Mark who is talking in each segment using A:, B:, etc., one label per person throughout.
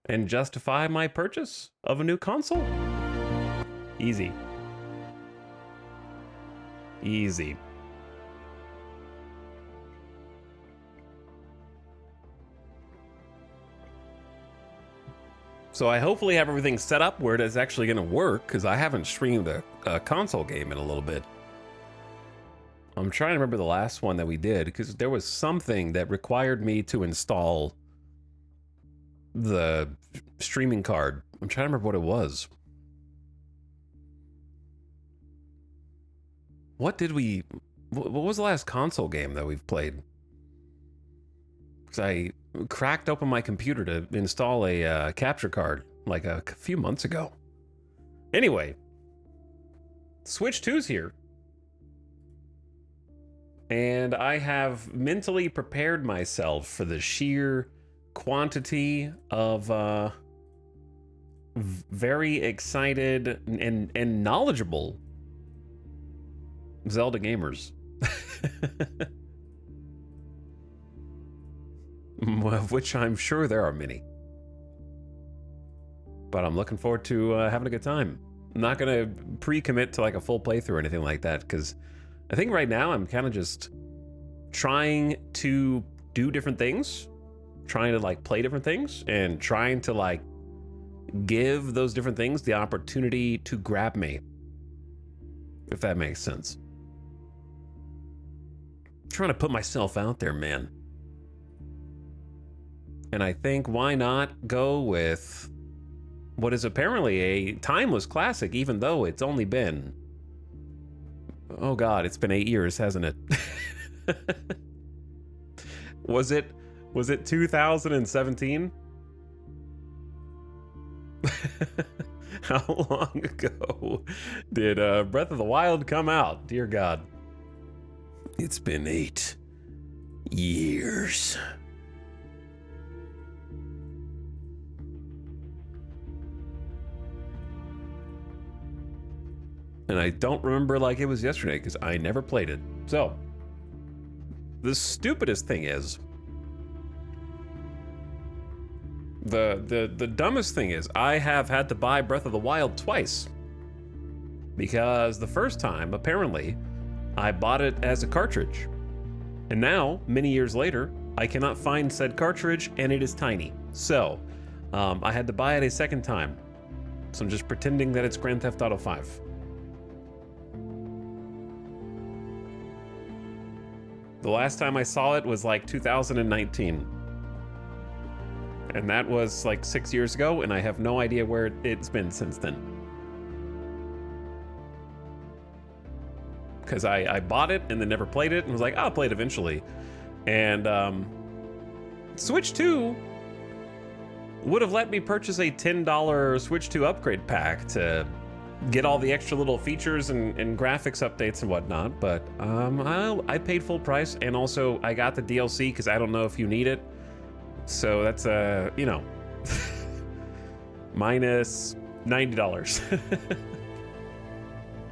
A: and justify my purchase of a new console. Easy. Easy. So I hopefully have everything set up where it is actually going to work, because I haven't streamed a console game in a little bit. I'm trying to remember the last one that we did, because there was something that required me to install the streaming card. I'm trying to remember what it was. What was the last console game that we've played? Because I cracked open my computer to install a capture card like a few months ago. Anyway, Switch 2's here. And I have mentally prepared myself for the sheer quantity of very excited and knowledgeable Zelda gamers. Of which I'm sure there are many. But I'm looking forward to having a good time. I'm not going to pre-commit to like a full playthrough or anything like that, because I think right now I'm kind of just trying to do different things, trying to like play different things, and trying to like give those different things the opportunity to grab me, if that makes sense. I'm trying to put myself out there, man. And I think, why not go with what is apparently a timeless classic, even though it's only been, oh god, it's been 8 years, hasn't it? Was it 2017? How long ago did Breath of the Wild come out? Dear God. It's been 8 years. And I don't remember like it was yesterday, because I never played it. So, the stupidest thing is, the dumbest thing is, I have had to buy Breath of the Wild twice. Because the first time, apparently, I bought it as a cartridge. And now, many years later, I cannot find said cartridge, and it is tiny. So, I had to buy it a second time. So I'm just pretending that it's Grand Theft Auto 5. The last time I saw it was like 2019. And that was like 6 years ago, and I have no idea where it's been since then. Because I bought it and then never played it, and was like, I'll play it eventually. And Switch 2 would have let me purchase a $10 Switch 2 upgrade pack to get all the extra little features and graphics updates and whatnot, but I paid full price, and also I got the DLC because I don't know if you need it. So that's you know, minus $90.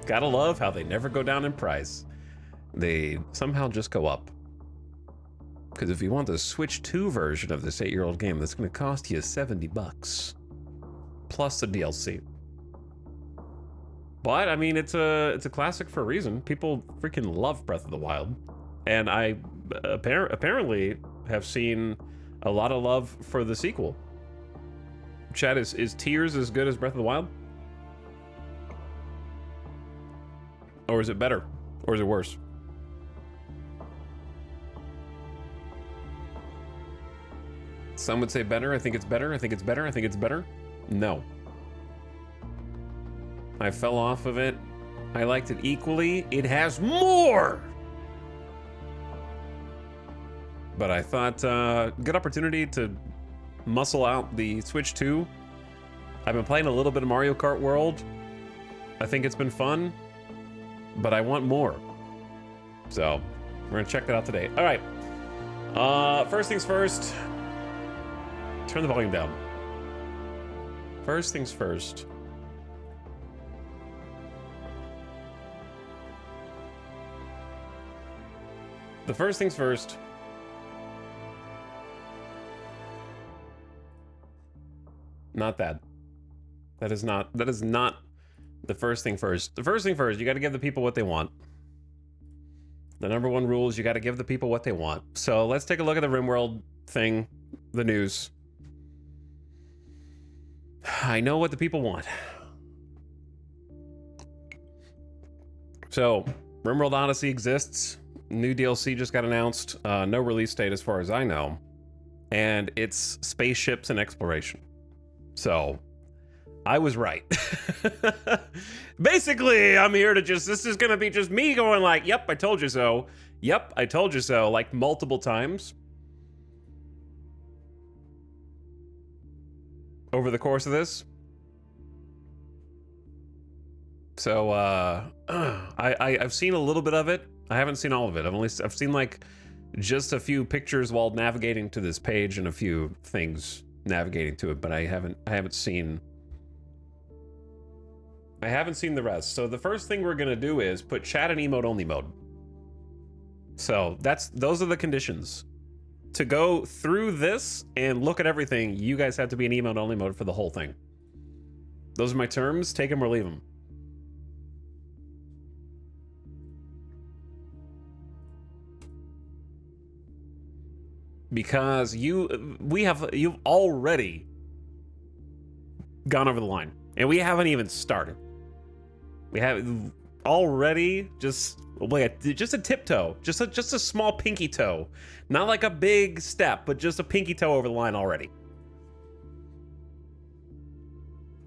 A: Gotta love how they never go down in price. They somehow just go up. Because if you want the Switch 2 version of this 8-year-old game, that's going to cost you $70 plus the DLC. But I mean, it's a classic for a reason. People freaking love Breath of the Wild, and I apparently have seen a lot of love for the sequel. Chad, is Tears as good as Breath of the Wild? Or is it better? Or is it worse? Some would say better. I think it's better. I think it's better. I think it's better. No. I fell off of it. I liked it equally. It has more! But I thought, good opportunity to muscle out the Switch 2. I've been playing a little bit of Mario Kart World. I think it's been fun, but I want more. So, we're gonna check that out today. All right. First things first. Turn the volume down. First things first. The first things first. not that. That is not the first thing first. The first thing first, you got to give the people what they want. The number one rule is you got to give the people what they want. So let's take a look at the RimWorld thing, the news. I know what the people want. So, RimWorld Odyssey exists. New DLC just got announced. No release date as far as I know. And it's spaceships and exploration. So, I was right. Basically, I'm here to this is gonna be just me going like, yep, I told you so. Yep, I told you so, like multiple times. Over the course of this. So, I've seen a little bit of it. I haven't seen all of it. I've seen like just a few pictures while navigating to this page and a few things navigating to it, but I haven't seen the rest. So the first thing we're gonna do is put chat in emote only mode. So those are the conditions. To go through this and look at everything, you guys have to be in emote only mode for the whole thing. Those are my terms, take them or leave them. Because you've already gone over the line, and we haven't even started. We have already just a tiptoe, just a small pinky toe, not like a big step, but just a pinky toe over the line already.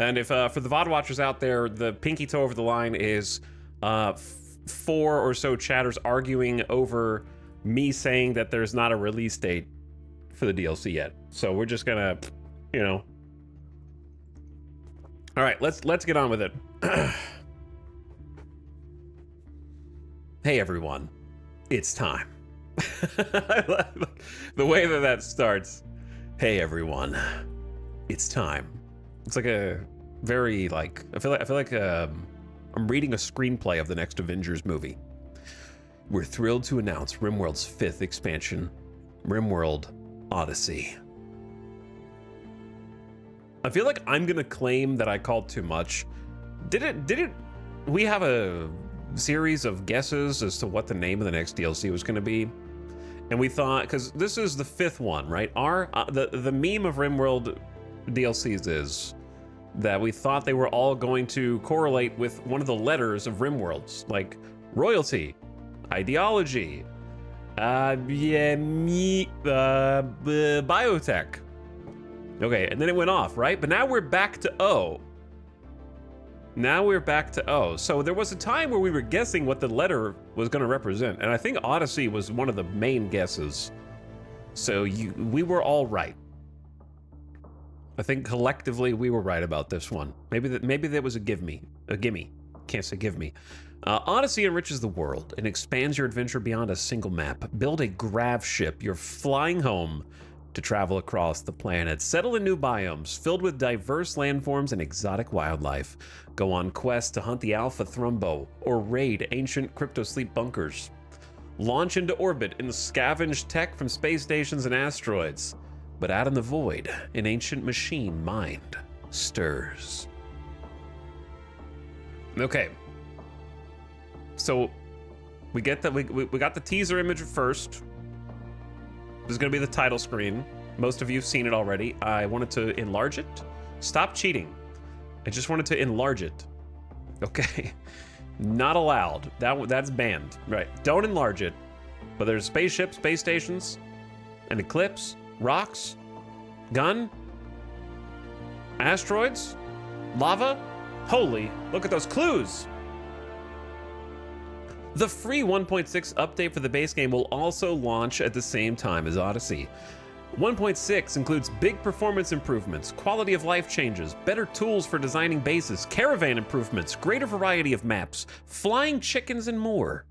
A: And if for the VOD watchers out there, the pinky toe over the line is 4 or so chatters arguing over me saying that there's not a release date for the DLC yet. So we're just gonna, you know. All right, let's get on with it. Hey everyone, it's time. The way that starts. Hey everyone, it's time. It's like a very like I feel like I'm reading a screenplay of the next Avengers movie. We're thrilled to announce RimWorld's 5th expansion, RimWorld Odyssey. I feel like I'm gonna claim that I called too much. We have a series of guesses as to what the name of the next DLC was gonna be. And we thought, because this is the 5th one, right? The meme of RimWorld DLCs is that we thought they were all going to correlate with one of the letters of RimWorlds, like royalty, ideology, biotech. Okay, and then it went off, right? But now we're back to O. So there was a time where we were guessing what the letter was going to represent, and I think Odyssey was one of the main guesses. So we were all right. I think collectively we were right about this one. Maybe that was a gimme. Can't say give me. Odyssey enriches the world and expands your adventure beyond a single map. Build a grav ship. You're flying home to travel across the planet. Settle in new biomes filled with diverse landforms and exotic wildlife. Go on quests to hunt the Alpha Thrumbo or raid ancient cryptosleep bunkers. Launch into orbit and scavenge tech from space stations and asteroids. But out in the void, an ancient machine mind stirs. Okay. So we get that we got the teaser image first. This is gonna be the title screen. Most of you have seen it already. I wanted to enlarge it. Stop cheating. I just wanted to enlarge it. Okay. Not allowed. That's banned. Right. Don't enlarge it. But there's spaceships, space stations, an eclipse, rocks, gun, asteroids, lava. Holy, look at those clues. The free 1.6 update for the base game will also launch at the same time as Odyssey. 1.6 includes big performance improvements, quality of life changes, better tools for designing bases, caravan improvements, greater variety of maps, flying chickens, and more.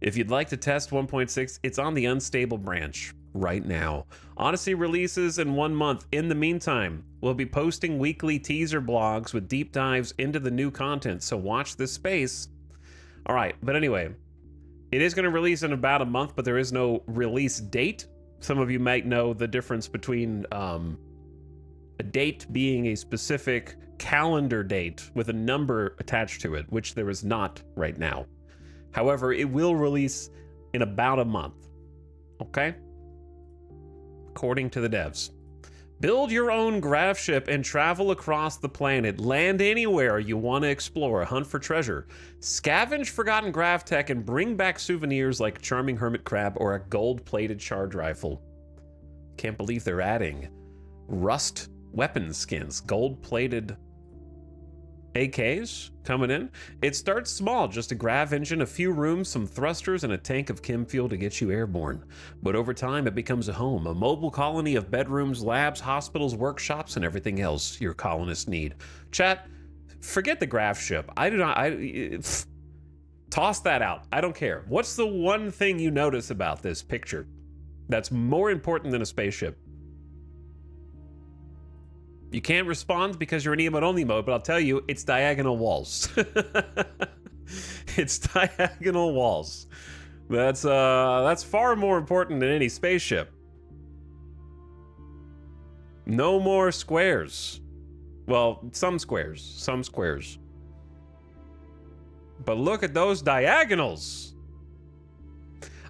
A: If you'd like to test 1.6, it's on the unstable branch right now. Odyssey releases in 1 month. In the meantime, we'll be posting weekly teaser blogs with deep dives into the new content, so watch this space. All right, but anyway, it is going to release in about a month, but there is no release date. Some of you might know the difference between a date being a specific calendar date with a number attached to it, which there is not right now. However, it will release in about a month. Okay? According to the devs. Build your own grav ship and travel across the planet. Land anywhere you want to explore. Hunt for treasure. Scavenge forgotten grav tech and bring back souvenirs like a charming hermit crab or a gold-plated charge rifle. Can't believe they're adding rust weapon skins. Gold-plated AKs coming in. It starts small, just a grav engine, a few rooms, some thrusters, and a tank of chem fuel to get you airborne. But over time, it becomes a home, a mobile colony of bedrooms, labs, hospitals, workshops, and everything else your colonists need. Chat, forget the grav ship. Toss that out. I don't care. What's the one thing you notice about this picture that's more important than a spaceship? You can't respond because you're in emote only mode, but I'll tell you, it's diagonal walls. It's diagonal walls. That's far more important than any spaceship. No more squares. Well, some squares. But look at those diagonals.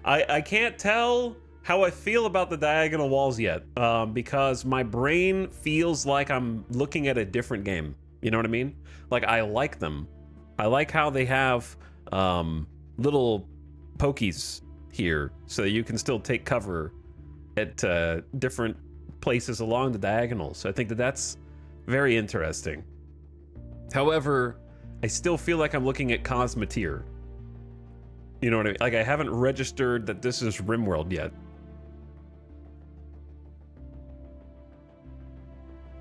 A: I can't tell how I feel about the diagonal walls yet, because my brain feels like I'm looking at a different game. You know what I mean? Like, I like them. I like how they have little pokies here so that you can still take cover at different places along the diagonals. I think that that's very interesting. However, I still feel like I'm looking at Cosmeteer. You know what I mean? Like, I haven't registered that this is RimWorld yet.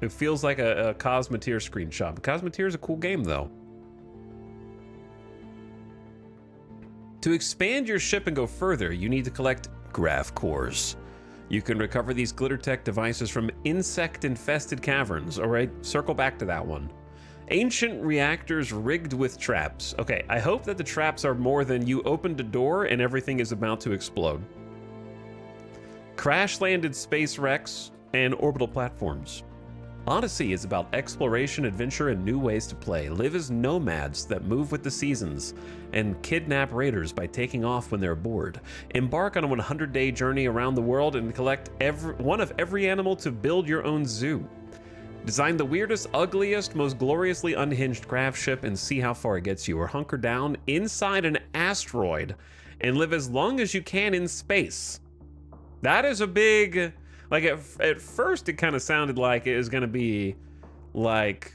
A: It feels like a Cosmeteer screenshot. Cosmeteer is a cool game, though. To expand your ship and go further, you need to collect grav cores. You can recover these glitter tech devices from insect-infested caverns. All right, circle back to that one. Ancient reactors rigged with traps. Okay, I hope that the traps are more than you opened a door and everything is about to explode. Crash-landed space wrecks and orbital platforms. Odyssey is about exploration, adventure, and new ways to play. Live as nomads that move with the seasons and kidnap raiders by taking off when they're bored. Embark on a 100-day journey around the world and collect one of every animal to build your own zoo. Design the weirdest, ugliest, most gloriously unhinged grav ship and see how far it gets you, or hunker down inside an asteroid and live as long as you can in space. That is a big... Like, at first, it kind of sounded like it was going to be, like,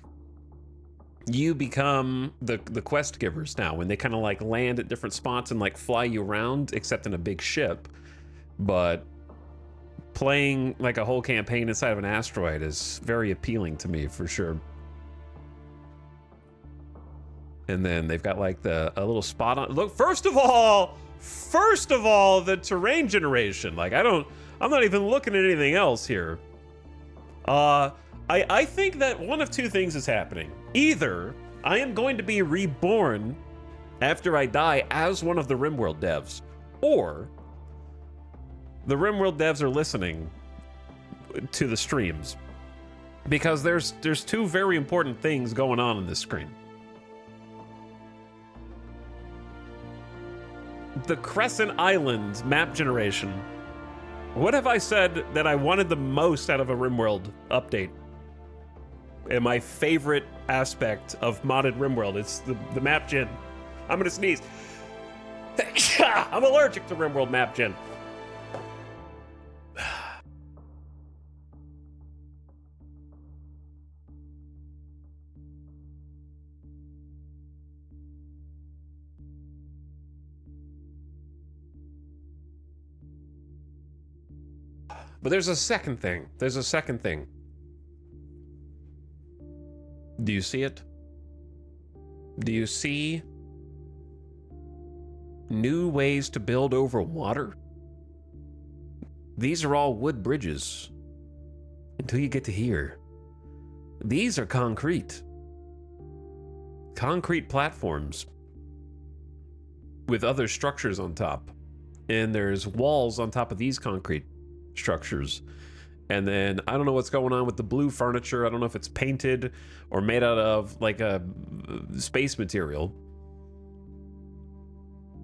A: you become the quest givers now, when they kind of, like, land at different spots and, like, fly you around, except in a big ship. But playing, like, a whole campaign inside of an asteroid is very appealing to me, for sure. And then they've got, like, a little spot on... Look, first of all, the terrain generation. Like, I'm not even looking at anything else here. I think that one of two things is happening. Either I am going to be reborn after I die as one of the RimWorld devs, or the RimWorld devs are listening to the streams, because there's two very important things going on this screen. The Crescent Island map generation. What have I said that I wanted the most out of a RimWorld update? And my favorite aspect of modded RimWorld is the map gen. I'm gonna sneeze. I'm allergic to RimWorld map gen. But there's a second thing. Do you see it? Do you see new ways to build over water? These are all wood bridges. Until you get to here. These are concrete. Concrete platforms with other structures on top. And there's walls on top of these concrete structures. And then I don't know what's going on with the blue furniture. I don't know if it's painted or made out of like a space material.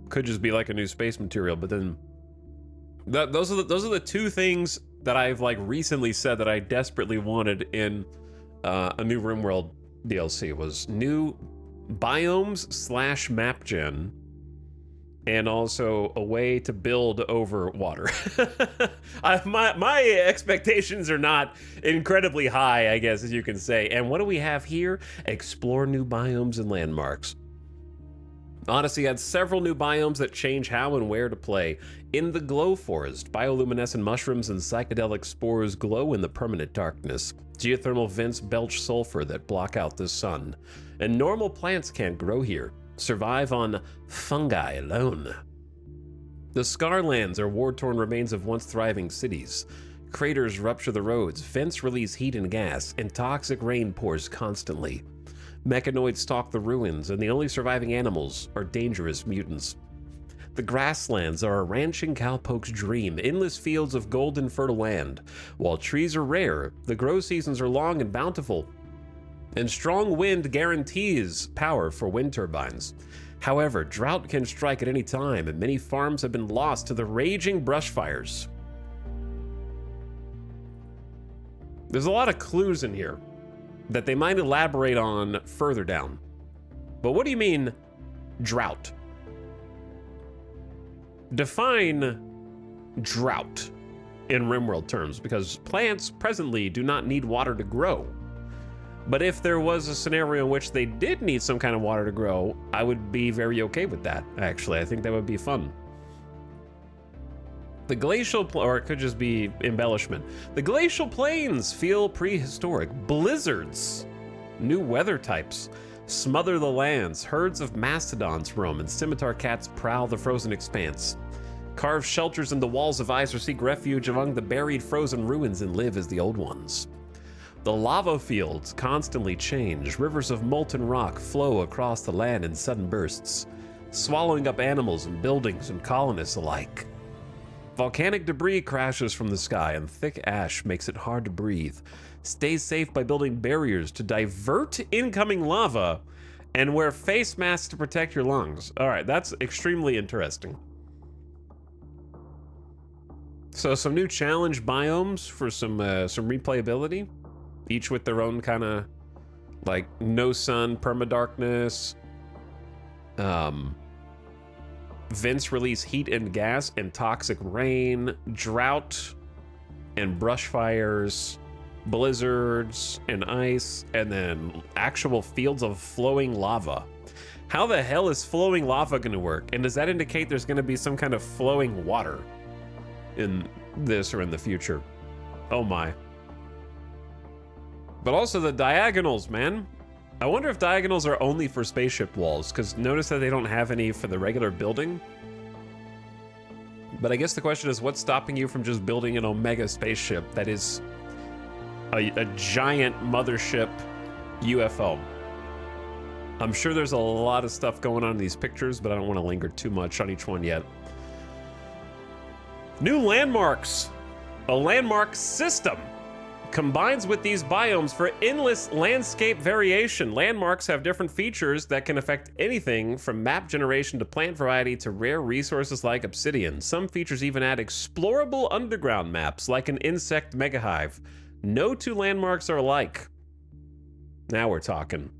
A: Could just be like a new space material, but then those are the two things that I've like recently said that I desperately wanted in a new RimWorld DLC was new biomes / map gen, and also a way to build over water. My expectations are not incredibly high, I guess, as you can say. And what do we have here? Explore new biomes and landmarks. Odyssey had several new biomes that change how and where to play. In the Glow Forest, bioluminescent mushrooms and psychedelic spores glow in the permanent darkness. Geothermal vents belch sulfur that block out the sun. And normal plants can't grow here. Survive on fungi alone. The Scarlands are war-torn remains of once thriving cities. Craters rupture the roads, vents release heat and gas, and toxic rain pours constantly. Mechanoids stalk the ruins, and the only surviving animals are dangerous mutants. The Grasslands are a ranching cowpoke's dream, endless fields of golden fertile land. While trees are rare, the grow seasons are long and bountiful, and strong wind guarantees power for wind turbines. However, drought can strike at any time, and many farms have been lost to the raging brush fires. There's a lot of clues in here that they might elaborate on further down. But what do you mean, drought? Define drought in RimWorld terms, because plants presently do not need water to grow. But if there was a scenario in which they did need some kind of water to grow, I would be very okay with that, actually. I think that would be fun. The glacial, or it could just be embellishment. The glacial plains feel prehistoric. Blizzards, new weather types, smother the lands. Herds of mastodons roam, and scimitar cats prowl the frozen expanse. Carve shelters in the walls of ice or seek refuge among the buried frozen ruins and live as the old ones. The lava fields constantly change. Rivers of molten rock flow across the land in sudden bursts, swallowing up animals and buildings and colonists alike. Volcanic debris crashes from the sky, and thick ash makes it hard to breathe. Stay safe by building barriers to divert incoming lava and wear face masks to protect your lungs. All right, that's extremely interesting. So some new challenge biomes for some replayability, each with their own kind of like no sun, permadarkness. Vents release heat and gas and toxic rain, drought and brush fires, blizzards and ice, and then actual fields of flowing lava. How the hell is flowing lava going to work? And does that indicate there's going to be some kind of flowing water in this or in the future? Oh my. But also the diagonals, man. I wonder if diagonals are only for spaceship walls, because notice that they don't have any for the regular building. But I guess the question is, what's stopping you from just building an Omega spaceship that is a giant mothership UFO? I'm sure there's a lot of stuff going on in these pictures, but I don't want to linger too much on each one yet. New landmarks. A landmark system combines with these biomes for endless landscape variation. Landmarks have different features that can affect anything from map generation to plant variety to rare resources like obsidian. Some features even add explorable underground maps like an insect megahive. No two landmarks are alike. Now we're talking.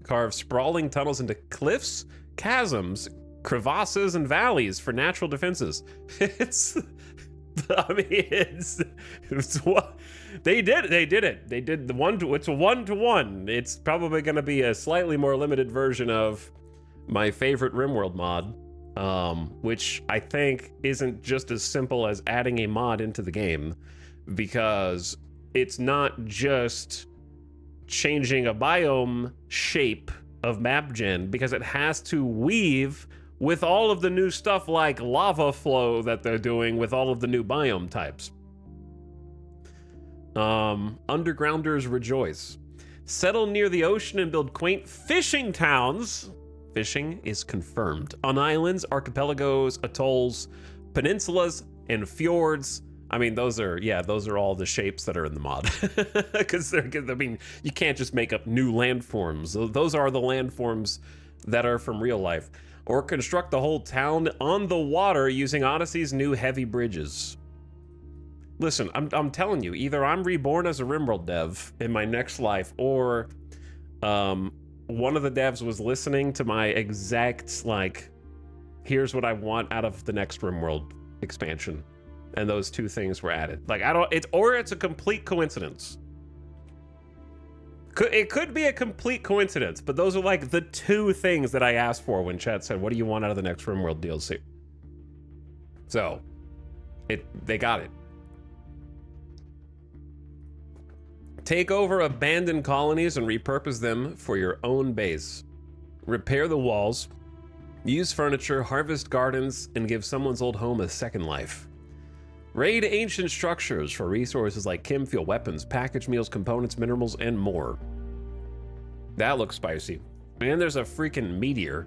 A: Carve sprawling tunnels into cliffs, chasms, crevasses, and valleys for natural defenses. It's what they did. They did it. They did the one to. It's a 1-to-1. It's probably going to be a slightly more limited version of my favorite RimWorld mod, which I think isn't just as simple as adding a mod into the game, because it's not just changing a biome shape of map gen, because it has to weave with all of the new stuff like lava flow that they're doing with all of the new biome types. Undergrounders rejoice. Settle near the ocean and build quaint fishing towns. Fishing is confirmed. On islands, archipelagos, atolls, peninsulas, and fjords. I mean, those are all the shapes that are in the mod. Because I mean, you can't just make up new landforms. Those are the landforms that are from real life. Or construct the whole town on the water using Odyssey's new heavy bridges. Listen, I'm telling you, either I'm reborn as a RimWorld dev in my next life, or one of the devs was listening to my exact, like, here's what I want out of the next RimWorld expansion. And those two things were added. Like, it's a complete coincidence. It could be a complete coincidence, but those are like the two things that I asked for when chat said, what do you want out of the next RimWorld DLC? So, they got it. Take over abandoned colonies and repurpose them for your own base. Repair the walls, use furniture, harvest gardens, and give someone's old home a second life. Raid ancient structures for resources like chemfuel, weapons, packaged meals, components, minerals, and more. That looks spicy. And there's a freaking meteor.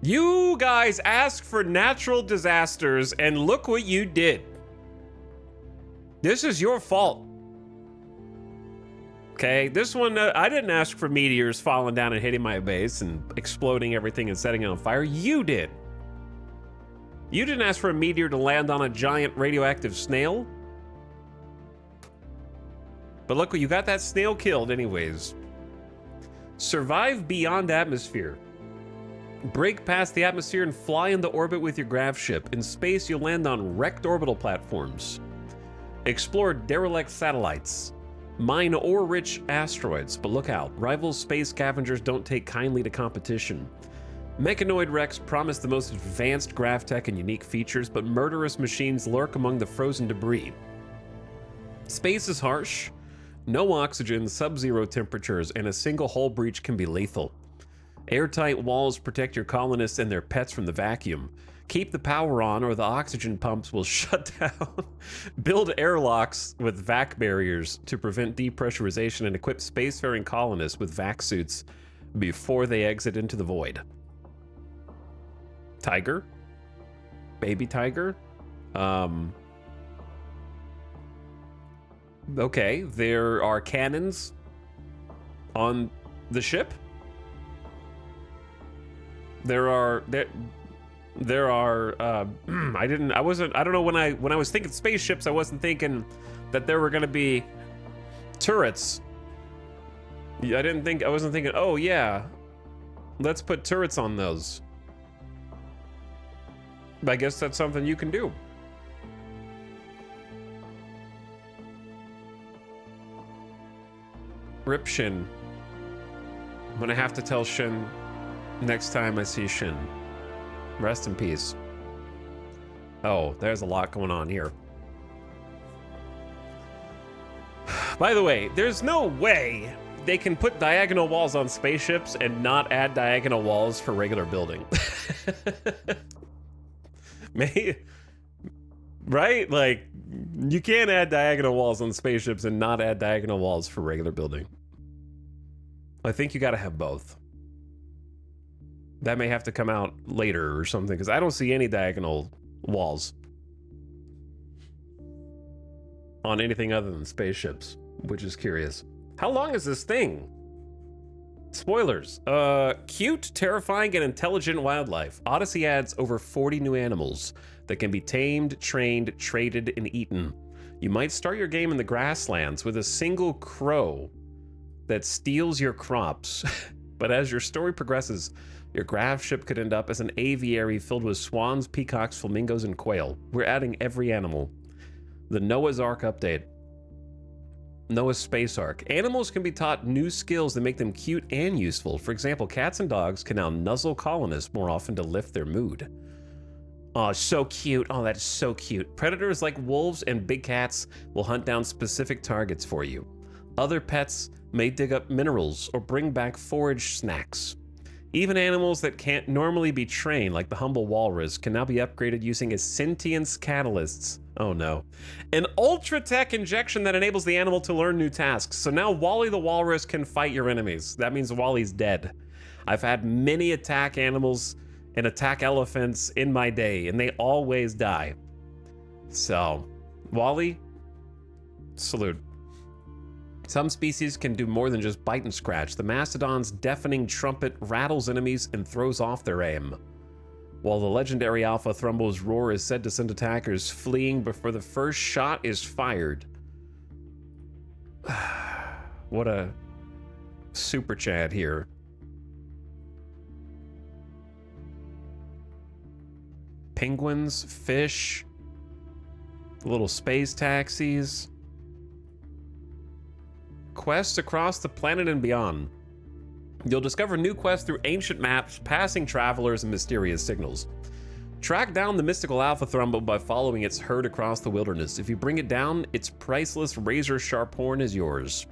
A: You guys asked for natural disasters, and look what you did. This is your fault. Okay, this one, I didn't ask for meteors falling down and hitting my base and exploding everything and setting it on fire. You did. You didn't ask for a meteor to land on a giant radioactive snail. But look, you got that snail killed anyways. Survive beyond atmosphere. Break past the atmosphere and fly into orbit with your grav ship. In space, you'll land on wrecked orbital platforms. Explore derelict satellites. Mine ore-rich asteroids, but look out. Rival space scavengers don't take kindly to competition. Mechanoid wrecks promise the most advanced grav tech and unique features, but murderous machines lurk among the frozen debris. Space is harsh. No oxygen, sub-zero temperatures, and a single hull breach can be lethal. Airtight walls protect your colonists and their pets from the vacuum. Keep the power on or the oxygen pumps will shut down. Build airlocks with vac barriers to prevent depressurization and equip spacefaring colonists with vac suits before they exit into the void. Tiger? Baby tiger? Okay, there are cannons on the ship. There are I don't know, when I was thinking spaceships, I wasn't thinking that there were gonna be turrets. I wasn't thinking, oh yeah, let's put turrets on those. I guess that's something you can do. Rip Shin. I'm gonna have to tell Shin next time I see Shin. Rest in peace. Oh, there's a lot going on here. By the way, there's no way they can put diagonal walls on spaceships and not add diagonal walls for regular building. Right? Like, you can't add diagonal walls on spaceships and not add diagonal walls for regular building. I think you gotta have both. That may have to come out later or something, because I don't see any diagonal walls on anything other than spaceships, which is curious. How long is this thing? Spoilers. Cute, terrifying, and intelligent wildlife. Odyssey adds over 40 new animals that can be tamed, trained, traded, and eaten. You might start your game in the grasslands with a single crow that steals your crops. But as your story progresses, your grav ship could end up as an aviary filled with swans, peacocks, flamingos, and quail. We're adding every animal. The Noah's Ark update. Noah's Space Ark. Animals can be taught new skills that make them cute and useful. For example, cats and dogs can now nuzzle colonists more often to lift their mood. Oh, so cute. Oh, that's so cute. Predators like wolves and big cats will hunt down specific targets for you. Other pets may dig up minerals or bring back forage snacks. Even animals that can't normally be trained, like the humble walrus, can now be upgraded using a sentience catalysts. Oh no. An ultra-tech injection that enables the animal to learn new tasks. So now Wally the walrus can fight your enemies. That means Wally's dead. I've had many attack animals and attack elephants in my day, and they always die. So, Wally, salute. Some species can do more than just bite and scratch. The mastodon's deafening trumpet rattles enemies and throws off their aim, while the legendary Alpha Thrumbo's roar is said to send attackers fleeing before the first shot is fired. What a super chat here. Penguins, fish, little space taxis. Quests across the planet and beyond. You'll discover new quests through ancient maps, passing travelers, and mysterious signals. Track down the mystical Alpha Thrumbo by following its herd across the wilderness. If you bring it down, its priceless razor-sharp horn is yours.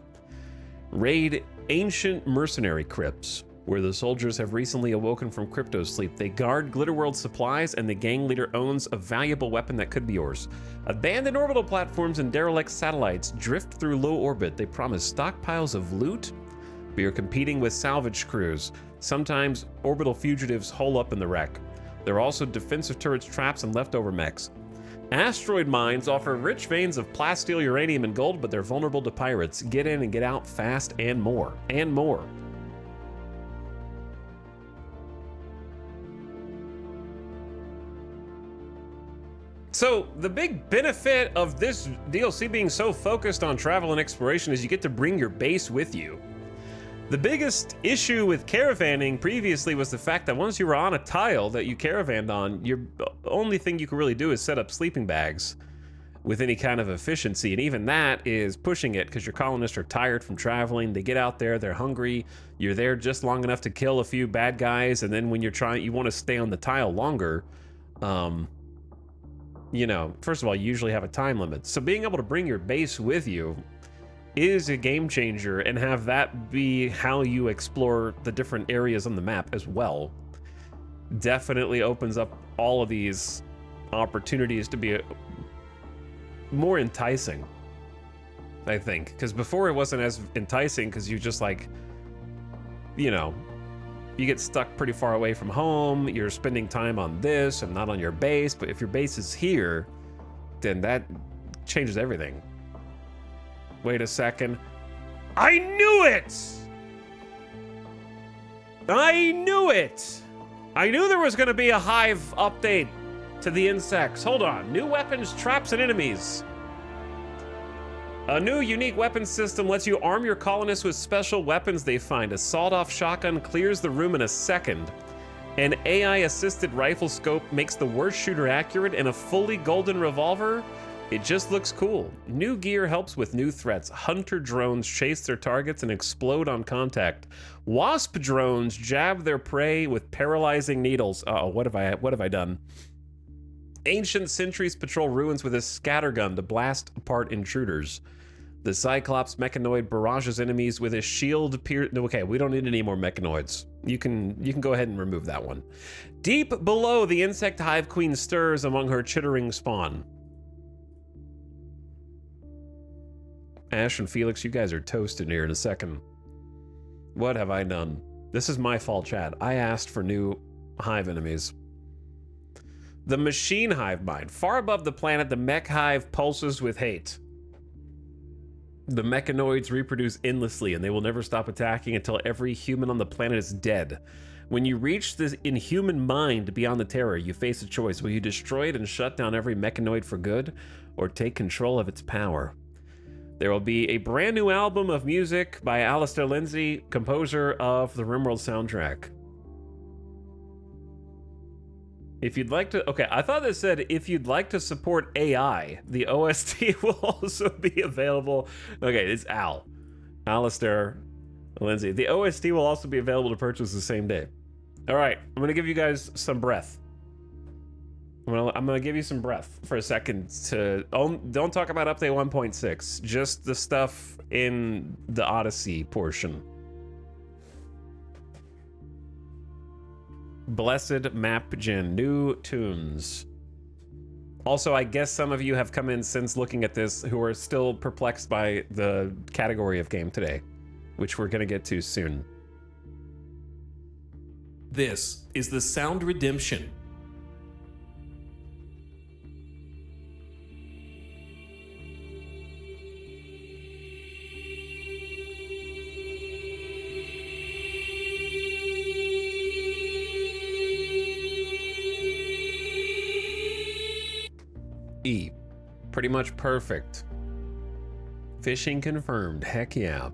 A: Raid ancient mercenary crypts, where the soldiers have recently awoken from crypto sleep. They guard Glitterworld supplies, and the gang leader owns a valuable weapon that could be yours. Abandoned orbital platforms and derelict satellites drift through low orbit. They promise stockpiles of loot, but you're competing with salvage crews. Sometimes orbital fugitives hole up in the wreck. There are also defensive turrets, traps, and leftover mechs. Asteroid mines offer rich veins of plasteel, uranium, and gold, but they're vulnerable to pirates. Get in and get out fast, and more. And more. So, the big benefit of this DLC being so focused on travel and exploration is you get to bring your base with you. The biggest issue with caravanning previously was the fact that once you were on a tile that you caravanned on, your only thing you could really do is set up sleeping bags with any kind of efficiency, and even that is pushing it because your colonists are tired from traveling. They get out there, they're hungry, you're there just long enough to kill a few bad guys, and then when you're trying, you want to stay on the tile longer, you know, first of all, you usually have a time limit. So being able to bring your base with you is a game changer, and have that be how you explore the different areas on the map as well definitely opens up all of these opportunities to be more enticing, I think. Because before it wasn't as enticing because you just like, you know, you get stuck pretty far away from home, you're spending time on this and not on your base, but if your base is here, then that changes everything. Wait a second. I knew it! I knew it! I knew there was gonna be a hive update to the insects. Hold on. New weapons, traps, and enemies. A new unique weapon system lets you arm your colonists with special weapons they find. A sawed-off shotgun clears the room in a second. An AI-assisted rifle scope makes the worst shooter accurate, and a fully golden revolver, it just looks cool. New gear helps with new threats. Hunter drones chase their targets and explode on contact. Wasp drones jab their prey with paralyzing needles. Uh-oh, what have I done? Ancient sentries patrol ruins with a scattergun to blast apart intruders. The Cyclops mechanoid barrages enemies with a shield okay, we don't need any more mechanoids. You can go ahead and remove that one. Deep below, the insect hive queen stirs among her chittering spawn. Ash and Felix, you guys are toasted here in a second. What have I done? This is my fault, Chad. I asked for new hive enemies. The machine hive mind. Far above the planet, the mech hive pulses with hate. The mechanoids reproduce endlessly, and they will never stop attacking until every human on the planet is dead. When you reach the inhuman mind beyond the terror, you face a choice. Will you destroy it and shut down every mechanoid for good, or take control of its power? There will be a brand new album of music by Alistair Lindsay, composer of the RimWorld soundtrack. If you'd like to, okay, I thought this said if you'd like to support AI, the OST will also be available. Okay, it's Alistair Lindsay. The OST will also be available to purchase the same day. All right, I'm gonna give you guys some breath. I'm gonna give you some breath for a second to, don't talk about update 1.6, just the stuff in the Odyssey portion. Blessed Map Gen, new tunes. Also, I guess some of you have come in since looking at this who are still perplexed by the category of game today, which we're gonna get to soon. This is the Sound Redemption. E. Pretty much perfect. Fishing confirmed. Heck yeah.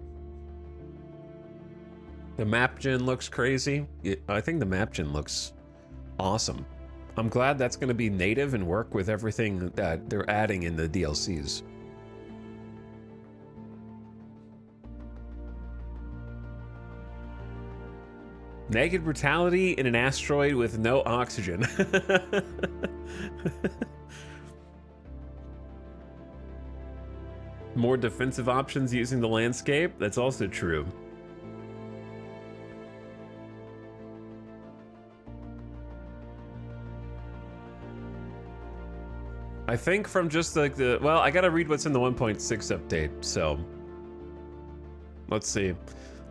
A: The map gen looks crazy. I think the map gen looks awesome. I'm glad that's going to be native and work with everything that they're adding in the DLCs. Naked brutality in an asteroid with no oxygen. More defensive options using the landscape. That's also true. I think from just like well, I gotta read what's in the 1.6 update, so let's see.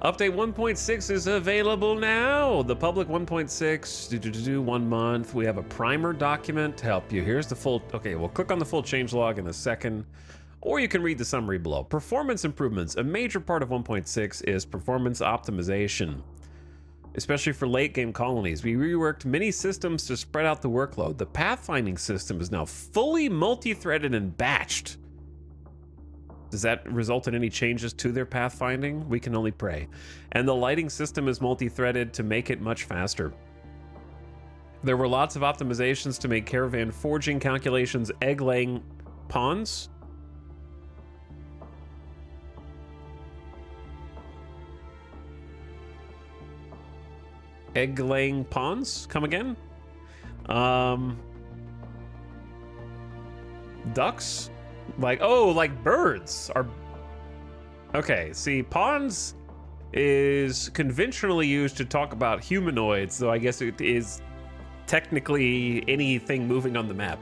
A: Update 1.6 is available now. The public 1.6, 1 month. We have a primer document to help you. Here's the full, okay, we'll click on the full changelog in a second, or you can read the summary below. Performance improvements. A major part of 1.6 is performance optimization, especially for late game colonies. We reworked many systems to spread out the workload. The pathfinding system is now fully multi-threaded and batched. Does that result in any changes to their pathfinding? We can only pray. And the lighting system is multi-threaded to make it much faster. There were lots of optimizations to make caravan forging calculations egg-laying ponds. Egg-laying ponds? Come again? Ducks? Like, oh, like birds are... Okay, see, ponds is conventionally used to talk about humanoids, though I guess it is technically anything moving on the map.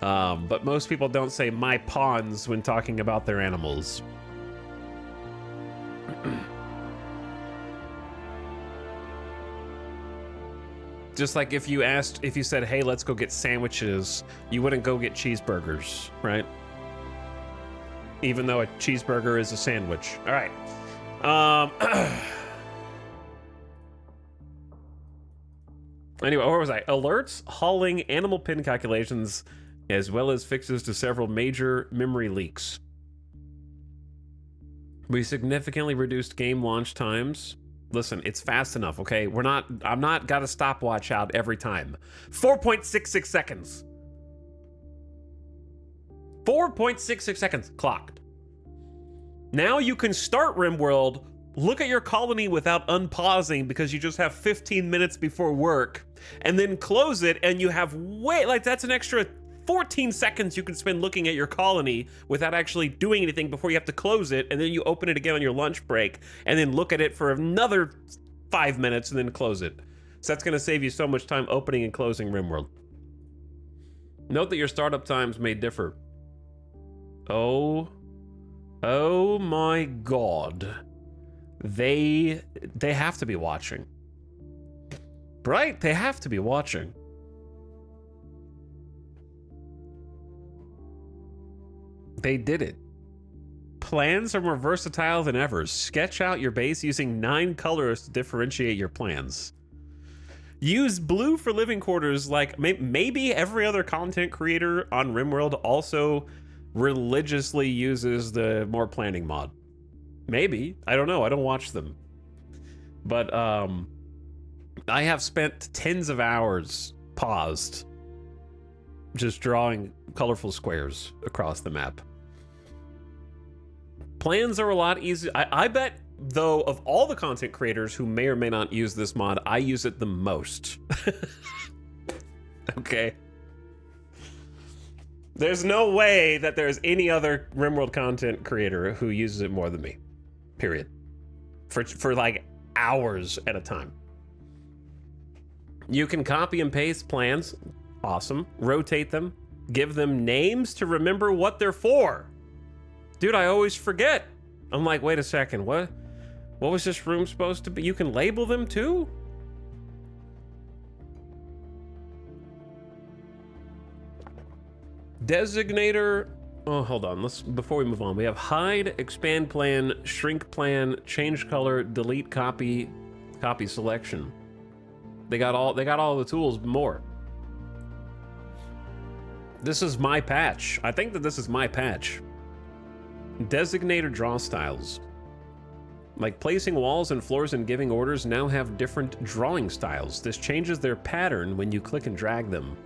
A: But most people don't say my pawns when talking about their animals. Just like if you said, hey, let's go get sandwiches, you wouldn't go get cheeseburgers, right? Even though a cheeseburger is a sandwich. All right. Anyway, where was I? Alerts, hauling, animal pin calculations, as well as fixes to several major memory leaks. We significantly reduced game launch times. Listen, it's fast enough, okay? I'm not got a stopwatch out every time. 4.66 seconds. 4.66 seconds clocked. Now you can start RimWorld, look at your colony without unpausing because you just have 15 minutes before work, and then close it, and you have that's an extra 14 seconds you can spend looking at your colony without actually doing anything before you have to close it, and then you open it again on your lunch break, and then look at it for another 5 minutes and then close it. So that's going to save you so much time opening and closing RimWorld. Note that your startup times may differ. Oh my God. They have to be watching. Right? They have to be watching. They did it. Plans are more versatile than ever. Sketch out your base using 9 colors to differentiate your plans. Use blue for living quarters like maybe every other content creator on RimWorld also religiously uses the more planning mod. Maybe. I don't know. I don't watch them. But I have spent tens of hours paused just drawing colorful squares across the map. Plans are a lot easier. I bet, though, of all the content creators who may or may not use this mod, I use it the most. Okay. There's no way that there's any other RimWorld content creator who uses it more than me. Period. For like hours at a time. You can copy and paste plans. Awesome. Rotate them. Give them names to remember what they're for. Dude, I always forget. I'm like, wait a second, what was this room supposed to be? You can label them too? Designator. Oh, hold on. Before we move on, we have hide, expand plan, shrink plan, change color, delete copy selection. They got all the tools more. This is my patch. I think that this is my patch. Designator draw styles. Like placing walls and floors and giving orders now have different drawing styles. This changes their pattern when you click and drag them.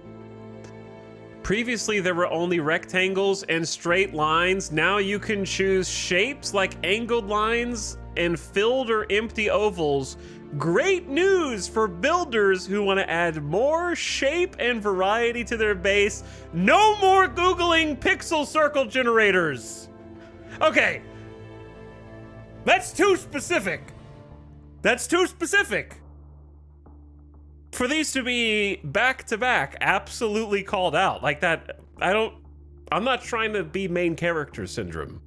A: Previously, there were only rectangles and straight lines. Now you can choose shapes like angled lines and filled or empty ovals. Great news for builders who want to add more shape and variety to their base. No more Googling pixel circle generators. Okay. That's too specific. That's too specific. For these to be back to back, absolutely called out like that, I'm not trying to be main character syndrome.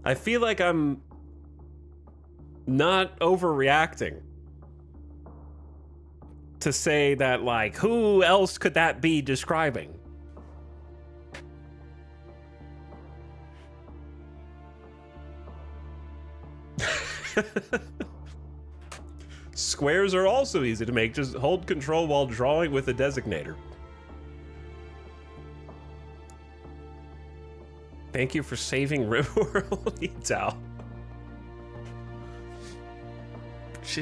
A: I feel like I'm not overreacting to say that, like, who else could that be describing? Squares are also easy to make. Just hold control while drawing with a designator. Thank you for saving RimWorld, Itao.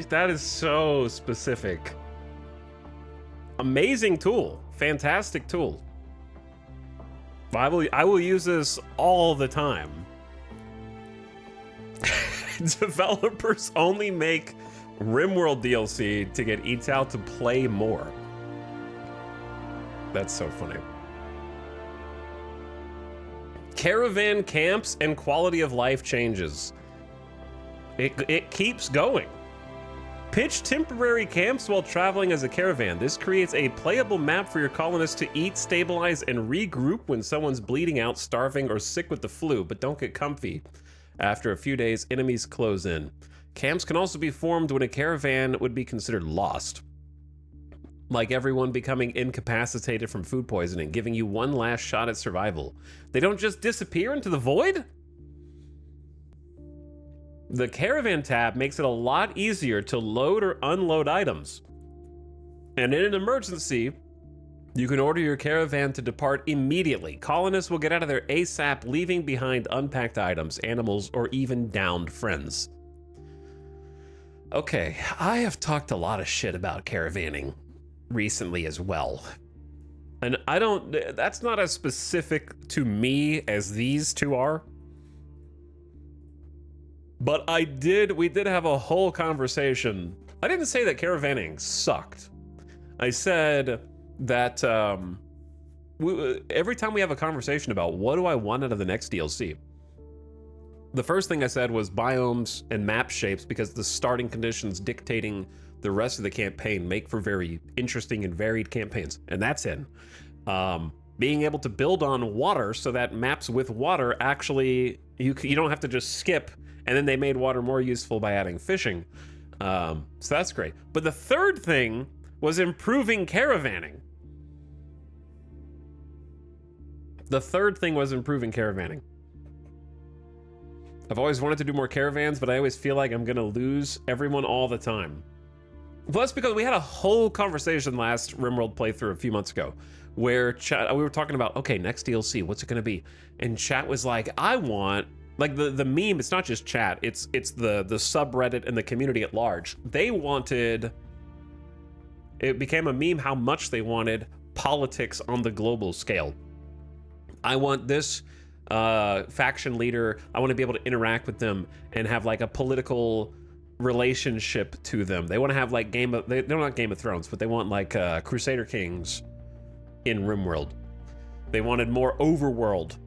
A: That is so specific. Amazing tool. Fantastic tool. I will use this all the time. Developers only make RimWorld DLC to get Itao to play more. That's so funny. Caravan camps and quality of life changes. It keeps going. Pitch temporary camps while traveling as a caravan. This creates a playable map for your colonists to eat, stabilize, and regroup when someone's bleeding out, starving, or sick with the flu, but don't get comfy. After a few days, enemies close in. Camps can also be formed when a caravan would be considered lost. Like everyone becoming incapacitated from food poisoning, giving you one last shot at survival. They don't just disappear into the void? The Caravan tab makes it a lot easier to load or unload items. And in an emergency, you can order your caravan to depart immediately. Colonists will get out of there ASAP, leaving behind unpacked items, animals, or even downed friends. Okay, I have talked a lot of shit about caravanning recently as well. And that's not as specific to me as these two are. But we did have a whole conversation. I didn't say that caravanning sucked. I said that every time we have a conversation about what do I want out of the next DLC, the first thing I said was biomes and map shapes, because the starting conditions dictating the rest of the campaign make for very interesting and varied campaigns, and that's in. Being able to build on water so that maps with water actually, you don't have to just skip, and then they made water more useful by adding fishing. So that's great. But the third thing was improving caravanning. The third thing was improving caravanning. I've always wanted to do more caravans, but I always feel like I'm gonna lose everyone all the time. Well, that's because we had a whole conversation last RimWorld playthrough a few months ago, where we were talking about, okay, next DLC, what's it gonna be? And chat was like, I want, like the meme, it's not just chat, it's the subreddit and the community at large. They wanted, it became a meme how much they wanted politics on the global scale. I want this faction leader, I want to be able to interact with them and have like a political relationship to them. They want to have like they're not Game of Thrones, but they want like Crusader Kings in RimWorld. They wanted more overworld.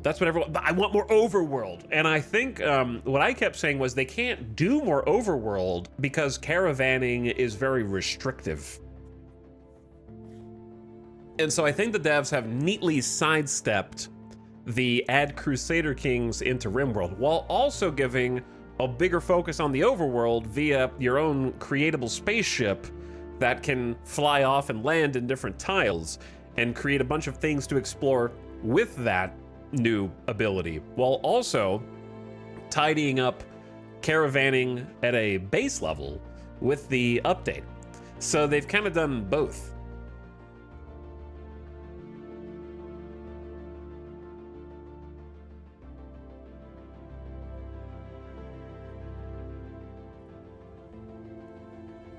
A: That's what everyone, I want more overworld. And I think what I kept saying was they can't do more overworld because caravanning is very restrictive. And so I think the devs have neatly sidestepped the add Crusader Kings into RimWorld, while also giving a bigger focus on the overworld via your own creatable spaceship that can fly off and land in different tiles and create a bunch of things to explore with that new ability, while also tidying up caravanning at a base level with the update. So they've kind of done both.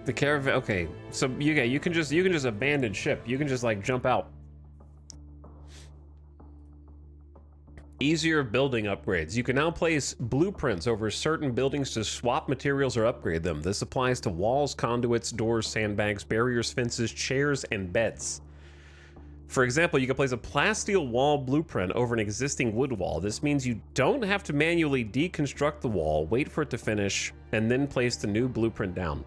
A: The caravan. Okay, so you can just abandon ship. You can just like jump out. Easier building upgrades. You can now place blueprints over certain buildings to swap materials or upgrade them. This applies to walls, conduits, doors, sandbags, barriers, fences, chairs, and beds. For example, you can place a plasteel wall blueprint over an existing wood wall. This means you don't have to manually deconstruct the wall, wait for it to finish, and then place the new blueprint down.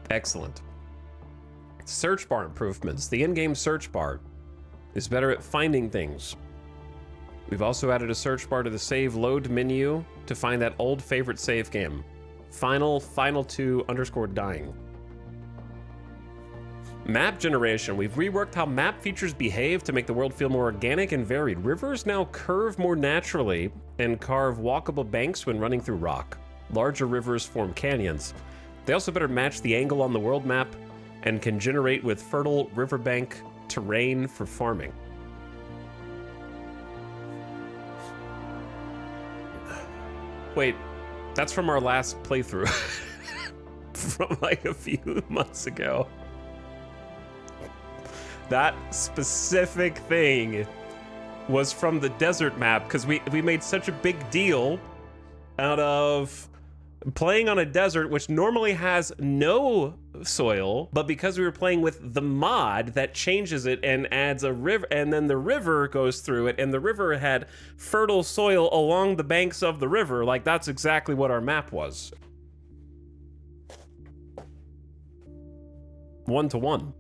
A: Excellent. Search bar improvements. The in-game search bar is better at finding things. We've also added a search bar to the save load menu to find that old favorite save game. Final 2 _ dying. Map generation. We've reworked how map features behave to make the world feel more organic and varied. Rivers now curve more naturally and carve walkable banks when running through rock. Larger rivers form canyons. They also better match the angle on the world map and can generate with fertile riverbank terrain for farming. Wait, that's from our last playthrough. From like a few months ago. That specific thing was from the desert map because we made such a big deal out of playing on a desert which normally has no soil, but because we were playing with the mod that changes it and adds a river, and then the river goes through it, and the river had fertile soil along the banks of the river. Like, that's exactly what our map was. 1-to-1.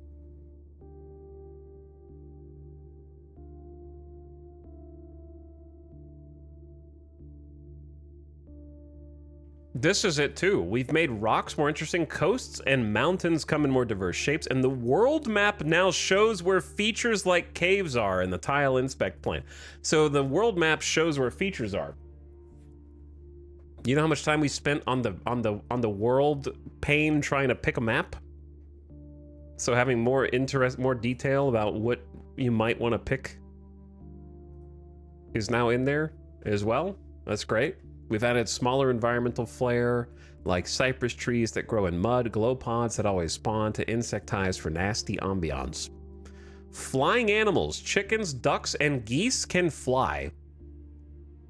A: This is it too. We've made rocks more interesting, coasts and mountains come in more diverse shapes, and the world map now shows where features like caves are in the tile inspect plane. So the world map shows where features are. You know how much time we spent on the world pane trying to pick a map? So having more detail about what you might want to pick is now in there as well. That's great. We've added smaller environmental flair, like cypress trees that grow in mud, glow pods that always spawn to insectize for nasty ambiance. Flying animals, chickens, ducks, and geese can fly.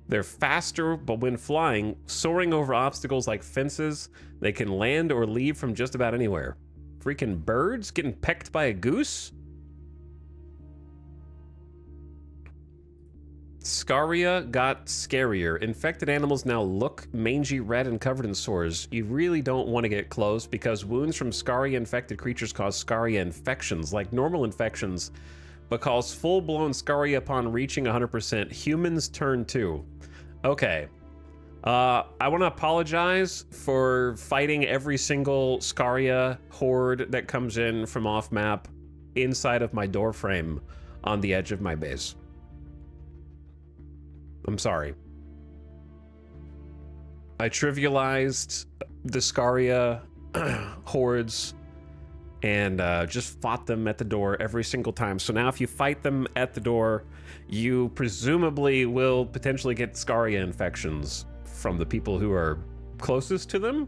A: They're faster, but when flying, soaring over obstacles like fences, they can land or leave from just about anywhere. Freaking birds getting pecked by a goose? Scaria got scarier. Infected animals now look mangy, red, and covered in sores. You really don't want to get close because wounds from Scaria-infected creatures cause Scaria infections, like normal infections, but cause full-blown Scaria upon reaching 100%. Humans turn 2. Okay. I want to apologize for fighting every single Scaria horde that comes in from off-map inside of my door frame on the edge of my base. I'm sorry. I trivialized the Scaria hordes and just fought them at the door every single time. So now if you fight them at the door, you presumably will potentially get Scaria infections from the people who are closest to them,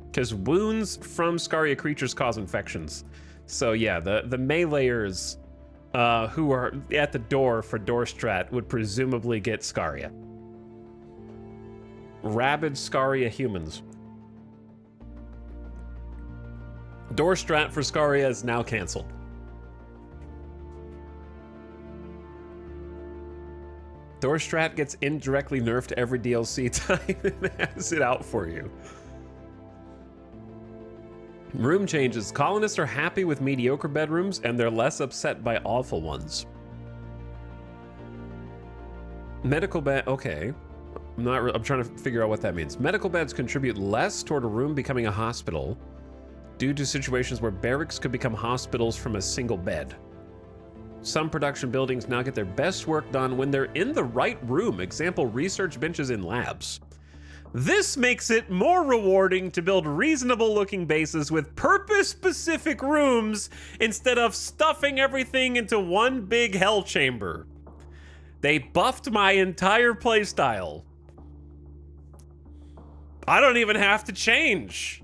A: because wounds from Scaria creatures cause infections. So yeah, the meleeers who are at the door for door strat would presumably get Scaria. Rabid Scaria humans. Door strat for Scaria is now canceled. Door strat gets indirectly nerfed every DLC time and has it out for you. Room changes. Colonists are happy with mediocre bedrooms and they're less upset by awful ones. Medical bed. Okay. I'm trying to figure out what that means. Medical beds contribute less toward a room becoming a hospital due to situations where barracks could become hospitals from a single bed. Some production buildings now get their best work done when they're in the right room. Example, research benches in labs. This makes it more rewarding to build reasonable looking bases with purpose-specific rooms instead of stuffing everything into one big hell chamber. They buffed my entire playstyle. I don't even have to change.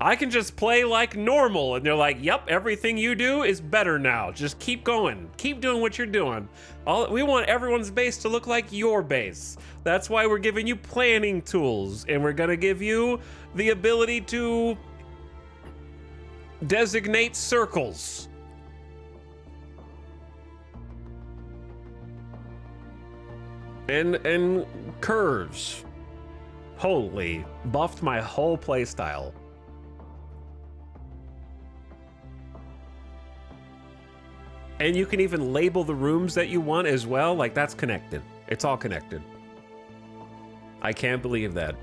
A: I can just play like normal. And they're like, yep, everything you do is better now. Just keep going. Keep doing what you're doing. We want everyone's base to look like your base. That's why we're giving you planning tools. And we're going to give you the ability to designate circles. And curves. Holy, buffed my whole playstyle. And you can even label the rooms that you want as well. Like, that's connected. It's all connected. I can't believe that.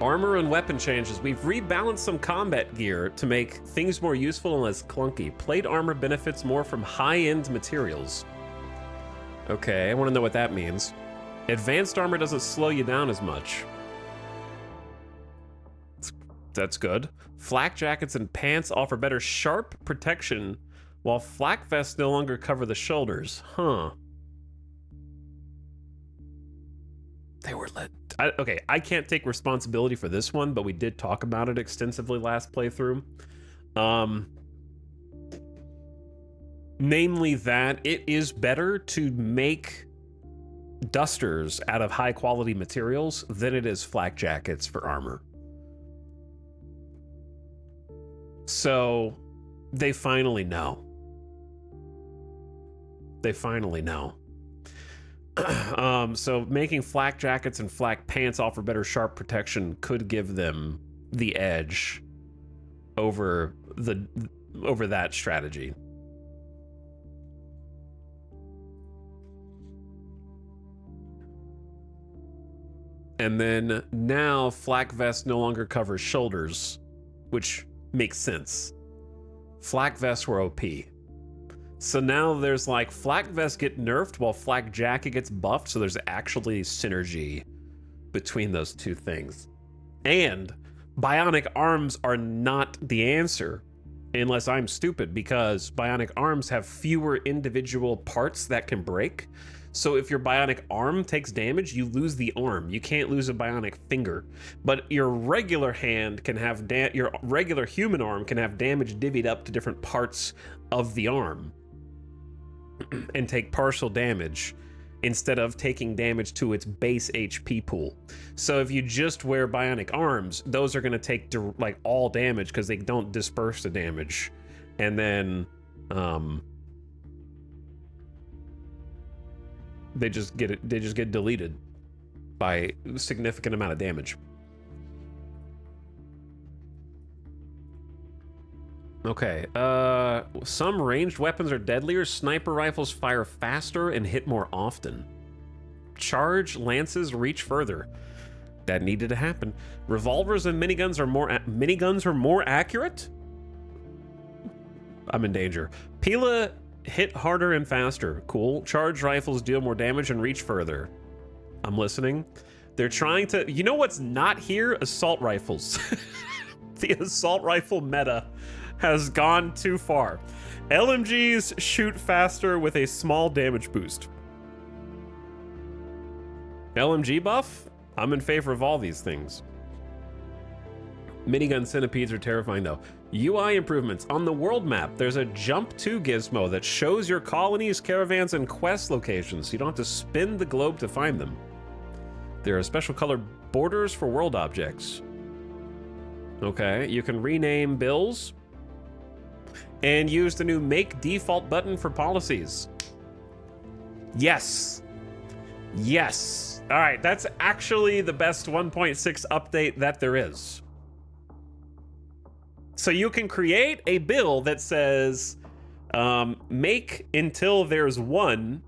A: Armor and weapon changes. We've rebalanced some combat gear to make things more useful and less clunky. Plate armor benefits more from high-end materials. Okay, I want to know what that means. Advanced armor doesn't slow you down as much. That's good. Flak jackets and pants offer better sharp protection, while flak vests no longer cover the shoulders. Huh. They were okay, I can't take responsibility for this one, but we did talk about it extensively last playthrough. Namely that it is better to make dusters out of high quality materials than it is flak jackets for armor. So they finally know. They finally know. So making flak jackets and flak pants offer better sharp protection could give them the edge over that strategy. And then now flak vest no longer covers shoulders, which makes sense. Flak vests were OP. So now there's like flak vest get nerfed while flak jacket gets buffed, so there's actually synergy between those two things. And bionic arms are not the answer, unless I'm stupid, because bionic arms have fewer individual parts that can break. So if your bionic arm takes damage, you lose the arm. You can't lose a bionic finger. But your regular hand can have your regular human arm can have damage divvied up to different parts of the arm and take partial damage instead of taking damage to its base HP pool. So if you just wear bionic arms, those are going to take like all damage because they don't disperse the damage. And then they just get deleted by a significant amount of damage. Okay, some ranged weapons are deadlier. Sniper rifles fire faster and hit more often. Charge lances reach further. That needed to happen. Revolvers and miniguns are more accurate? I'm in danger. Pila hit harder and faster. Cool. Charge rifles deal more damage and reach further. I'm listening. They're trying to... You know what's not here? Assault rifles. The assault rifle meta has gone too far. LMGs shoot faster with a small damage boost. LMG buff? I'm in favor of all these things. Minigun centipedes are terrifying though. UI improvements. On the world map, there's a jump to gizmo that shows your colonies, caravans, and quest locations. You don't have to spin the globe to find them. There are special colored borders for world objects. Okay, you can rename bills and use the new make default button for policies. Yes. Yes. All right, that's actually the best 1.6 update that there is. So you can create a bill that says make until there's one,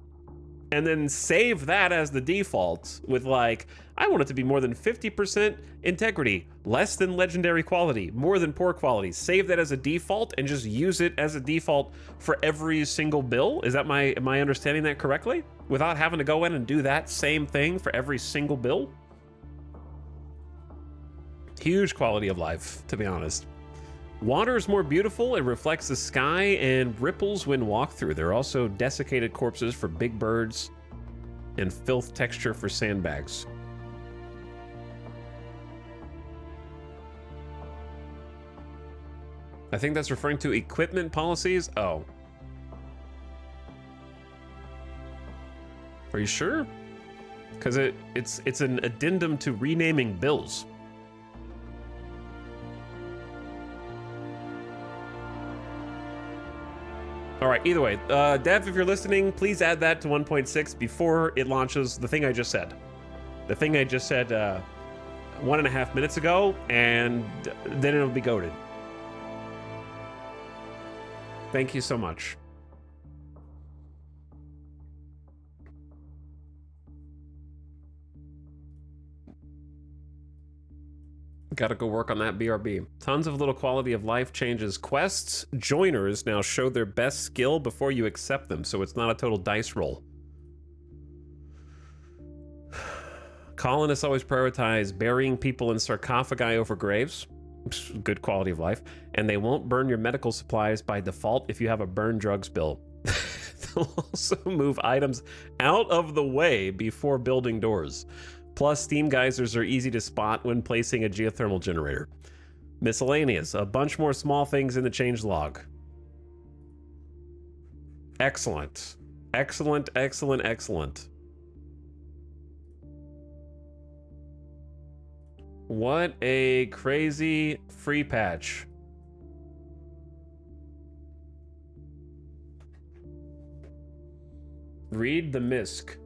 A: and then save that as the default with like, I want it to be more than 50% integrity, less than legendary quality, more than poor quality. Save that as a default and just use it as a default for every single bill. Is that am I understanding that correctly? Without having to go in and do that same thing for every single bill? Huge quality of life, to be honest. Water is more beautiful. It reflects the sky and ripples when walked through. There are also desiccated corpses for big birds and filth texture for sandbags. I think that's referring to equipment policies. Oh. Are you sure? Because it's an addendum to renaming bills. All right, either way, Dev, if you're listening, please add that to 1.6 before it launches the thing I just said. The thing I just said 1.5 minutes ago, and then it'll be goated. Thank you so much. Gotta go work on that BRB. Tons of little quality of life changes. Quests joiners now show their best skill before you accept them, so it's not a total dice roll. Colonists always prioritize burying people in sarcophagi over graves. Good quality of life. And they won't burn your medical supplies by default if you have a burn drugs bill. They'll also move items out of the way before building doors. Plus, steam geysers are easy to spot when placing a geothermal generator. Miscellaneous, a bunch more small things in the changelog. Excellent. Excellent, excellent, excellent. What a crazy free patch. Read the MISC.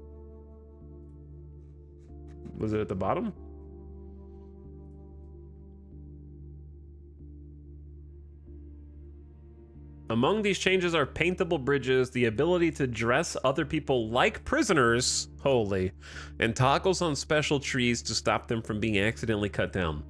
A: Was it at the bottom? Among these changes are paintable bridges, the ability to dress other people like prisoners, holy, and toggles on special trees to stop them from being accidentally cut down.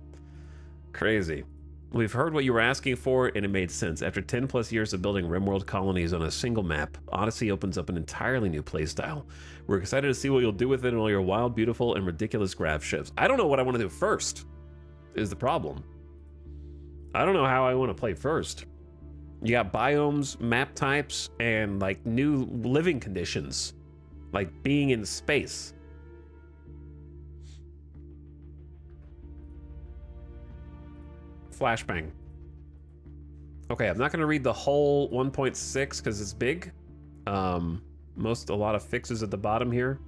A: Crazy. We've heard what you were asking for, and it made sense. After 10 plus years of building RimWorld colonies on a single map, Odyssey opens up an entirely new playstyle. We're excited to see what you'll do with it and all your wild, beautiful, and ridiculous graph shifts. I don't know what I want to do first, is the problem. I don't know how I want to play first. You got biomes, map types, and like new living conditions, like being in space. Flashbang. Okay, I'm not going to read the whole 1.6 because it's big. A lot of fixes at the bottom here.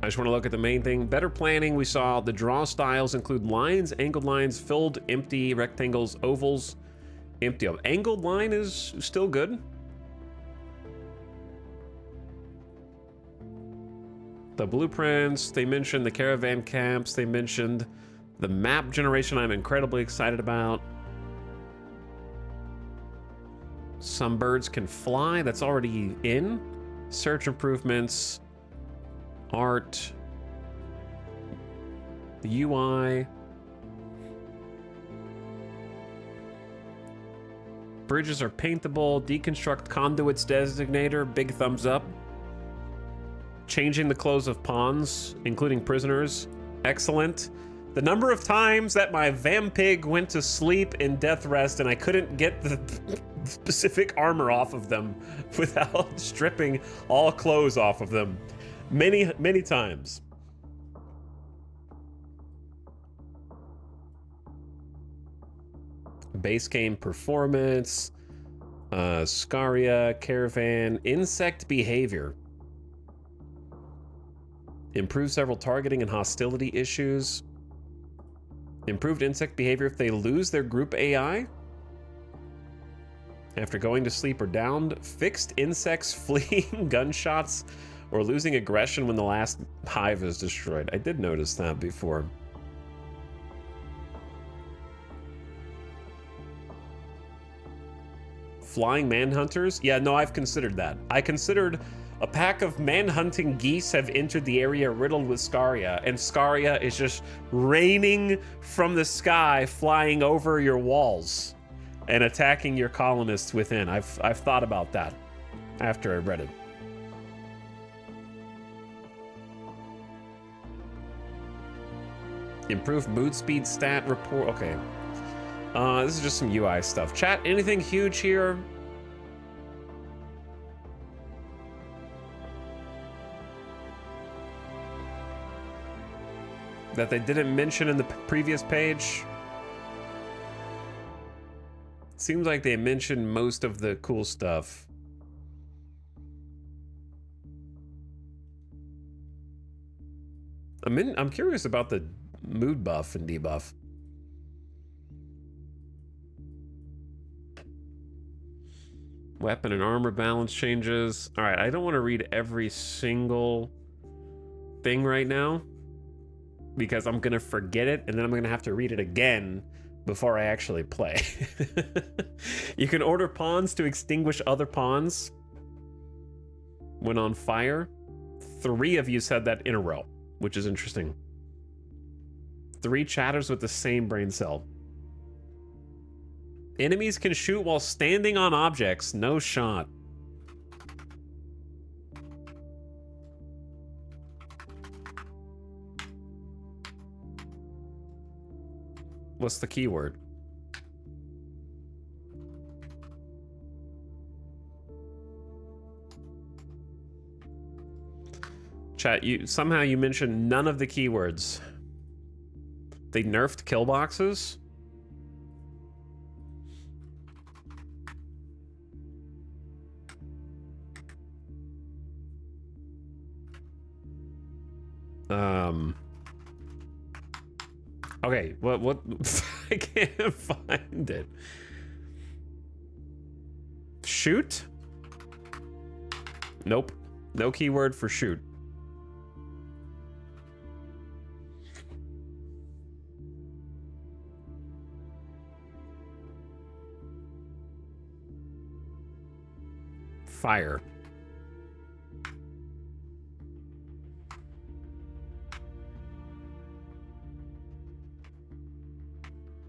A: I just want to look at the main thing. Better planning. We saw the draw styles include lines, angled lines, filled, empty, rectangles, ovals, empty. Angled line is still good. The blueprints, they mentioned the caravan camps, they mentioned the map generation I'm incredibly excited about. Some birds can fly, that's already in. Search improvements, art, the UI. Bridges are paintable, deconstruct conduits designator, big thumbs up. Changing the clothes of pawns, including prisoners, excellent. The number of times that my vampig went to sleep in death rest and I couldn't get the specific armor off of them without stripping all clothes off of them. Many, many times. Base game performance, Scaria, caravan, insect behavior. Improve several targeting and hostility issues. Improved insect behavior if they lose their group AI after going to sleep or downed. Fixed insects fleeing gunshots or losing aggression when the last hive is destroyed. I did notice that before. Flying manhunters? Yeah, no, I've considered that. I considered a pack of manhunting geese have entered the area riddled with Scaria, and Scaria is just raining from the sky, flying over your walls and attacking your colonists within. I've thought about that after I read it. Improved mood speed stat report. Okay. This is just some UI stuff. Chat, anything huge here? that they didn't mention in the previous page? Seems like they mentioned most of the cool stuff. I'm curious about the mood buff and debuff. Weapon and armor balance changes. All right, I don't want to read every single thing right now because I'm gonna forget it and then I'm gonna have to read it again before I actually play. You can order pawns to extinguish other pawns when on fire. 3 of you said that in a row, which is interesting. 3 chatters with the same brain cell. Enemies can shoot while standing on objects. No shot. What's the keyword? Chat, somehow you mentioned none of the keywords. They nerfed kill boxes? Okay, what? I can't find it. Shoot? Nope. No keyword for shoot. Fire.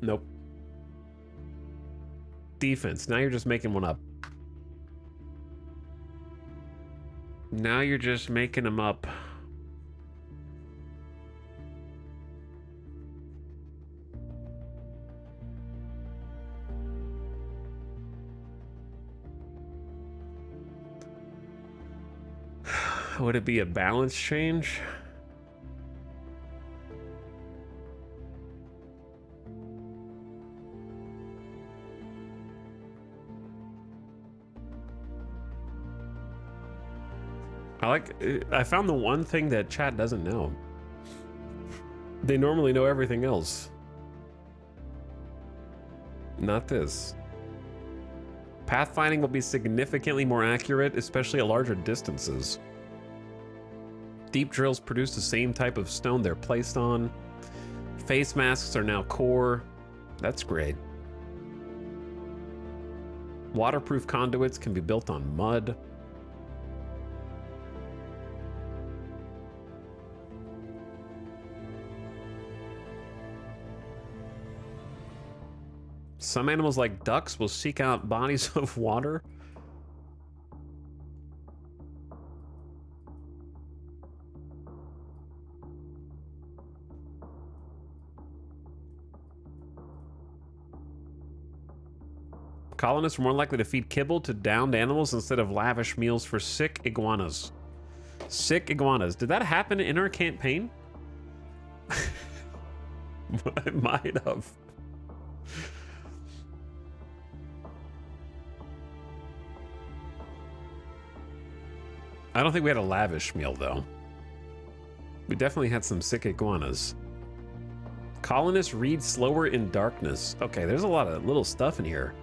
A: Nope. Defense. Now you're just making one up. Now you're just making them up. Would it be a balance change? I found the one thing that chat doesn't know. They normally know everything else. Not this. Pathfinding will be significantly more accurate, especially at larger distances. Deep drills produce the same type of stone they're placed on. Face masks are now core. That's great. Waterproof conduits can be built on mud. Some animals, like ducks, will seek out bodies of water. Colonists are more likely to feed kibble to downed animals instead of lavish meals for sick iguanas. Sick iguanas. Did that happen in our campaign? I might have. I don't think we had a lavish meal, though. We definitely had some sick iguanas. Colonists read slower in darkness. Okay, there's a lot of little stuff in here.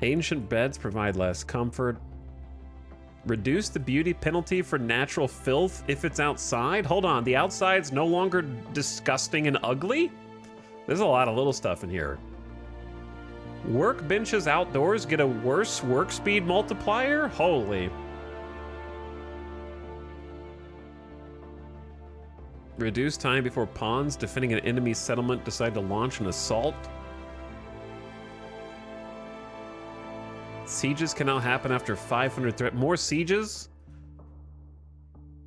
A: Ancient beds provide less comfort. Reduce the beauty penalty for natural filth if it's outside? Hold on, the outside's no longer disgusting and ugly? There's a lot of little stuff in here. Workbenches outdoors get a worse work speed multiplier? Holy. Reduce time before pawns defending an enemy settlement decide to launch an assault. Sieges can now happen after 500 threat. More sieges?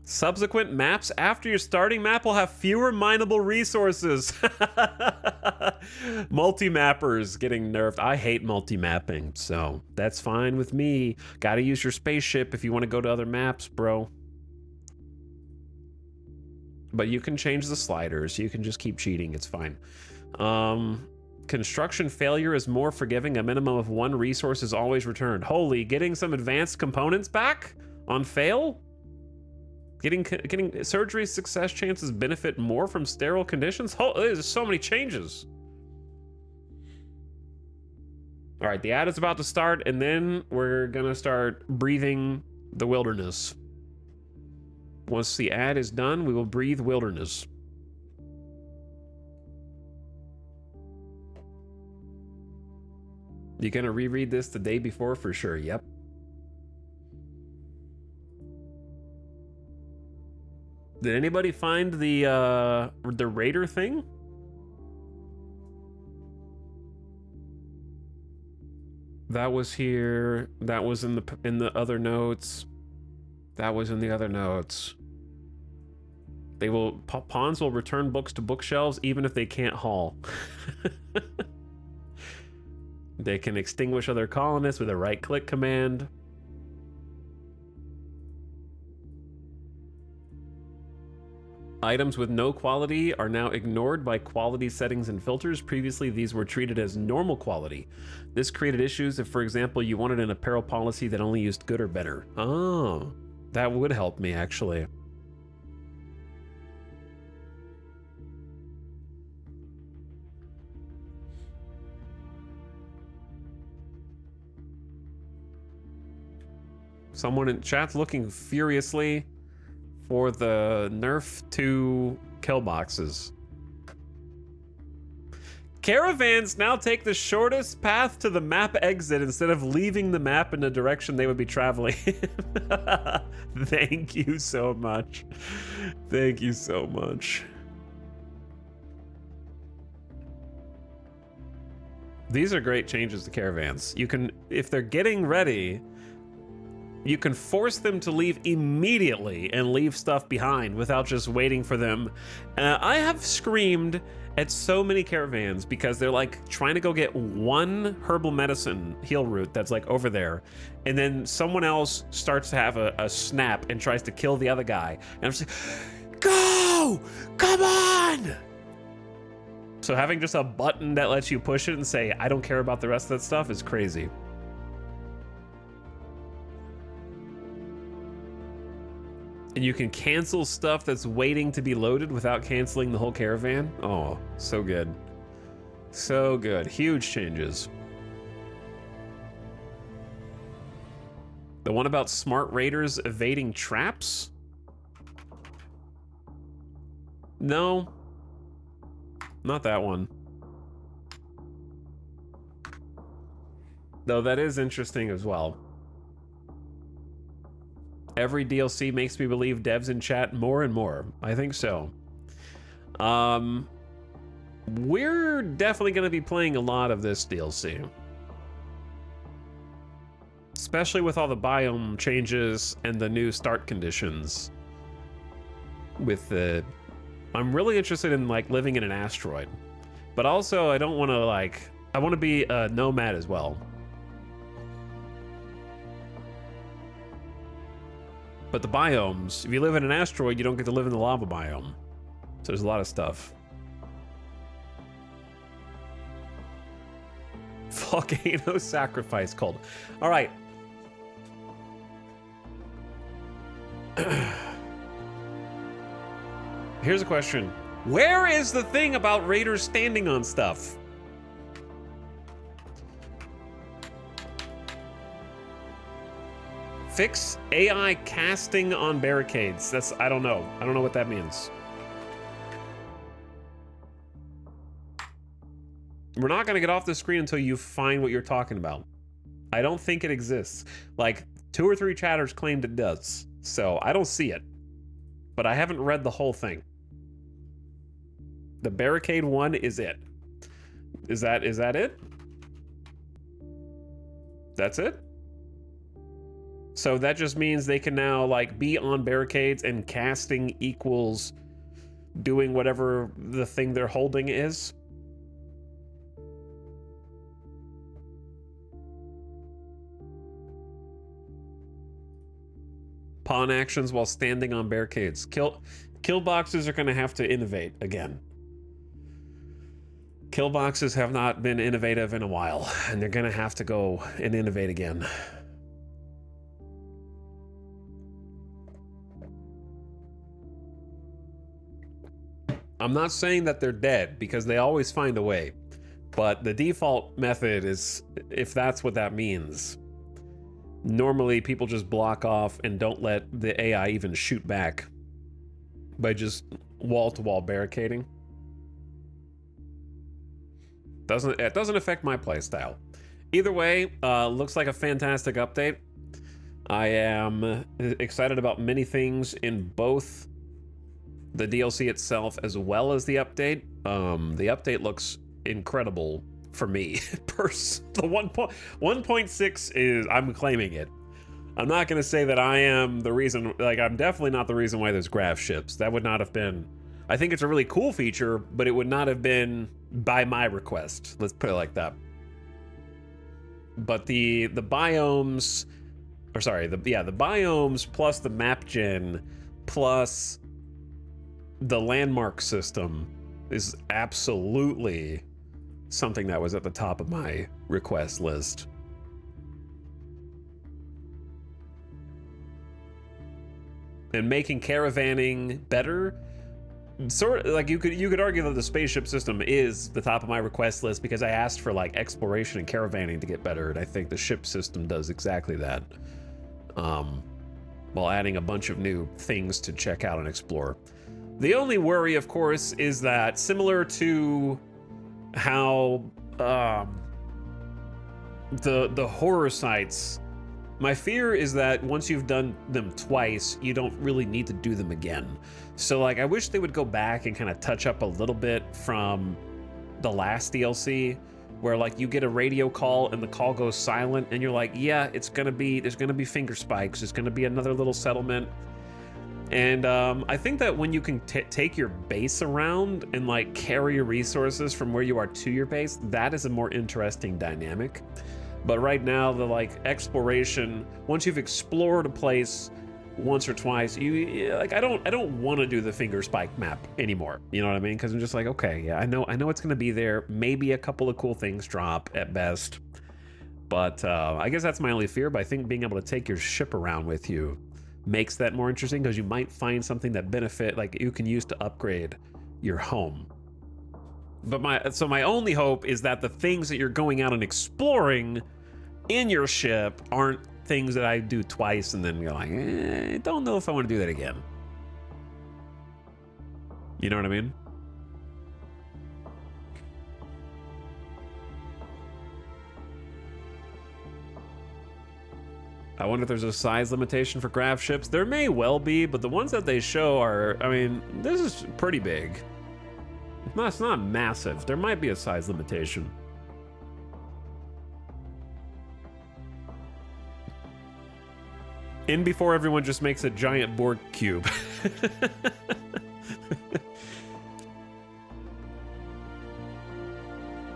A: Subsequent maps after your starting map will have fewer mineable resources. Multi-mappers getting nerfed. I hate multi-mapping, so that's fine with me. Gotta use your spaceship if you want to go to other maps, bro. But you can change the sliders. You can just keep cheating. It's fine. Construction failure is more forgiving. A minimum of 1 resource is always returned. Holy, getting some advanced components back on fail? Getting surgery success chances benefit more from sterile conditions? Oh, there's so many changes. All right, the ad is about to start, and then we're gonna start breathing the wilderness. Once the ad is done, we will breathe wilderness. You gonna reread this the day before for sure? Yep. Did anybody find the raider thing? That was here. That was in the other notes. That was in the other notes. They will pawns will return books to bookshelves even if they can't haul. They can extinguish other colonists with a right-click command. Items with no quality are now ignored by quality settings and filters. Previously, these were treated as normal quality. This created issues if, for example, you wanted an apparel policy that only used good or better. Oh, that would help me, actually. Someone in chat's looking furiously for the nerf to kill boxes. Caravans now take the shortest path to the map exit instead of leaving the map in the direction they would be traveling. Thank you so much. Thank you so much. These are great changes to caravans. You can, if they're getting ready, you can force them to leave immediately and leave stuff behind without just waiting for them. I have screamed at so many caravans because they're like trying to go get one herbal medicine heal root that's like over there, and then someone else starts to have a snap and tries to kill the other guy. And I'm just like, go! Come on! So having just a button that lets you push it and say, I don't care about the rest of that stuff is crazy. And you can cancel stuff that's waiting to be loaded without canceling the whole caravan. Oh, so good. So good. Huge changes. The one about smart raiders evading traps? No. Not that one. Though that is interesting as well. Every DLC makes me believe devs in chat more and more. I think so. We're definitely going to be playing a lot of this DLC. Especially with all the biome changes and the new start conditions. With the... I'm really interested in like living in an asteroid. But also I don't want to like... I want to be a nomad as well. But the biomes, if you live in an asteroid, you don't get to live in the lava biome. So there's a lot of stuff. Volcano sacrifice called. All right. Here's a question. Where is the thing about raiders standing on stuff? Fix AI casting on barricades. That's, I don't know. I don't know what that means. We're not gonna get off the screen until you find what you're talking about. I don't think it exists. Like 2 or 3 chatters claimed it does. So I don't see it, but I haven't read the whole thing. The barricade one is it. Is that it? That's it? So that just means they can now like be on barricades and casting equals doing whatever the thing they're holding is. Pawn actions while standing on barricades. Kill boxes are going to have to innovate again. Kill boxes have not been innovative in a while, and they're going to have to go and innovate again. I'm not saying that they're dead, because they always find a way. But the default method is, if that's what that means, normally people just block off and don't let the AI even shoot back by just wall-to-wall barricading. It doesn't affect my playstyle. Either way, looks like a fantastic update. I am excited about many things in both the DLC itself as well as the update. The update looks incredible for me. The 1.6 is, I'm claiming it. I'm not going to say that I am the reason, like, I'm definitely not the reason why there's graph ships. That would not have been, I think it's a really cool feature, but it would not have been by my request. Let's put it like that. But the biomes, or sorry, the biomes plus the map gen plus the landmark system is absolutely something that was at the top of my request list. And making caravanning better, sort of like you could argue that the spaceship system is the top of my request list because I asked for like exploration and caravanning to get better, and I think the ship system does exactly that, while adding a bunch of new things to check out and explore. The only worry, of course, is that similar to how the horror sites, my fear is that once you've done them twice, you don't really need to do them again. So like, I wish they would go back and kind of touch up a little bit from the last DLC, where like you get a radio call and the call goes silent and you're like, yeah, there's gonna be finger spikes, there's gonna be another little settlement. And I think that when you can take your base around and like carry your resources from where you are to your base, that is a more interesting dynamic. But right now, the like exploration, once you've explored a place once or twice, you like, I don't want to do the finger spike map anymore. You know what I mean? Because I'm just like, okay, yeah, I know it's gonna be there. Maybe a couple of cool things drop at best. But I guess that's my only fear. But I think being able to take your ship around with you makes that more interesting, because you might find something that like you can use to upgrade your home. But my only hope is that the things that you're going out and exploring in your ship aren't things that I do twice and then you're like, I don't know if I want to do that again. You know what I mean? I wonder if there's a size limitation for graph ships. There may well be, but the ones that they show are, I mean, this is pretty big. It's not massive. There might be a size limitation. In before everyone just makes a giant Borg cube.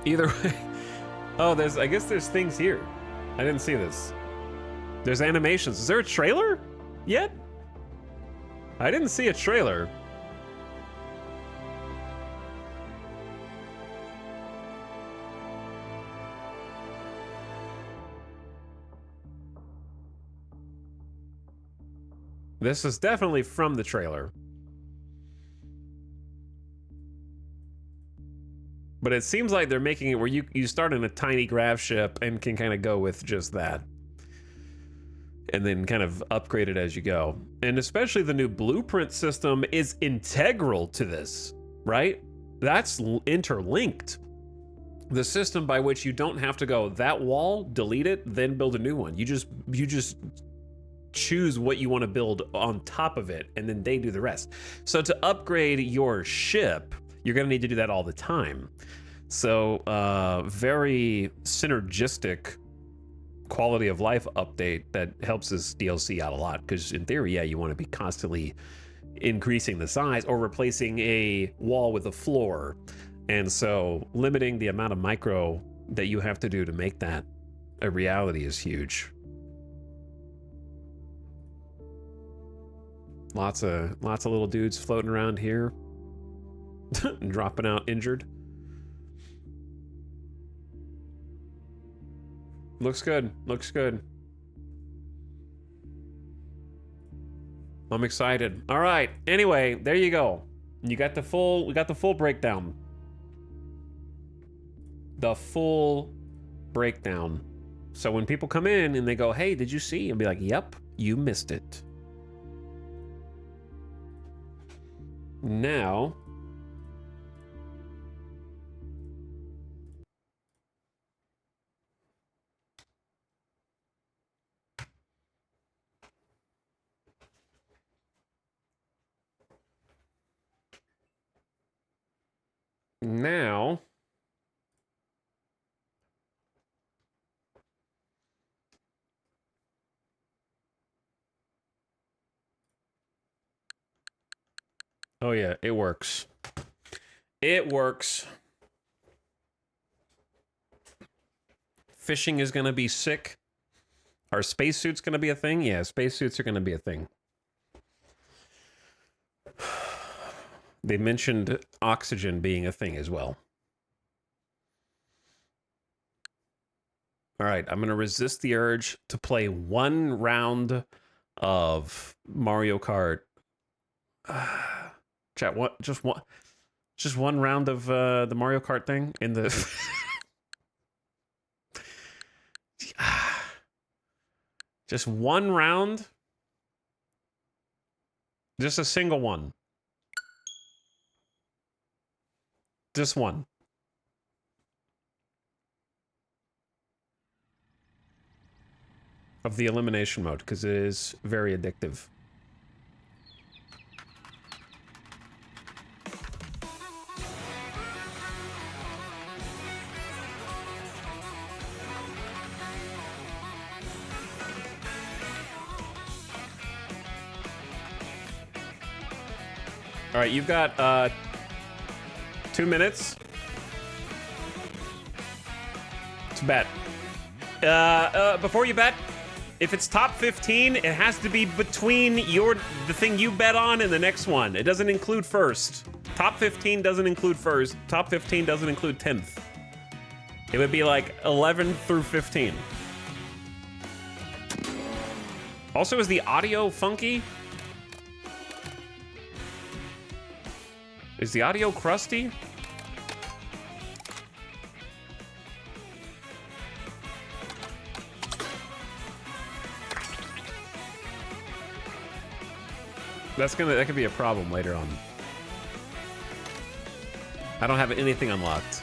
A: Either way. Oh, I guess there's things here. I didn't see this. There's animations. Is there a trailer yet? I didn't see a trailer. This is definitely from the trailer. But it seems like they're making it where you start in a tiny grav ship and can kind of go with just that. And then kind of upgrade it as you go. And especially the new blueprint system is integral to this, right? That's interlinked. The system by which you don't have to go that wall, delete it, then build a new one. You just choose what you want to build on top of it, and then they do the rest. So to upgrade your ship, you're going to need to do that all the time. So very synergistic quality of life update that helps this DLC out a lot, because in theory, yeah, you want to be constantly increasing the size or replacing a wall with a floor, and so limiting the amount of micro that you have to do to make that a reality is huge. Lots of little dudes floating around here. Dropping out injured. Looks good. Looks good. I'm excited. All right. Anyway, there you go. You got the full. We got the full breakdown. The full breakdown. So when people come in and they go, "Hey, did you see?" I'll be like, "Yep, you missed it." Now. Now. Oh yeah, it works. It works. Fishing is gonna be sick. Are spacesuits gonna be a thing? Yeah, spacesuits are gonna be a thing. They mentioned oxygen being a thing as well. All right, I'm going to resist the urge to play one round of Mario Kart. Chat, what? Just one round of the Mario Kart thing in the... Just one round? Just a single one. Just one. Of the elimination mode, because it is very addictive. All right, you've got 2 minutes to bet. Before you bet, if it's top 15, it has to be between the thing you bet on and the next one. It doesn't include first. Top 15 doesn't include first. Top 15 doesn't include 10th. It would be like 11 through 15. Also, is the audio funky? Is the audio crusty? That could be a problem later on. I don't have anything unlocked.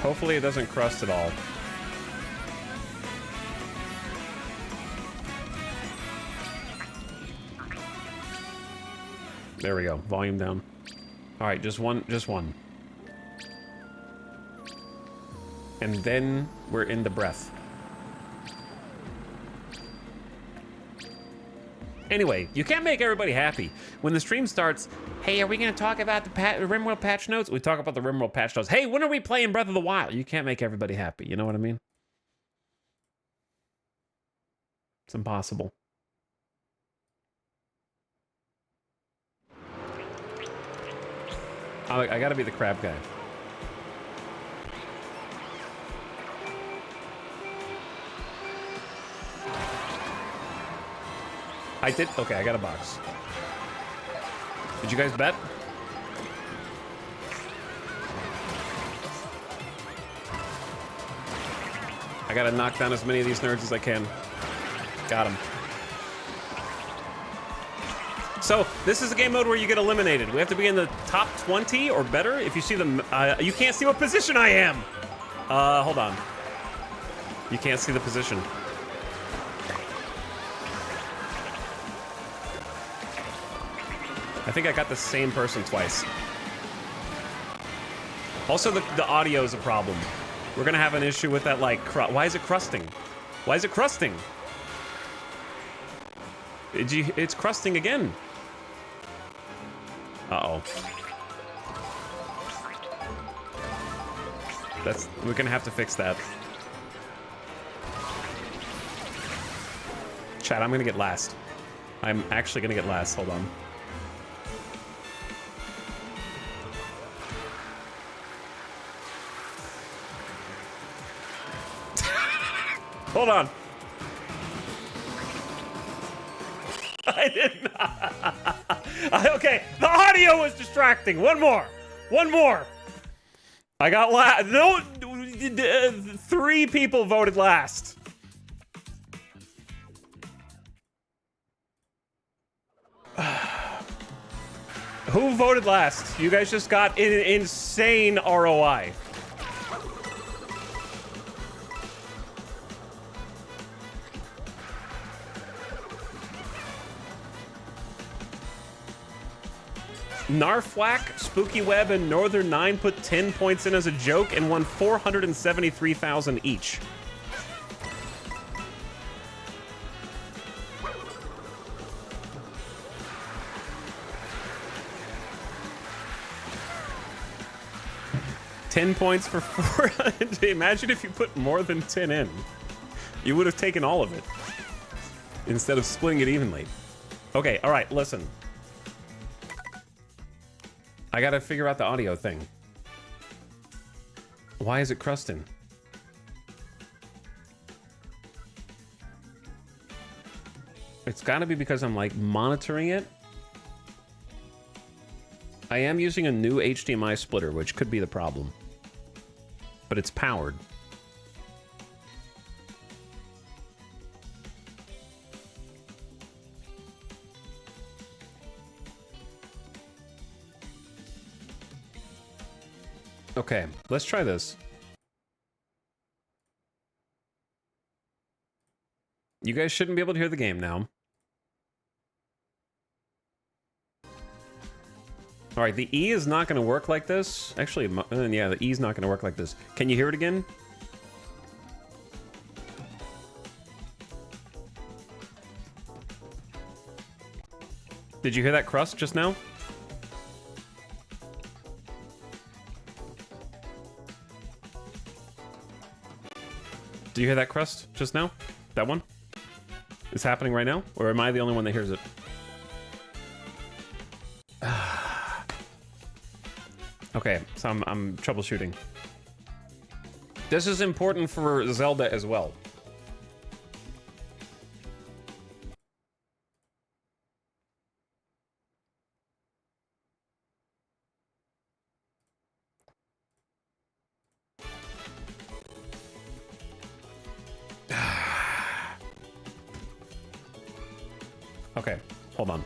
A: Hopefully it doesn't crust at all. There we go. Volume down. All right, just one. And then we're in the breath. Anyway, you can't make everybody happy. When the stream starts, hey, are we gonna talk about the RimWorld patch notes? We talk about the RimWorld patch notes. Hey, when are we playing Breath of the Wild? You can't make everybody happy, you know what I mean? It's impossible. I gotta be the crab guy. I did? Okay, I got a box. Did you guys bet? I gotta knock down as many of these nerds as I can. Got him. So, this is a game mode where you get eliminated. We have to be in the top 20 or better. If you see them, you can't see what position I am. Hold on. You can't see the position. I think I got the same person twice. Also, the audio is a problem. We're gonna have an issue with that, like, why is it crusting? Why is it crusting? It's crusting again. Uh-oh. We're gonna have to fix that. Chat, I'm gonna get last. I'm actually gonna get last. Hold on. Hold on. I did not. Okay, the audio was distracting. One more. One more. I got last. No, 3 people voted last. Who voted last? You guys just got an insane ROI. Narfwhack, Spooky Web, and Northern 9 put 10 points in as a joke and won 473,000 each. $10 points for 400. Imagine if you put more than 10 in. You would have taken all of it instead of splitting it evenly. Okay, all right, listen. I gotta figure out the audio thing. Why is it crusting? It's gotta be because I'm like monitoring it. I am using a new HDMI splitter, which could be the problem. But it's powered. Okay, let's try this. You guys shouldn't be able to hear the game now. All right, the E is not going to work like this. Actually, yeah, the E is not going to work like this. Can you hear it again? Did you hear that crust just now? Do you hear that crust just now? That one? It's happening right now? Or am I the only one that hears it? Okay, so I'm troubleshooting. This is important for Zelda as well. Okay, hold on.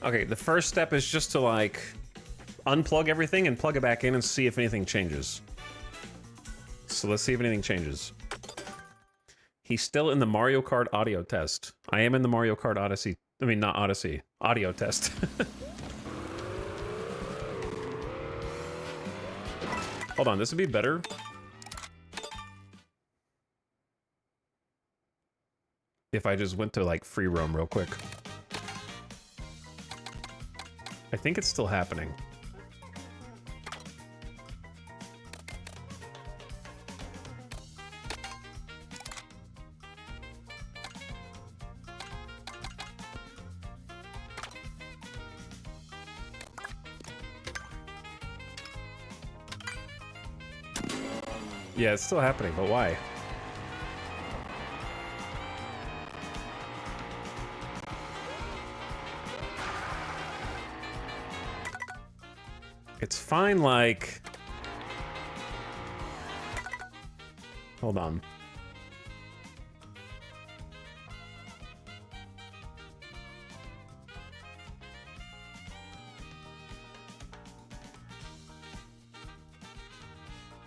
A: Okay, the first step is just to like unplug everything and plug it back in and see if anything changes. So let's see if anything changes. He's still in the Mario Kart audio test. I am in the Mario Kart Odyssey. I mean, not Odyssey. Audio test. Hold on, this would be better. If I just went to like free roam real quick. I think it's still happening. Yeah, it's still happening, but why? It's fine, like... Hold on.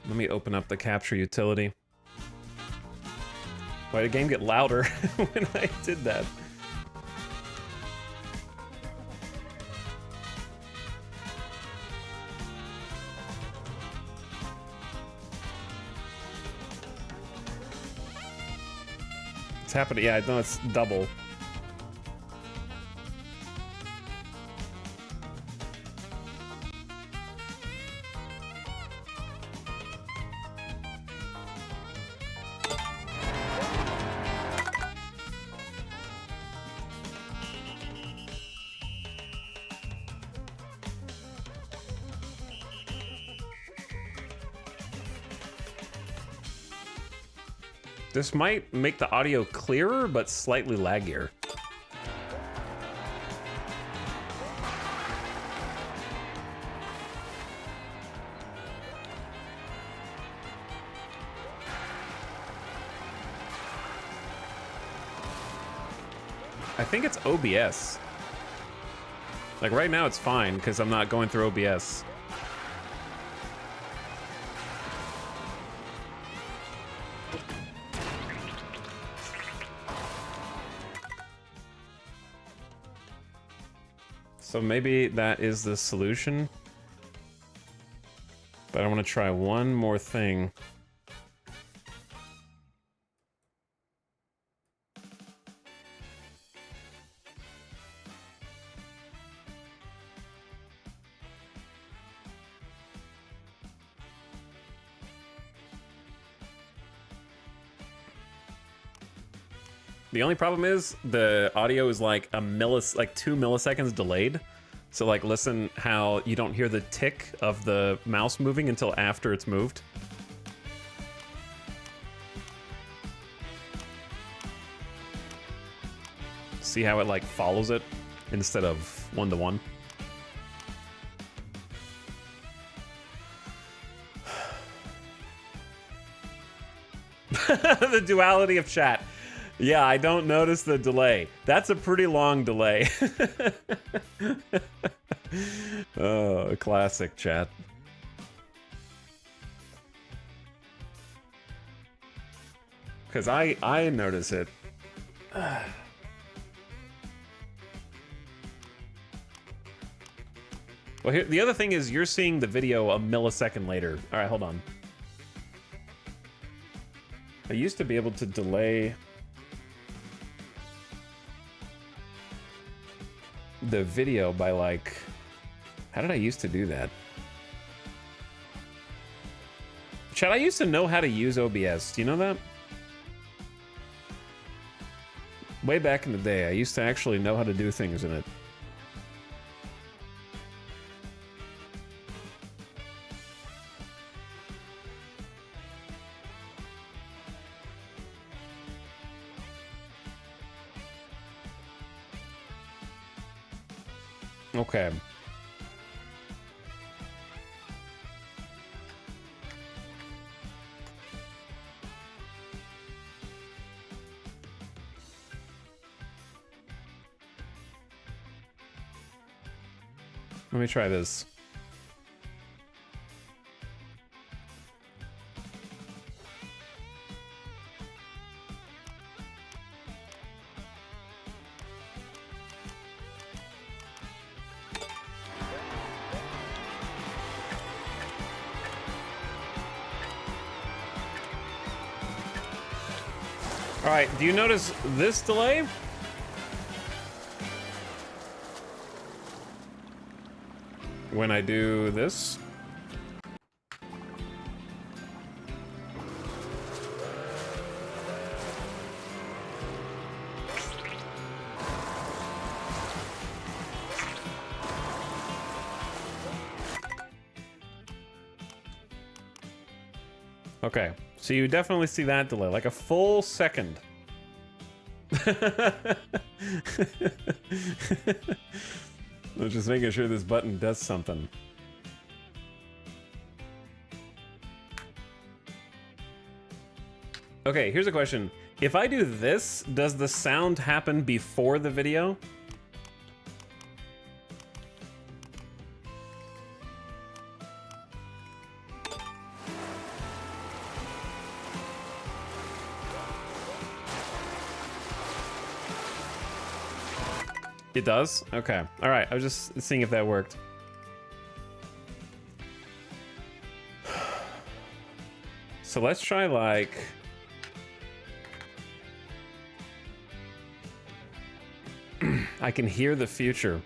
A: Let me open up the capture utility. Why did the game get louder when I did that? It's happening. Yeah, no, it's double. This might make the audio clearer, but slightly laggier. I think it's OBS. Like right now it's fine because I'm not going through OBS. So maybe that is the solution. But I want to try one more thing. The only problem is the audio is like a 2 milliseconds delayed. So like listen how you don't hear the tick of the mouse moving until after it's moved. See how it like follows it instead of 1-to-1. The duality of chat. Yeah, I don't notice the delay. That's a pretty long delay. Oh, classic chat. Because I notice it. Well, here, the other thing is you're seeing the video a millisecond later. All right, hold on. I used to be able to delay the video by like, how did I used to do that? Chad, I used to know how to use OBS. Do you know that? Way back in the day, I used to actually know how to do things in it. Okay. Let me try this. All right, do you notice this delay? When I do this? Okay, so you definitely see that delay, like a full second. I'm just making sure this button does something. Okay, here's a question. If I do this, does the sound happen before the video? It does? Okay. All right. I was just seeing if that worked. So let's try like... I can hear the future.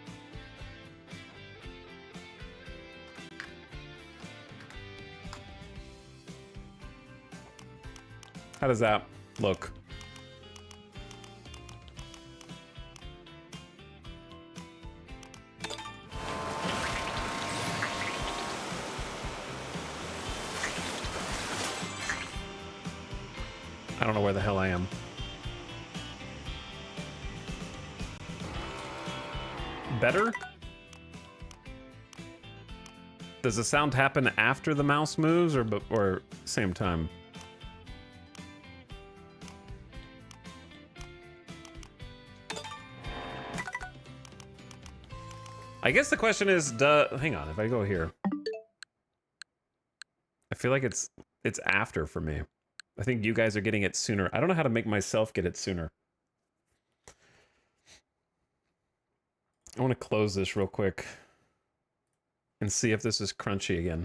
A: How does that look? I don't know where the hell I am. Better? Does the sound happen after the mouse moves or same time? I guess the question is, hang on, if I go here. I feel like it's after for me. I think you guys are getting it sooner. I don't know how to make myself get it sooner. I want to close this real quick and see if this is crunchy again.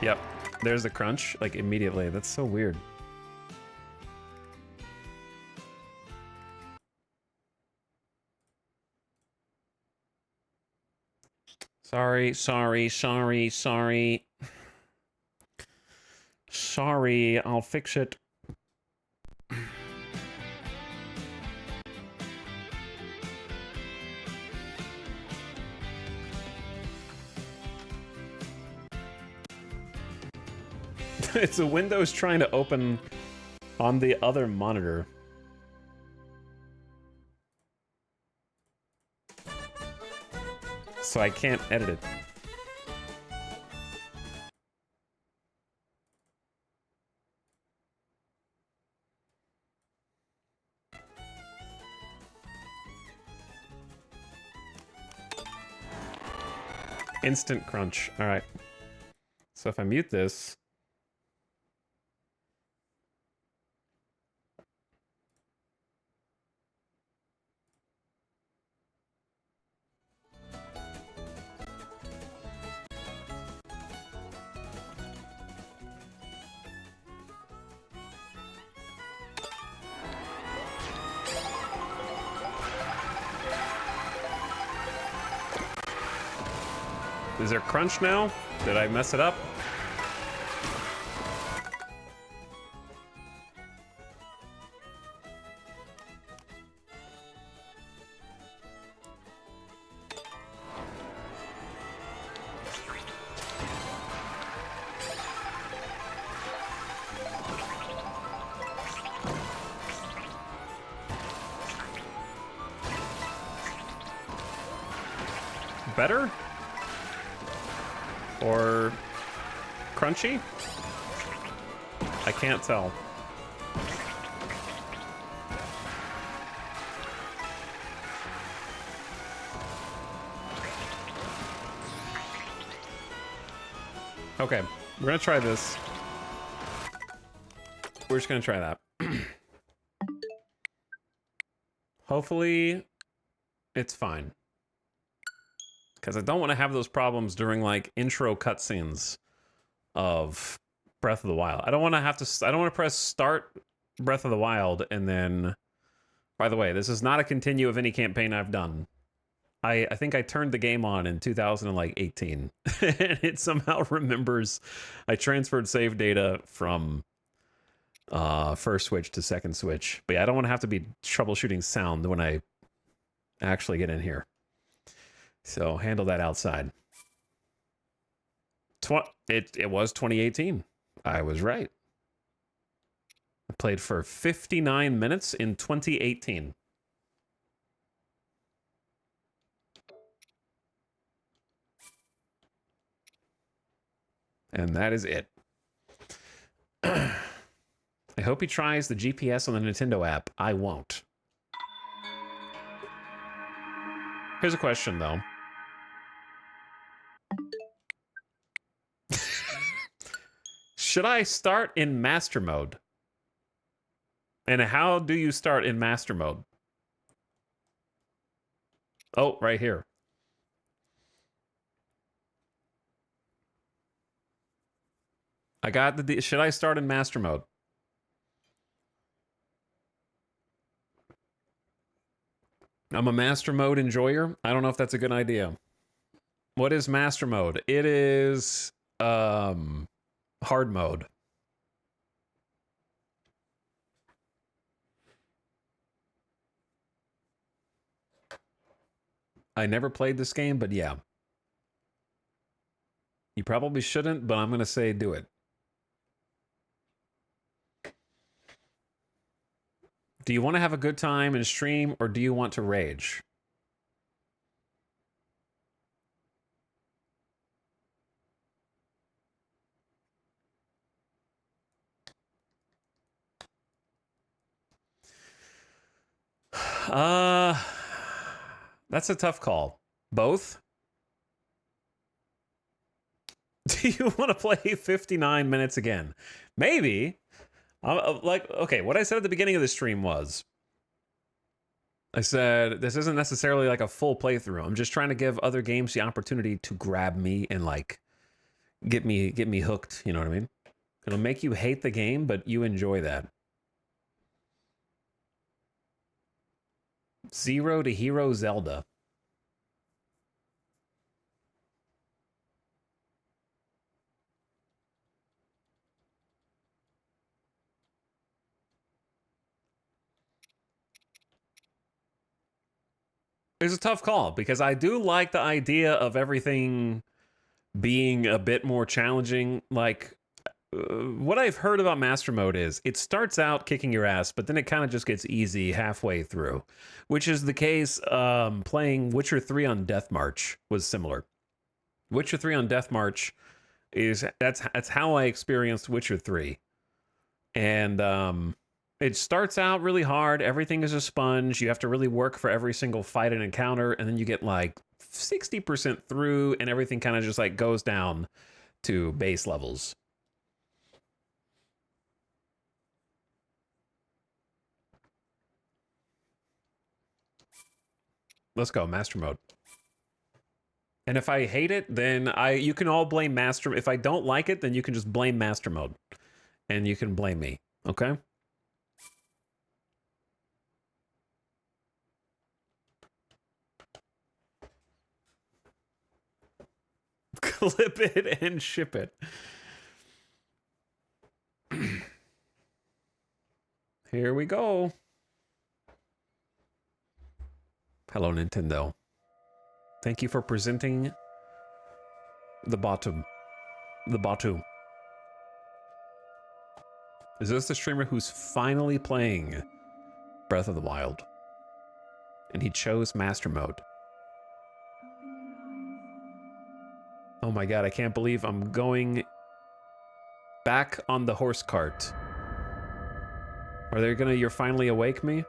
A: Yep, there's the crunch, like immediately. That's so weird. Sorry. Sorry, I'll fix it. It's a Windows trying to open on the other monitor. So I can't edit it. Instant crunch. All right. So if I mute this... Is there crunch now? Did I mess it up? Better? Or crunchy? I can't tell. Okay, we're gonna try this. We're just gonna try that. Hopefully, it's fine. Because I don't want to have those problems during like intro cutscenes of Breath of the Wild. I don't want to have to. I don't want to press start Breath of the Wild and then. By the way, this is not a continue of any campaign I've done. I think I turned the game on in 2018, and it somehow remembers I transferred save data from first Switch to second Switch. But yeah, I don't want to have to be troubleshooting sound when I actually get in here. So handle that outside. It was 2018. I was right. I played for 59 minutes in 2018. And that is it. hope he tries the GPS on the Nintendo app. I won't. Here's a question, though. Should I start in master mode? And how do you start in master mode? Oh, right here. I got the... Should I start in master mode? I'm a master mode enjoyer. I don't know if that's a good idea. What is master mode? It is hard mode. I never played this game, but yeah. You probably shouldn't, but I'm going to say do it. Do you want to have a good time and stream, or do you want to rage? That's a tough call. Both? Do you want to play 59 minutes again? Maybe. Like, okay, what I said at the beginning of the stream was, I said, this isn't necessarily like a full playthrough. I'm just trying to give other games the opportunity to grab me and like get me hooked, you know what I mean? It'll make you hate the game, but you enjoy that. Zero to Hero Zelda. It's a tough call because I do like the idea of everything being a bit more challenging. Like, what I've heard about Master Mode is it starts out kicking your ass, but then it kind of just gets easy halfway through, which is the case. Playing Witcher 3 on Death March was similar. Witcher 3 on Death March is that's how I experienced Witcher 3, and it starts out really hard. Everything is a sponge. You have to really work for every single fight and encounter, and then you get like 60% through, and everything kind of just like goes down to base levels. Let's go, Master Mode. And if I hate it, then you can all blame Master. If I don't like it, then you can just blame Master Mode. And you can blame me, okay? Clip it and ship it. Here we go. Hello, Nintendo. Thank you for presenting the bottom. The bottom. Is this the streamer who's finally playing Breath of the Wild? And he chose Master Mode. Oh my god, I can't believe I'm going back on the horse cart. Are they gonna You're Finally Awake me?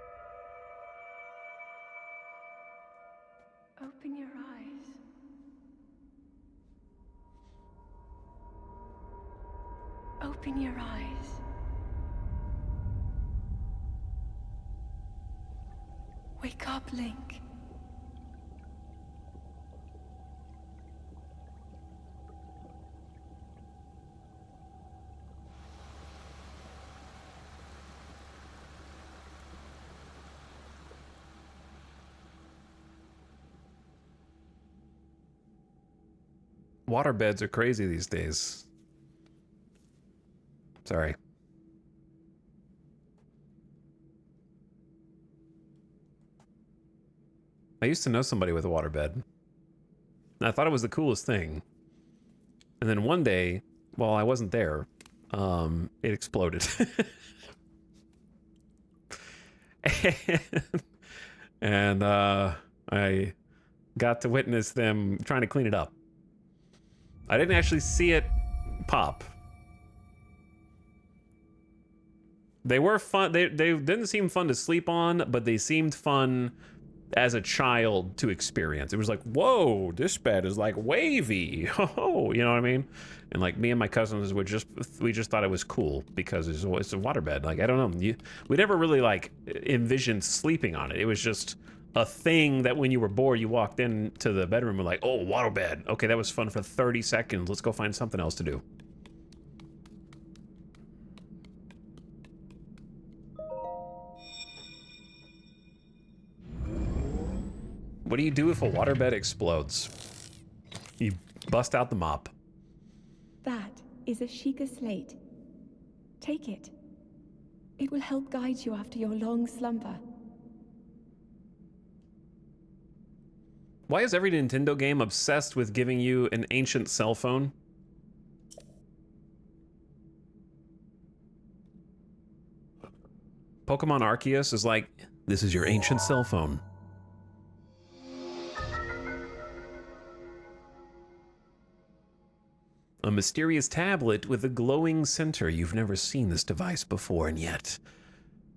B: Open your eyes. Open your eyes. Wake up, Link.
A: Waterbeds are crazy these days. Sorry. I used to know somebody with a waterbed. And I thought it was the coolest thing. And then one day, while I wasn't there, it exploded. and I got to witness them trying to clean it up. I didn't actually see it pop. They were fun. They didn't seem fun to sleep on, but they seemed fun as a child to experience. It was like, whoa, this bed is like wavy. Oh, you know what I mean? And like me and my cousins we just thought it was cool because it's a waterbed. Like, I don't know. We never really like envisioned sleeping on it. It was just a thing that when you were bored, you walked into the bedroom and like, oh, waterbed. Okay, that was fun for 30 seconds. Let's go find something else to do. What do you do if a waterbed explodes? You bust out the mop.
C: That is a Sheikah slate. Take it. It will help guide you after your long slumber.
A: Why is every Nintendo game obsessed with giving you an ancient cell phone? Pokemon Arceus is like, this is your ancient cell phone. A mysterious tablet with a glowing center. You've never seen this device before, and yet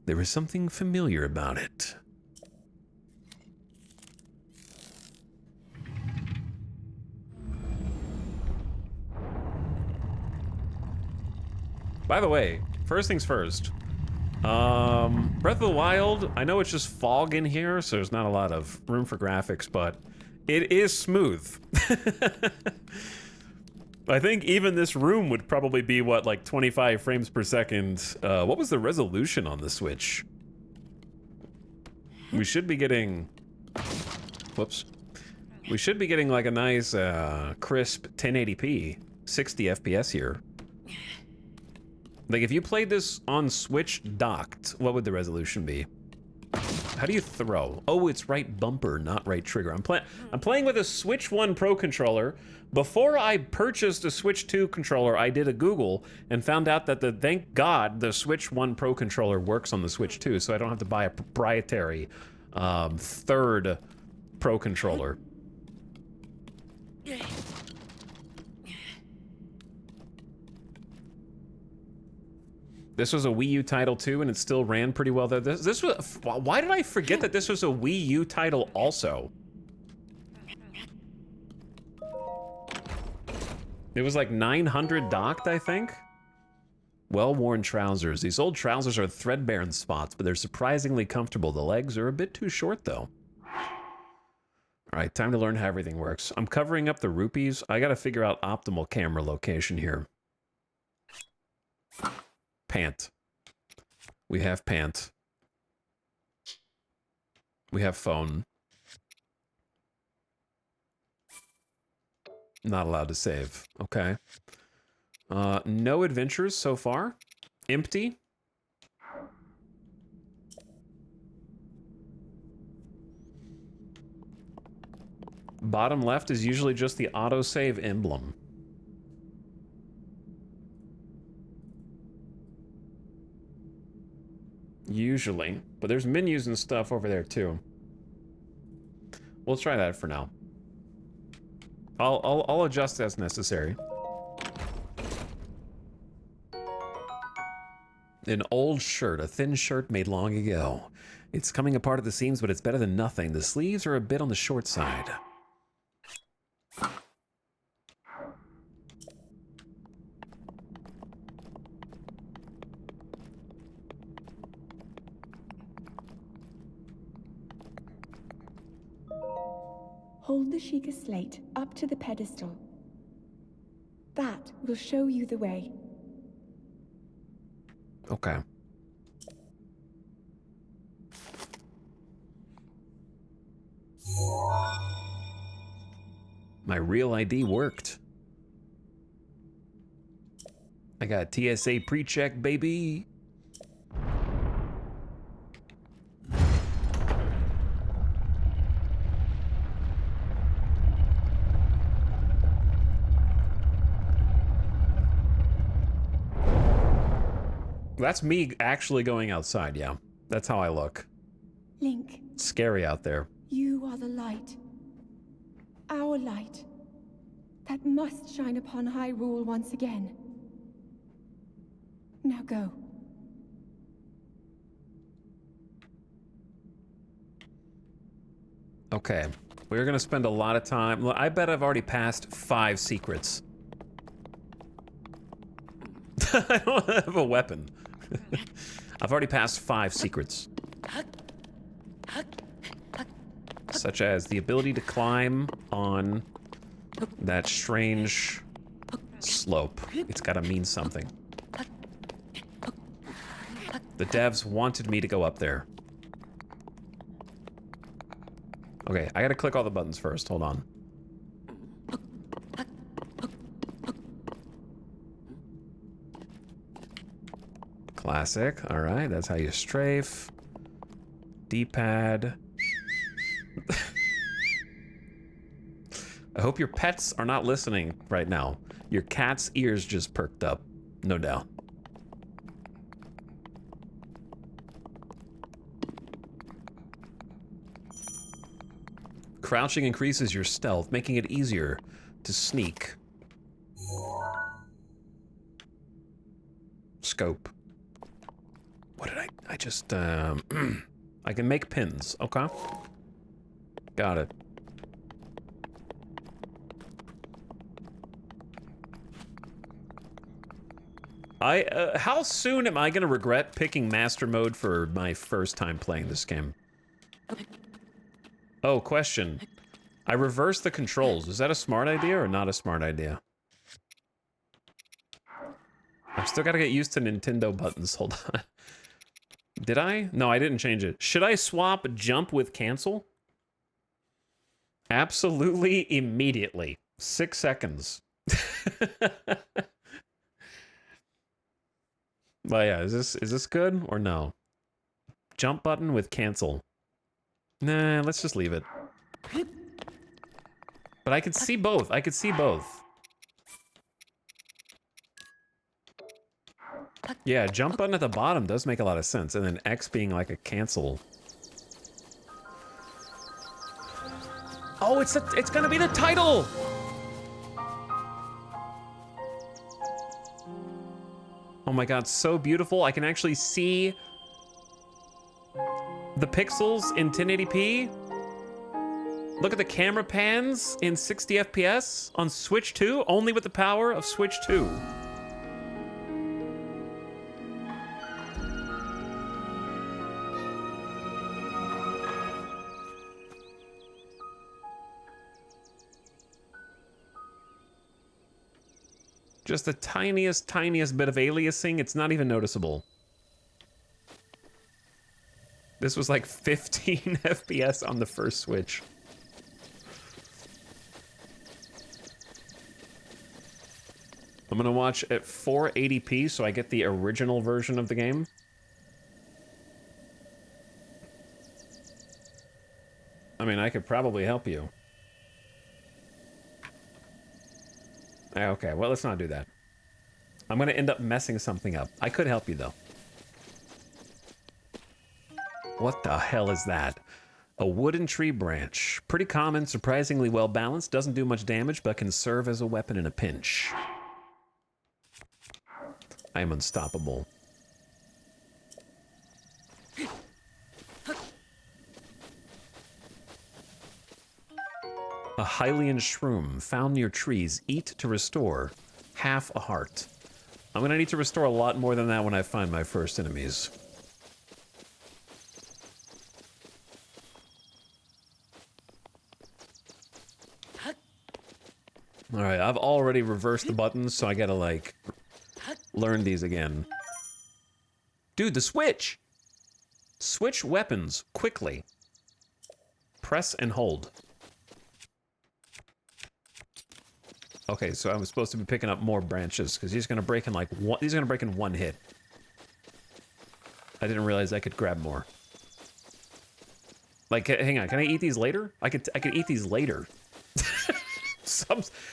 A: there is something familiar about it. By the way, first things first. Breath of the Wild, I know it's just fog in here, so there's not a lot of room for graphics, but it is smooth. I think even this room would probably be, what, like 25 frames per second. What was the resolution on the Switch? We should be getting... Whoops. We should be getting like a nice, crisp 1080p, 60 FPS here. Like, if you played this on Switch docked, what would the resolution be? How do you throw? Oh, it's right bumper, not right trigger. I'm playing with a Switch 1 Pro controller. Before I purchased a Switch 2 controller, I did a Google and found out that thank God, the Switch 1 Pro controller works on the Switch 2, so I don't have to buy a proprietary third Pro controller. This was a Wii U title too, and it still ran pretty well there. This was, why did I forget that this was a Wii U title also? It was like 900 docked, I think. Well-worn trousers. These old trousers are threadbare in spots, but they're surprisingly comfortable. The legs are a bit too short though. All right, time to learn how everything works. I'm covering up the rupees. I gotta figure out optimal camera location here. Pant. We have pant. We have phone. Not allowed to save. Okay. No adventures so far. Empty. Bottom left is usually just the autosave emblem. Usually, but there's menus and stuff over there too. We'll try that for now. I'll adjust as necessary. An old shirt, a thin shirt made long ago. It's coming apart at the seams, but it's better than nothing. The sleeves are a bit on the short side.
C: Hold the Sheikah slate up to the pedestal. That will show you the way.
A: Okay. My real ID worked. I got TSA pre-check, baby. That's me actually going outside, yeah. That's how I look.
C: Link.
A: It's scary out there.
C: You are the light. Our light. That must shine upon Hyrule once again. Now go.
A: Okay, we're gonna spend a lot of time. Look, I bet I've already passed 5 secrets. I don't have a weapon. I've already passed 5 secrets. Such as the ability to climb on that strange slope. It's gotta mean something. The devs wanted me to go up there. Okay, I gotta click all the buttons first. Hold on. Classic. All right, that's how you strafe. D-pad. I hope your pets are not listening right now. Your cat's ears just perked up, no doubt. Crouching increases your stealth, making it easier to sneak. Scope. What did I just, I can make pins, okay. Got it. How soon am I gonna regret picking master mode for my first time playing this game? Oh, question. I reversed the controls. Is that a smart idea or not a smart idea? I've still gotta get used to Nintendo buttons. Hold on. Did I? No, I didn't change it. Should I swap jump with cancel? Absolutely immediately. 6 seconds. Well, yeah, is this good or no? Jump button with cancel. Nah, let's just leave it. But I could see both. I could see both. Yeah, jump button at the bottom does make a lot of sense, and then X being like a cancel. Oh, it's gonna be the title! Oh my god, so beautiful. I can actually see the pixels in 1080p. Look at the camera pans in 60 FPS on Switch 2, only with the power of Switch 2. Just the tiniest bit of aliasing, it's not even noticeable. This was like 15 FPS on the first Switch. I'm gonna watch at 480p so I get the original version of the game. I mean, I could probably help you. Okay, well, let's not do that. I'm gonna end up messing something up. I could help you, though. What the hell is that? A wooden tree branch. Pretty common, surprisingly well balanced, doesn't do much damage, but can serve as a weapon in a pinch. I am unstoppable. A Hylian shroom found near trees. Eat to restore half a heart. I'm gonna need to restore a lot more than that when I find my first enemies. Alright, I've already reversed the buttons, so I gotta, like, learn these again. Dude, the switch! Switch weapons, quickly. Press and hold. Okay, so I'm supposed to be picking up more branches, because he's gonna break in, like, he's gonna break in one hit. I didn't realize I could grab more. Like, hang on, can I eat these later? I could eat these later.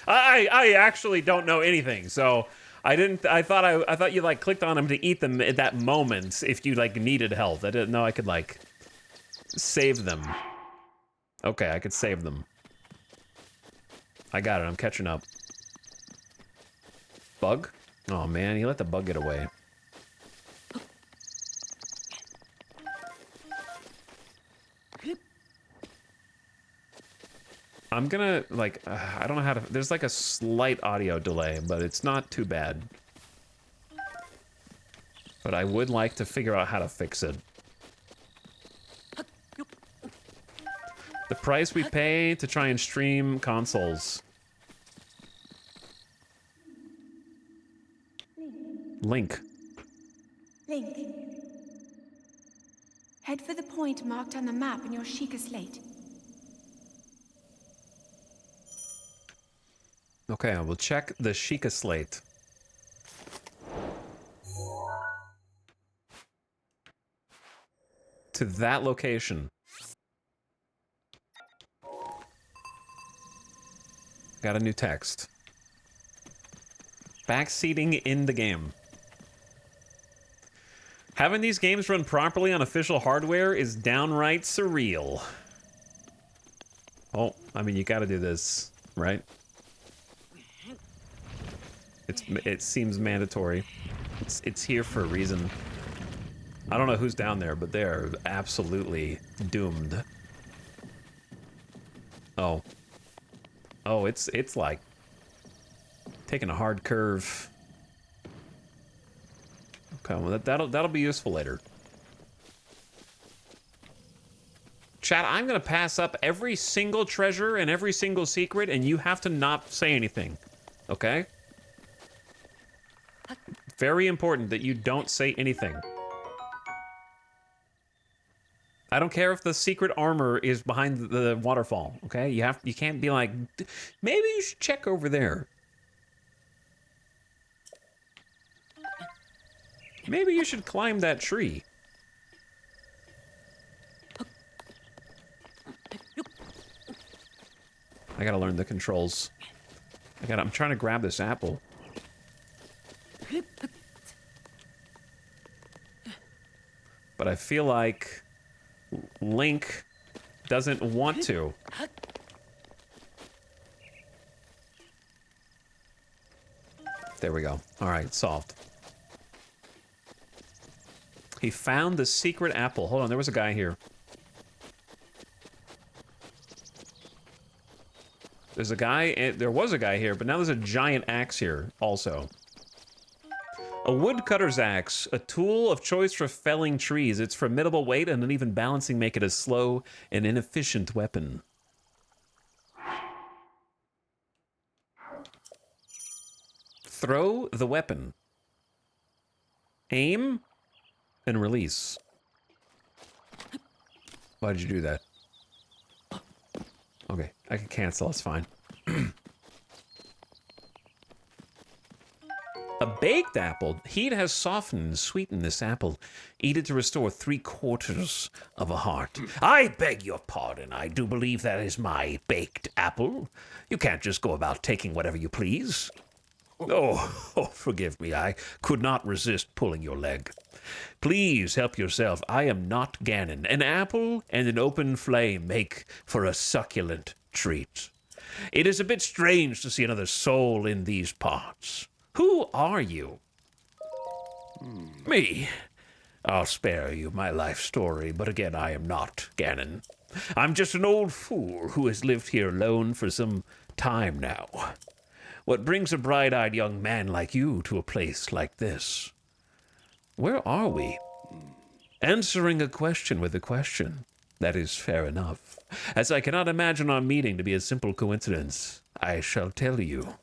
A: I actually don't know anything, so I thought you like clicked on them to eat them at that moment if you like needed health. I didn't know I could like save them. Okay, I could save them. I got it, I'm catching up. Bug? Oh man, he let the bug get away. I'm gonna, like, I don't know how to... There's like a slight audio delay, but it's not too bad. But I would like to figure out how to fix it. The price we pay to try and stream consoles. Link.
C: Link. Head for the point marked on the map in your Sheikah slate.
A: Okay, I will check the Sheikah slate. To that location. Got a new text. Backseating in the game. Having these games run properly on official hardware is downright surreal. Oh, I mean, you gotta do this, right? It seems mandatory. It's here for a reason. I don't know who's down there, but they're absolutely doomed. Oh. Oh, it's like taking a hard curve. Okay, well that'll be useful later. Chat, I'm gonna pass up every single treasure and every single secret, and you have to not say anything. Okay? Very important that you don't say anything. I don't care if the secret armor is behind the waterfall, okay? You can't be like, maybe you should check over there. Maybe you should climb that tree. I gotta learn the controls. I'm trying to grab this apple. But I feel like Link doesn't want to. There we go. All right, solved. He found the secret apple. Hold on, there was a guy here. There's a guy, there was a guy here, but now there's a giant axe here also. A woodcutter's axe, a tool of choice for felling trees. Its formidable weight and uneven balancing make it a slow and inefficient weapon. Throw the weapon. Aim and release. Why did you do that? Okay, I can cancel, it's fine. A baked apple. Heat has softened and sweetened this apple. Eat it to restore 3/4 of a heart. I beg your pardon. I do believe that is my baked apple. You can't just go about taking whatever you please. Oh, forgive me. I could not resist pulling your leg. Please help yourself. I am not Ganon. An apple and an open flame make for a succulent treat. It is a bit strange to see another soul in these parts. Who are you? Me. I'll spare you my life story, but again, I am not Ganon. I'm just an old fool who has lived here alone for some time now. What brings a bright-eyed young man like you to a place like this? Where are we? Answering a question with a question. That is fair enough. As I cannot imagine our meeting to be a simple coincidence, I shall tell you.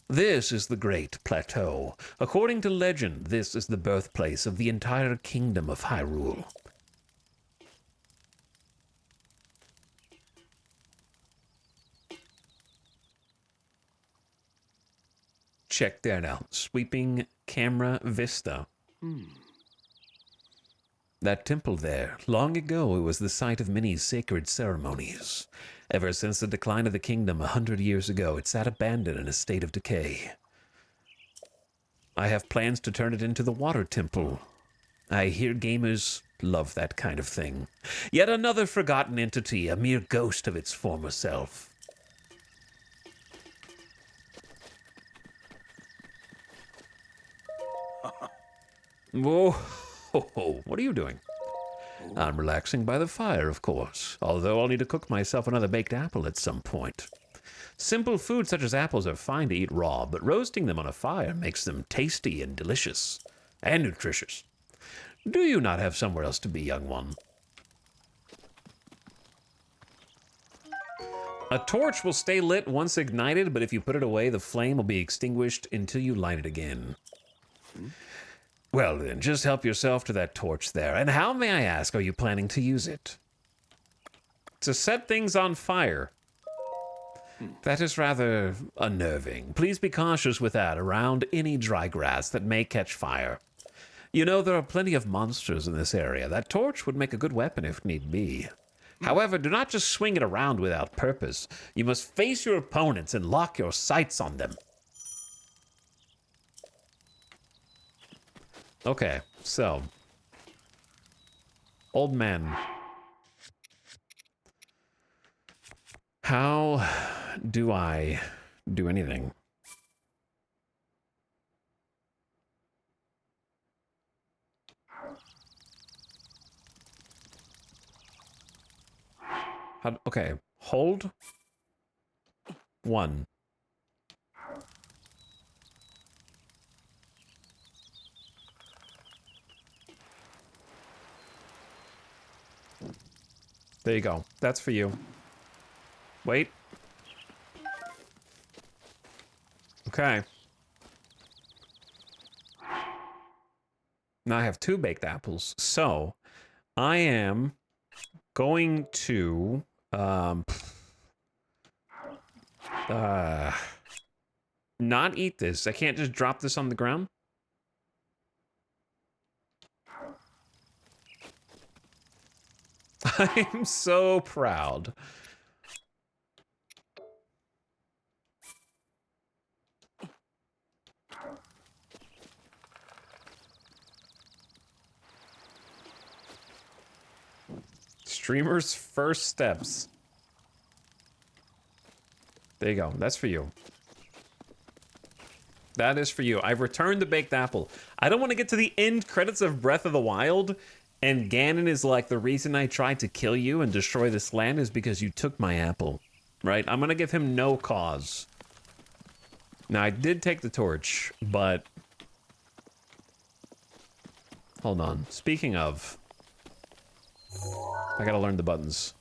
A: This is the Great Plateau. According to legend, this is the birthplace of the entire kingdom of Hyrule. Check that out. Sweeping camera vista. That temple there, long ago it was the site of many sacred ceremonies. Ever since the decline of the kingdom 100 years ago, it sat abandoned in a state of decay. I have plans to turn it into the water temple. I hear gamers love that kind of thing. Yet another forgotten entity, a mere ghost of its former self. Whoa, what are you doing? I'm relaxing by the fire, of course, although I'll need to cook myself another baked apple at some point. Simple foods such as apples are fine to eat raw, but roasting them on a fire makes them tasty and delicious. And nutritious. Do you not have somewhere else to be, young one? A torch will stay lit once ignited, but if you put it away, the flame will be extinguished until you light it again. Well then, just help yourself to that torch there. And how, may I ask, are you planning to use it? To set things on fire. That is rather unnerving. Please be cautious with that around any dry grass that may catch fire. You know, there are plenty of monsters in this area. That torch would make a good weapon if need be. However, do not just swing it around without purpose. You must face your opponents and lock your sights on them. Okay, so. Old man. How do I do anything? Okay, hold. 1. There you go. That's for you. Wait. Okay. Now I have 2 baked apples. So, I am going to not eat this. I can't just drop this on the ground. I'm so proud. Streamer's first steps. There you go. That's for you. That is for you. I've returned the baked apple. I don't want to get to the end credits of Breath of the Wild, and Ganon is like, the reason I tried to kill you and destroy this land is because you took my apple. Right? I'm going to give him no cause. Now, I did take the torch, but... Hold on. Speaking of... I gotta learn the buttons.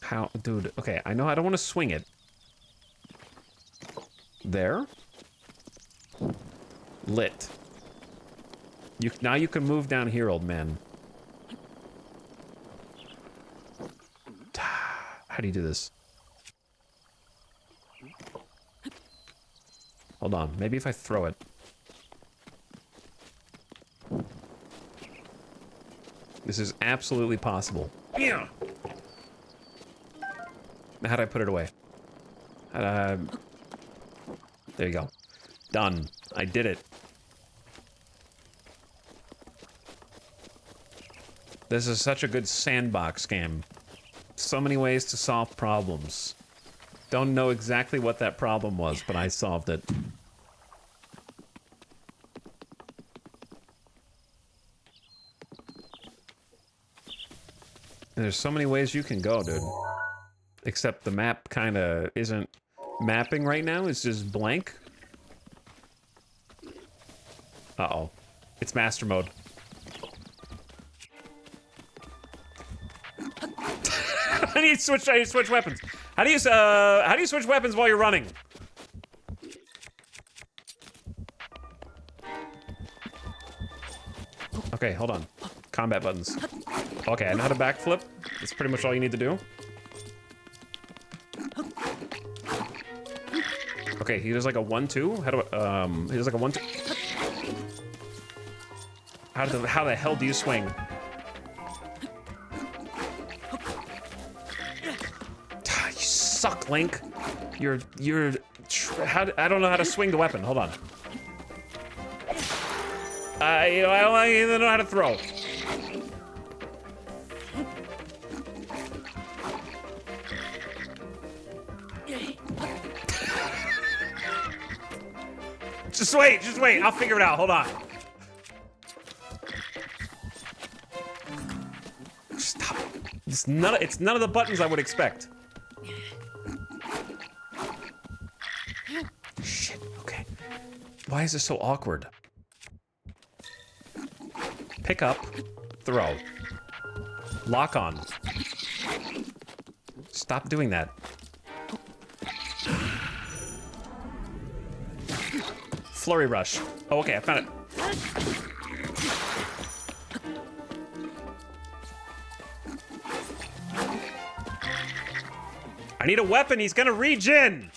A: How? Dude, okay, I know I don't want to swing it. There. Lit. Now you can move down here, old man. How do you do this? Hold on, maybe if I throw it. This is absolutely possible. Yeah. Now, how do I put it away? There you go. Done. I did it. This is such a good sandbox game. So many ways to solve problems. Don't know exactly what that problem was, but I solved it. There's so many ways you can go, dude. Except the map kind of isn't mapping right now. It's just blank. Uh-oh. It's master mode. I need to switch weapons. How do you switch weapons while you're running? Okay, hold on. Combat buttons. Okay, I know how to backflip. That's pretty much all you need to do. Okay, he does like a 1-2. How do I, he does like a 1-2. How the hell do you swing? You suck, Link. I don't know how to swing the weapon. Hold on. I don't even know how to throw. Just wait, I'll figure it out, hold on. Stop. It's none of the buttons I would expect. Shit, okay. Why is this so awkward? Pick up, throw. Lock on. Stop doing that. Flurry rush. Oh, okay, I found it. I need a weapon, he's gonna regen!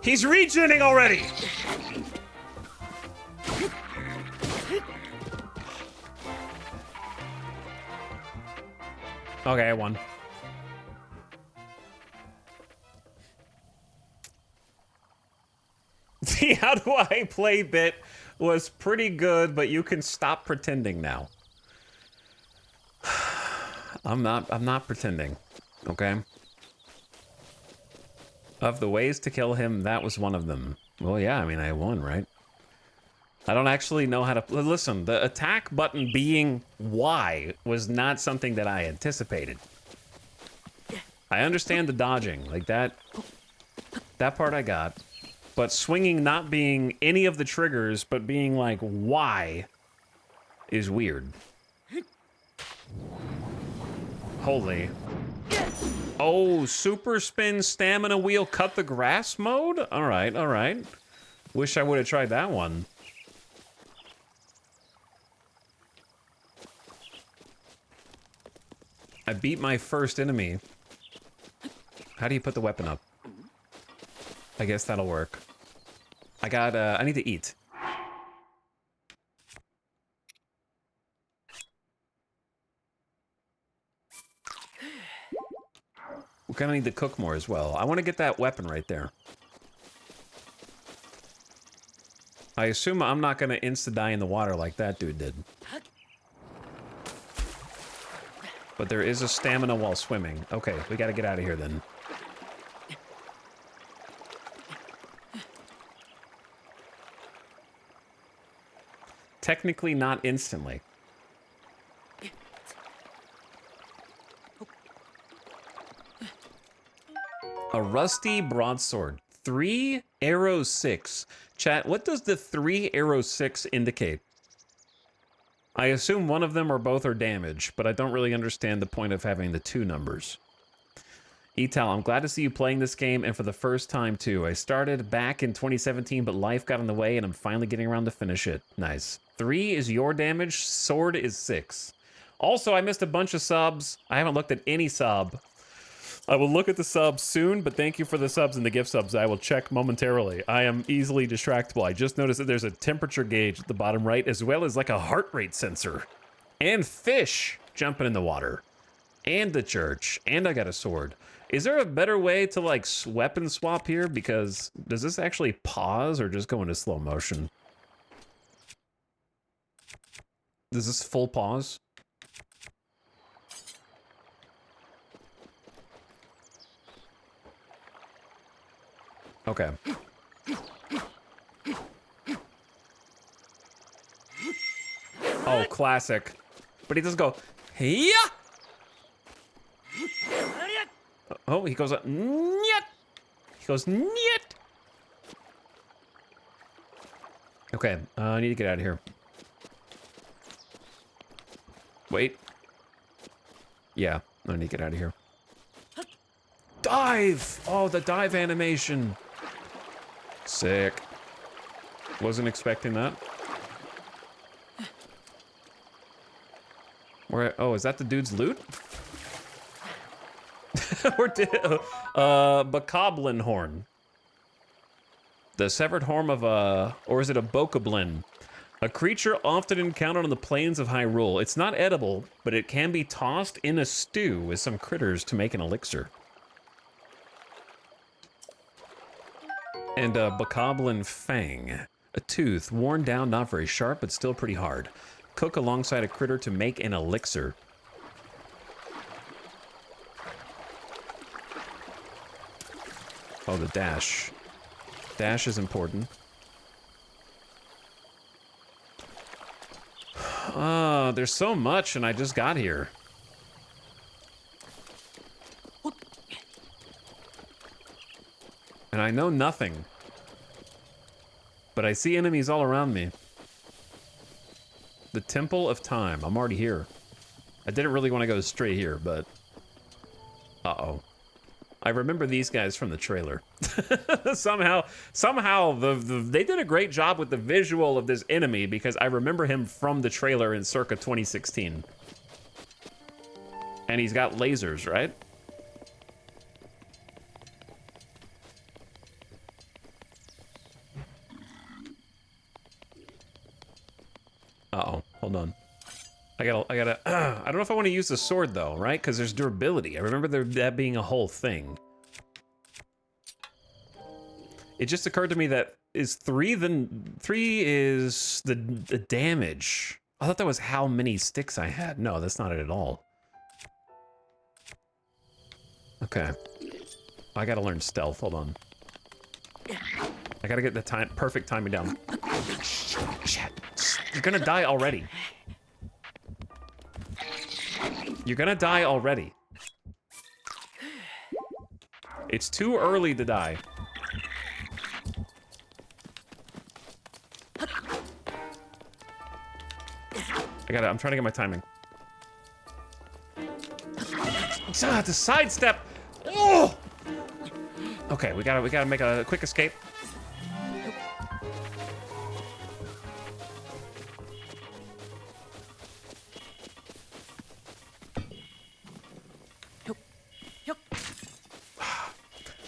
A: He's regening already! Okay, I won. See, how do I play bit was pretty good, but you can stop pretending now. I'm not pretending, okay? Of the ways to kill him, that was one of them. Well, yeah, I mean, I won, right? I don't actually know how to... Listen, the attack button being Y was not something that I anticipated. I understand the dodging, like that part I got. But swinging not being any of the triggers, but being like Y is weird. Holy. Oh, super spin stamina wheel cut the grass mode? All right, all right. Wish I would have tried that one. I beat my first enemy. How do you put the weapon up? I guess that'll work. I need to eat. We kind of need to cook more as well. I want to get that weapon right there. I assume I'm not going to insta-die in the water like that dude did. But there is a stamina while swimming. Okay, we got to get out of here then. Technically not instantly. A rusty broadsword. 3 arrow 6. Chat, what does the 3 arrow 6 indicate? I assume one of them or both are damage, but I don't really understand the point of having the 2 numbers. Etal, I'm glad to see you playing this game, and for the first time too. I started back in 2017, but life got in the way, and I'm finally getting around to finish it. Nice. 3 is your damage, sword is 6. Also, I missed a bunch of subs. I haven't looked at any sub. I will look at the subs soon, but thank you for the subs and the gift subs. I will check momentarily. I am easily distractible. I just noticed that there's a temperature gauge at the bottom right, as well as like a heart rate sensor. And fish jumping in the water. And the church. And I got a sword. Is there a better way to like weapon swap here? Because does this actually pause or just go into slow motion? Does this full pause? Okay. Oh, classic. But he doesn't go, yeah. Oh, he goes, nyet. He goes, nyet. Okay, I need to get out of here. Wait. Yeah, I need to get out of here. Dive! Oh, the dive animation. Sick. Wasn't expecting that. Where? Oh, is that the dude's loot? Or did Bokoblin horn? The severed horn of a, or is it a Bokoblin? A creature often encountered on the plains of Hyrule. It's not edible, but it can be tossed in a stew with some critters to make an elixir. And a Bokoblin fang. A tooth, worn down, not very sharp, but still pretty hard. Cook alongside a critter to make an elixir. Oh, the dash. Dash is important. There's so much, and I just got here. And I know nothing. But I see enemies all around me. The Temple of Time. I'm already here. I didn't really want to go straight here, but... Uh-oh. I remember these guys from the trailer. somehow, they did a great job with the visual of this enemy because I remember him from the trailer in circa 2016. And he's got lasers, right? Uh-oh, hold on. I gotta, I don't know if I want to use the sword though, right? Because there's durability. I remember that being a whole thing. It just occurred to me that is 3 is the damage. I thought that was how many sticks I had. No, that's not it at all. Okay. I gotta learn stealth, hold on. I gotta get the perfect timing down. Shit. You're gonna die already. You're gonna die already. It's too early to die. I'm trying to get my timing. Ah, the sidestep! Oh! Okay, we gotta make a quick escape.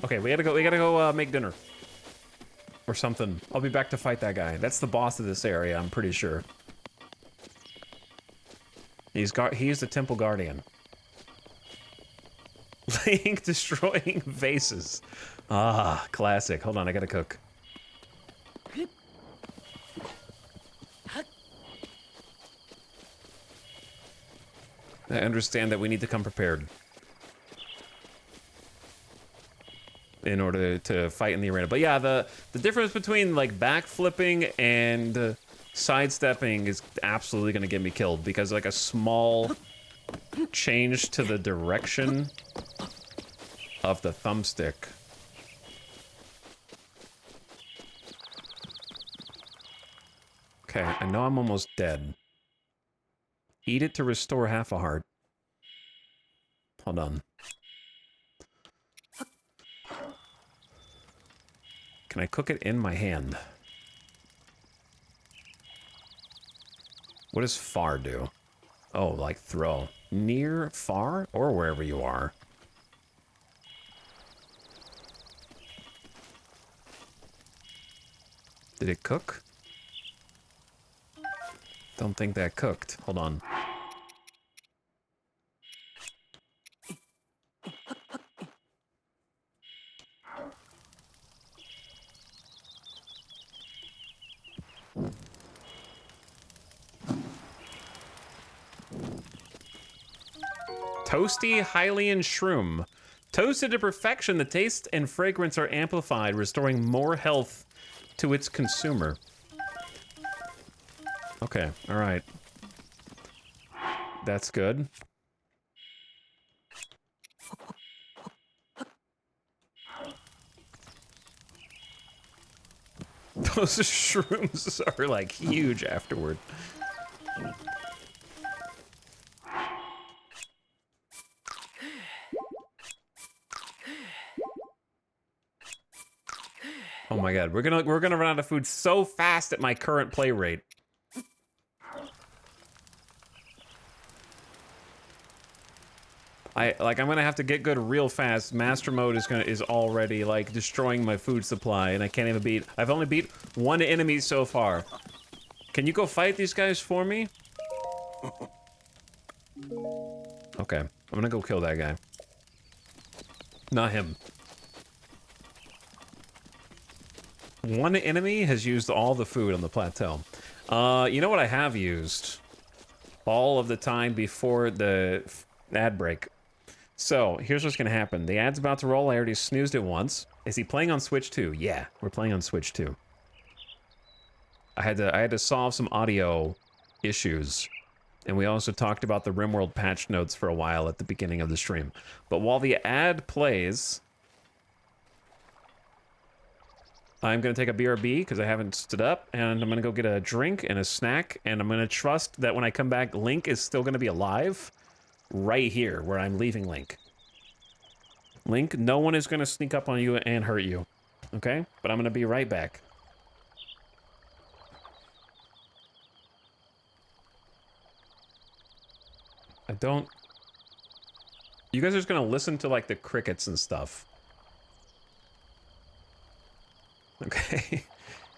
A: Okay, we gotta go make dinner. Or something. I'll be back to fight that guy. That's the boss of this area, I'm pretty sure. He's the temple guardian. Link destroying vases. Ah, classic. Hold on, I gotta cook. I understand that we need to come prepared in order to fight in the arena. But yeah, the difference between like backflipping and sidestepping is absolutely gonna get me killed because like a small change to the direction of the thumbstick. Okay, I know I'm almost dead. Eat it to restore half a heart. Hold on. Can I cook it in my hand? What does far do? Oh, like throw. Near, far, or wherever you are. Did it cook? Don't think that cooked. Hold on. Toasty Hylian Shroom. Toasted to perfection, the taste and fragrance are amplified, restoring more health to its consumer. Okay, alright. That's good. Those shrooms are like huge afterward. Oh my god, we're gonna run out of food so fast at my current play rate. I'm gonna have to get good real fast. Master mode is already like destroying my food supply, and I can't even beat. I've only beat one enemy so far. Can you go fight these guys for me? Okay, I'm gonna go kill that guy. Not him. One enemy has used all the food on the plateau. You know what I have used? all of the time before the ad break. So here's what's gonna happen. The ad's about to roll. I already snoozed it once. Is he playing on Switch 2? Yeah, we're playing on Switch 2. I had to solve some audio issues. And we also talked about the RimWorld patch notes for a while at the beginning of the stream. But while the ad plays, I'm going to take a BRB because I haven't stood up, and I'm going to go get a drink and a snack, and I'm going to trust that when I come back, Link is still going to be alive right here where I'm leaving Link. Link, no one is going to sneak up on you and hurt you, okay? But I'm going to be right back. I don't... You guys are just gonna listen to, like, the crickets and stuff. Okay.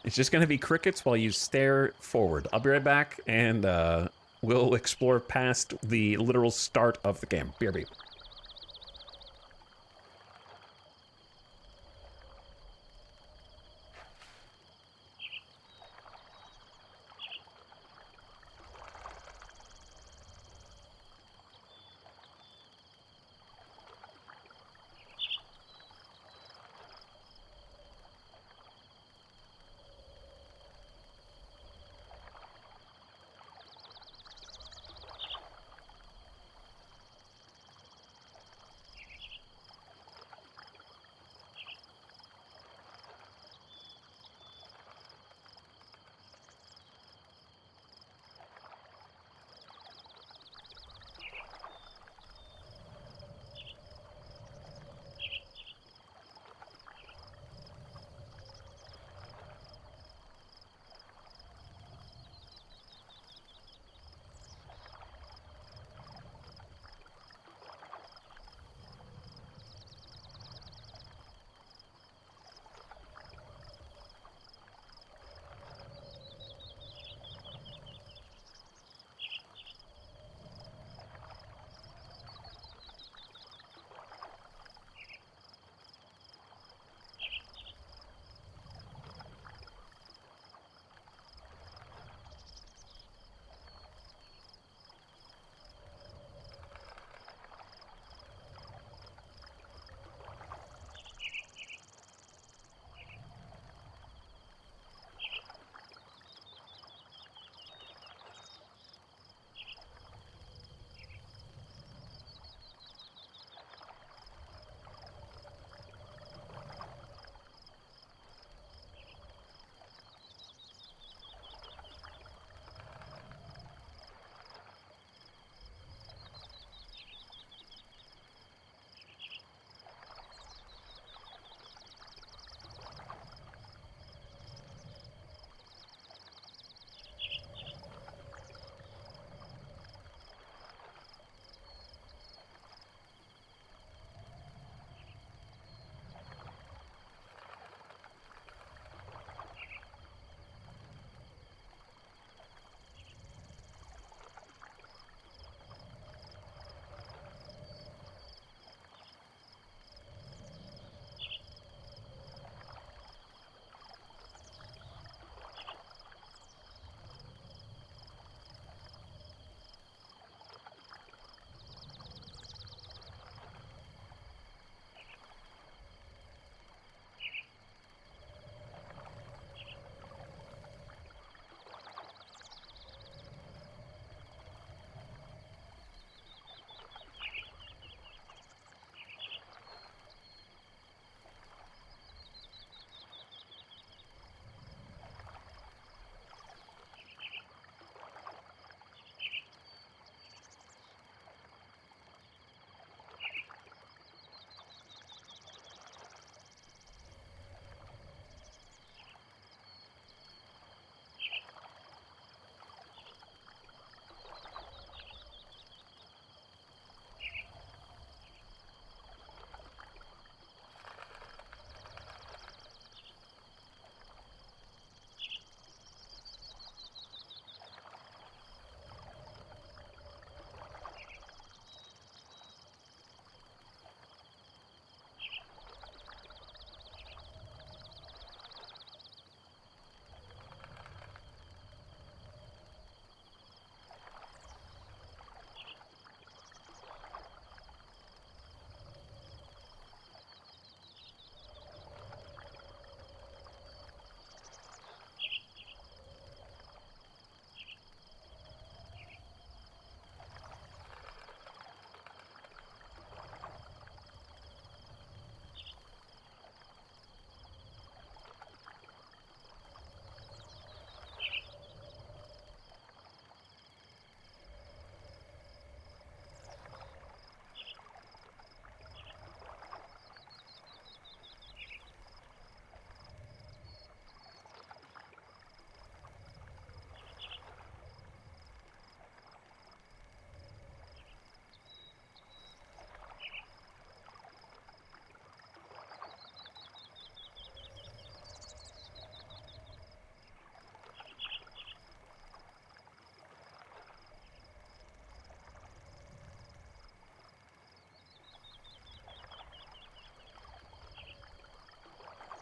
A: It's just gonna be crickets while you stare forward. I'll be right back, and, we'll explore past the literal start of the game. BRB.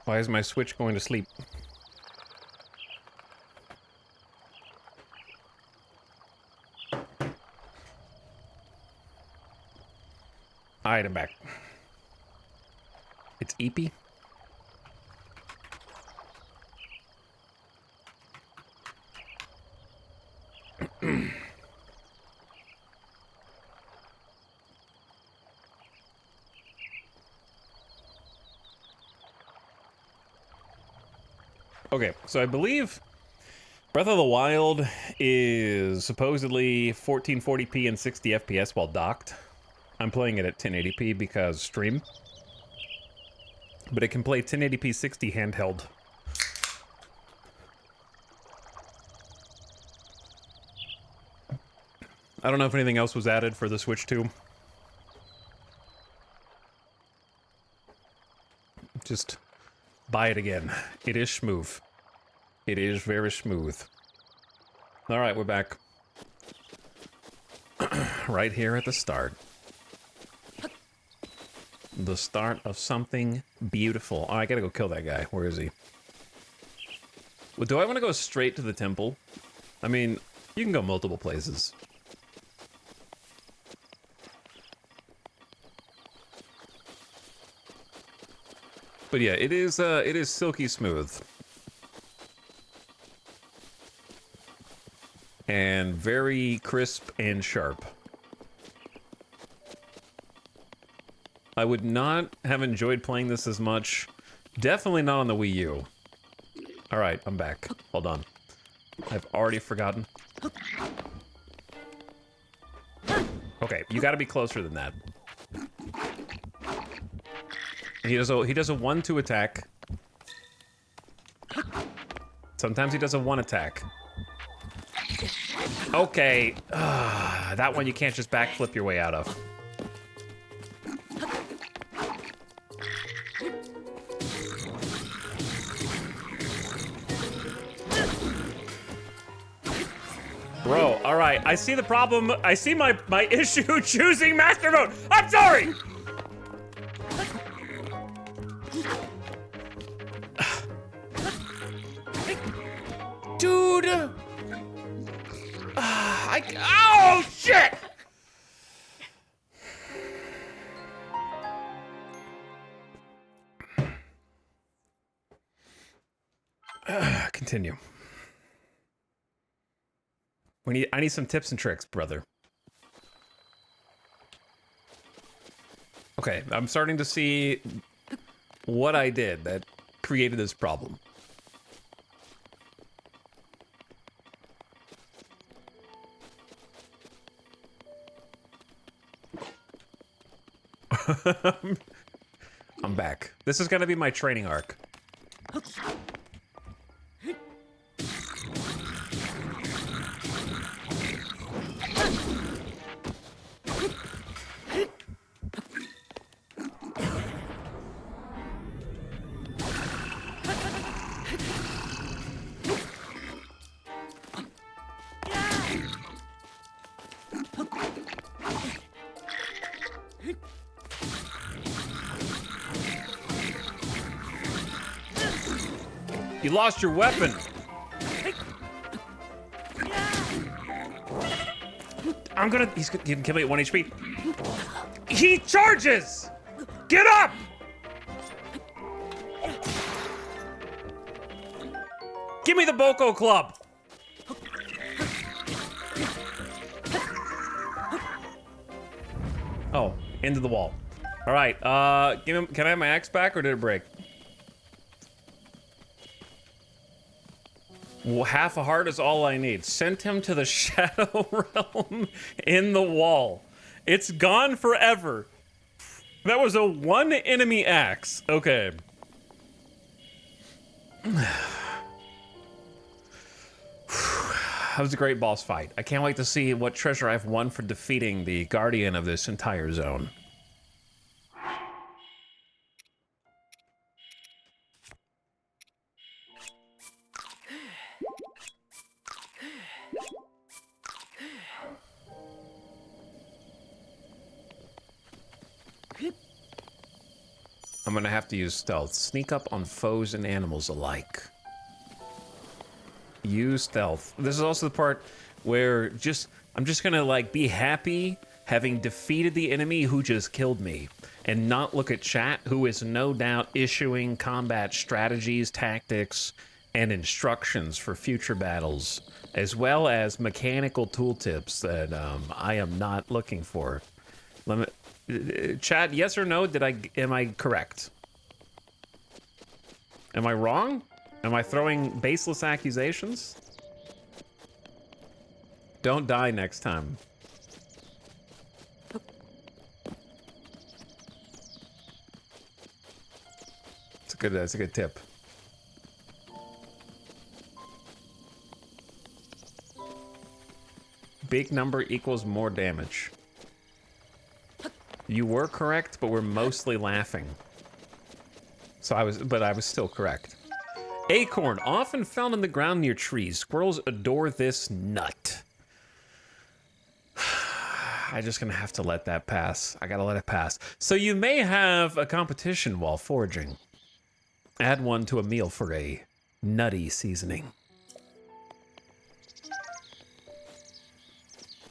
A: Why is my Switch going to sleep? Alright, I'm back. It's Eepy. Okay, so I believe Breath of the Wild is supposedly 1440p and 60 FPS while docked. I'm playing it at 1080p because stream. But it can play 1080p 60 handheld. I don't know if anything else was added for the Switch 2. Just buy it again. It is smooth. It is very smooth. All right, we're back. Right here at the start. The start of something beautiful. Oh, I gotta go kill that guy. Where is he? Well, do I want to go straight to the temple? I mean, you can go multiple places. But yeah, it is silky smooth. And very crisp and sharp. I would not have enjoyed playing this as much. Definitely not on the Wii U. Alright, I'm back. Hold on. I've already forgotten. Okay, you gotta be closer than that. He does a 1-2 attack. Sometimes he does a 1 attack. Okay. That one you can't just backflip your way out of. Bro, alright. I see the problem. I see my issue choosing master mode. I'm sorry! Dude! Oh, shit! Continue. I need some tips and tricks, brother. Okay, I'm starting to see what I did that created this problem. I'm back. This is gonna be my training arc. You lost your weapon. He's gonna kill me at 1 HP. He charges! Get up! Give me the Boko Club. Oh, into the wall. All right, can I have my axe back or did it break? Well, half a heart is all I need. Sent him to the Shadow Realm in the wall. It's gone forever. That was a 1 enemy axe. Okay. That was a great boss fight. I can't wait to see what treasure I've won for defeating the guardian of this entire zone. I'm gonna have to use stealth. Sneak up on foes and animals alike. Use stealth. This is also the part where I'm just gonna like be happy having defeated the enemy who just killed me, and not look at chat, who is no doubt issuing combat strategies, tactics, and instructions for future battles, as well as mechanical tooltips that I am not looking for. Let me, chat, yes or no? Am I correct? Am I wrong? Am I throwing baseless accusations? Don't die next time. That's a good tip. Big number equals more damage. You were correct, but we're mostly laughing. So I was still correct. Acorn, often found on the ground near trees. Squirrels adore this nut. I'm just gonna have to let that pass. I gotta let it pass. So you may have a competition while foraging. Add one to a meal for a nutty seasoning.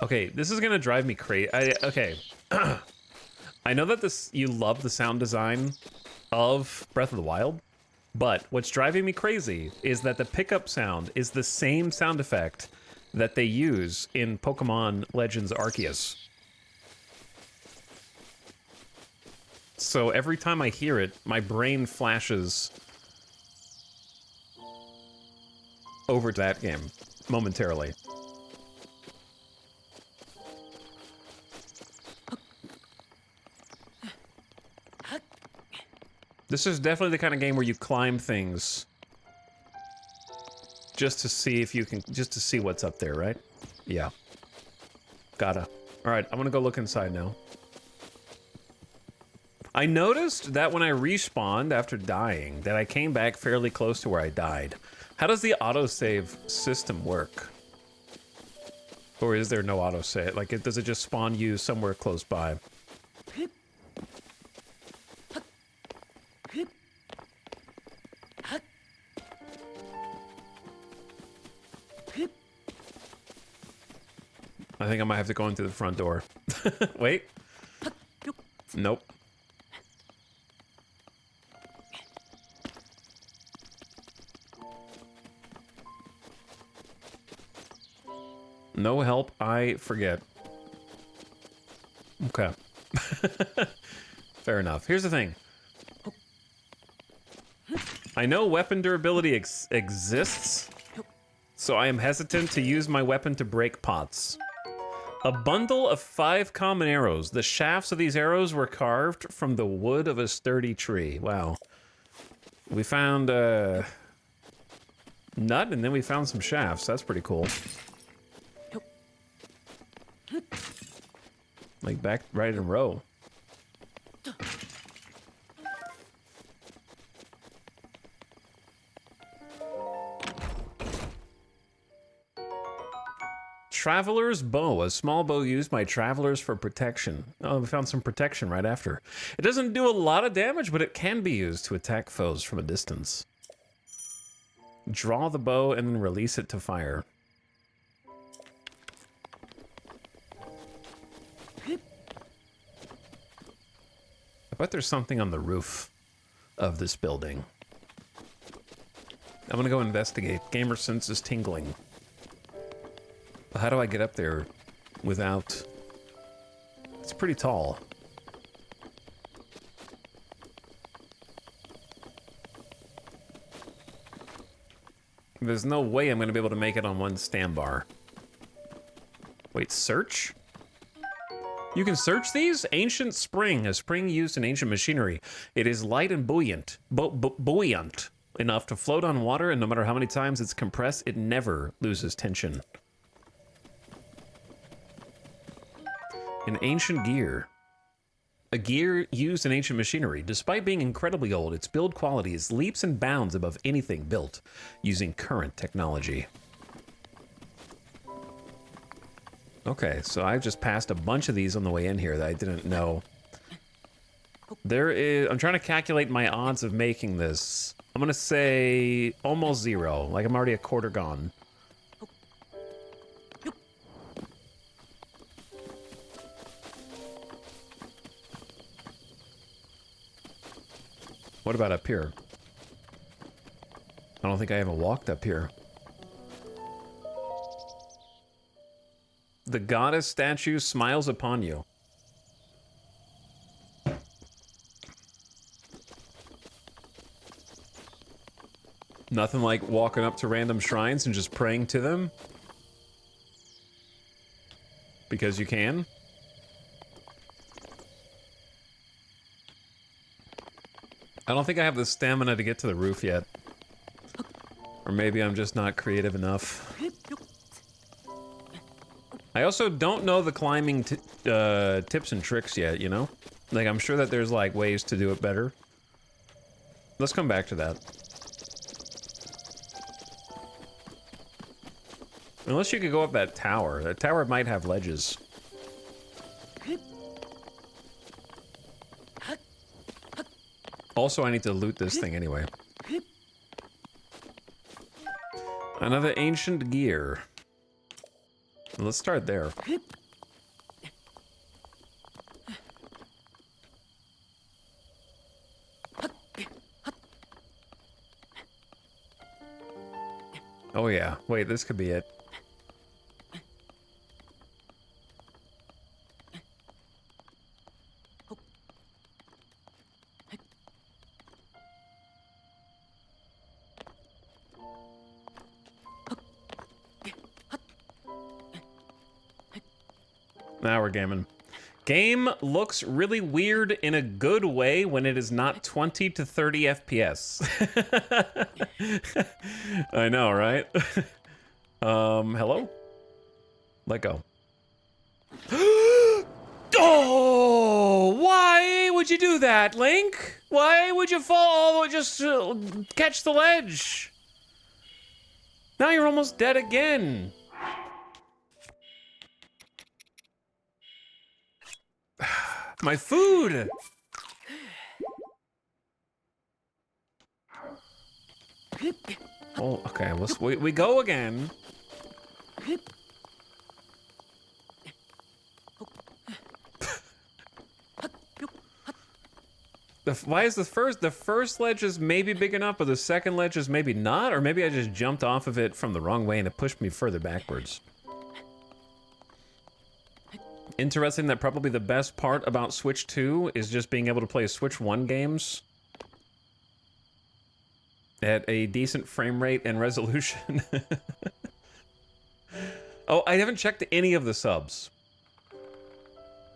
A: Okay, this is gonna drive me crazy. Okay. I know that you love the sound design of Breath of the Wild, but what's driving me crazy is that the pickup sound is the same sound effect that they use in Pokemon Legends Arceus. So every time I hear it, my brain flashes over to that game momentarily. This is definitely the kind of game where you climb things just to see if you can, just to see what's up there, right? Yeah. Gotta. All right, I'm gonna go look inside now. I noticed that when I respawned after dying, that I came back fairly close to where I died. How does the autosave system work? Or is there no autosave? Like, does it just spawn you somewhere close by? I think I might have to go into the front door. Wait. Nope. No help, I forget. Okay. Fair enough. Here's the thing. I know weapon durability exists, so I am hesitant to use my weapon to break pots. A bundle of 5 common arrows. The shafts of these arrows were carved from the wood of a sturdy tree. Wow. We found a nut, and then we found some shafts. That's pretty cool. Like back right in a row. Traveler's bow, a small bow used by travelers for protection. Oh, we found some protection right after. It doesn't do a lot of damage, but it can be used to attack foes from a distance. Draw the bow and then release it to fire. I bet there's something on the roof of this building. I'm gonna go investigate. Gamer sense is tingling. But how do I get up there without... It's pretty tall. There's no way I'm gonna be able to make it on one stand bar. Wait, search? You can search these? Ancient spring, a spring used in ancient machinery. It is light and buoyant, buoyant enough to float on water, and no matter how many times it's compressed, it never loses tension. An ancient gear. A gear used in ancient machinery. Despite being incredibly old, its build quality is leaps and bounds above anything built using current technology. Okay, so I've just passed a bunch of these on the way in here that I didn't know There is... I'm trying to calculate my odds of making this. I'm gonna say almost 0. Like, I'm already a quarter gone. What about up here? I don't think I even walked up here. The goddess statue smiles upon you. Nothing like walking up to random shrines and just praying to them. Because you can. I don't think I have the stamina to get to the roof yet. Or maybe I'm just not creative enough. I also don't know the climbing tips and tricks yet, you know? Like, I'm sure that there's, like, ways to do it better. Let's come back to that. Unless you could go up that tower. That tower might have ledges. Also, I need to loot this thing anyway. Another ancient gear. Let's start there. Oh yeah, wait, this could be it. Now we're gaming. Game looks really weird in a good way when it is not 20 to 30 FPS. I know, right? Hello? Let go. Oh, why would you do that, Link? Why would you fall? Just catch the ledge. Now you're almost dead again. My food! Oh, okay, we go again. Why is the first ledge is maybe big enough, but the second ledge is maybe not? Or maybe I just jumped off of it from the wrong way and it pushed me further backwards. Interesting that probably the best part about Switch 2 is just being able to play Switch 1 games at a decent frame rate and resolution. Oh, I haven't checked any of the subs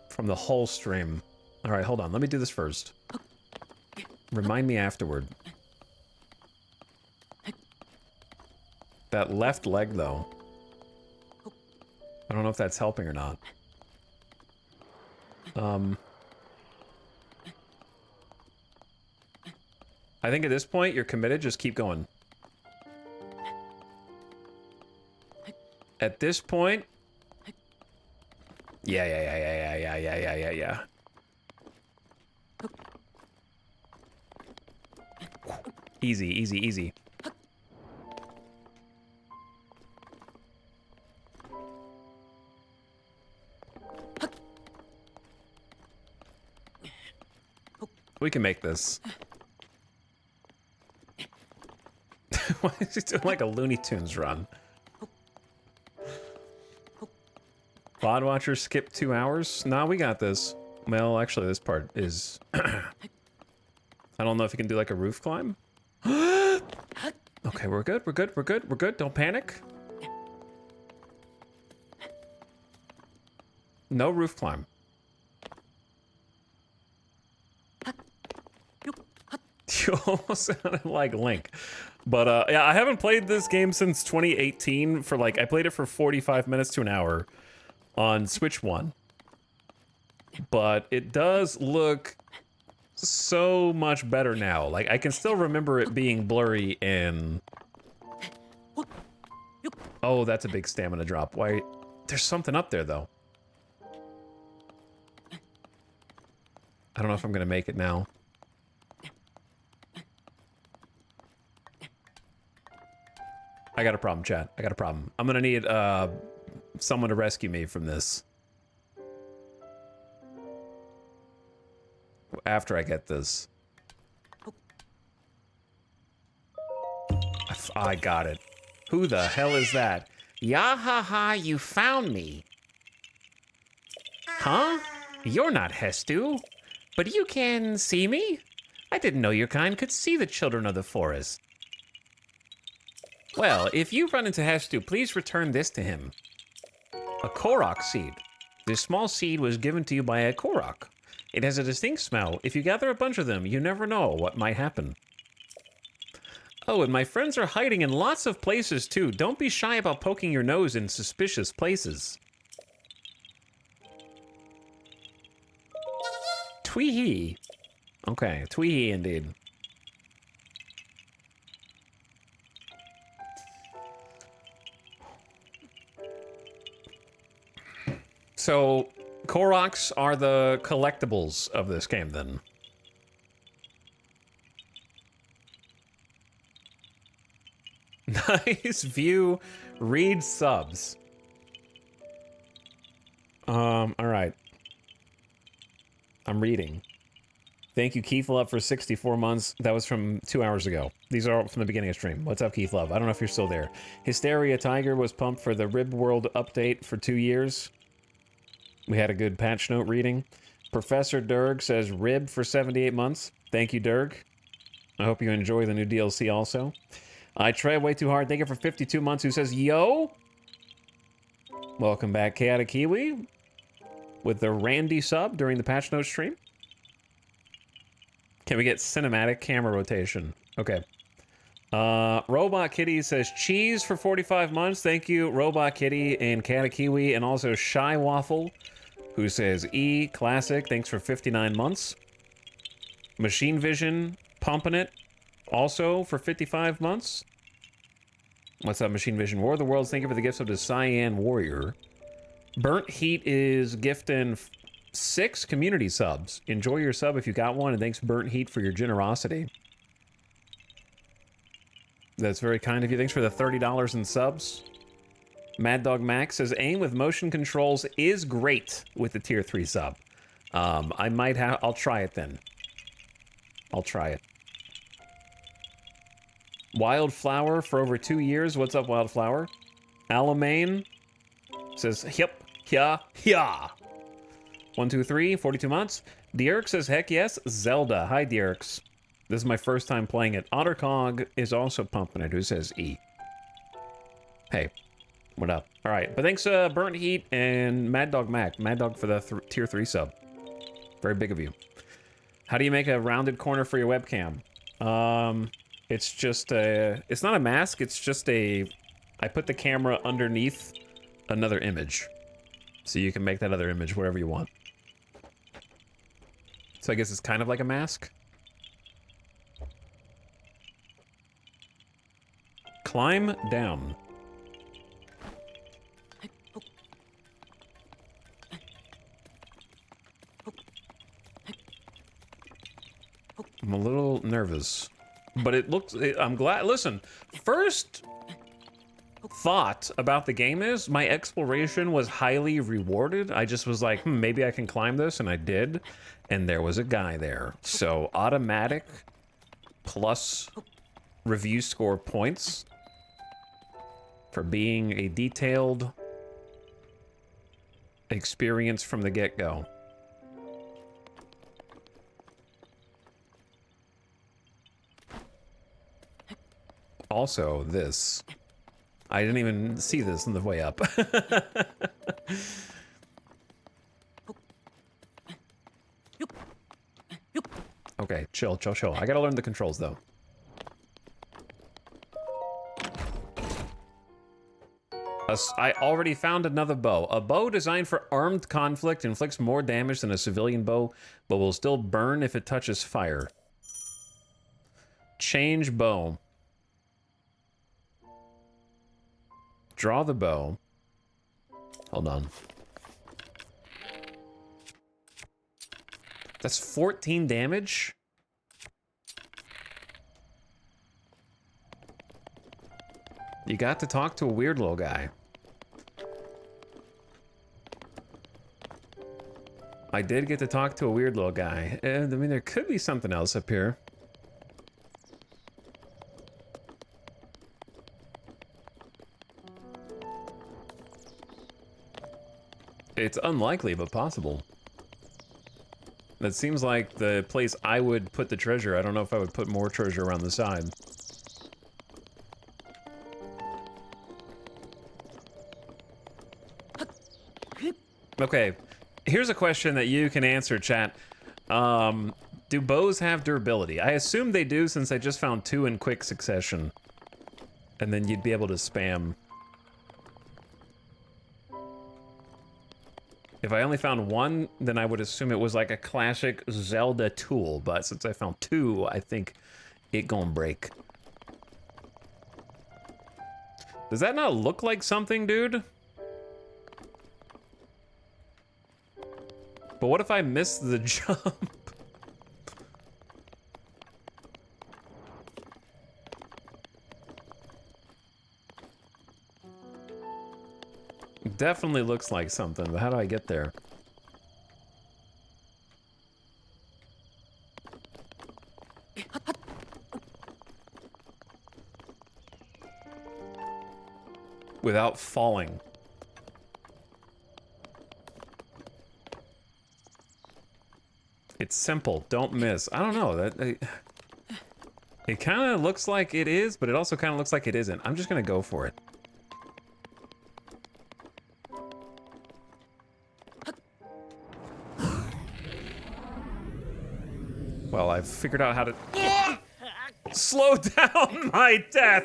A: from the whole stream. All right, hold on. Let me do this first. Remind me afterward. That left leg, though. I don't know if that's helping or not. I think at this point, you're committed. Just keep going. At this point... Yeah. Easy. We can make this. Why is he doing like a Looney Tunes run? VOD watchers skip 2 hours? Nah, we got this. Well, actually, this part is... I don't know if you can do like a roof climb. Okay, we're good. Don't panic. No roof climb. You almost sounded like Link. But yeah, I haven't played this game since 2018 for like, I played it for 45 minutes to an hour on Switch 1. But it does look so much better now. Like, I can still remember it being blurry and... Oh, that's a big stamina drop. Why? There's something up there, though. I don't know if I'm gonna make it now. I got a problem, chat. I got a problem. I'm gonna need someone to rescue me from this. After I get this. I got it. Who the hell is that? Yahaha, you found me. Huh? You're not Hestu, but you can see me? I didn't know your kind could see the children of the forest. Well, if you run into Hestu, please return this to him. A Korok seed. This small seed was given to you by a Korok. It has a distinct smell. If you gather a bunch of them, you never know what might happen. Oh, and my friends are hiding in lots of places too. Don't be shy about poking your nose in suspicious places. Tweehee. Okay, Tweehee indeed. So, Koroks are the collectibles of this game, then. Nice view. Read subs. Alright. I'm reading. Thank you, Keith Love, for 64 months. That was from 2 hours ago. These are all from the beginning of stream. What's up, Keith Love? I don't know if you're still there. Hysteria Tiger was pumped for the Rib World update for 2 years. We had a good patch note reading. Professor Derg says Rib for 78 months. Thank you, Derg. I hope you enjoy the new DLC also. I try way too hard. Thank you for 52 months. Who says, yo? Welcome back, Chaotic Kiwi. With the Randy sub during the patch note stream. Can we get cinematic camera rotation? Okay. Robot Kitty says cheese for 45 months. Thank you, Robot Kitty and Chaotic Kiwi, and also Shy Waffle, who says E Classic. Thanks for 59 months. Machine Vision pumping it. Also for 55 months. What's up, Machine Vision? War of the Worlds, thank you for the gifts of the Cyan Warrior. Burnt Heat is gifting 6 community subs. Enjoy your sub if you got one, and thanks, Burnt Heat, for your generosity. That's very kind of you. Thanks for the $30 in subs. Mad Dog Max says, aim with motion controls is great with the tier 3 sub. I'll try it then. I'll try it. Wildflower for over 2 years. What's up, Wildflower? Alamane says, yep, yeah, yeah. 1, 2, 3, 42 months. Dierk says, heck yes, Zelda. Hi, Dierks. This is my first time playing it. Ottercog is also pumping it, who says E. Hey, what up? All right, but thanks, Burnt Heat and Mad Dog Mac. Mad Dog for the tier 3 sub. Very big of you. How do you make a rounded corner for your webcam? It's just a... It's not a mask, it's just a... I put the camera underneath another image. So you can make that other image wherever you want. So I guess it's kind of like a mask. Climb down. I'm a little nervous. But it looks... I'm glad... Listen, first thought about the game is my exploration was highly rewarded. I just was like, maybe I can climb this, and I did. And there was a guy there. So automatic plus review score points for being a detailed experience from the get-go. Also, this. I didn't even see this on the way up. Okay, chill, chill, chill. I gotta learn the controls, though. I already found another bow. A bow designed for armed conflict inflicts more damage than a civilian bow, but will still burn if it touches fire. Change bow. Draw the bow. Hold on. That's 14 damage? You got to talk to a weird little guy. I did get to talk to a weird little guy. And I mean, there could be something else up here. It's unlikely, but possible. That seems like the place I would put the treasure. I don't know if I would put more treasure around the side. Okay, here's a question that you can answer, chat. Do bows have durability? I assume they do, since I just found 2 in quick succession. And then you'd be able to spam. If I only found 1, then I would assume it was like a classic Zelda tool, but since I found 2, I think it gonna break. Does that not look like something, dude? But what if I miss the jump? Definitely looks like something, but how do I get there? Without falling. It's simple. Don't miss. I don't know. It kind of looks like it is, but it also kind of looks like it isn't. I'm just gonna go for it. Well, I've figured out how to slow down my death.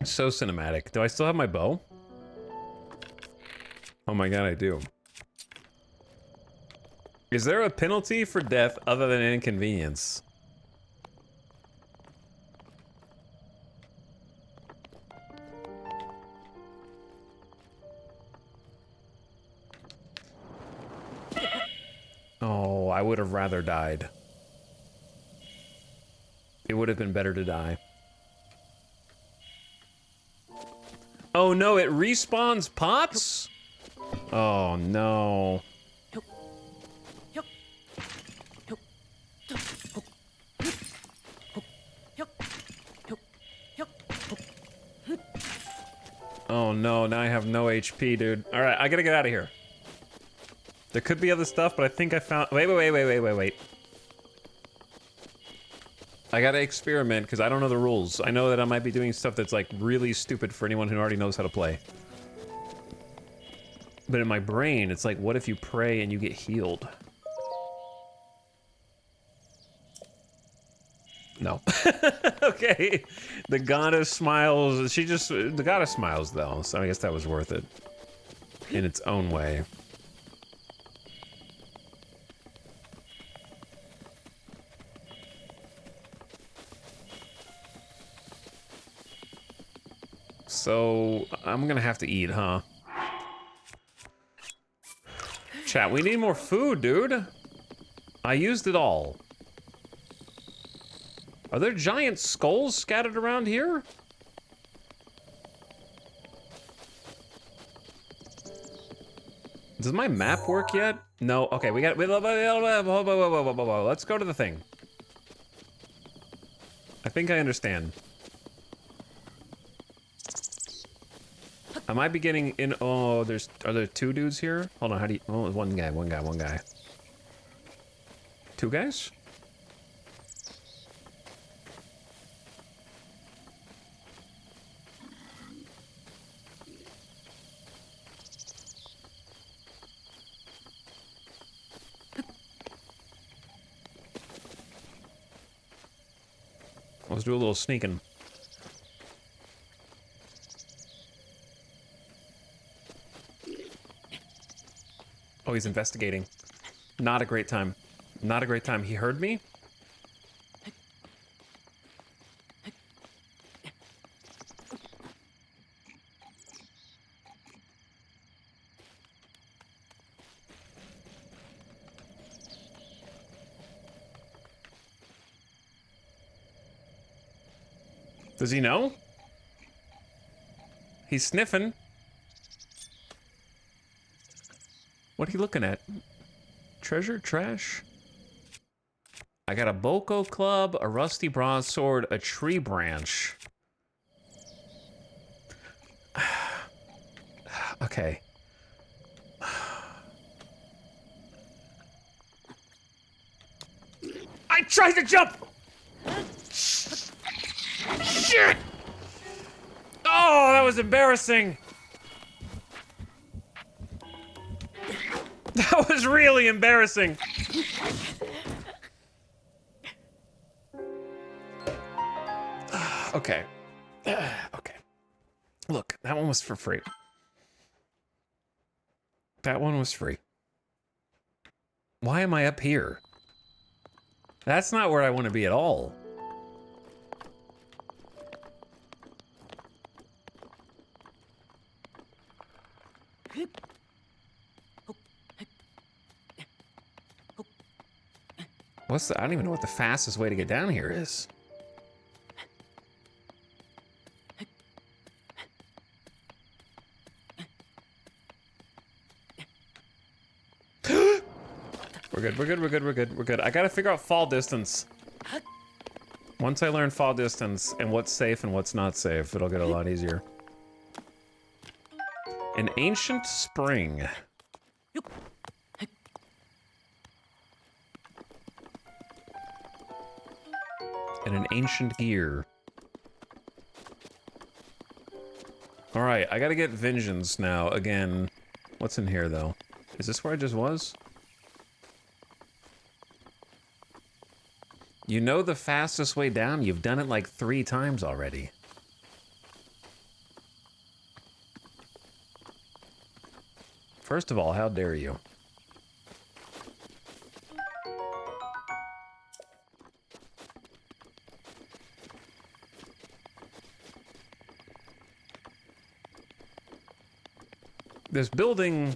A: So cinematic. Do I still have my bow? Oh my god, I do. Is there a penalty for death other than inconvenience? Oh, I would have rather died. It would have been better to die. Oh no, it respawns pots? Oh no. Oh no, now I have no HP, dude. Alright, I gotta get out of here. There could be other stuff, but I think I found... Wait. I gotta experiment, because I don't know the rules. I know that I might be doing stuff that's, like, really stupid for anyone who already knows how to play. But in my brain, it's like, what if you pray and you get healed? No. Okay. The goddess smiles. The goddess smiles, though, so I guess that was worth it. In its own way. So, I'm gonna have to eat, huh? Chat, we need more food, dude. I used it all. Are there giant skulls scattered around here? Does my map work yet? No. Okay, we got. Let's go to the thing. I think I understand. I might be getting in. Oh, are there 2 dudes here? Hold on. How do you? Oh, one guy. 2 guys? Let's do a little sneaking. Oh, he's investigating. Not a great time. Not a great time. He heard me? Does he know? He's sniffing. What are you looking at? Treasure? Trash? I got a Boko club, a rusty broadsword, a tree branch. Okay. I tried to jump! Shit! Oh, that was embarrassing. That was really embarrassing. Okay. Okay. Look, that one was for free. That one was free. Why am I up here? That's not where I want to be at all. What's the... I don't even know what the fastest way to get down here is. We're good, we're good, we're good, we're good, we're good. I gotta figure out fall distance. Once I learn fall distance and what's safe and what's not safe, it'll get a lot easier. An ancient spring. And an ancient gear. Alright, I gotta get vengeance now, again. What's in here, though? Is this where I just was? You know the fastest way down? You've done it like 3 times already. First of all, how dare you? This building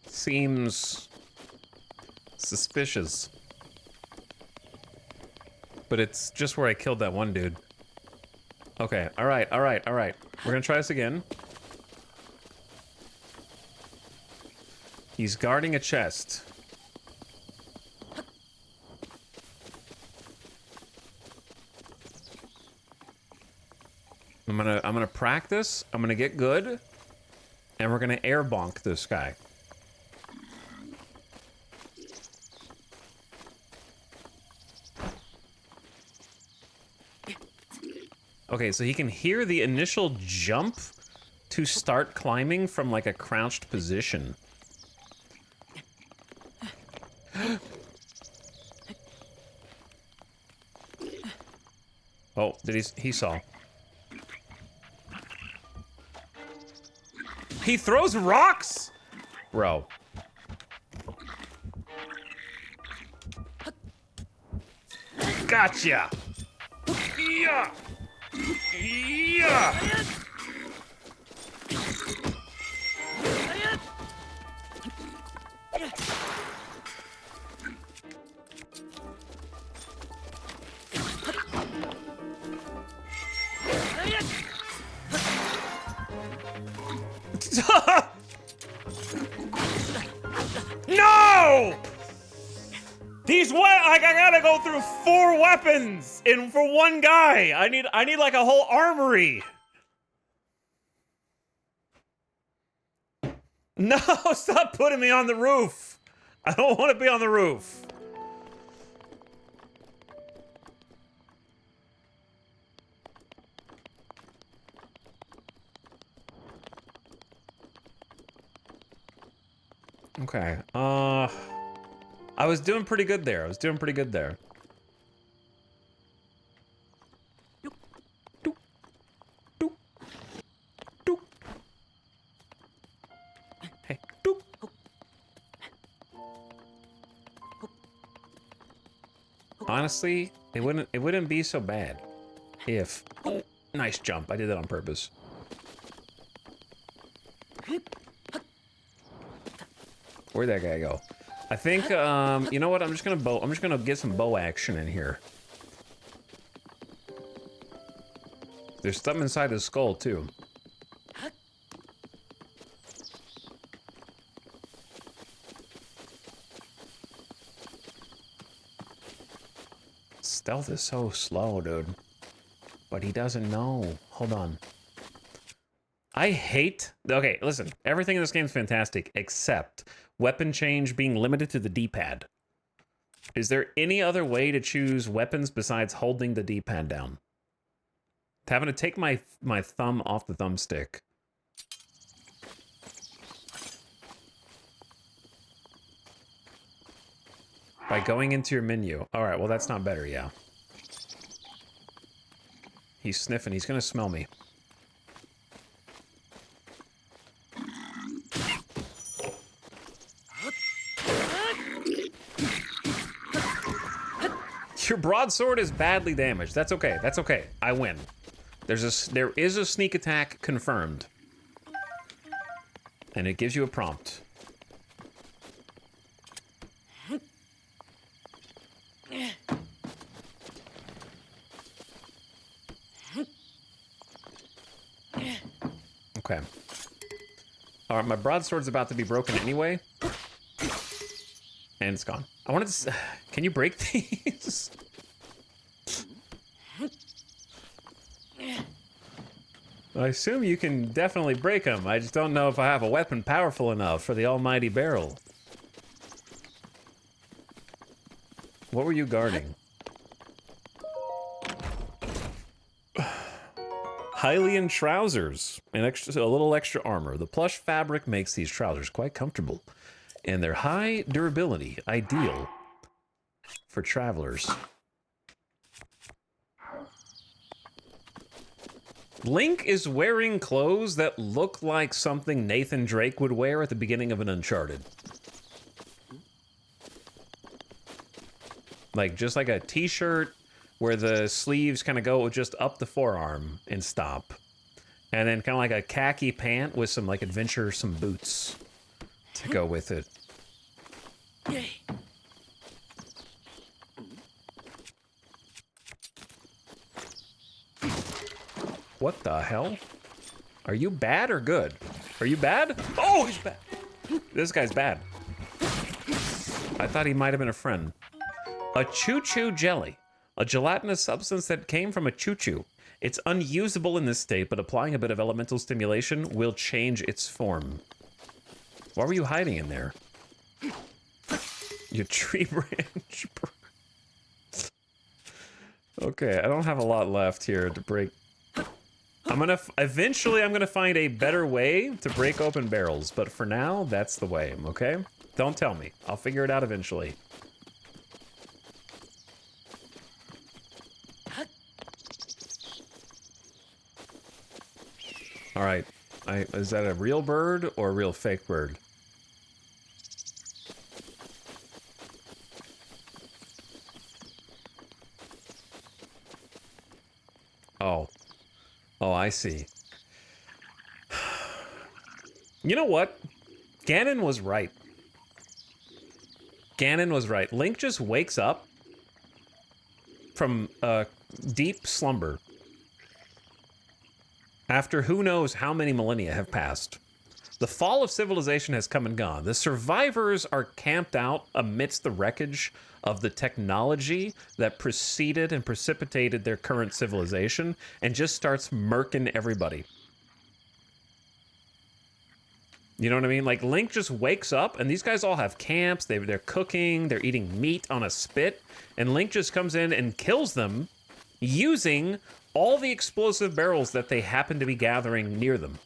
A: seems suspicious. But it's just where I killed that one dude. Okay, alright, alright, alright. We're gonna try this again. He's guarding a chest. I'm gonna practice, I'm gonna get good, and we're gonna air bonk this guy. Okay, so he can hear the initial jump to start climbing from like a crouched position. Oh, he saw. He throws rocks? Bro. Gotcha! Yeah! Yeah! No! These I gotta go through 4 weapons for one guy. I need like a whole armory. No, stop putting me on the roof. I don't want to be on the roof. Okay. I was doing pretty good there. I was doing pretty good there. Hey. Honestly, it wouldn't be so bad if... Oh, nice jump. I did that on purpose. Where'd that guy go? I think, you know what? I'm just gonna get some bow action in here. There's something inside his skull, too. Stealth is so slow, dude. But he doesn't know. Hold on. I hate... Okay, listen. Everything in this game is fantastic, except weapon change being limited to the D-pad. Is there any other way to choose weapons besides holding the D-pad down? Having to take my thumb off the thumbstick. By going into your menu. Alright, well that's not better, yeah. He's sniffing, he's gonna smell me. Your broadsword is badly damaged. That's okay, that's okay. I win. There is a sneak attack confirmed. And it gives you a prompt. Okay. All right, my broadsword's about to be broken anyway. And it's gone. I wanted to... Can you break these? I assume you can definitely break them. I just don't know if I have a weapon powerful enough for the almighty barrel. What were you guarding? Hylian trousers and a little extra armor. The plush fabric makes these trousers quite comfortable, and their high durability ideal for travelers. Link is wearing clothes that look like something Nathan Drake would wear at the beginning of an Uncharted. Like, just like a t-shirt where the sleeves kind of go just up the forearm and stop. And then kind of like a khaki pant with some, like, adventuresome boots to go with it. What the hell? Are you bad or good? Are you bad? Oh, he's bad. This guy's bad. I thought he might have been a friend. A choo-choo jelly. A gelatinous substance that came from a choo-choo. It's unusable in this state, but applying a bit of elemental stimulation will change its form. Why were you hiding in there? Your tree branch. Okay, I don't have a lot left here to break. Eventually I'm gonna find a better way to break open barrels, but for now, that's the way, okay? Don't tell me. I'll figure it out eventually. All right, is that a real bird or a real fake bird? Oh, I see. You know what? Ganon was right. Ganon was right. Link just wakes up from a deep slumber after who knows how many millennia have passed. The fall of civilization has come and gone. The survivors are camped out amidst the wreckage of the technology that preceded and precipitated their current civilization and just starts murking everybody. You know what I mean? Like, Link just wakes up, and these guys all have camps, they're cooking, they're eating meat on a spit, and Link just comes in and kills them using all the explosive barrels that they happen to be gathering near them.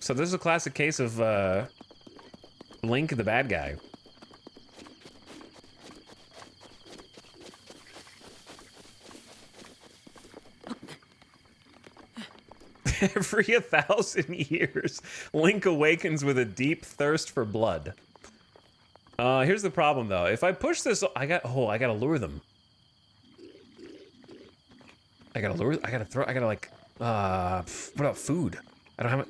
A: So this is a classic case of Link the bad guy. Every 1,000 years, Link awakens with a deep thirst for blood. Here's the problem, though. If I push this, I gotta lure them. What about food? I don't have it.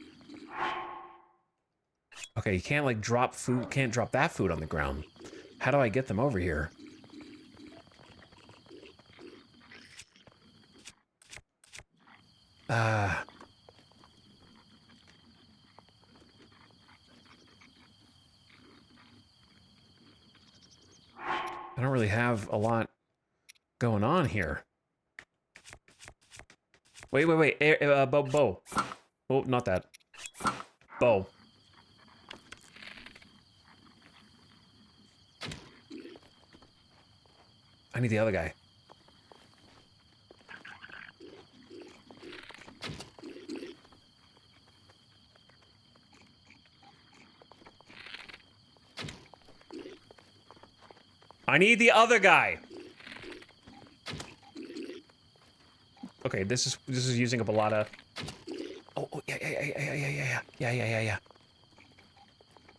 A: Okay, you can't, like, drop food, can't drop that food on the ground. How do I get them over here? I don't really have a lot going on here. Wait. Bo. Oh, not that. Bo. I need the other guy. I need the other guy. Okay, this is using up a lot of. Oh yeah.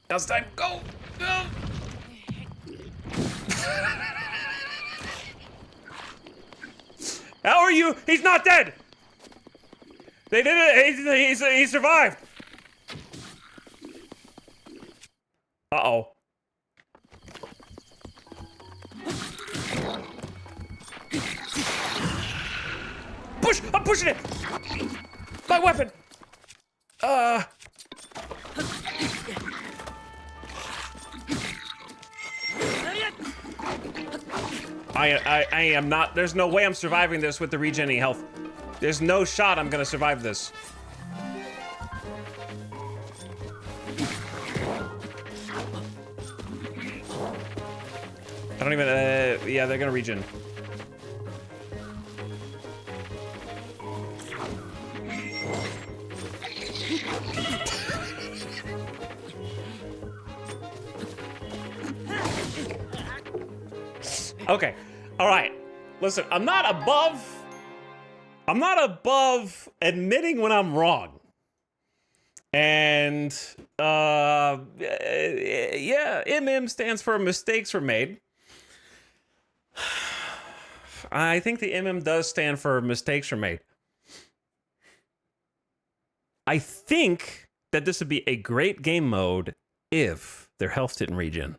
A: Now's time. Go. Go. How are you? He's not dead. They did it. He survived. Uh-oh. Push! I'm pushing it! My weapon! I am not. There's no way I'm surviving this with the regening health. There's no shot I'm gonna survive this. I don't even. Yeah, they're gonna regen. Okay. All right. Listen, I'm not above admitting when I'm wrong. And yeah, MM stands for mistakes were made. I think the MM does stand for mistakes were made. I think that this would be a great game mode if their health didn't regen.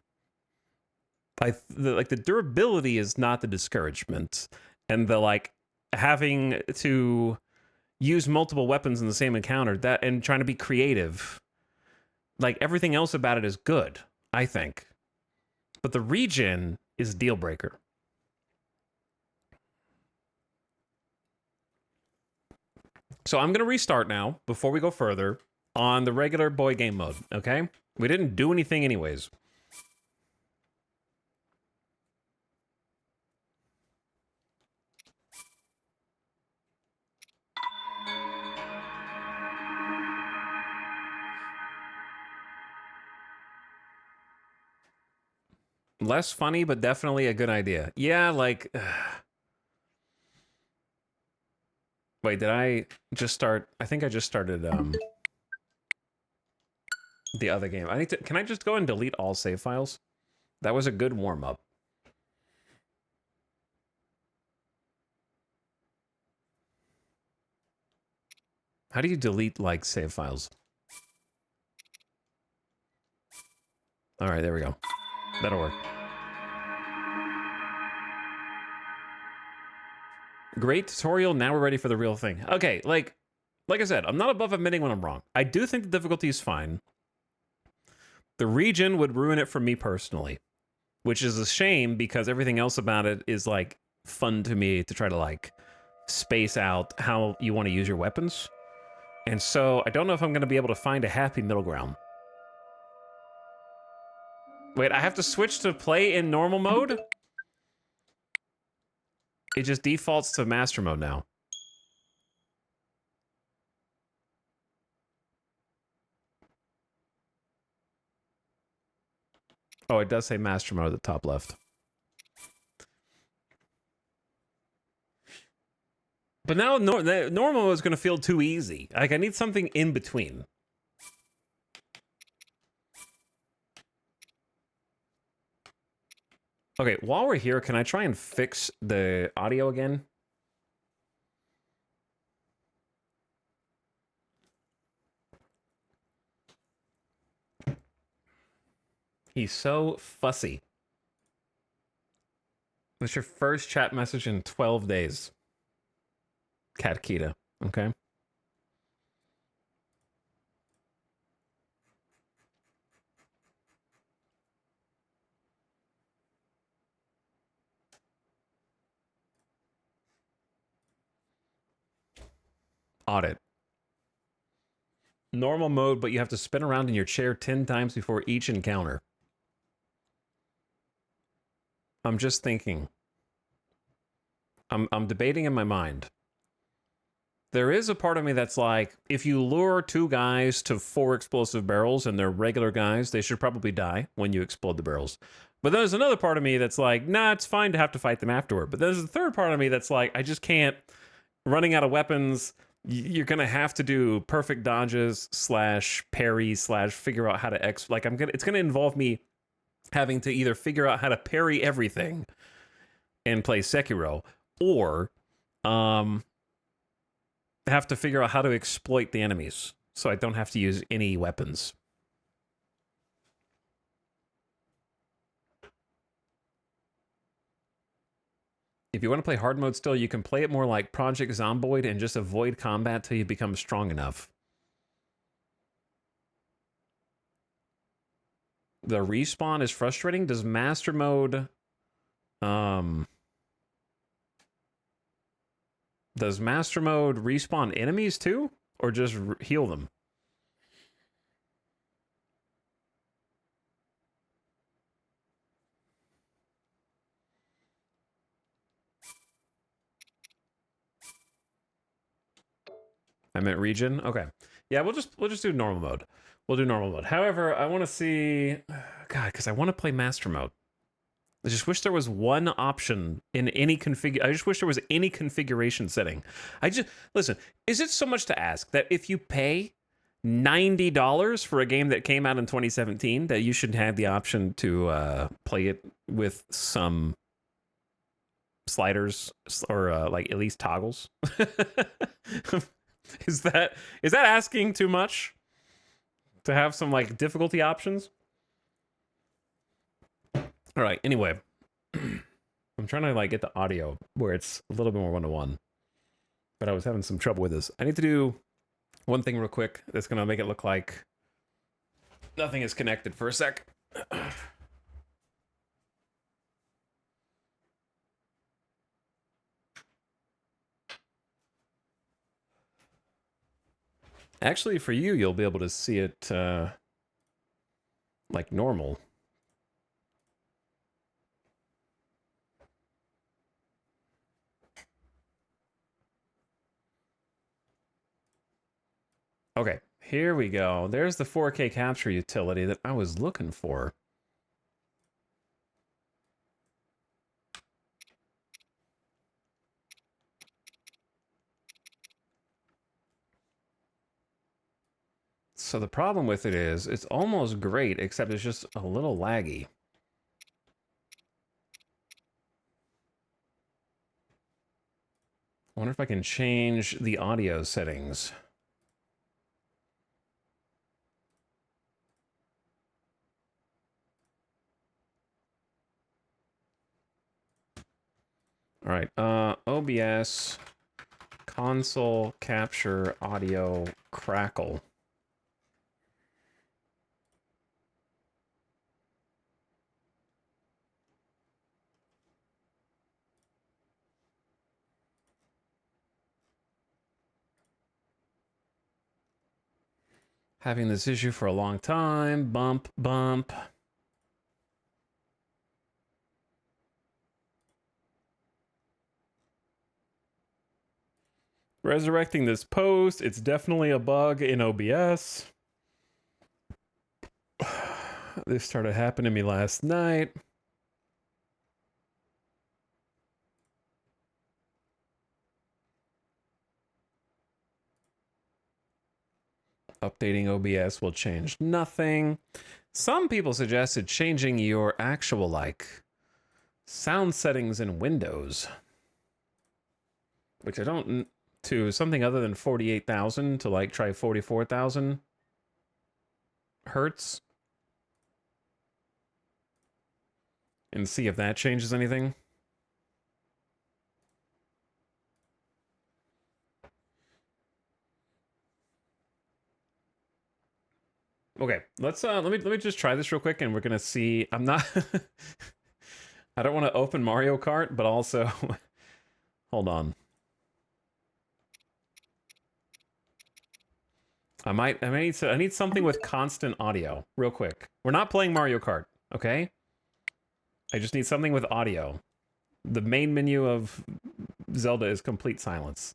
A: The durability is not the discouragement, and the like having to use multiple weapons in the same encounter, that and trying to be creative, like everything else about it is good, I think, but the regen is a deal breaker. So I'm gonna restart now before we go further on the regular boy game mode. Okay, we didn't do anything anyways. Less funny, but definitely a good idea. Yeah, like... Wait, did I just start? I think I just started, the other game. I need to... Can I just go and delete all save files? That was a good warm-up. How do you delete, like, save files? All right, there we go. That'll work. Great tutorial. Now we're ready for the real thing. Okay, like I said, I'm not above admitting when I'm wrong. I do think the difficulty is fine. The regen would ruin it for me personally, which is a shame because everything else about it is like fun to me to try to like space out how you want to use your weapons. And so I don't know if I'm going to be able to find a happy middle ground. Wait, I have to switch to play in normal mode? It just defaults to master mode now. Oh, it does say master mode at the top left. But now normal is going to feel too easy. Like, I need something in between. Okay, while we're here, can I try and fix the audio again? He's so fussy. That's your first chat message in 12 days. Cat Kita, okay? Audit. Normal mode, but you have to spin around in your chair 10 times before each encounter. I'm just thinking. I'm debating in my mind. There is a part of me that's like, if you lure 2 guys to 4 explosive barrels and they're regular guys, they should probably die when you explode the barrels. But there's another part of me that's like, nah, it's fine to have to fight them afterward. But there's a third part of me that's like, I just can't. Running out of weapons, you're gonna have to do perfect dodges / parry / figure out how to it's gonna involve me having to either figure out how to parry everything and play Sekiro, or have to figure out how to exploit the enemies so I don't have to use any weapons. If you want to play hard mode still, you can play it more like Project Zomboid and just avoid combat till you become strong enough. The respawn is frustrating. Does master mode respawn enemies too, or just heal them? I meant region. Okay. Yeah, we'll just do normal mode. We'll do normal mode. However, I want to see, God, because I want to play master mode. I just wish there was one option in any config. I just wish there was any configuration setting. Listen. Is it so much to ask that if you pay $90 for a game that came out in 2017, that you should have the option to play it with some sliders or like at least toggles? Is that asking too much to have some like difficulty options? All right, anyway, I'm trying to like get the audio where it's a little bit more one-to-one, but I was having some trouble with this. I need to do one thing real quick that's gonna make it look like nothing is connected for a sec. Actually, for you, you'll be able to see it like normal. Okay, here we go. There's the 4K capture utility that I was looking for. So the problem with it is, it's almost great, except it's just a little laggy. I wonder if I can change the audio settings. All right, OBS, console capture audio crackle. Having this issue for a long time. Bump, bump. Resurrecting this post. It's definitely a bug in OBS. This started happening to me last night. Updating OBS will change nothing. Some people suggested changing your actual, like, sound settings in Windows. Which I don't... to something other than 48,000 to, like, try 44,000 hertz. And see if that changes anything. Okay, let's let me just try this real quick, and we're gonna see. I'm not. I don't want to open Mario Kart, but also, hold on. I need something with constant audio, real quick. We're not playing Mario Kart, okay? I just need something with audio. The main menu of Zelda is complete silence.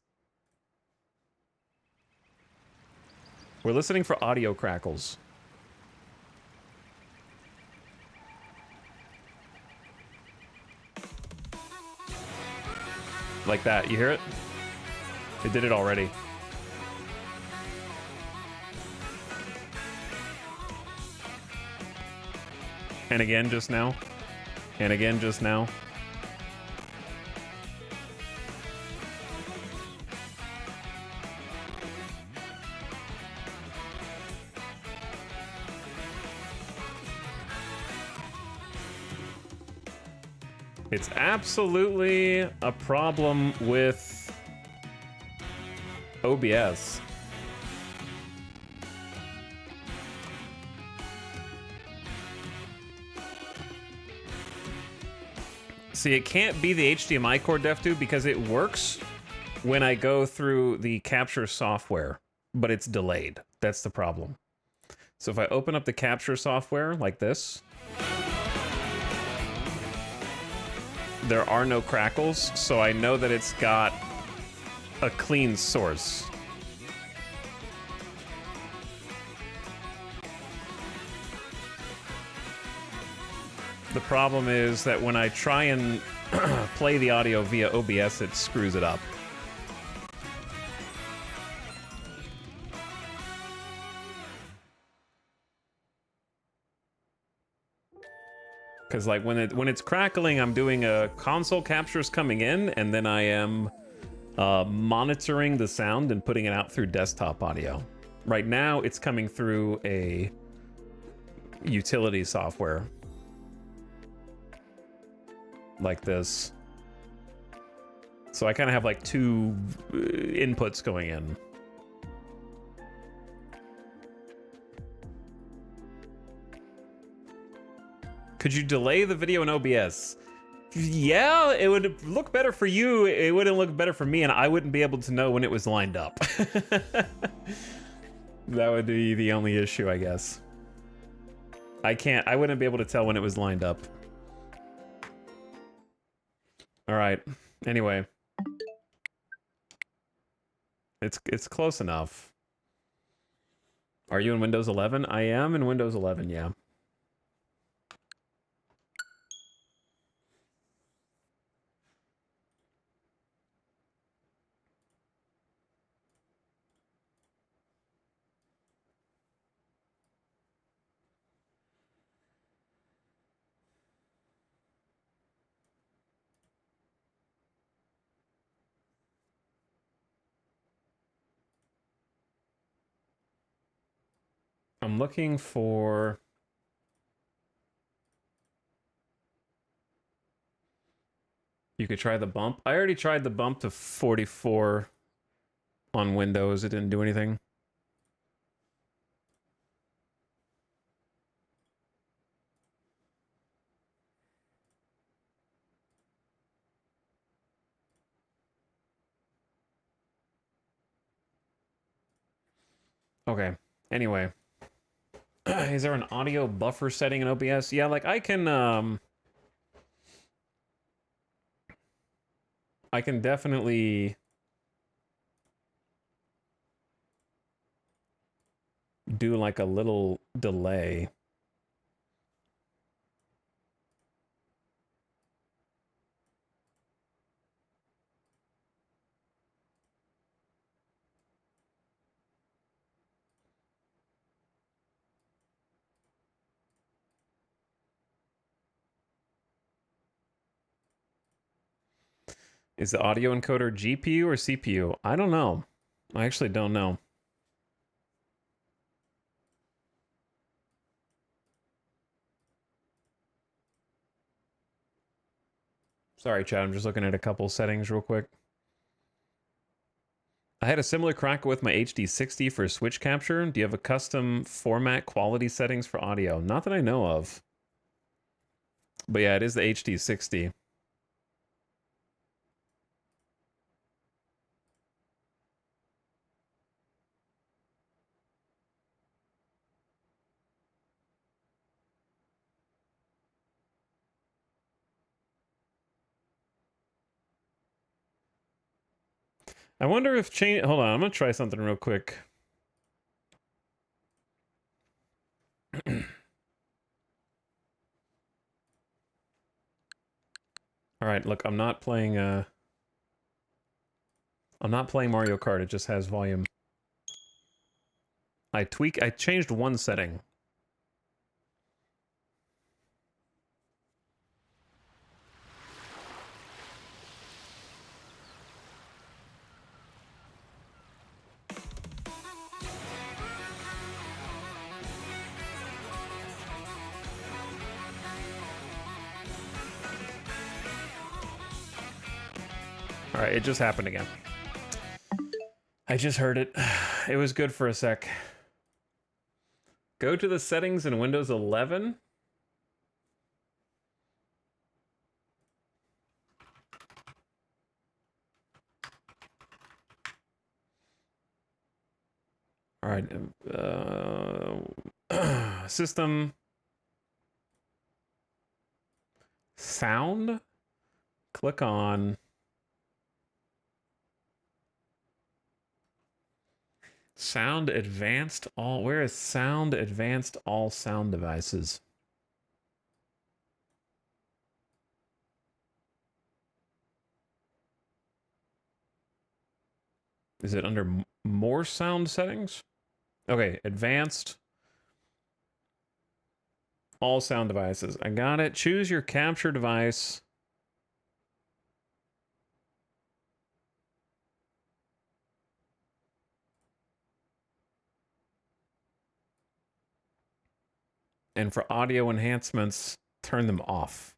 A: We're listening for audio crackles. Like that, you hear it? It did it already. And again just now. And again just now. It's absolutely a problem with OBS. See, it can't be the HDMI cord, DevTube, because it works when I go through the capture software, but it's delayed. That's the problem. So if I open up the capture software like this, there are no crackles, so I know that it's got a clean source. The problem is that when I try and play the audio via OBS, it screws it up. Because like when it's crackling, I'm doing a console captures coming in, and then I am monitoring the sound and putting it out through desktop audio. Right now, it's coming through a utility software like this. So I kind of have like two inputs going in. Could you delay the video in OBS? Yeah, it would look better for you. It wouldn't look better for me, and I wouldn't be able to know when it was lined up. That would be the only issue, I guess. I wouldn't be able to tell when it was lined up. All right. Anyway. It's close enough. Are you in Windows 11? I am in Windows 11, yeah. I'm looking for... You could try the bump. I already tried the bump to 44 on Windows. It didn't do anything. Okay. Anyway. Is there an audio buffer setting in OBS? Yeah, like I can definitely do like a little delay. Is the audio encoder GPU or CPU? I don't know. I actually don't know. Sorry, Chad. I'm just looking at a couple settings real quick. I had a similar crack with my HD60 for switch capture. Do you have a custom format quality settings for audio? Not that I know of. But yeah, it is the HD60. I wonder if change. Hold on, I'm gonna try something real quick. All right, look, I'm not playing Mario Kart. It just has volume. I changed one setting. All right, it just happened again. I just heard it. It was good for a sec. Go to the settings in Windows 11. All right. System. Sound. Click on. Sound advanced all. Where is sound advanced all sound devices? Is it under more sound settings? Okay, advanced all sound devices. I got it. Choose your capture device. And for audio enhancements, turn them off.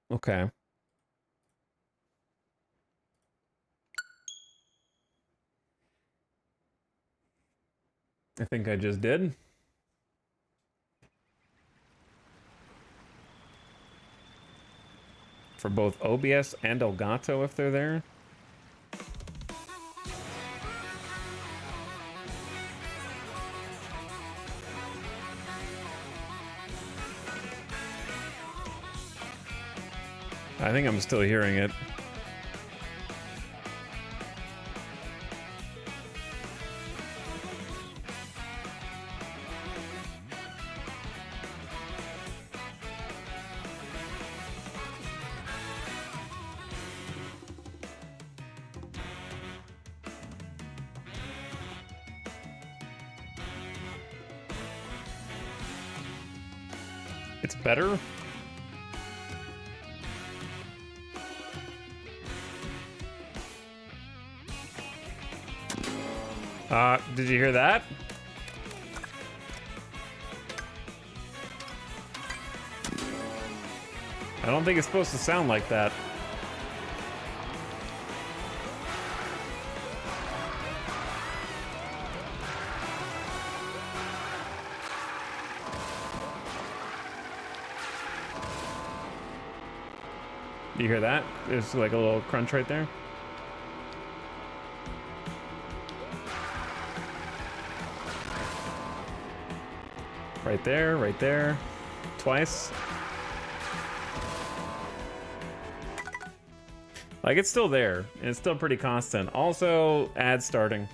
A: Okay. I think I just did. For both OBS and Elgato if they're there. I think I'm still hearing it. It's better? Did you hear that? I don't think it's supposed to sound like that. Do you hear that? There's like a little crunch right there. Right there. Twice. Like, it's still there, and it's still pretty constant. Also, ads starting.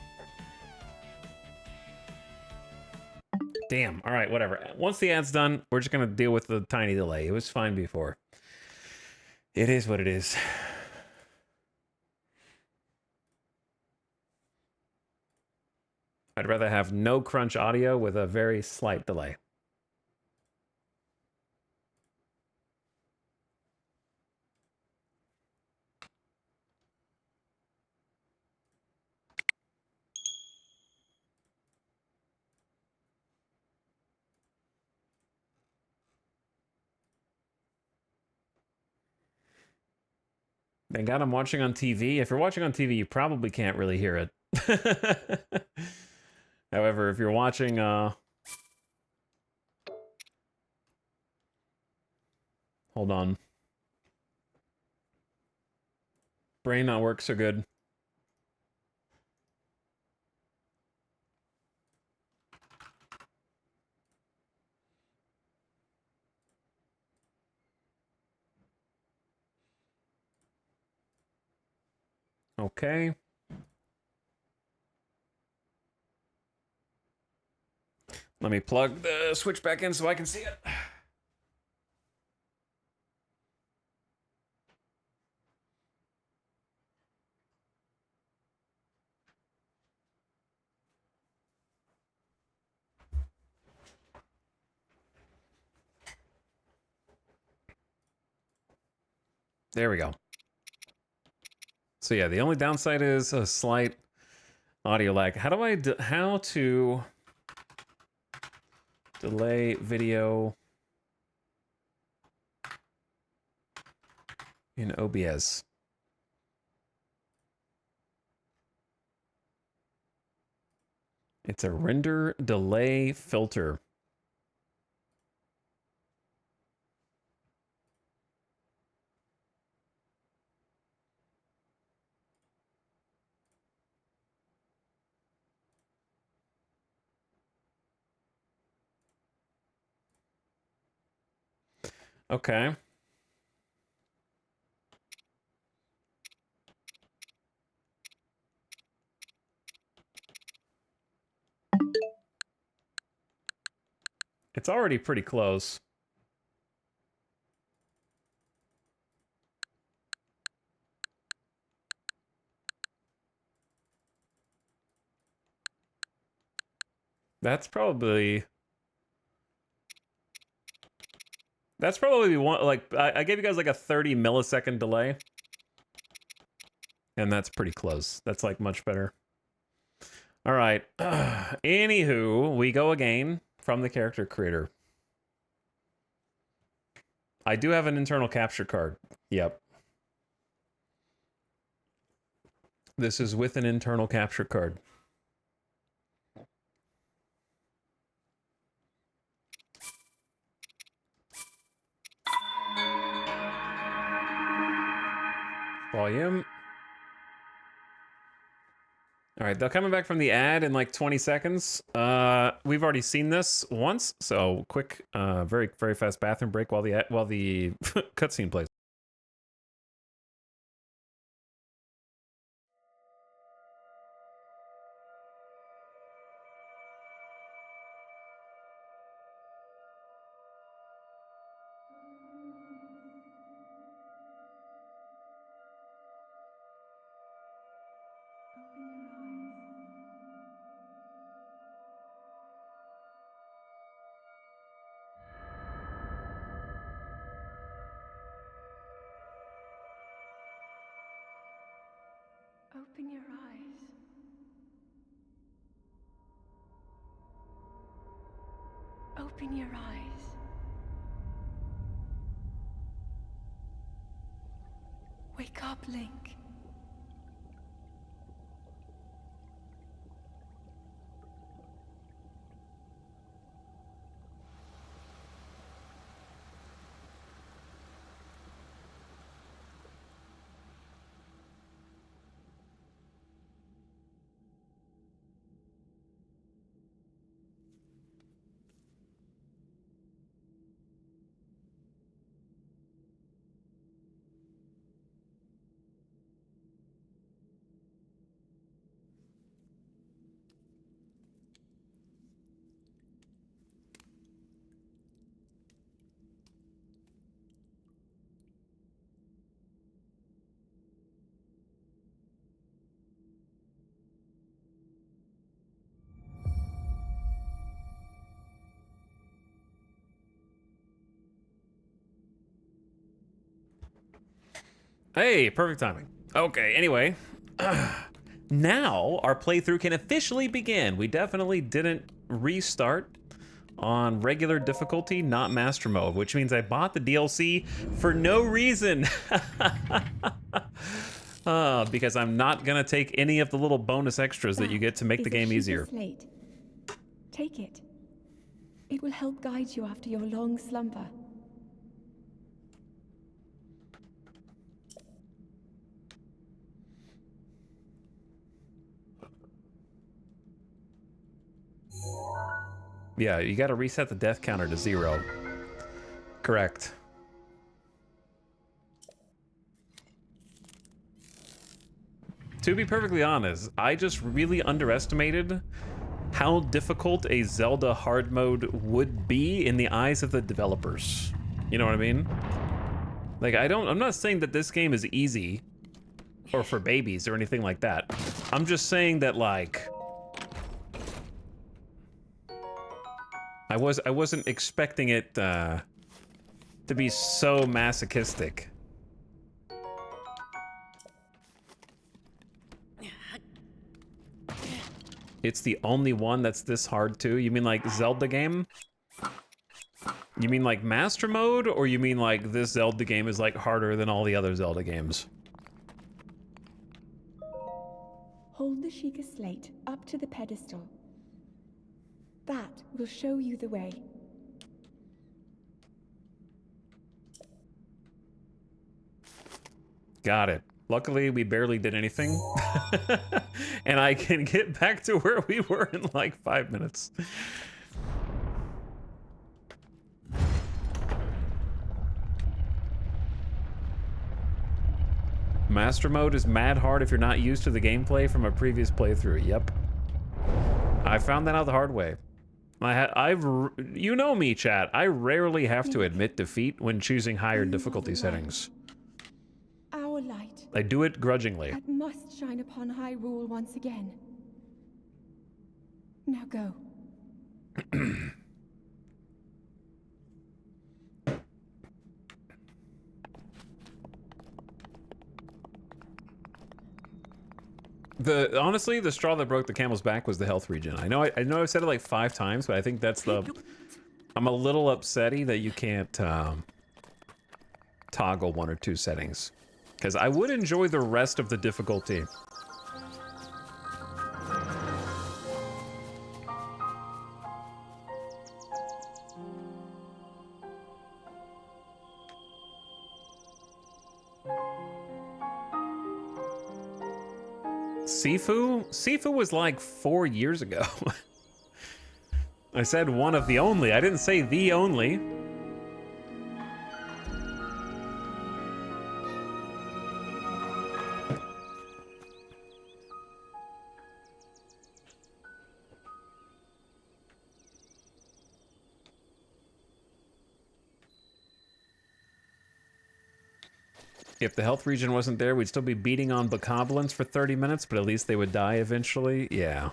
A: Damn, alright, whatever. Once the ad's done, we're just gonna deal with the tiny delay. It was fine before. It is what it is. I'd rather have no crunch audio with a very slight delay. Thank God I'm watching on TV. If you're watching on TV, you probably can't really hear it. However, if you're watching, hold on. Brain not work so good. Okay. Let me plug the switch back in so I can see it. There we go. So yeah, the only downside is a slight audio lag. How to delay video in OBS? It's a render delay filter. Okay. It's already pretty close. That's probably one, like, I gave you guys like a 30 millisecond delay. And that's pretty close. That's like much better. All right. Anywho, we go again from the character creator. I do have an internal capture card. Yep. This is with an internal capture card. Volume. All right, they're coming back from the ad in like 20 seconds. We've already seen this once, so quick, very fast bathroom break while the cutscene plays.
B: Open your eyes. Open your eyes. Wake up, Link.
A: Hey, perfect timing. Okay, anyway. Now our playthrough can officially begin. We definitely didn't restart on regular difficulty, not master mode, which means I bought the DLC for no reason. Because I'm not gonna take any of the little bonus extras that you get to make the game easier.
C: Slate. Take it. It will help guide you after your long slumber.
A: Yeah, you gotta reset the death counter to 0. Correct. To be perfectly honest, I just really underestimated how difficult a Zelda hard mode would be in the eyes of the developers. You know what I mean? Like, I'm not saying that this game is easy or for babies or anything like that. I'm just saying that, like, I wasn't expecting it to be so masochistic. It's the only one that's this hard too? You mean like Zelda game? You mean like Master Mode, or you mean like this Zelda game is like harder than all the other Zelda games?
C: Hold the Sheikah slate up to the pedestal. That will show you the way.
A: Got it. Luckily, we barely did anything. And I can get back to where we were in like 5 minutes. Master Mode is mad hard if you're not used to the gameplay from a previous playthrough. Yep. I found that out the hard way. You know me, chat. I rarely have to admit defeat when choosing higher difficulty settings.
C: Our light.
A: I do it grudgingly.
C: That must shine upon Hyrule once again. Now go. Honestly, the straw that broke the camel's back was the health regen. I know I've said it like 5 times, but I think that's I'm a little upsetty that you can't toggle 1 or 2 settings. Because I would enjoy the rest of the difficulty. Sifu? Sifu was like 4 years ago. I said one of the only. I didn't say the only. If the health regen wasn't there, we'd still be beating on bokoblins for 30 minutes, but at least they would die eventually. Yeah.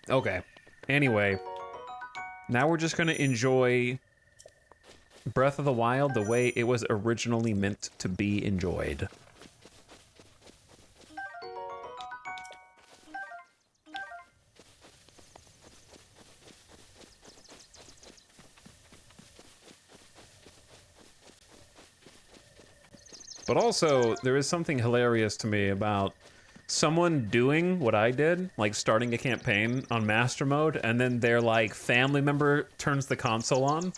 C: Okay. Anyway, now we're just gonna enjoy Breath of the Wild the way it was originally meant to be enjoyed. But also, there is something hilarious to me about someone doing what I did, like starting a campaign on Master Mode, and then their like family member turns the console on,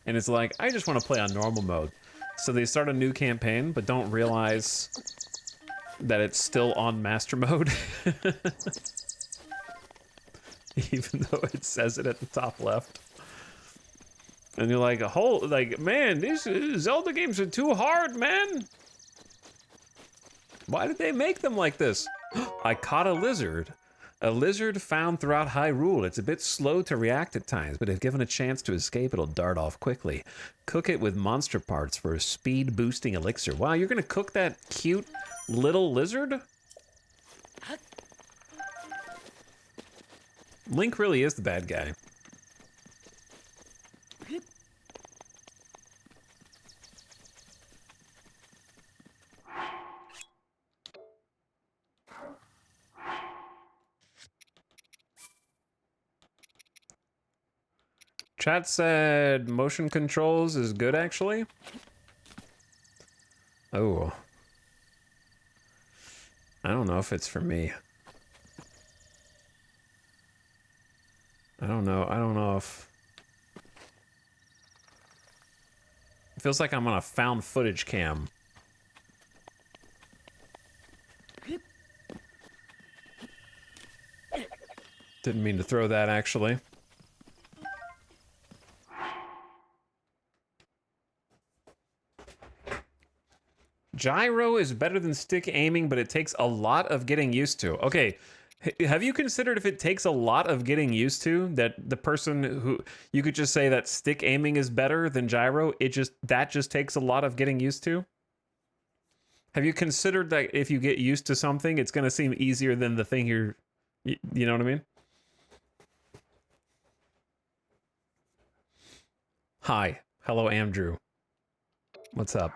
C: and it's like, I just want to play on normal mode. So they start a new campaign, but don't realize that it's still on Master Mode. Even though it says it at the top left. And you're like, man, these Zelda games are too hard, man. Why did they make them like this? I caught a lizard. A lizard found throughout Hyrule. It's a bit slow to react at times, but if given a chance to escape, it'll dart off quickly. Cook it with monster parts for a speed-boosting elixir. Wow, you're gonna cook that cute little lizard? Link really is the bad guy. Chat said motion controls is good, actually. Oh. I don't know if it's for me. I don't know if... It feels like I'm on a found footage cam. Didn't mean to throw that, actually.
A: gyro is better than stick aiming, but it takes a lot of getting used to. Okay, have you considered if it takes a lot of getting used to that the person who you could just say that stick aiming is better than gyro? That just takes a lot of getting used to. Have you considered that if you get used to something, it's going to seem easier than the thing you know what I mean? Hi. Hello, Andrew. What's up?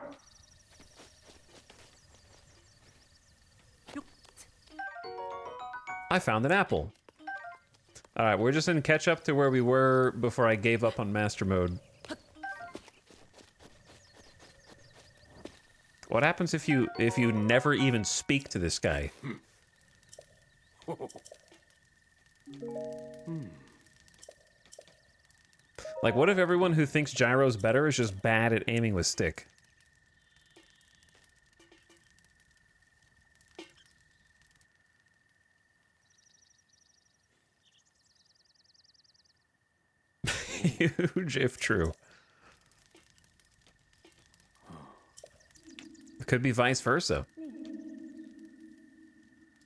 A: I found an apple. All right, we're just in catch up to where we were before I gave up on master mode. What happens if you never even speak to this guy? Like, what if everyone who thinks gyro's better is just bad at aiming with stick? Huge if true. It could be vice versa.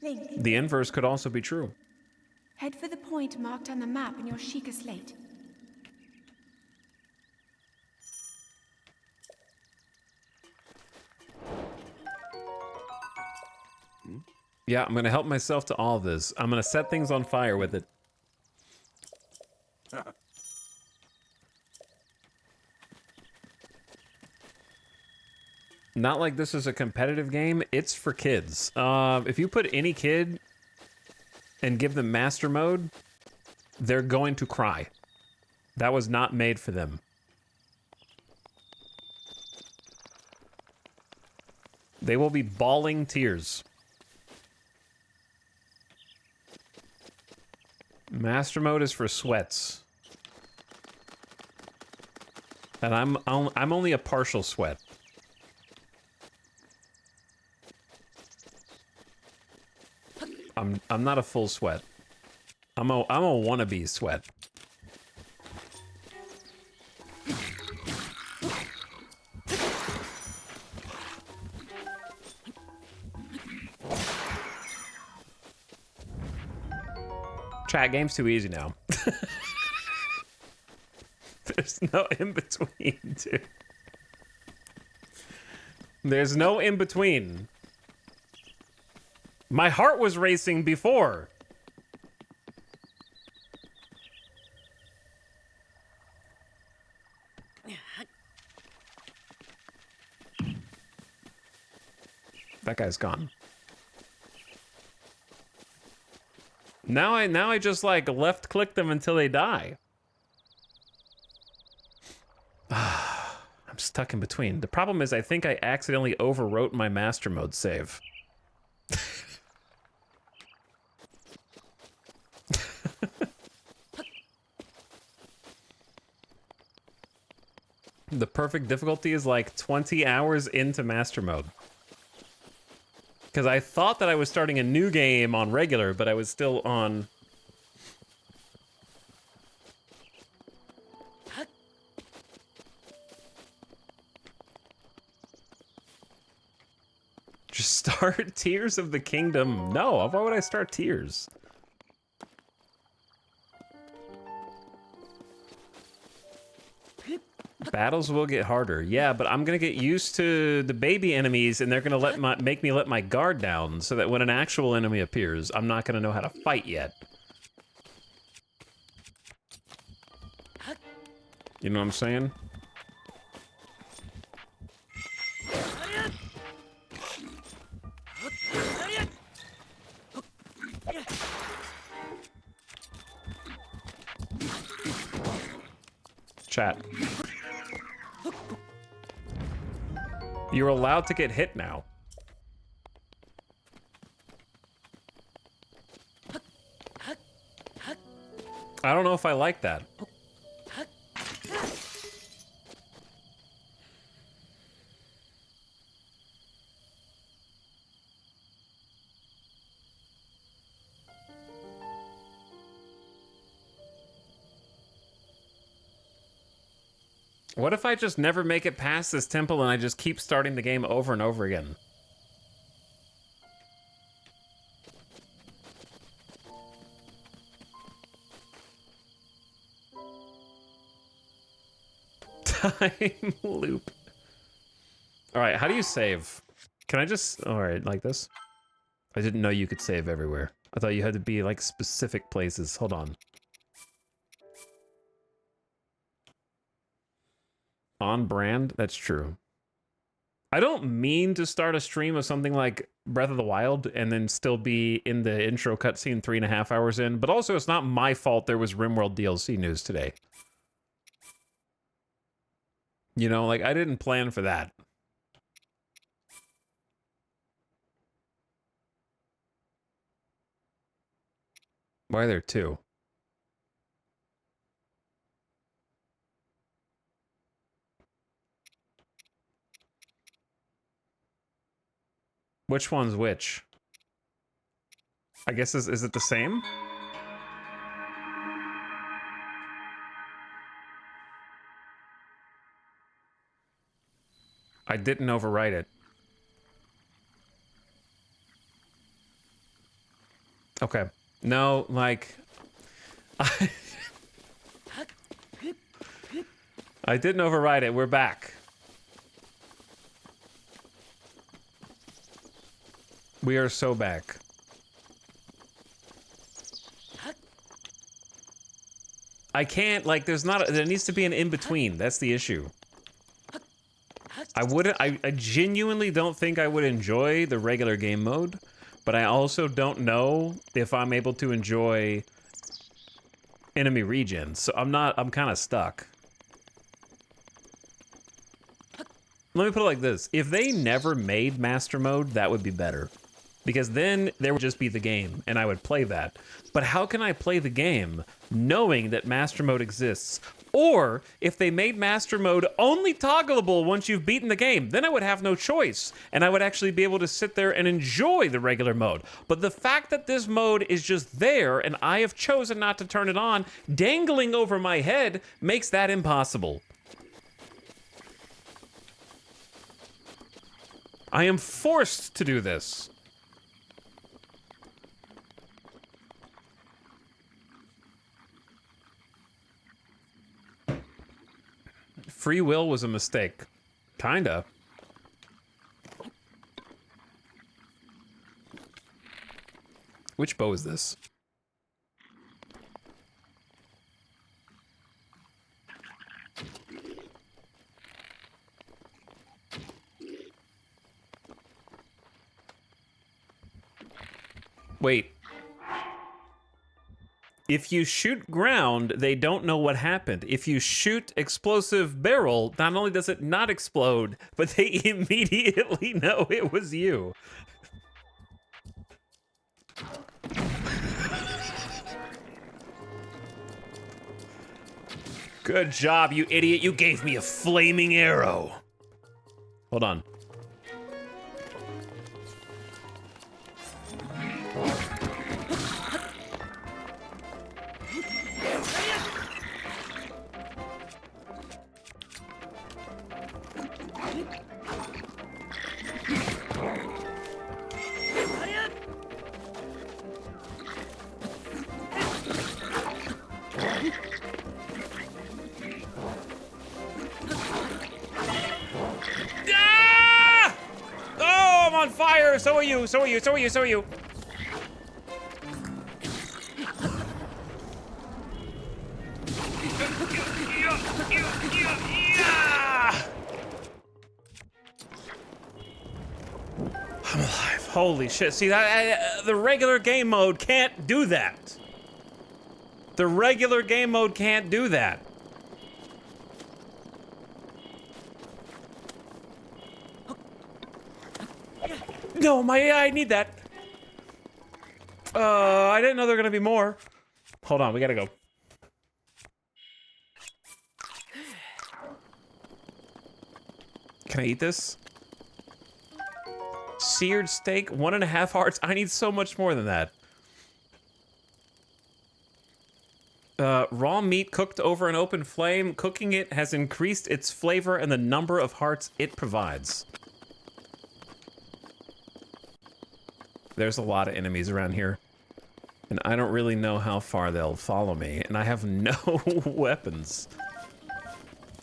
B: Link,
A: The inverse could also be true.
B: head for the point marked on the map in your Sheikah slate.
A: Yeah, I'm gonna help myself to all of this. I'm gonna set things on fire with it. Not like this is a competitive game. It's for kids. If you put any kid and give them master mode, they're going to cry. That was not made for them. They will be bawling tears. Master mode is for sweats. And I'm only a partial sweat. I'm not a full sweat. I'm a wannabe sweat. Chat, game's too easy now. There's no in between, dude. There's no in between. My heart was racing before. That guy's gone. Now I just like left click them until they die. I'm stuck in between. The problem is I think I accidentally overwrote my master mode save. The perfect difficulty is like 20 hours into master mode. Because I thought that I was starting a new game on regular, but I was still on... Just start Tears of the Kingdom. No, why would I start Tears? Battles will get harder. Yeah, but I'm gonna get used to the baby enemies, and they're gonna make me let my guard down, so that when an actual enemy appears, I'm not gonna know how to fight yet. You know what I'm saying? Chat. You're allowed to get hit now. I don't know if I like that. What if I just never make it past this temple and I just keep starting the game over and over again? Time loop. All right, how do you save? Can I just, all right, like this? I didn't know you could save everywhere. I thought you had to be like specific places. Hold on. On brand? That's true. I don't mean to start a stream of something like Breath of the Wild and then still be in the intro cutscene 3.5 hours in, but also it's not my fault there was RimWorld DLC news today. You know, like I didn't plan for that. Why are there two? Which one's which? I guess is it the same? I didn't overwrite it. Okay. No, like I didn't overwrite it. We're back. We are so back. I can't, like, there's not, there needs to be an in-between. That's the issue. I genuinely don't think I would enjoy the regular game mode, but I also don't know if I'm able to enjoy enemy regen. So I'm kind of stuck. Let me put it like this. If they never made Master Mode, that would be better. Because then there would just be the game, and I would play that. But how can I play the game knowing that Master Mode exists? Or, if they made Master Mode only toggleable once you've beaten the game, then I would have no choice, and I would actually be able to sit there and enjoy the regular mode. But the fact that this mode is just there, and I have chosen not to turn it on, dangling over my head, makes that impossible. I am forced to do this. Free will was a mistake. Kinda. Which bow is this? Wait. If you shoot ground, they don't know what happened. If you shoot explosive barrel, not only does it not explode, but they immediately know it was you. Good job, you idiot. You gave me a flaming arrow. Hold on. So are you, so are you, so are you, so are you. I'm alive. Holy shit. See, that the regular game mode can't do that. The regular game mode can't do that. No, I need that. I didn't know there were gonna be more. Hold on, we gotta go. Can I eat this? Seared steak, 1.5 hearts. I need so much more than that.
C: Raw meat cooked over an open flame. Cooking it has increased its flavor and the number of hearts it provides. There's a lot of enemies around here. And I don't really know how far they'll follow me. And I have no weapons.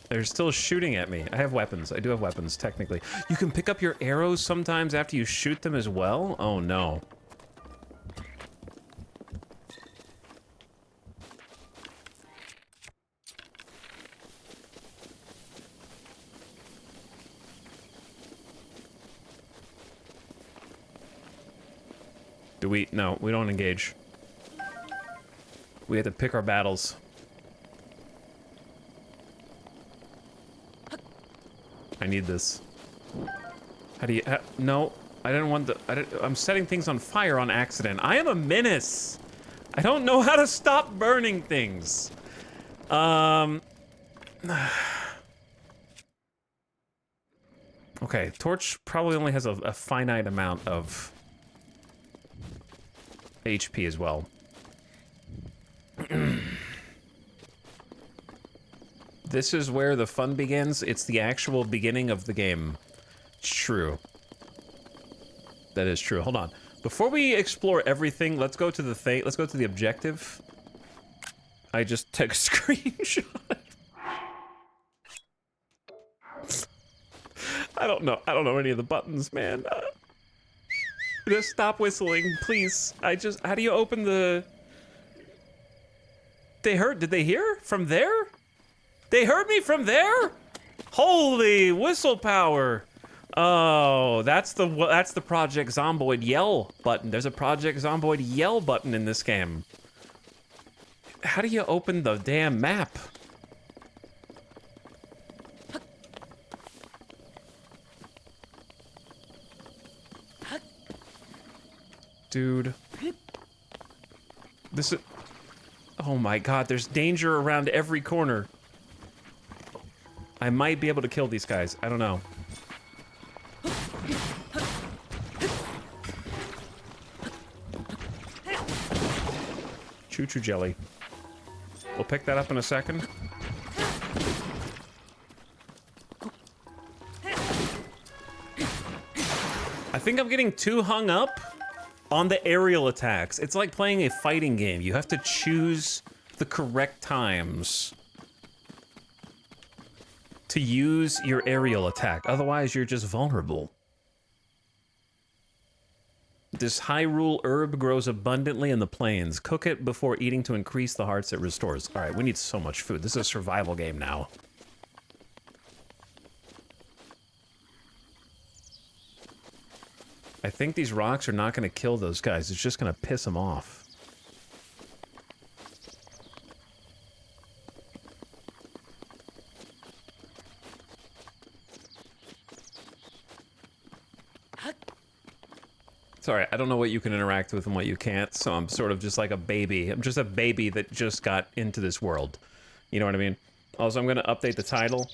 C: They're still shooting at me. I have weapons. I do have weapons, technically. You can pick up your arrows sometimes after you shoot them as well? Oh, no. Do we? No, we don't engage. We have to pick our battles. I need this. How do you? No, I didn't want the. I'm setting things on fire on accident. I am a menace. I don't know how to stop burning things. Okay, torch probably only has a finite amount of HP as well. This is where the fun begins. It's the actual beginning of the game. It's true. That is true. Hold on. Before we explore everything, let's go to the thing. Let's go to the objective. I just took a screenshot. I don't know any of the buttons, man. Just stop whistling, please. How do you open the... Did they hear? From there? They heard me from there? Holy whistle power. Oh, that's the Project Zomboid yell button. There's a Project Zomboid yell button in this game. How do you open the damn map? Dude. This is... Oh my god, there's danger around every corner. I might be able to kill these guys. I don't know. Choo-choo jelly. We'll pick that up in a second. I think I'm getting too hung up on the aerial attacks. It's like playing a fighting game. You have to choose the correct times to use your aerial attack. Otherwise, you're just vulnerable. This Hyrule herb grows abundantly in the plains. Cook it before eating to increase the hearts it restores. All right, we need so much food. This is a survival game now. I think these rocks are not going to kill those guys. It's just going to piss them off. Sorry, I don't know what you can interact with and what you can't, so I'm sort of just like a baby. I'm just a baby that just got into this world. You know what I mean? Also, I'm going to update the title,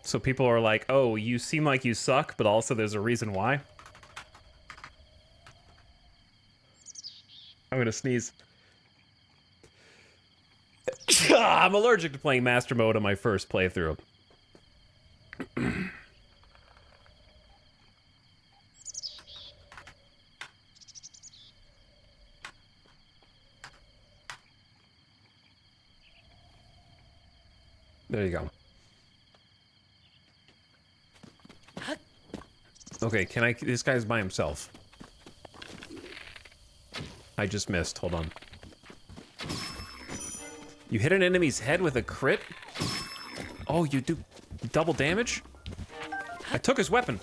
C: so people are like, oh, you seem like you suck, but also there's a reason why. I'm gonna sneeze. I'm allergic to playing Master Mode on my first playthrough. There you go. Okay, can I... This guy's by himself. I just missed. Hold on. You hit an enemy's head with a crit? Oh, you do double damage? I took his weapon.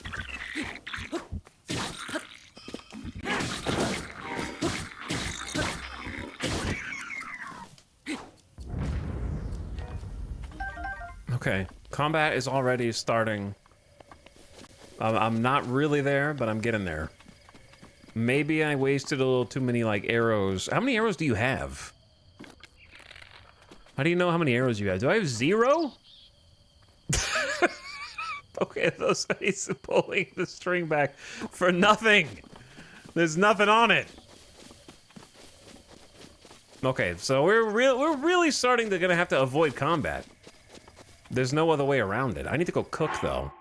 C: Okay, combat is already starting. I'm not really there, but I'm getting there. Maybe I wasted a little too many, like, arrows. How many arrows do you have? How do you know how many arrows you have? Do I have 0? Okay, he's pulling the string back for nothing. There's nothing on it.
A: Okay, so we're really starting to gonna have to avoid combat. There's no other way around it. I need to go cook though.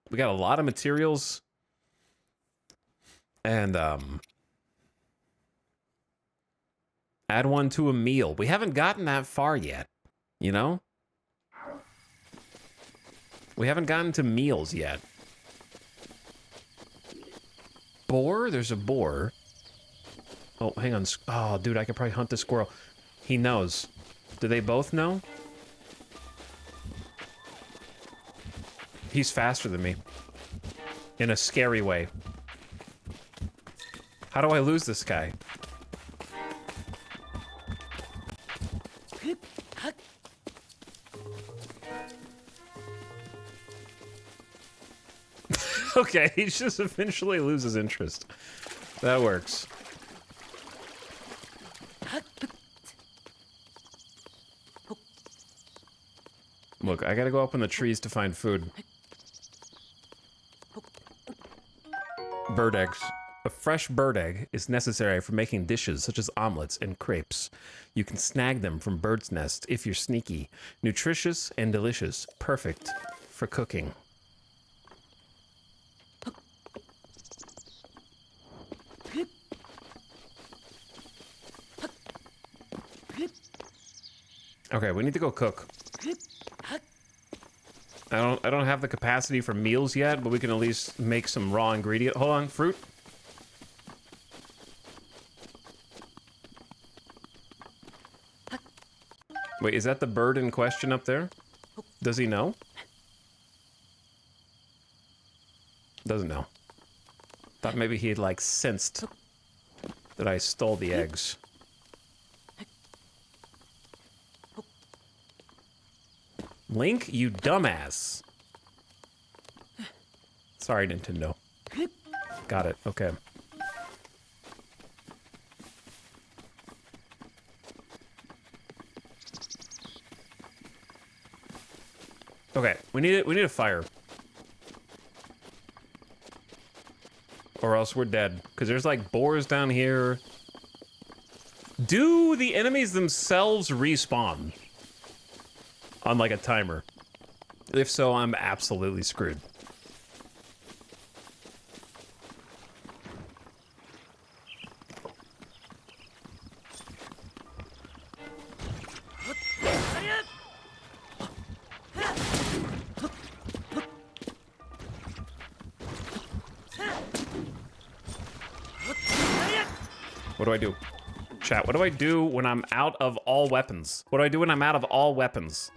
A: We got a lot of materials. And add one to a meal. We haven't gotten that far yet, you know? We haven't gotten to meals yet. Boar? There's a boar. Oh, hang on. Oh, dude, I could probably hunt the squirrel. He knows. Do they both know? He's faster than me. In a scary way. How do I lose this guy? Okay, he just eventually loses interest. That works. Look, I gotta go up in the trees to find food. Bird eggs. A fresh bird egg is necessary for making dishes such as omelets and crepes. You can snag them from birds' nests if you're sneaky. Nutritious and delicious. Perfect for cooking. Okay, we need to go cook. I don't have the capacity for meals yet, but we can at least make some raw ingredient. Hold on, fruit. Wait, is that the bird in question up there? Does he know? Doesn't know. Thought maybe he had like sensed that I stole the eggs. Link, you dumbass. Sorry, Nintendo. Got it, okay. Okay, we need a fire. Or else we're dead. Because there's like boars down here. Do the enemies themselves respawn? On like a timer? If so, I'm absolutely screwed. What do I do? Chat, what do I do when I'm out of all weapons? What do I do when I'm out of all weapons?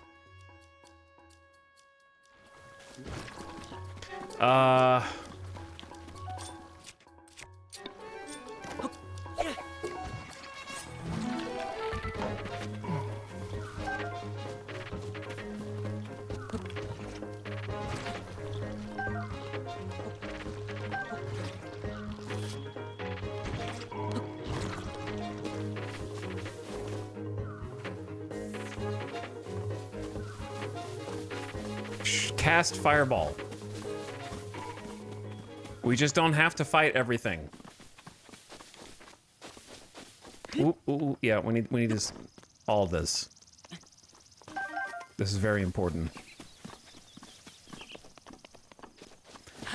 A: Cast fireball. We just don't have to fight everything. Ooh, ooh, yeah, we need this, all this. This is very important.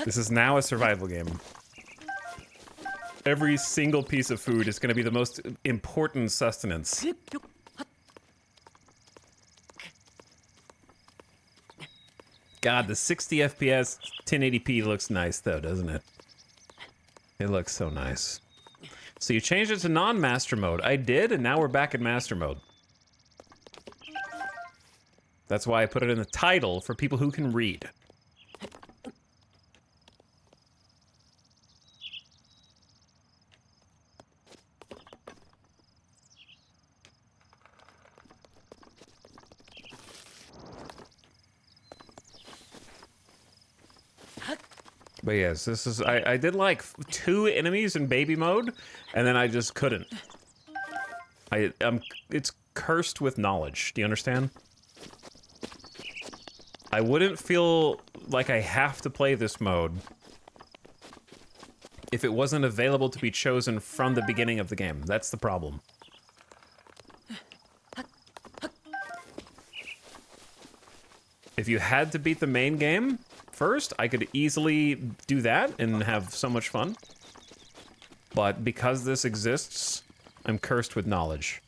A: This is now a survival game. Every single piece of food is going to be the most important sustenance. God, the 60 FPS 1080p looks nice though, doesn't it? It looks so nice. So you changed it to non-master mode. I did, and now we're back in master mode. That's why I put it in the title for people who can read. But yes, this is, I did like 2 enemies in baby mode, and then I just couldn't. It's cursed with knowledge. Do you understand? I wouldn't feel like I have to play this mode if it wasn't available to be chosen from the beginning of the game. That's the problem. If you had to beat the main game first, I could easily do that and have so much fun. But because this exists, I'm cursed with knowledge.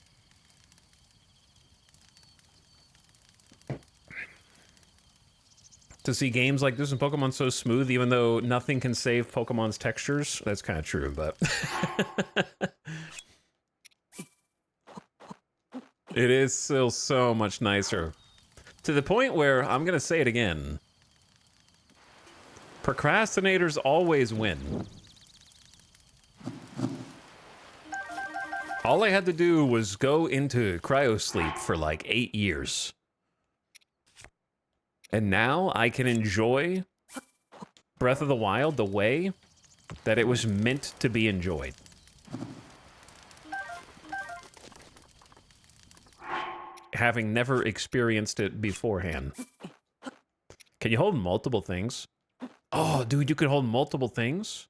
A: To see games like this in Pokemon so smooth, even though nothing can save Pokemon's textures, that's kind of true, but... it is still so much nicer. To the point where, I'm gonna say it again, procrastinators always win. All I had to do was go into cryosleep for like 8 years. And now I can enjoy Breath of the Wild the way that it was meant to be enjoyed. Having never experienced it beforehand. Can you hold multiple things? Oh, dude, you can hold multiple things?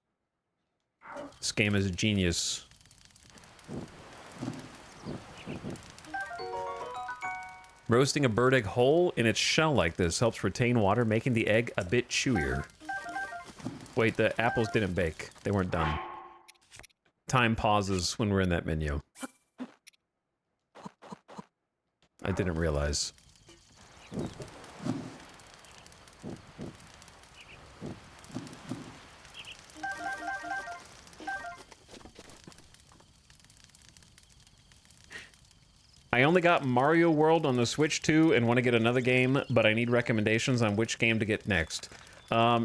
A: This game is a genius. Roasting a bird egg whole in its shell like this helps retain water, making the egg a bit chewier. Wait, the apples didn't bake. They weren't done. Time pauses when we're in that menu. I didn't realize. I only got Mario World on the Switch 2 and want to get another game, but I need recommendations on which game to get next.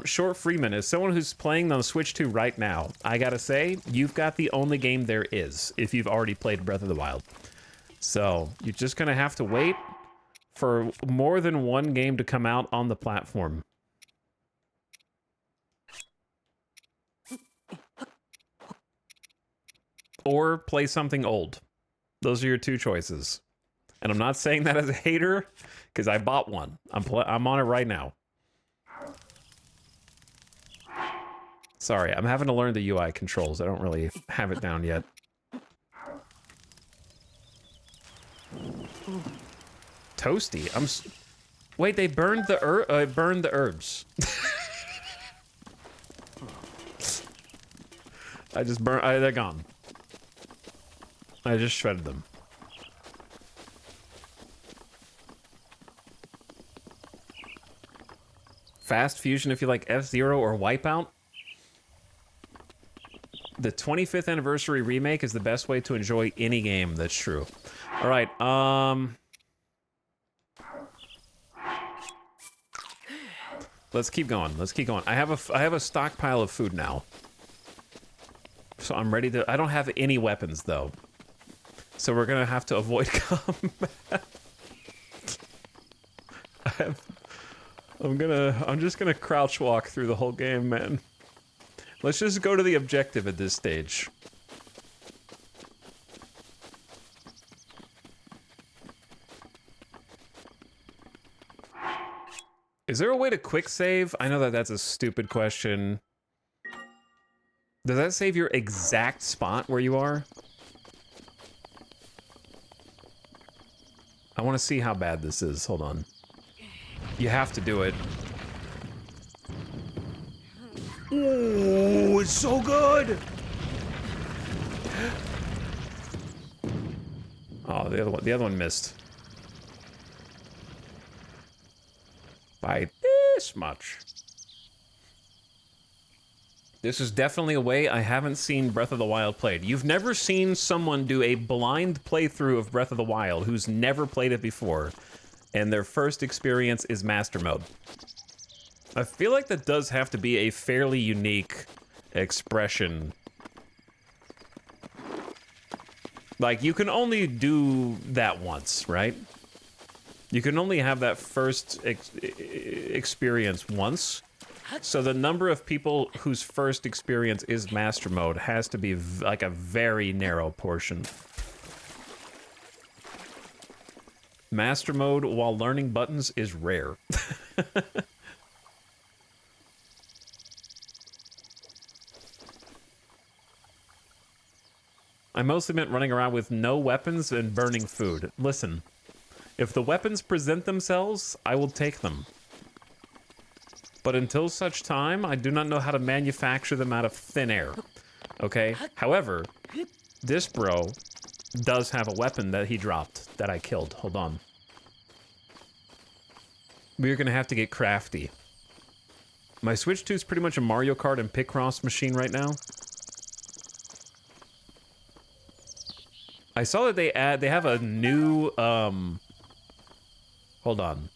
A: Short Freeman, as someone who's playing on the Switch 2 right now, I gotta say, you've got the only game there is, if you've already played Breath of the Wild. So, you're just gonna have to wait for more than one game to come out on the platform. Or play something old. Those are your two choices. And I'm not saying that as a hater, because I bought one. I'm on it right now. Sorry, I'm having to learn the UI controls. I don't really have it down yet. Toasty. Wait, they burned the herbs. They're gone. I just shredded them. Fast Fusion if you like F-Zero or Wipeout. The 25th anniversary remake is the best way to enjoy any game. That's true. All right. Let's keep going. Let's keep going. I have a stockpile of food now. So I'm ready to... I don't have any weapons, though. So we're gonna have to avoid combat. I'm just gonna crouch walk through the whole game, man. Let's just go to the objective at this stage. Is there a way to quick save? I know that that's a stupid question. Does that save your exact spot where you are? I want to see how bad this is. Hold on. You have to do it. Oh, it's so good! Oh, the other one missed. By this much. This is definitely a way I haven't seen Breath of the Wild played. You've never seen someone do a blind playthrough of Breath of the Wild who's never played it before, and their first experience is Master Mode. I feel like that does have to be a fairly unique expression. Like, you can only do that once, right? You can only have that first experience once. So the number of people whose first experience is Master Mode has to be like a very narrow portion. Master Mode while learning buttons is rare.
C: I mostly meant running around with no weapons and burning food. Listen, if the weapons present themselves, I will take them. But until such time, I do not know how to manufacture them out of thin air. Okay? However, this bro does have a weapon that he dropped that I killed. Hold on. We're gonna have to get crafty. My Switch 2 is pretty much a Mario Kart and Picross machine right now. I saw that they have a new, hold on.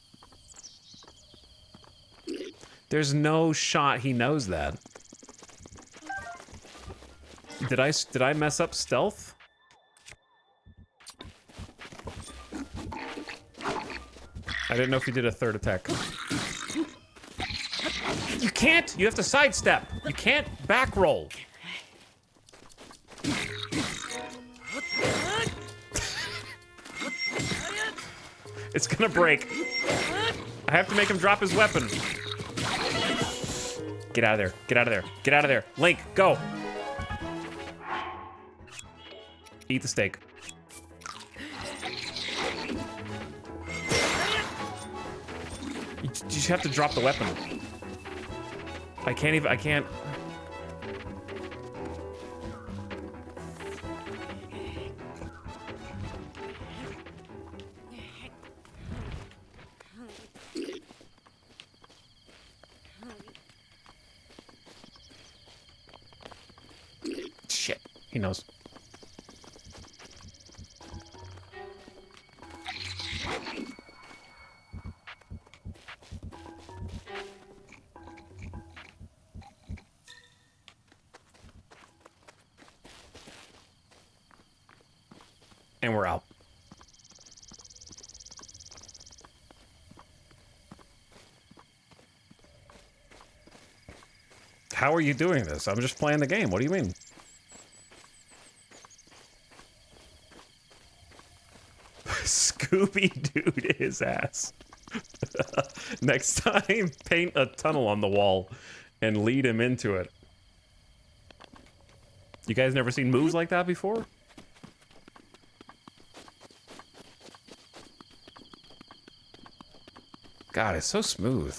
C: There's no shot he knows that. Did I mess up stealth? I didn't know if he did a third attack. You can't! You have to sidestep! You can't back roll! It's gonna break. I have to make him drop his weapon. Get out of there. Get out of there. Get out of there. Link, go! Eat the steak. You just have to drop the weapon. I can't. Shit, he knows. And we're out. How are you doing this? I'm just playing the game. What do you mean? Scooby-Dooed his ass. Next time, paint a tunnel on the wall and lead him into it. You guys never seen moves like that before? God, it's so smooth.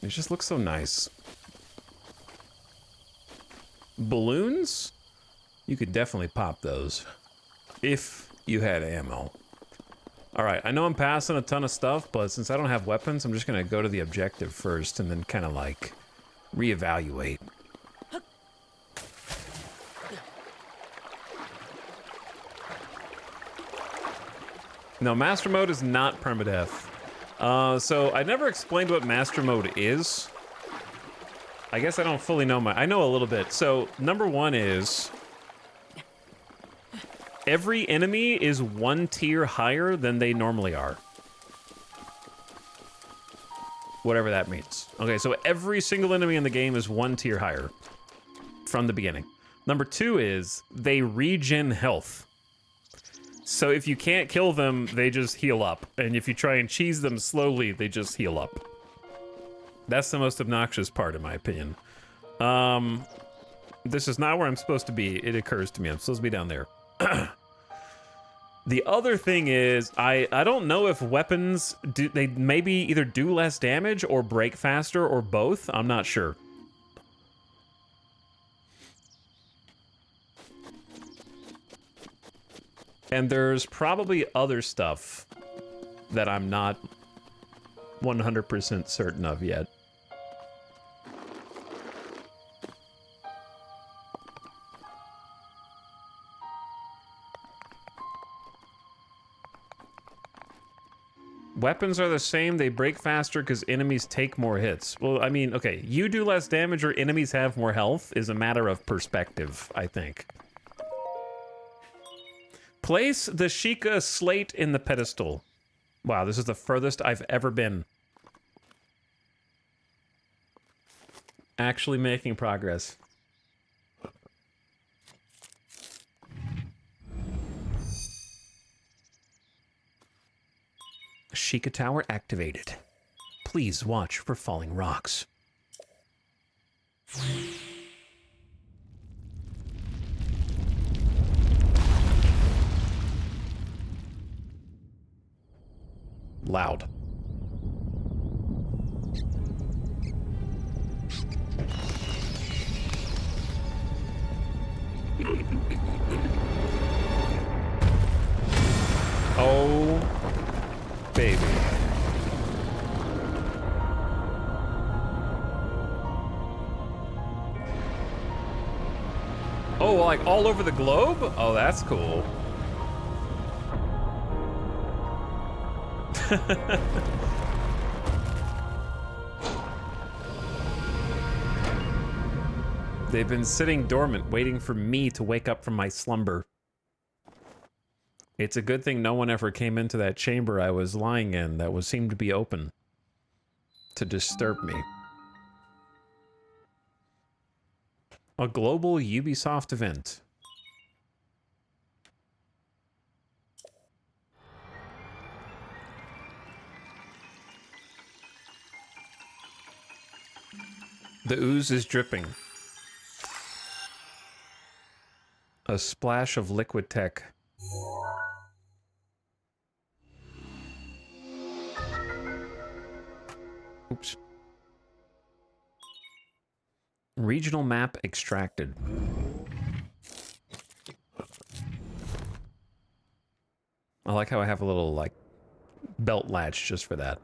C: It just looks so nice. Balloons? You could definitely pop those. If you had ammo. Alright, I know I'm passing a ton of stuff, but since I don't have weapons, I'm just gonna go to the objective first and then kind of like reevaluate. No, Master Mode is not permadeath. So I never explained what Master Mode is. I guess I don't fully know I know a little bit. So, number one is... every enemy is one tier higher than they normally are. Whatever that means. Okay, so every single enemy in the game is one tier higher. From the beginning. Number two is, they regen health. So if you can't kill them, they just heal up. And if you try and cheese them slowly, they just heal up. That's the most obnoxious part, in my opinion. This is not where I'm supposed to be. It occurs to me. I'm supposed to be down there. The other thing is, I don't know if weapons, they maybe either do less damage or break faster or both. I'm not sure. And there's probably other stuff that I'm not 100% certain of yet. Weapons are the same, they break faster because enemies take more hits. Well, I mean, okay, you do less damage or enemies have more health is a matter of perspective, I think. Place the Sheikah slate in the pedestal. Wow, this is the furthest I've ever been. Actually making progress. Sheikah Tower activated. Please watch for falling rocks.
A: loud. Oh, baby. Oh, like all over the globe? Oh, that's cool. They've been sitting dormant, waiting for me to wake up from my slumber. It's a good thing no one ever came into that chamber I was lying in that seemed to be open to disturb me. A global Ubisoft event. The ooze is dripping. A splash of liquid tech. Oops. Regional map extracted. I like how I have a little, like, belt latch just for that.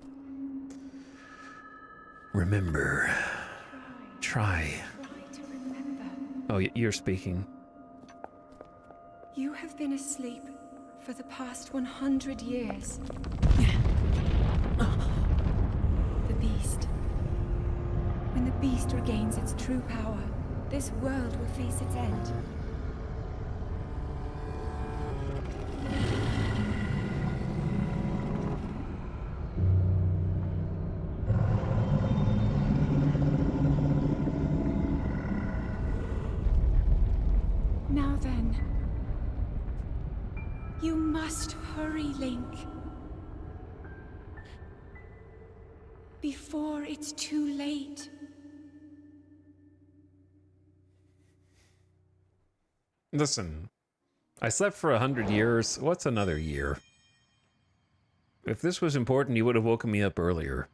A: Remember. Try.
B: Try to remember.
A: Oh, you're speaking.
B: You have been asleep for the past 100 years. The beast. When the beast regains its true power, this world will face its end. Now then, you must hurry, Link. Before it's too late.
A: Listen, I slept for 100 years. What's another year? If this was important, you would have woken me up earlier.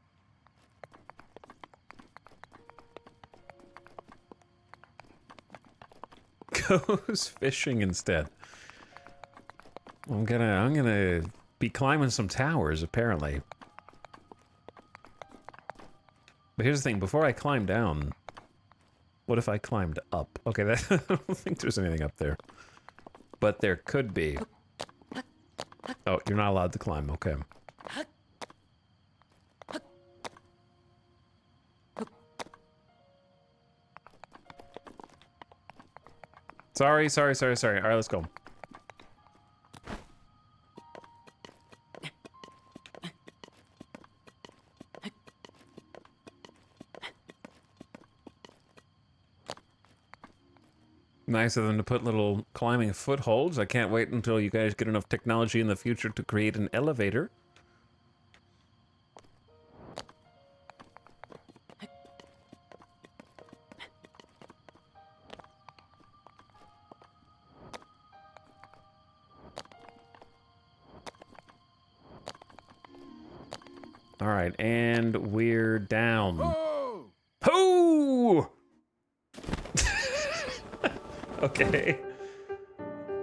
A: Goes fishing instead. I'm gonna be climbing some towers, apparently. But here's the thing, before I climb down, what if I climbed up? Okay, I don't think there's anything up there. But there could be. Oh, you're not allowed to climb, okay. Sorry. All right, let's go. Nice of them to put little climbing footholds. I can't wait until you guys get enough technology in the future to create an elevator. All right, and we're down. Ho! Okay.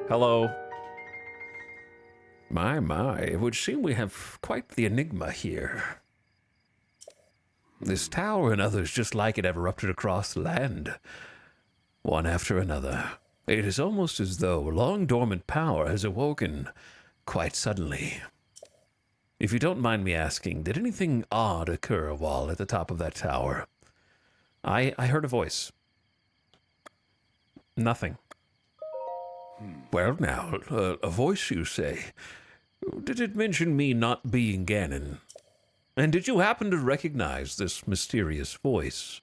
A: Hello. My, it would seem we have quite the enigma here. This tower and others just like it have erupted across the land, one after another. It is almost as though long-dormant power has awoken quite suddenly. If you don't mind me asking, did anything odd occur while at the top of that tower? I heard a voice. Nothing. Well now, a voice you say. Did it mention me not being Ganon? And did you happen to recognize this mysterious voice?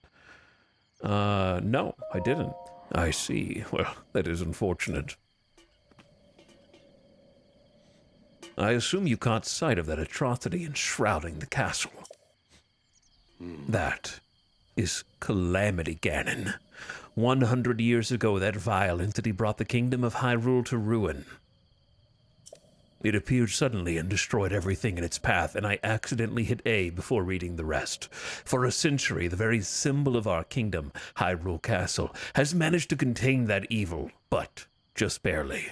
A: No, I didn't. I see. Well, that is unfortunate. I assume you caught sight of that atrocity enshrouding the castle. That is Calamity Ganon. 100 years ago, that vile entity brought the kingdom of Hyrule to ruin.
D: It appeared suddenly and destroyed everything in its path, and I accidentally hit A before reading the rest. For a century, the very symbol of our kingdom, Hyrule Castle, has managed to contain that evil, but just barely.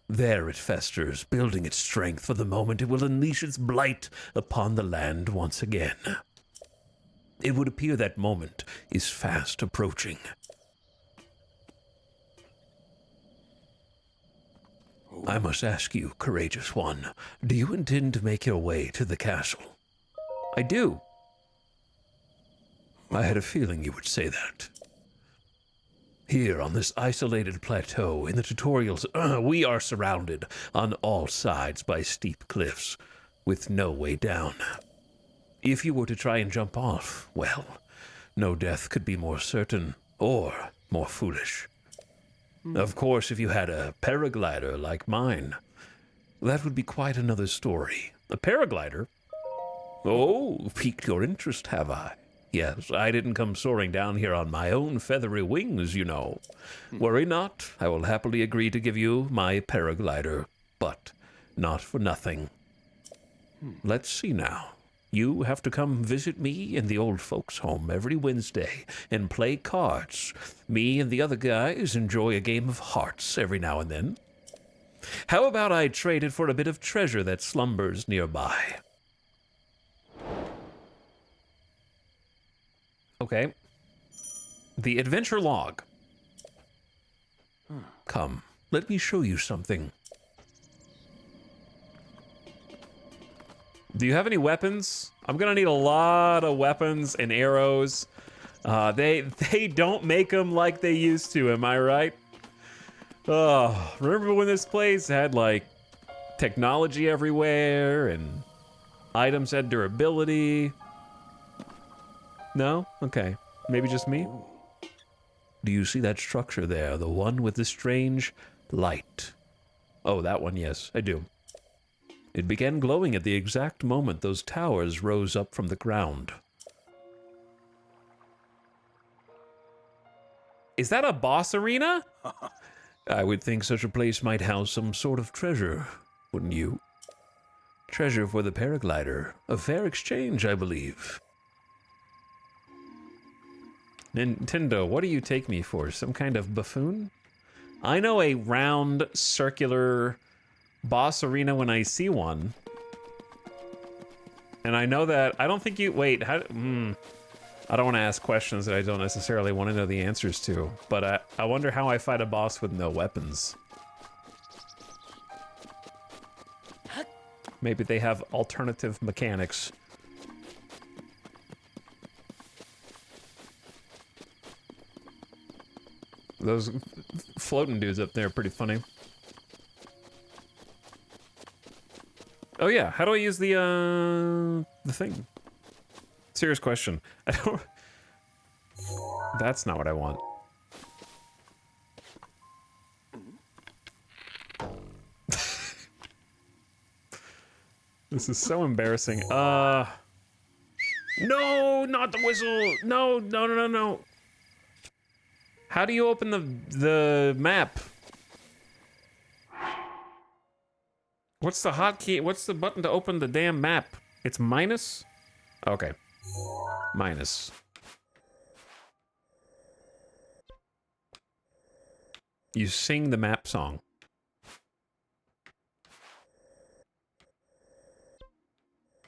D: There it festers, building its strength for the moment it will unleash its blight upon the land once again. It would appear that moment is fast approaching. I must ask you, courageous one, do you intend to make your way to the castle?
C: I do.
D: I had a feeling you would say that. Here on this isolated plateau in the tutorials, we are surrounded on all sides by steep cliffs with no way down. If you were to try and jump off, well, no death could be more certain or more foolish. Of course, if you had a paraglider like mine, that would be quite another story.
C: A paraglider?
D: Oh, piqued your interest, have I? Yes, I didn't come soaring down here on my own feathery wings, you know. Worry not, I will happily agree to give you my paraglider, but not for nothing. Let's see now. You have to come visit me in the old folks' home every Wednesday and play cards. Me and the other guys enjoy a game of hearts every now and then. How about I trade it for a bit of treasure that slumbers nearby?
C: Okay. The adventure log.
D: Come, let me show you something.
C: Do you have any weapons? I'm gonna need a lot of weapons and arrows. They don't make them like they used to, am I right? Oh, remember when this place had like technology everywhere and items had durability? No? Okay. Maybe just me?
D: Do you see that structure there, the one with the strange light?
C: Oh, that one, yes, I do.
D: It began glowing at the exact moment those towers rose up from the ground.
C: Is that a boss arena?
D: I would think such a place might house some sort of treasure, wouldn't you? Treasure for the paraglider. A fair exchange, I believe.
C: Nintendo, what do you take me for? Some kind of buffoon? I know a round, circular boss arena when I see one. And I know that, I don't think you, wait, how, I don't want to ask questions that I don't necessarily want to know the answers to, but I wonder how I fight a boss with no weapons. Maybe they have alternative mechanics. Those floating dudes up there are pretty funny. Oh yeah, how do I use the thing? Serious question. I don't... That's not what I want. This is so embarrassing. No, not the whistle. No, no, no, no, no. How do you open the map? What's the hotkey? What's the button to open the damn map? It's minus? Okay. Minus. You sing the map song.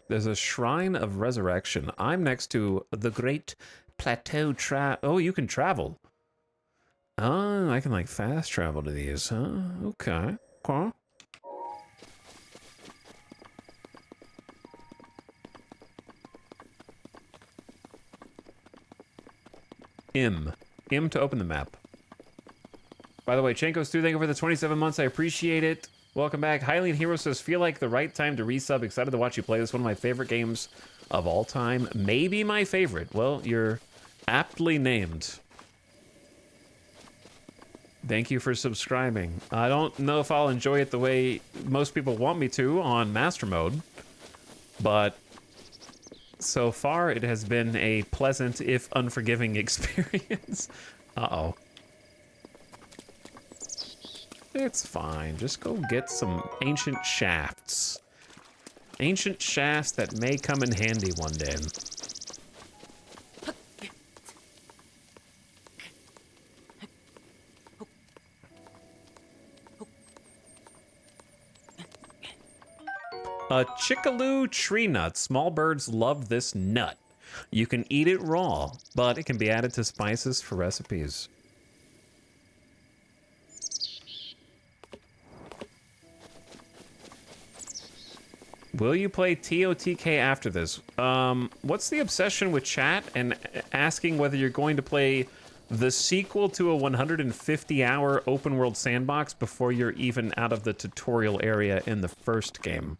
C: There's a Shrine of Resurrection. I'm next to the Great Plateau Oh, you can travel. Oh, I can like fast travel to these, huh? Okay. Okay. M to open the map. By the way, Chenko Stu, thank you for the 27 months. I appreciate it. Welcome back. Hylian Hero says, feel like the right time to resub. Excited to watch you play this. One of my favorite games of all time. Maybe my favorite. Well, you're aptly named. Thank you for subscribing. I don't know if I'll enjoy it the way most people want me to on Master Mode, but so far it has been a pleasant, if unforgiving, experience. Uh-oh. It's fine. Just go get some ancient shafts. Ancient shafts that may come in handy one day. A Chickaloo tree nut. Small birds love this nut. You can eat it raw, but it can be added to spices for recipes. Will you play TOTK after this? What's the obsession with chat and asking whether you're going to play the sequel to a 150-hour open world sandbox before you're even out of the tutorial area in the first game?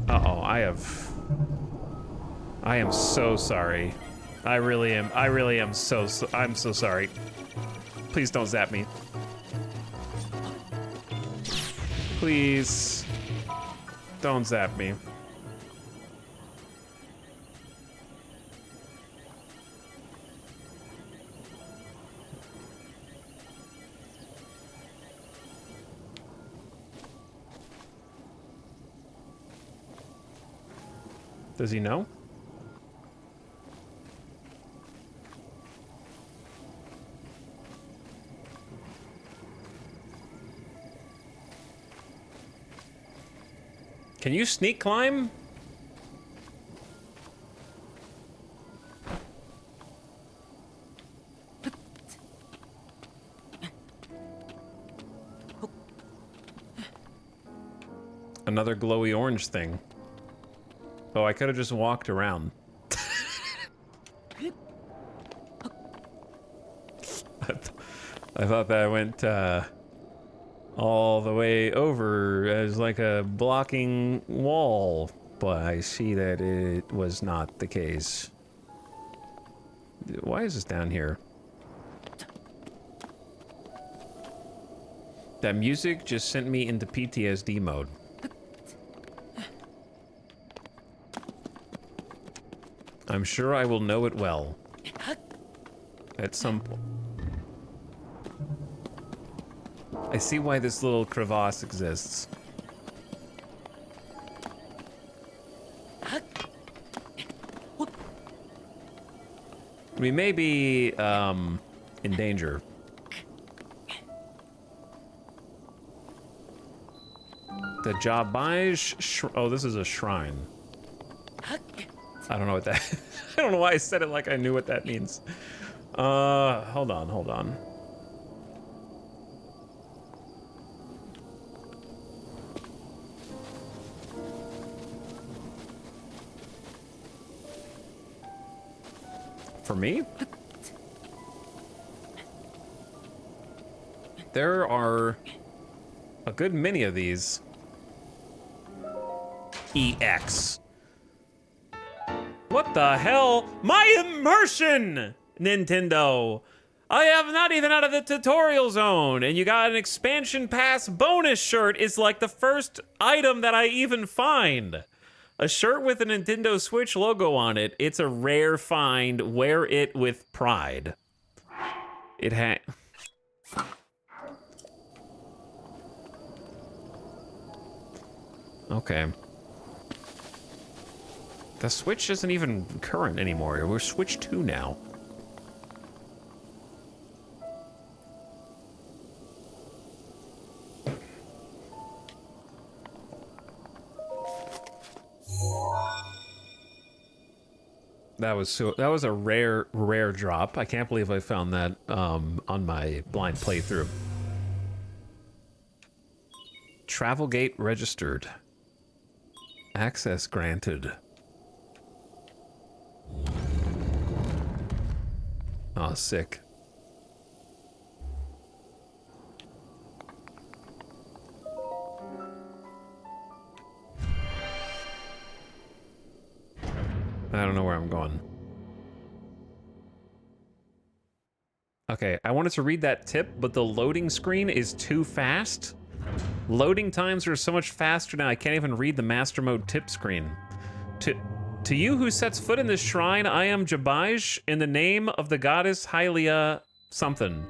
C: Uh-oh, I am so sorry. I really am I'm so sorry. Please don't zap me. Please. Don't zap me. Does he know? Can you sneak climb? Another glowy orange thing. Oh, I could have just walked around. I thought that went all the way over as like a blocking wall, but I see that it was not the case. Why is this down here? That music just sent me into PTSD mode. I'm sure I will know it well. At some point. I see why this little crevasse exists. We may be, in danger. The Jabaj oh, this is a shrine. I don't know what that... I don't know why I said it like I knew what that means. Hold on. For me? There are a good many of these. EX. What the hell? My immersion, Nintendo! I have not even out of the tutorial zone, and you got an expansion pass bonus shirt is like the first item that I even find. A shirt with a Nintendo Switch logo on it. It's a rare find. Wear it with pride. It Okay. The Switch isn't even current anymore. We're Switch 2 now. That was a rare drop. I can't believe I found that on my blind playthrough. Travel gate registered. Access granted. Oh, sick. I don't know where I'm going. Okay, I wanted to read that tip, but the loading screen is too fast. Loading times are so much faster now, I can't even read the master mode tip screen. To you who sets foot in this shrine, I am Jabaj in the name of the goddess Hylia something.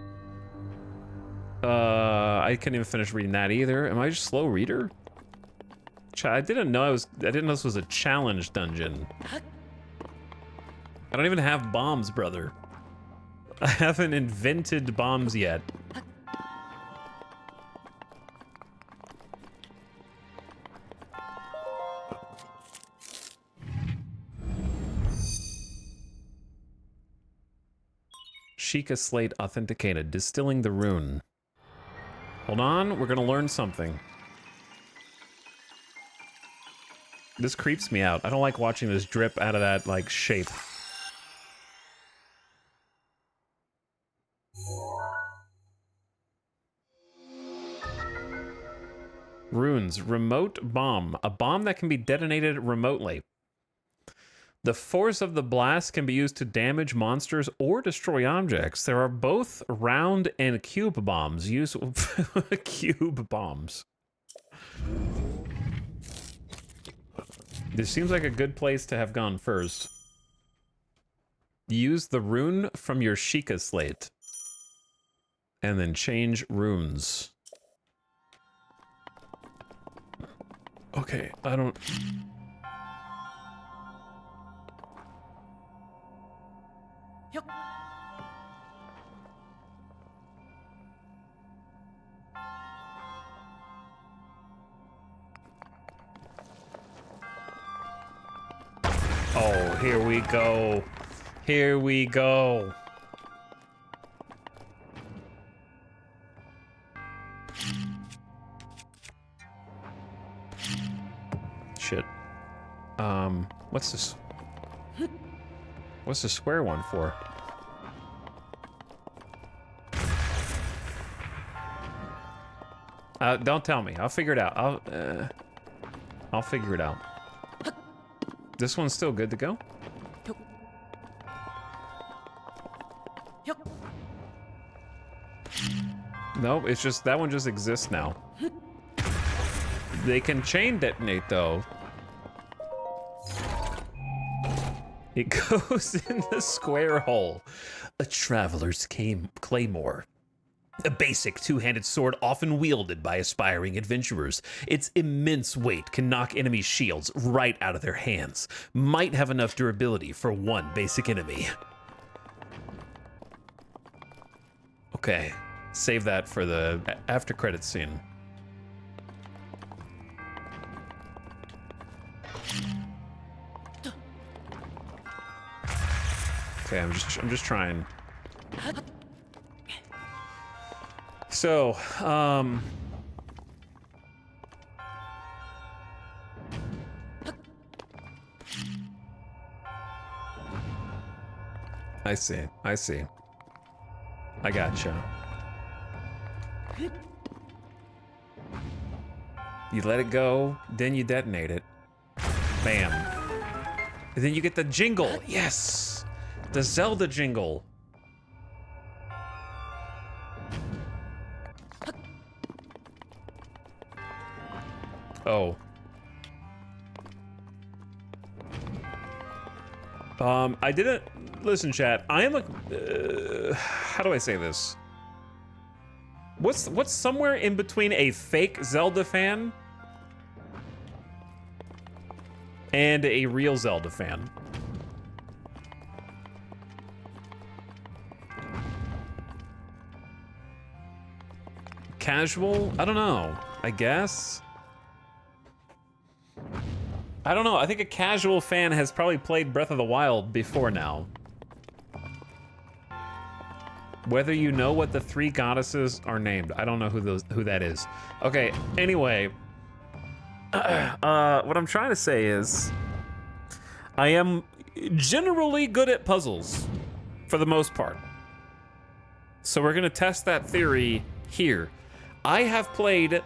C: I couldn't even finish reading that either. Am I just a slow reader? I didn't know this was a challenge dungeon. I don't even have bombs, brother. I haven't invented bombs yet. Sheikah Slate authenticated. Distilling the rune. Hold on, we're gonna learn something. This creeps me out. I don't like watching this drip out of that, like, shape. Runes. Remote bomb. A bomb that can be detonated remotely. The force of the blast can be used to damage monsters or destroy objects. There are both round and cube bombs. Use cube bombs. This seems like a good place to have gone first. Use the rune from your Sheikah Slate. And then change runes. Okay, I don't... Oh, here we go. Here we go. Shit. What's this? What's the square one for? Don't tell me. I'll figure it out. I'll figure it out. This one's still good to go? No, it's just, that one just exists now. They can chain detonate, though. It goes in the square hole. A traveler's claymore. A basic two-handed sword often wielded by aspiring adventurers. Its immense weight can knock enemy shields right out of their hands. Might have enough durability for one basic enemy. Okay, save that for the after credits scene. Okay, I'm just trying. So, I see. I gotcha. You let it go, then you detonate it. Bam. And then you get the jingle. Yes! The Zelda jingle. Oh. I didn't... Listen, chat. I am a... how do I say this? What's somewhere in between a fake Zelda fan and a real Zelda fan? Casual? I don't know. I guess? I don't know. I think a casual fan has probably played Breath of the Wild before now. Whether you know what the three goddesses are named. I don't know who that is. Okay, anyway. What I'm trying to say is I am generally good at puzzles for the most part. So we're gonna test that theory here. I have played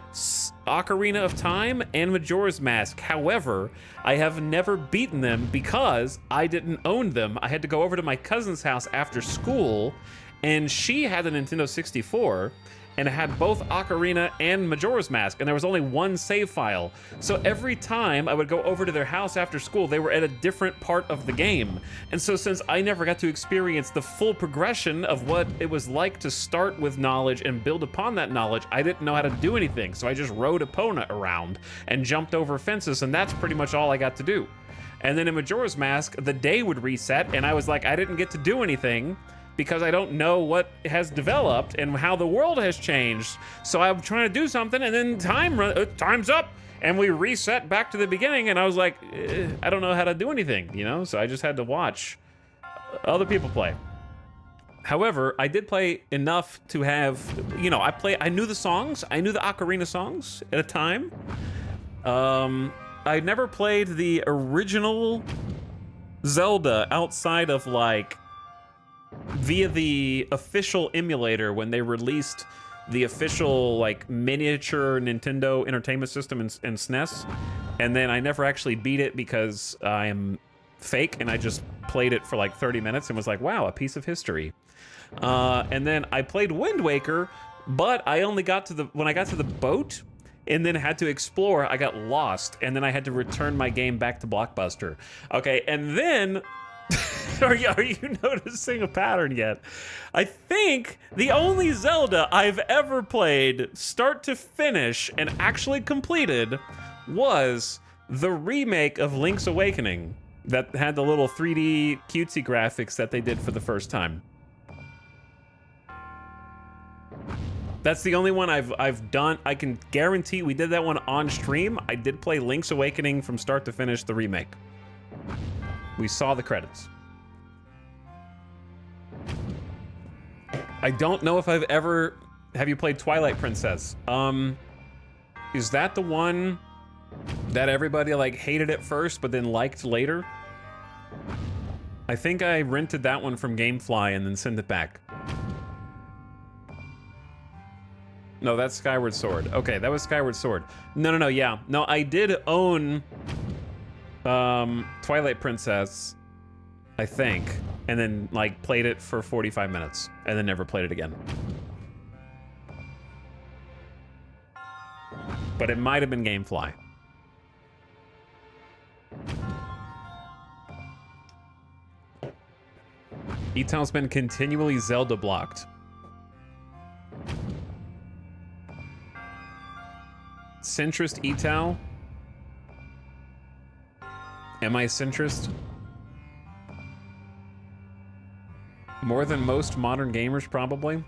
C: Ocarina of Time and Majora's Mask. However, I have never beaten them because I didn't own them. I had to go over to my cousin's house after school, and she had a Nintendo 64, and it had both Ocarina and Majora's Mask, and there was only one save file. So every time I would go over to their house after school, they were at a different part of the game. And so since I never got to experience the full progression of what it was like to start with knowledge and build upon that knowledge, I didn't know how to do anything. So I just rode Epona around and jumped over fences, and that's pretty much all I got to do. And then in Majora's Mask, the day would reset, and I was like, I didn't get to do anything because I don't know what has developed and how the world has changed. So I'm trying to do something, and then time's up, and we reset back to the beginning, and I was like, I don't know how to do anything, you know? So I just had to watch other people play. However, I did play enough to have, you know, I knew the songs, I knew the Ocarina songs at a time. I never played the original Zelda outside of like via the official emulator when they released the official like miniature Nintendo Entertainment System and SNES. And then I never actually beat it because I am fake and I just played it for like 30 minutes and was like, wow, a piece of history. And then I played Wind Waker, but I only got to when I got to the boat and then had to explore, I got lost, and then I had to return my game back to Blockbuster. Okay, and then, are you noticing a pattern yet? I think the only Zelda I've ever played start to finish and actually completed was the remake of Link's Awakening that had the little 3D cutesy graphics that they did for the first time. That's the only one I've done. I can guarantee we did that one on stream. I did play Link's Awakening from start to finish, the remake. We saw the credits. I don't know if I've ever... Have you played Twilight Princess? Is that the one that everybody like hated at first but then liked later? I think I rented that one from GameFly and then sent it back. No, that's Skyward Sword. Okay, that was Skyward Sword. No, yeah. No, I did own Twilight Princess, I think, and then like played it for 45 minutes and then never played it again. But it might have been GameFly. E-Town's been continually Zelda blocked. Centrist Etal? Am I centrist? More than most modern gamers, probably.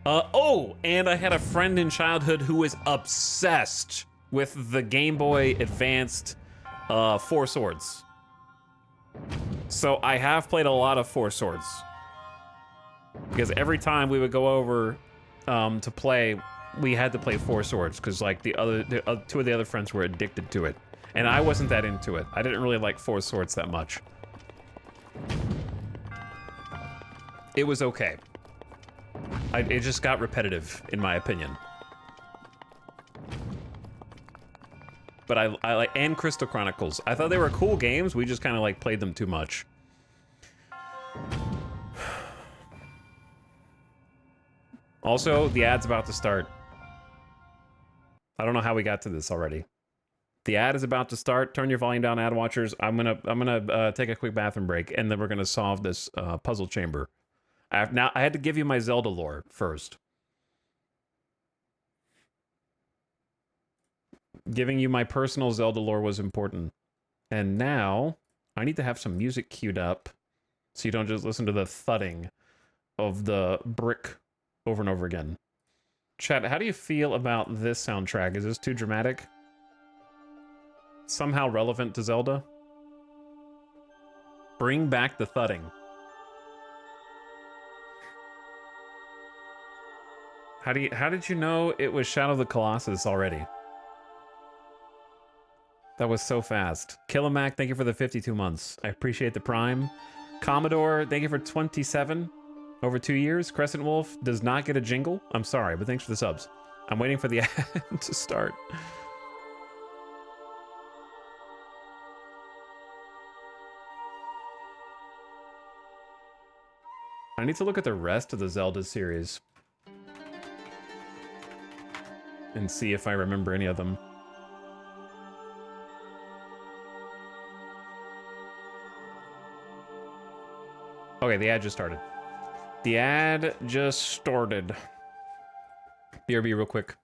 C: Oh, and I had a friend in childhood who was obsessed with the Game Boy Advanced Four Swords. So I have played a lot of Four Swords. Because every time we would go over to play, we had to play Four Swords because like two of the other friends were addicted to it, and I wasn't that into it. I didn't really like Four Swords that much. It was okay. It just got repetitive, in my opinion. But I like, and Crystal Chronicles. I thought they were cool games. We just kind of like played them too much. Also, the ad's about to start. I don't know how we got to this already. The ad is about to start. Turn your volume down, ad watchers. I'm gonna take a quick bathroom break, and then we're gonna solve this puzzle chamber. Now I had to give you my Zelda lore first. Giving you my personal Zelda lore was important, and now I need to have some music queued up, so you don't just listen to the thudding of the brick over and over again. Chat, how do you feel about this soundtrack? Is this too dramatic? Somehow relevant to Zelda? Bring back the thudding. How did you know it was Shadow of the Colossus already? That was so fast. Killimac, thank you for the 52 months. I appreciate the prime. Commodore, thank you for 27. Over 2 years. Crescent Wolf does not get a jingle. I'm sorry, but thanks for the subs. I'm waiting for the ad to start. I need to look at the rest of the Zelda series.
A: and see if I remember any of them. Okay, the ad just started. The ad just started. BRB real quick.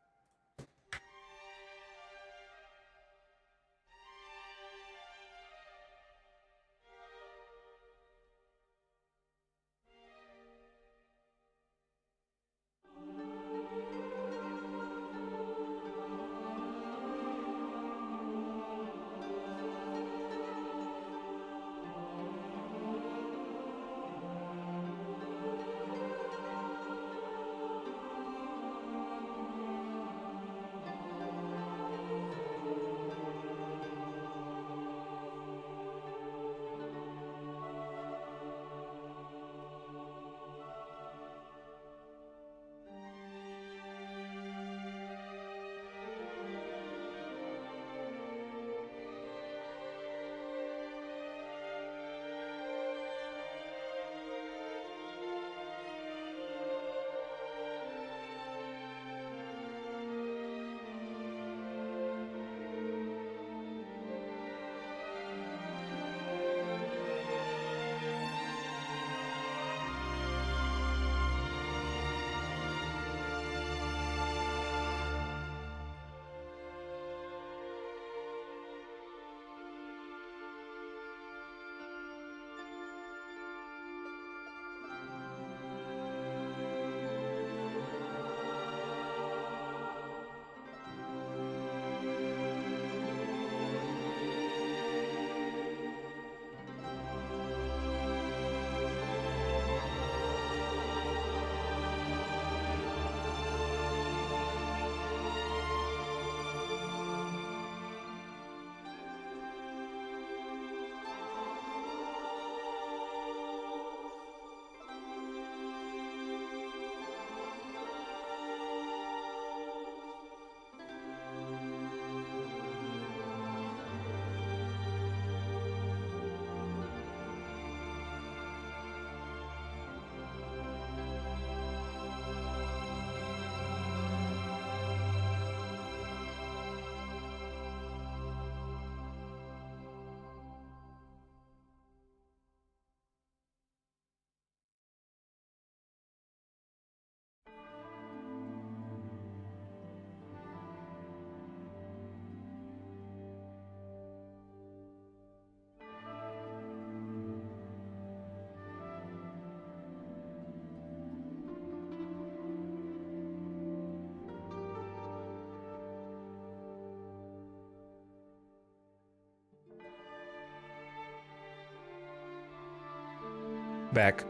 A: Back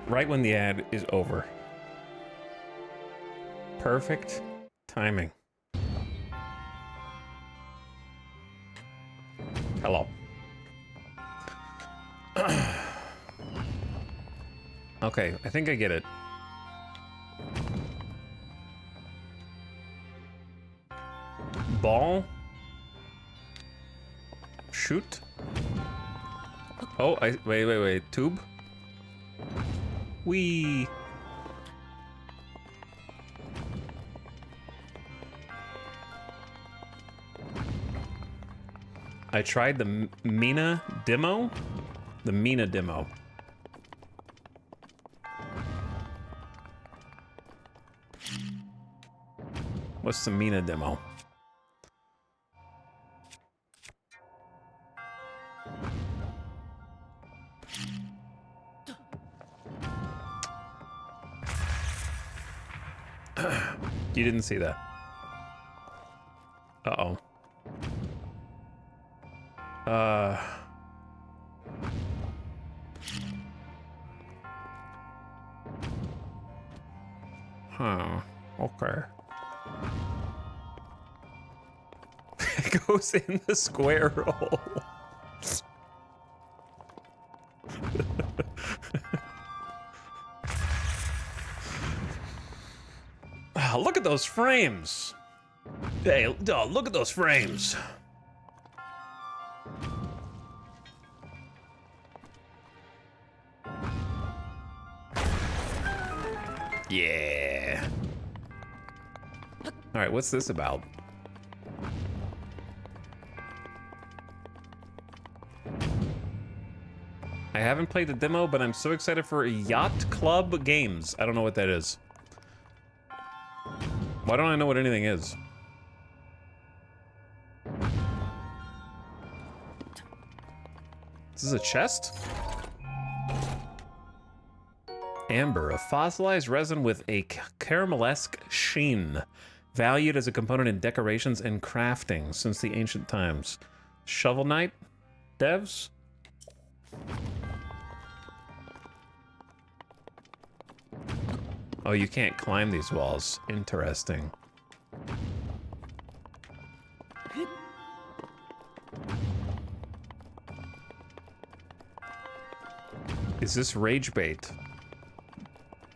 A: right when the ad is over. Perfect timing. Hello. Okay, I think I get it. Ball. Shoot. Oh, wait. Tube. Wee. I tried the Mina demo. The Mina demo. What's the Mina demo? You didn't see that. Uh-oh. Huh. Okay. It goes in the square hole. Oh, look at those frames. Hey, oh, look at those frames. Yeah. All right, what's this about? I haven't played the demo, but I'm so excited for Yacht Club Games. I don't know what that is. Why don't I know what anything is? This is a chest? Amber, a fossilized resin with a caramelesque sheen, valued as a component in decorations and crafting since the ancient times. Shovel Knight? Devs? Oh, you can't climb these walls. Interesting. Is this rage bait?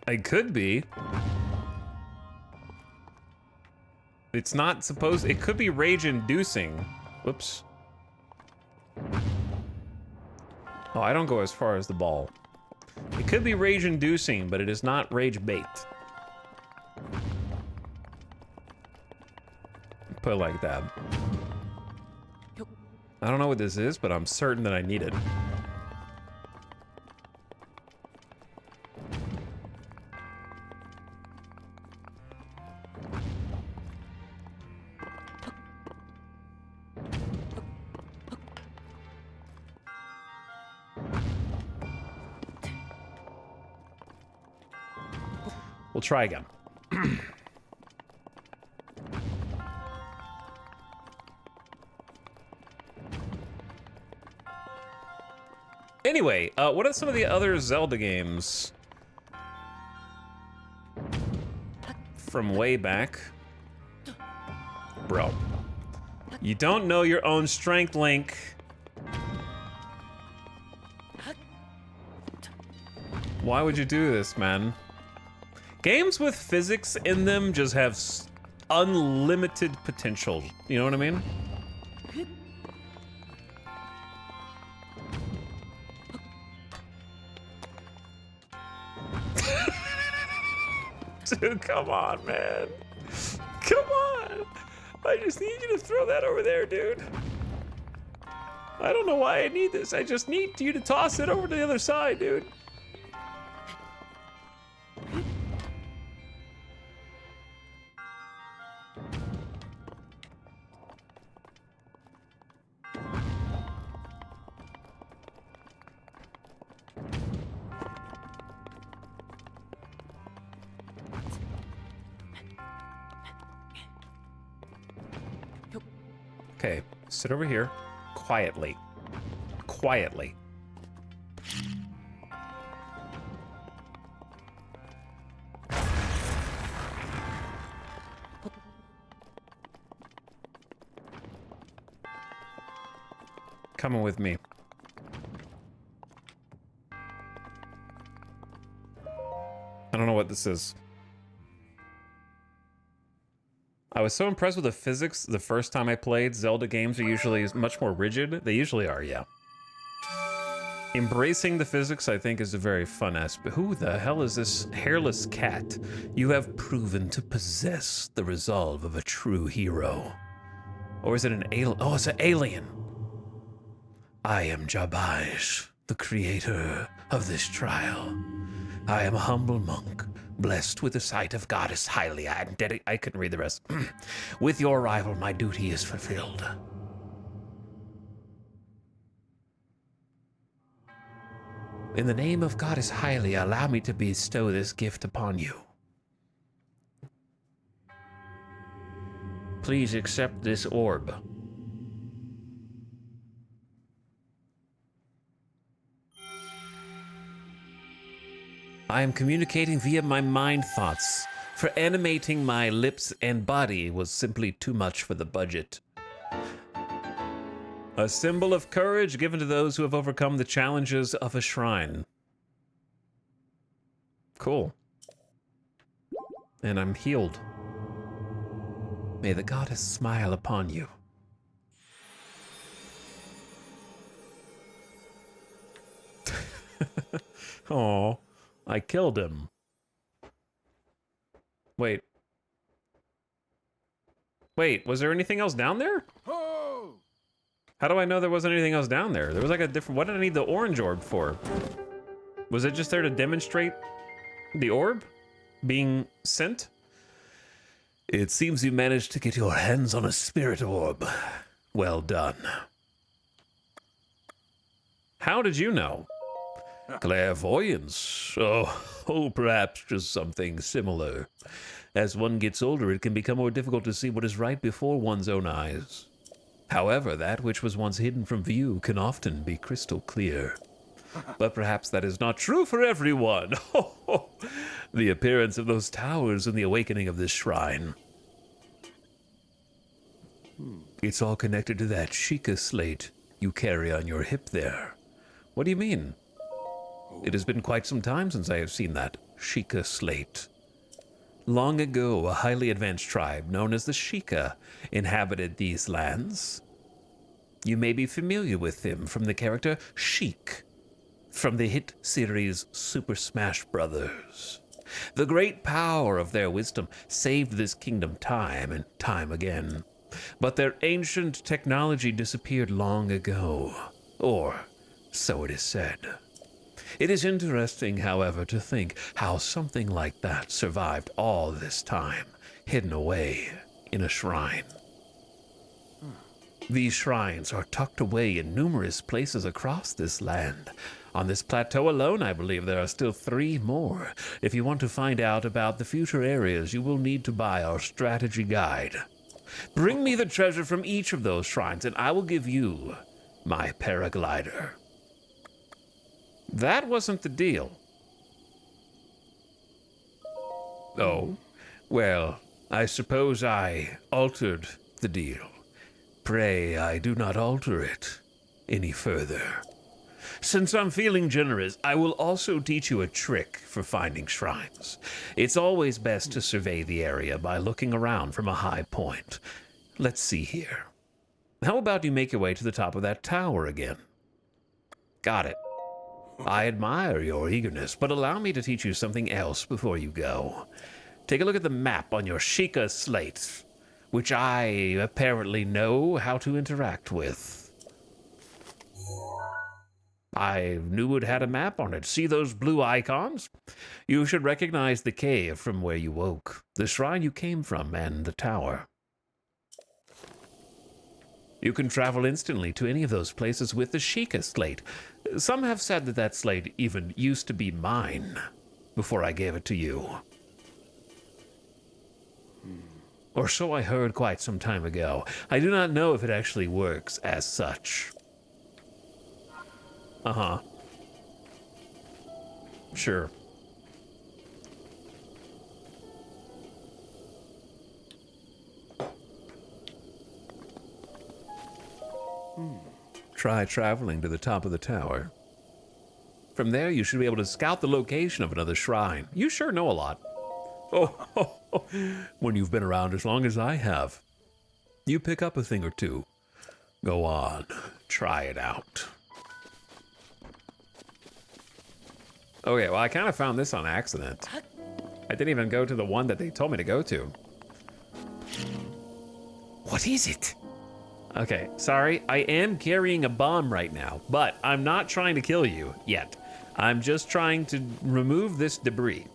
A: I could be. It's not supposed... It could be rage-inducing. Whoops. Oh, I don't go as far as the ball. It could be rage-inducing, but it is not rage bait. Put it like that. I don't know what this is, but I'm certain that I need it. We'll try again. Anyway, what are some of the other Zelda games from way back? Bro. You don't know your own strength, Link. Why would you do this, man? Games with physics in them just have unlimited potential. You know what I mean? Dude, come on, man. Come on. I just need you to throw that over there, dude. I don't know why I need this. I just need you to toss it over to the other side, dude. Okay, sit over here, quietly. Quietly. Coming with me. I don't know what this is. I was so impressed with the physics the first time I played. Zelda games are usually much more rigid. They usually are, yeah. Embracing the physics, I think, is a very fun aspect. Who the hell is this hairless cat? You have proven to possess the resolve of a true hero. Or is it an alien? Oh, it's an alien. I am Jabaj, the creator of this trial. I am a humble monk, blessed with the sight of Goddess Hylia, and I couldn't read the rest. With your arrival, my duty is fulfilled. In the name of Goddess Hylia, allow me to bestow this gift upon you. Please accept this orb. I am communicating via my mind thoughts, for animating my lips and body was simply too much for the budget. A symbol of courage given to those who have overcome the challenges of a shrine. Cool. And I'm healed. May the goddess smile upon you. Oh. I killed him. Wait.
C: Wait, was there anything else down there? How do I know there wasn't anything else down there? There was like a different... What did I need the orange orb for? Was it just there to demonstrate the orb being sent?
D: It seems you managed to get your hands on a spirit orb. Well done.
C: How did you know?
D: Clairvoyance. Oh, perhaps just something similar. As one gets older, it can become more difficult to see what is right before one's own eyes. However, that which was once hidden from view can often be crystal clear. But perhaps that is not true for everyone. The appearance of those towers and the awakening of this shrine. It's all connected to that Sheikah slate you carry on your hip there.
C: What do you mean?
D: It has been quite some time since I have seen that Sheikah slate. Long ago, a highly advanced tribe known as the Sheikah inhabited these lands. You may be familiar with them from the character Sheik from the hit series Super Smash Bros. The great power of their wisdom saved this kingdom time and time again. But their ancient technology disappeared long ago, or so it is said. It is interesting, however, to think how something like that survived all this time, hidden away in a shrine. These shrines are tucked away in numerous places across this land. On this plateau alone, I believe there are still 3 more. If you want to find out about the future areas, you will need to buy our strategy guide. Bring me the treasure from each of those shrines, and I will give you my paraglider.
C: That wasn't the deal.
D: Oh, well, I suppose I altered the deal. Pray I do not alter it any further. Since I'm feeling generous, I will also teach you a trick for finding shrines. It's always best to survey the area by looking around from a high point. Let's see here. How about you make your way to the top of that tower again? Got it. I admire your eagerness, but allow me to teach you something else before you go. Take a look at the map on your Sheikah slate, which I apparently know how to interact with. I knew it had a map on it. See those blue icons? You should recognize the cave from where you woke, the shrine you came from, and the tower. You can travel instantly to any of those places with the Sheikah slate. Some have said that that slate even used to be mine before I gave it to you. Or so I heard quite some time ago. I do not know if it actually works as such.
C: Uh-huh. Sure.
D: Try traveling to the top of the tower. From there, you should be able to scout the location of another shrine.
C: You sure know a lot.
D: When you've been around as long as I have, you pick up a thing or two. Go on, try it out.
C: Okay, well, I kind of found this on accident. I didn't even go to the one that they told me to go to.
D: What is it?
C: Okay, sorry, I am carrying a bomb right now, but I'm not trying to kill you yet. I'm just trying to remove this debris.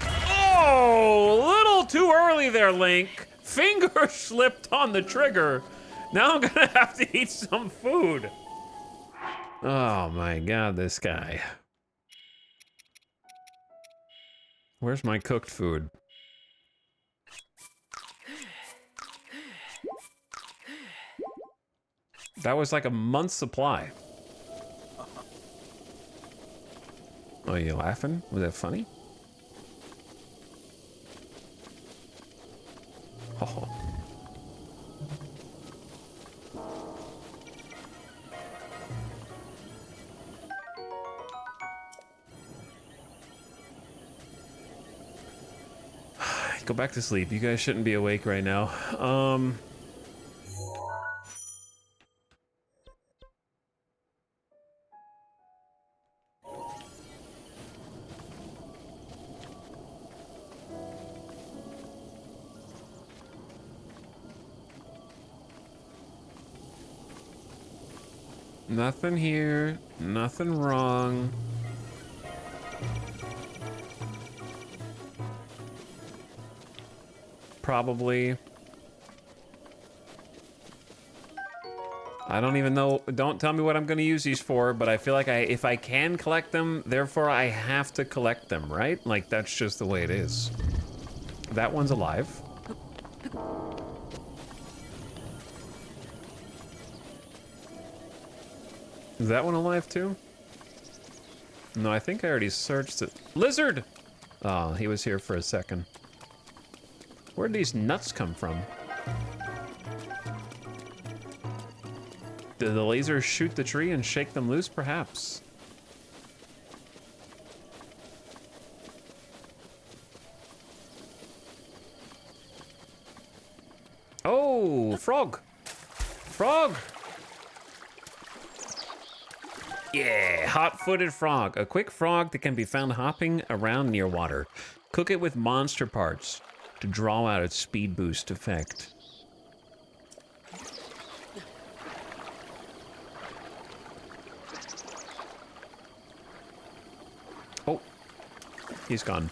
C: Oh, a little too early there, Link. Finger slipped on the trigger. Now I'm gonna have to eat some food. Oh my god, this guy. Where's my cooked food? That was like a month's supply. Oh, you laughing? Was that funny? Oh. Go back to sleep. You guys shouldn't be awake right now. Nothing here. Nothing wrong. Probably. I don't even know. Don't tell me what I'm going to use these for, but I feel like if I can collect them, therefore I have to collect them, right? Like, that's just the way it is. That one's alive. Is that one alive too? No, I think I already searched it. Lizard! Oh, he was here for a second. Where'd these nuts come from? Did the laser shoot the tree and shake them loose, perhaps? Oh, frog! Frog! Yeah, hot-footed frog. A quick frog that can be found hopping around near water. Cook it with monster parts to draw out its speed boost effect. Oh, he's gone.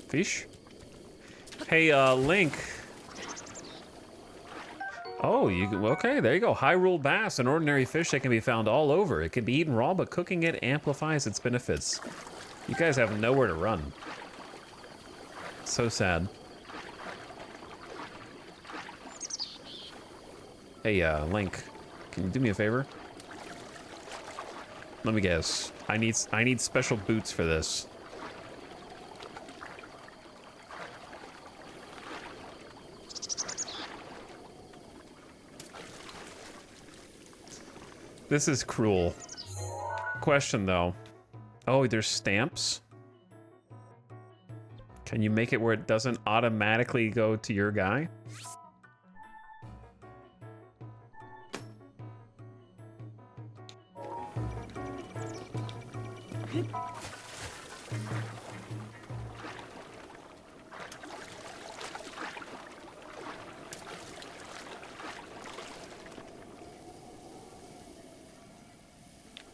C: Fish? Hey, Link. Oh, okay, there you go. Hyrule bass, an ordinary fish that can be found all over. It can be eaten raw, but cooking it amplifies its benefits. You guys have nowhere to run. So sad. Hey, Link, can you do me a favor? Let me guess. I need special boots for this. This is cruel. Question though. Oh, there's stamps? Can you make it where it doesn't automatically go to your guy?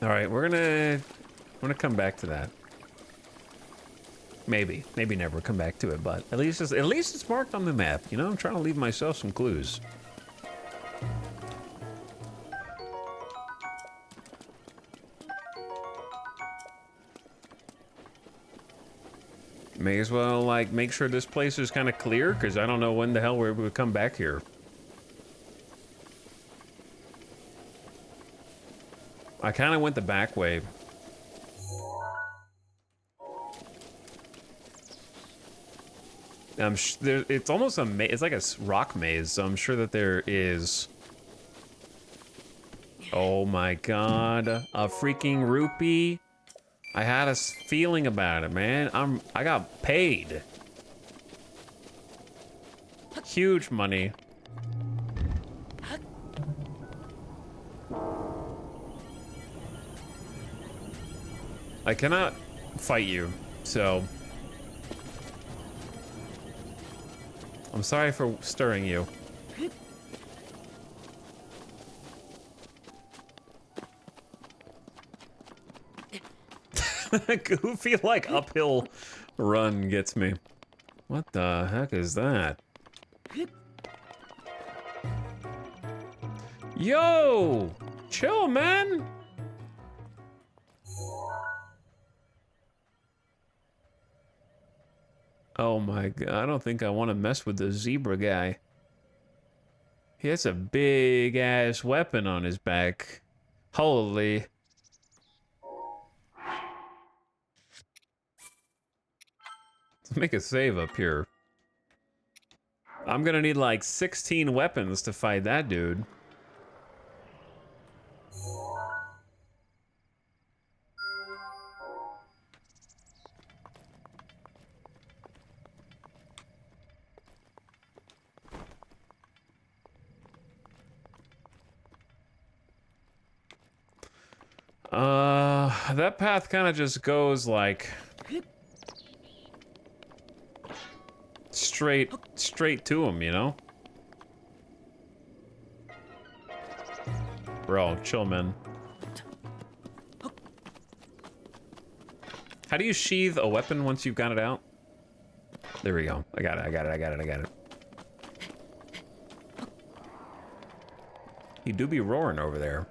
C: All right, we're gonna come back to that. Maybe never come back to it, but at least it's marked on the map. You know, I'm trying to leave myself some clues. May as well like make sure this place is kind of clear, because I don't know when the hell we would come back here. I kind of went the back way. It's almost a maze. It's like a rock maze, so I'm sure that there is... Oh my god. A freaking rupee. I had a feeling about it, man. I got paid. Huge money. I cannot fight you, so... I'm sorry for stirring you. Goofy, like, uphill run gets me. What the heck is that? Yo! Chill, man! Oh my god, I don't think I want to mess with the zebra guy. He has a big ass weapon on his back. Holy. Let's make a save up here. I'm gonna need like 16 weapons to fight that dude. That path kind of just goes like straight to him, you know? Bro, chill, man. How do you sheathe a weapon once you've got it out? There we go. I got it. He do be roaring over there.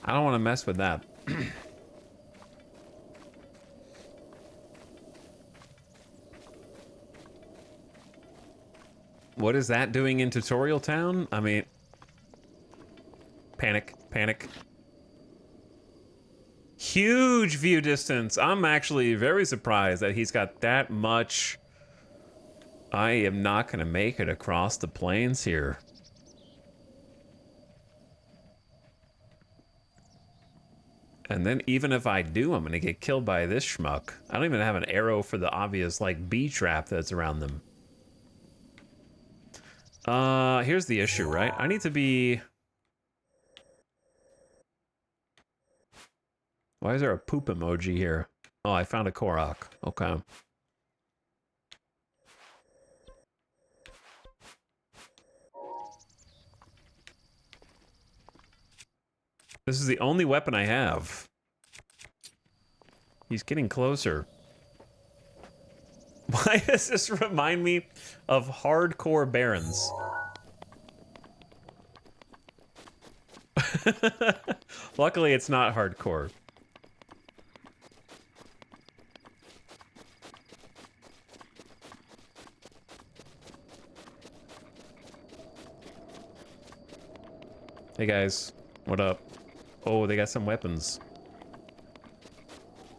C: I don't want to mess with that. What is that doing in Tutorial Town? I mean... Panic. Huge view distance. I'm actually very surprised that he's got that much. I am not going to make it across the plains here. And then even if I do, I'm going to get killed by this schmuck. I don't even have an arrow for the obvious, like, bee trap that's around them. Here's the issue, right? I need to be... Why is there a poop emoji here? Oh, I found a Korok. Okay. This is the only weapon I have. He's getting closer. Why does this remind me of hardcore barons? Luckily, it's not hardcore. Hey guys, what up? Oh, they got some weapons.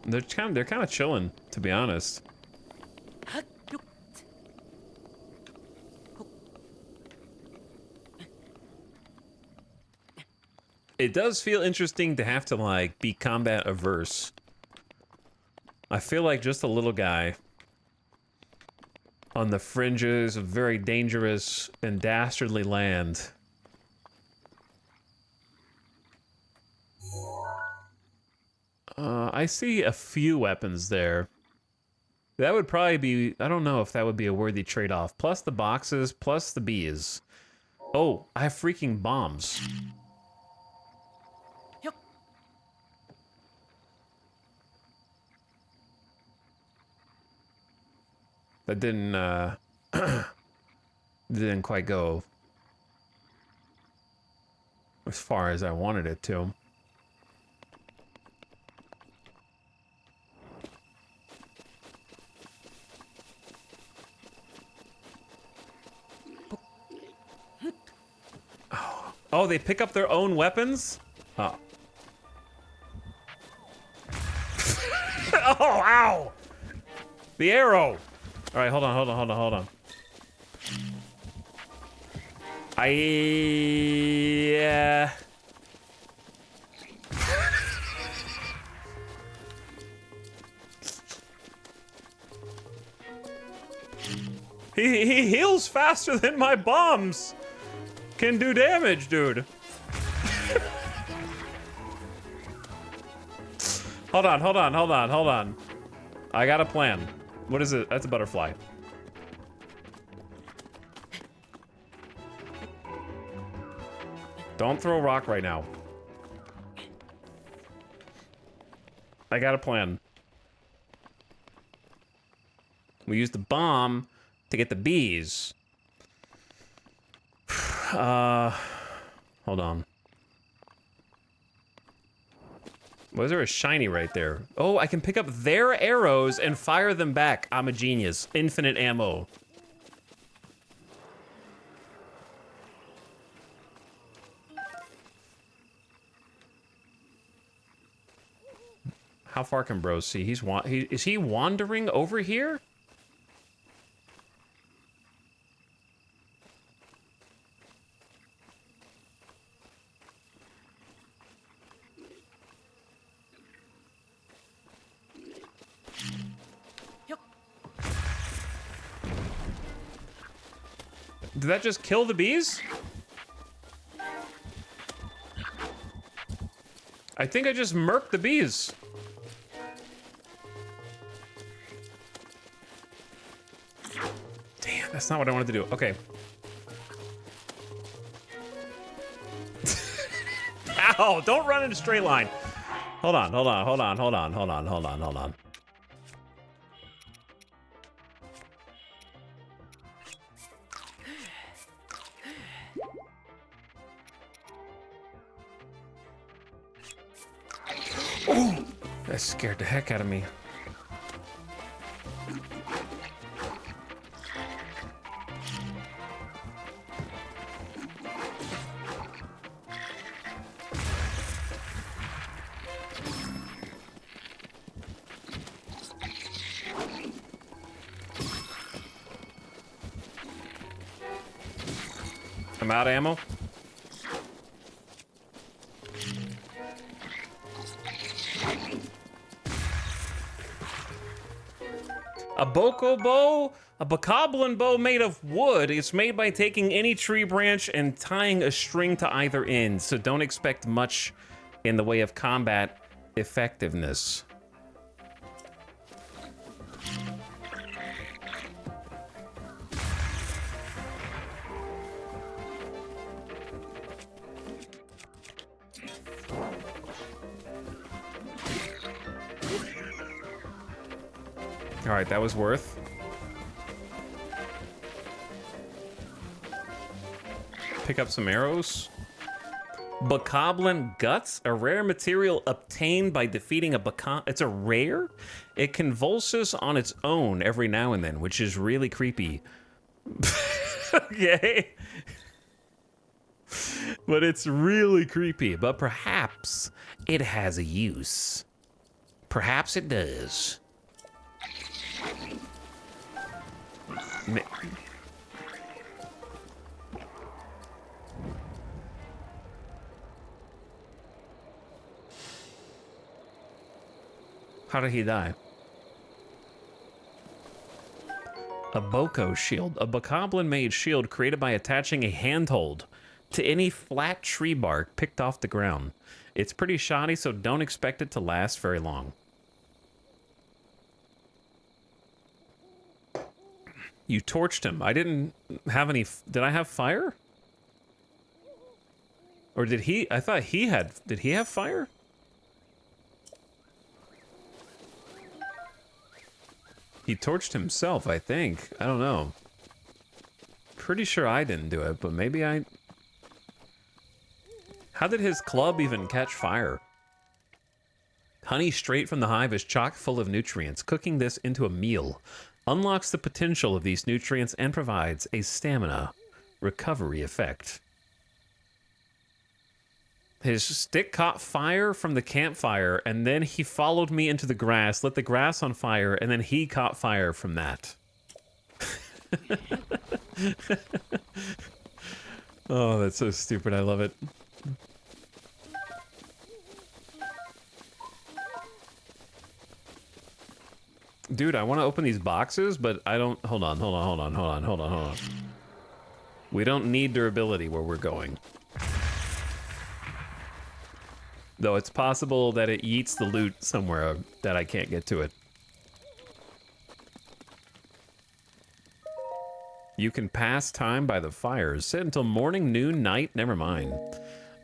C: They're kind of chilling, to be honest. It does feel interesting to have to, like, be combat averse. I feel like just a little guy on the fringes of very dangerous and dastardly land. I see a few weapons there. That would probably be... I don't know if that would be a worthy trade-off. Plus the boxes, plus the bees. Oh, I have freaking bombs. That didn't, didn't quite go as far as I wanted it to. Oh, they pick up their own weapons? Oh. Oh, ow! The arrow! All right, hold on. He heals faster than my bombs can do damage, dude. Hold on. I got a plan. What is it? That's a butterfly. Don't throw a rock right now. I got a plan. We use the bomb to get the bees. Hold on. Was there a shiny right there? Oh, I can pick up their arrows and fire them back. I'm a genius. Infinite ammo. How far can bros see? Is he wandering over here? Did that just kill the bees? I think I just murked the bees.
A: That's not what I wanted to do. Okay. Ow! Don't run in a straight line. Hold on, hold on, hold on, hold on, hold on, hold on, hold on. Ooh, that scared the heck out of me. I'm out of ammo. A boko bow? A bokoblin bow made of wood. It's made by taking any tree branch and tying a string to either end, so don't expect much in the way of combat effectiveness. All right, that was worth. Pick up some arrows. Bokoblin guts, a rare material obtained by defeating a It's a rare? It convulses on its own every now and then, which is really creepy. Okay. But it's really creepy. But perhaps it has a use. Perhaps it does. How did he die? A Boko shield. A Bokoblin made shield created by attaching a handhold to any flat tree bark picked off the ground. It's pretty shoddy, so don't expect it to last very long. You torched him. I didn't have any... Did I have fire? Or did he... I thought he had... Did he have fire? He torched himself, I think. I don't know. Pretty sure I didn't do it, but maybe I... How did his club even catch fire? Honey straight from the hive is chock full of nutrients. Cooking this into a meal unlocks the potential of these nutrients and provides a stamina recovery effect. His stick caught fire from the campfire, and then he followed me into the grass, lit the grass on fire, and then he caught fire from that. Oh, that's so stupid. I love it. Dude, I want to open these boxes, but I don't... Hold on. We don't need durability where we're going. Though it's possible that it yeets the loot somewhere that I can't get to it. You can pass time by the fires. Sit until morning, noon, night, never mind.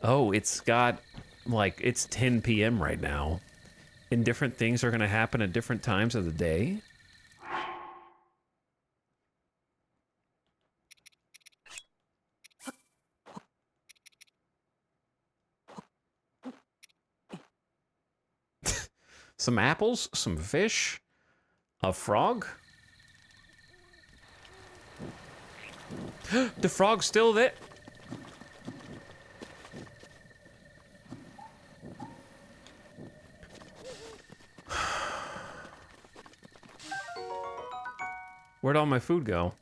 A: Oh, it's got... Like, it's 10 p.m. right now. And different things are going to happen at different times of the day. Some apples, some fish, a frog. The frog's still there. Where'd all my food go?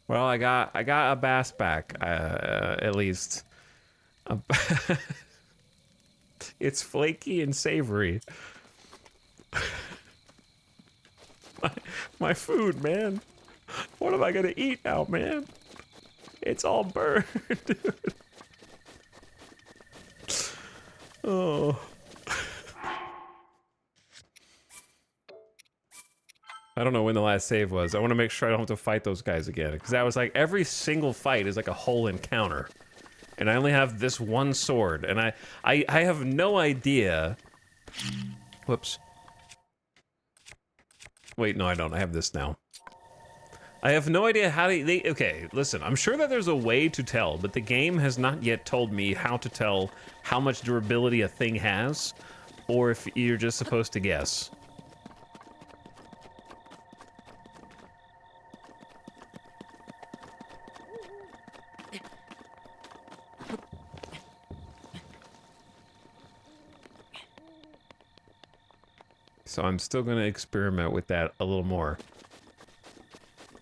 A: Well, I got a bass back, at least. It's flaky and savory. My food, man. What am I gonna eat now, man?
C: It's all burned, dude. Oh. I don't know when the last save was. I want to make sure I don't have to fight those guys again. Because that was like, every single fight is like a whole encounter. And I only have this one sword. And I have no idea. Whoops. Wait, no, I don't. I have this now. I have no idea how they okay, listen, I'm sure that there's a way to tell, but the game has not yet told me how to tell how much durability a thing has, or if you're just supposed to guess. So I'm still gonna experiment with that a little more.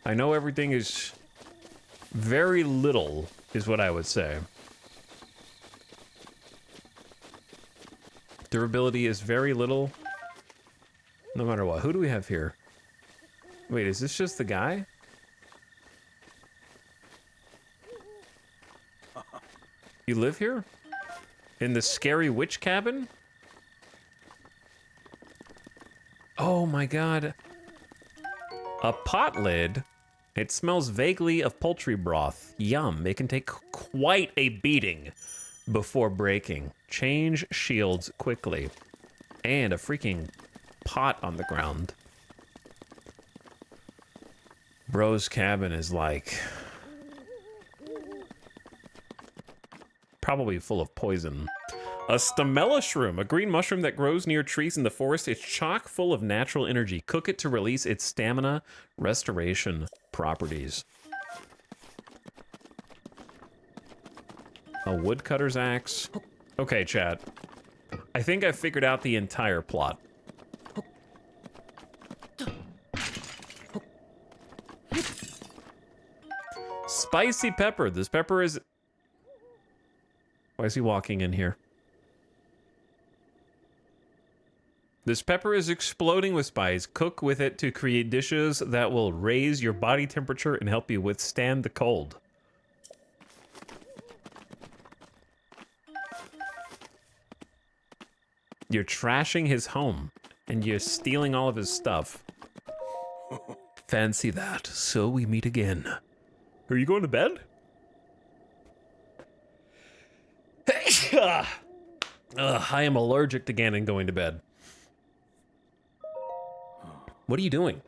C: I know everything is very little, is what I would say. Durability is very little, no matter what. Who do we have here? Wait, is this just the guy? You live here? In the scary witch cabin? Oh my god. A pot lid? It smells vaguely of poultry broth. Yum. It can take quite a beating before breaking. Change shields quickly. And a freaking pot on the ground. Bro's cabin is like... probably full of poison. A stamella shroom, a green mushroom that grows near trees in the forest. It's chock full of natural energy. Cook it to release its stamina restoration properties. A woodcutter's axe. Okay, chat. I think I figured out the entire plot. Spicy pepper. This pepper is... Why is he walking in here? This pepper is exploding with spice. Cook with it to create dishes that will raise your body temperature and help you withstand the cold. You're trashing his home, and you're stealing all of his stuff.
D: Fancy that. So we meet again.
C: Are you going to bed? I am allergic to Ganon going to bed. What are you doing?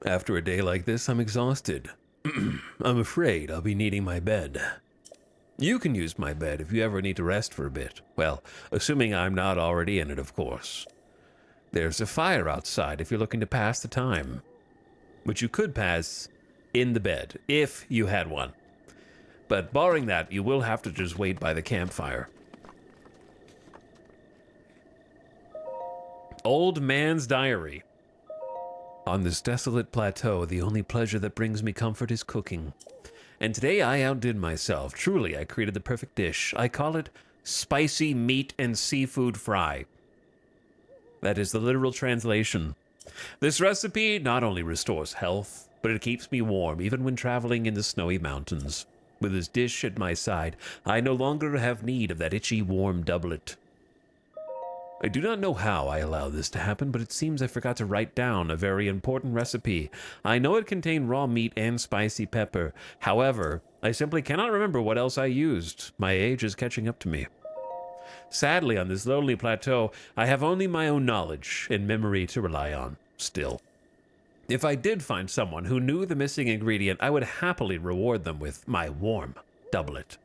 D: After a day like this, I'm exhausted. I'm afraid I'll be needing my bed. You can use my bed if you ever need to rest for a bit. Well, assuming I'm not already in it, of course. There's a fire outside if you're looking to pass the time. Which you could pass in the bed, if you had one. But barring that, you will have to just wait by the campfire.
C: Old Man's Diary.
D: On this desolate plateau, the only pleasure that brings me comfort is cooking. And today I outdid myself. Truly, I created the perfect dish. I call it spicy meat and seafood fry. That is the literal translation. This recipe not only restores health, but it keeps me warm even when traveling in the snowy mountains. With this dish at my side, I no longer have need of that itchy, warm doublet. I do not know how I allowed this to happen, but it seems I forgot to write down a very important recipe. I know it contained raw meat and spicy pepper. However, I simply cannot remember what else I used. My age is catching up to me. Sadly, on this lonely plateau, I have only my own knowledge and memory to rely on, still. If I did find someone who knew the missing ingredient, I would happily reward them with my warm doublet.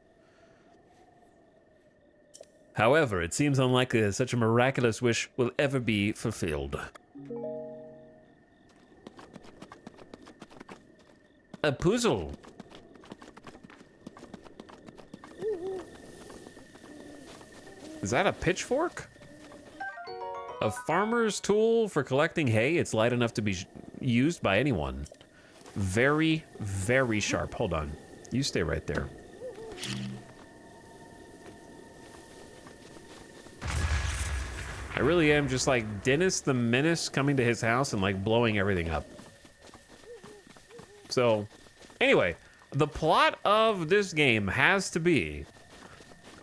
D: However, it seems unlikely that such a miraculous wish will ever be fulfilled. A puzzle.
C: Is that a pitchfork? A farmer's tool for collecting hay. It's light enough to be used by anyone. Very, very sharp. Hold on. You stay right there. I really am just like Dennis the Menace coming to his house and like blowing everything up. So, anyway, the plot of this game has to be,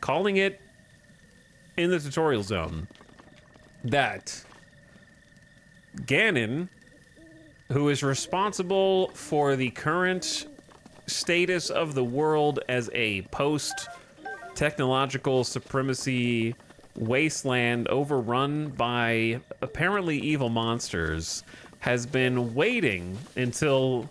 C: calling it in the tutorial zone, that Ganon, who is responsible for the current status of the world as a post-technological supremacy wasteland overrun by apparently evil monsters, has been waiting until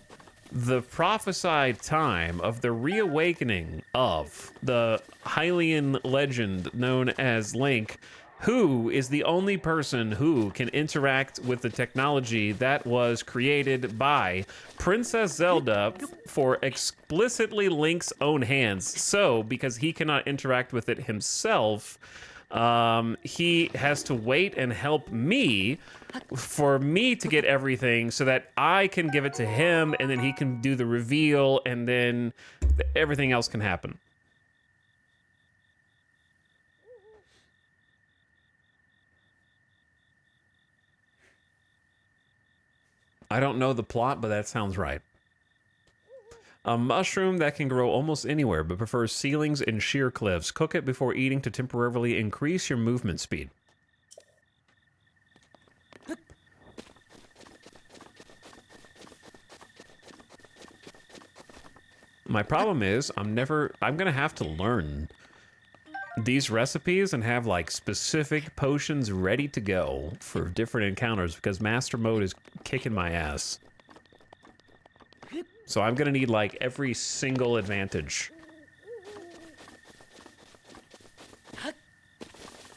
C: the prophesied time of the reawakening of the Hylian legend known as Link, who is the only person who can interact with the technology that was created by Princess Zelda for explicitly Link's own hands. So, because he cannot interact with it himself, he has to wait and help me for me to get everything so that I can give it to him, and then he can do the reveal, and then everything else can happen. I don't know the plot, but that sounds right. A mushroom that can grow almost anywhere but prefers ceilings and sheer cliffs. Cook it before eating to temporarily increase your movement speed. My problem is I'm gonna have to learn these recipes and have like specific potions ready to go for different encounters because master mode is kicking my ass. So I'm gonna need like every single advantage.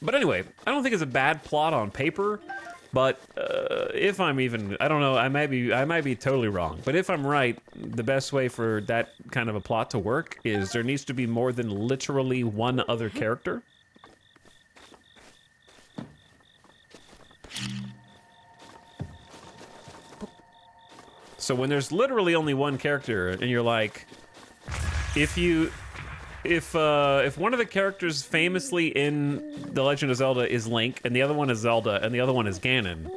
C: But anyway, I don't think it's a bad plot on paper, but if I'm even, I don't know, I might be totally wrong. But if I'm right, the best way for that kind of a plot to work is there needs to be more than literally one other character. So when there's literally only one character, and you're like, if one of the characters famously in The Legend of Zelda is Link, and the other one is Zelda, and the other one is Ganon,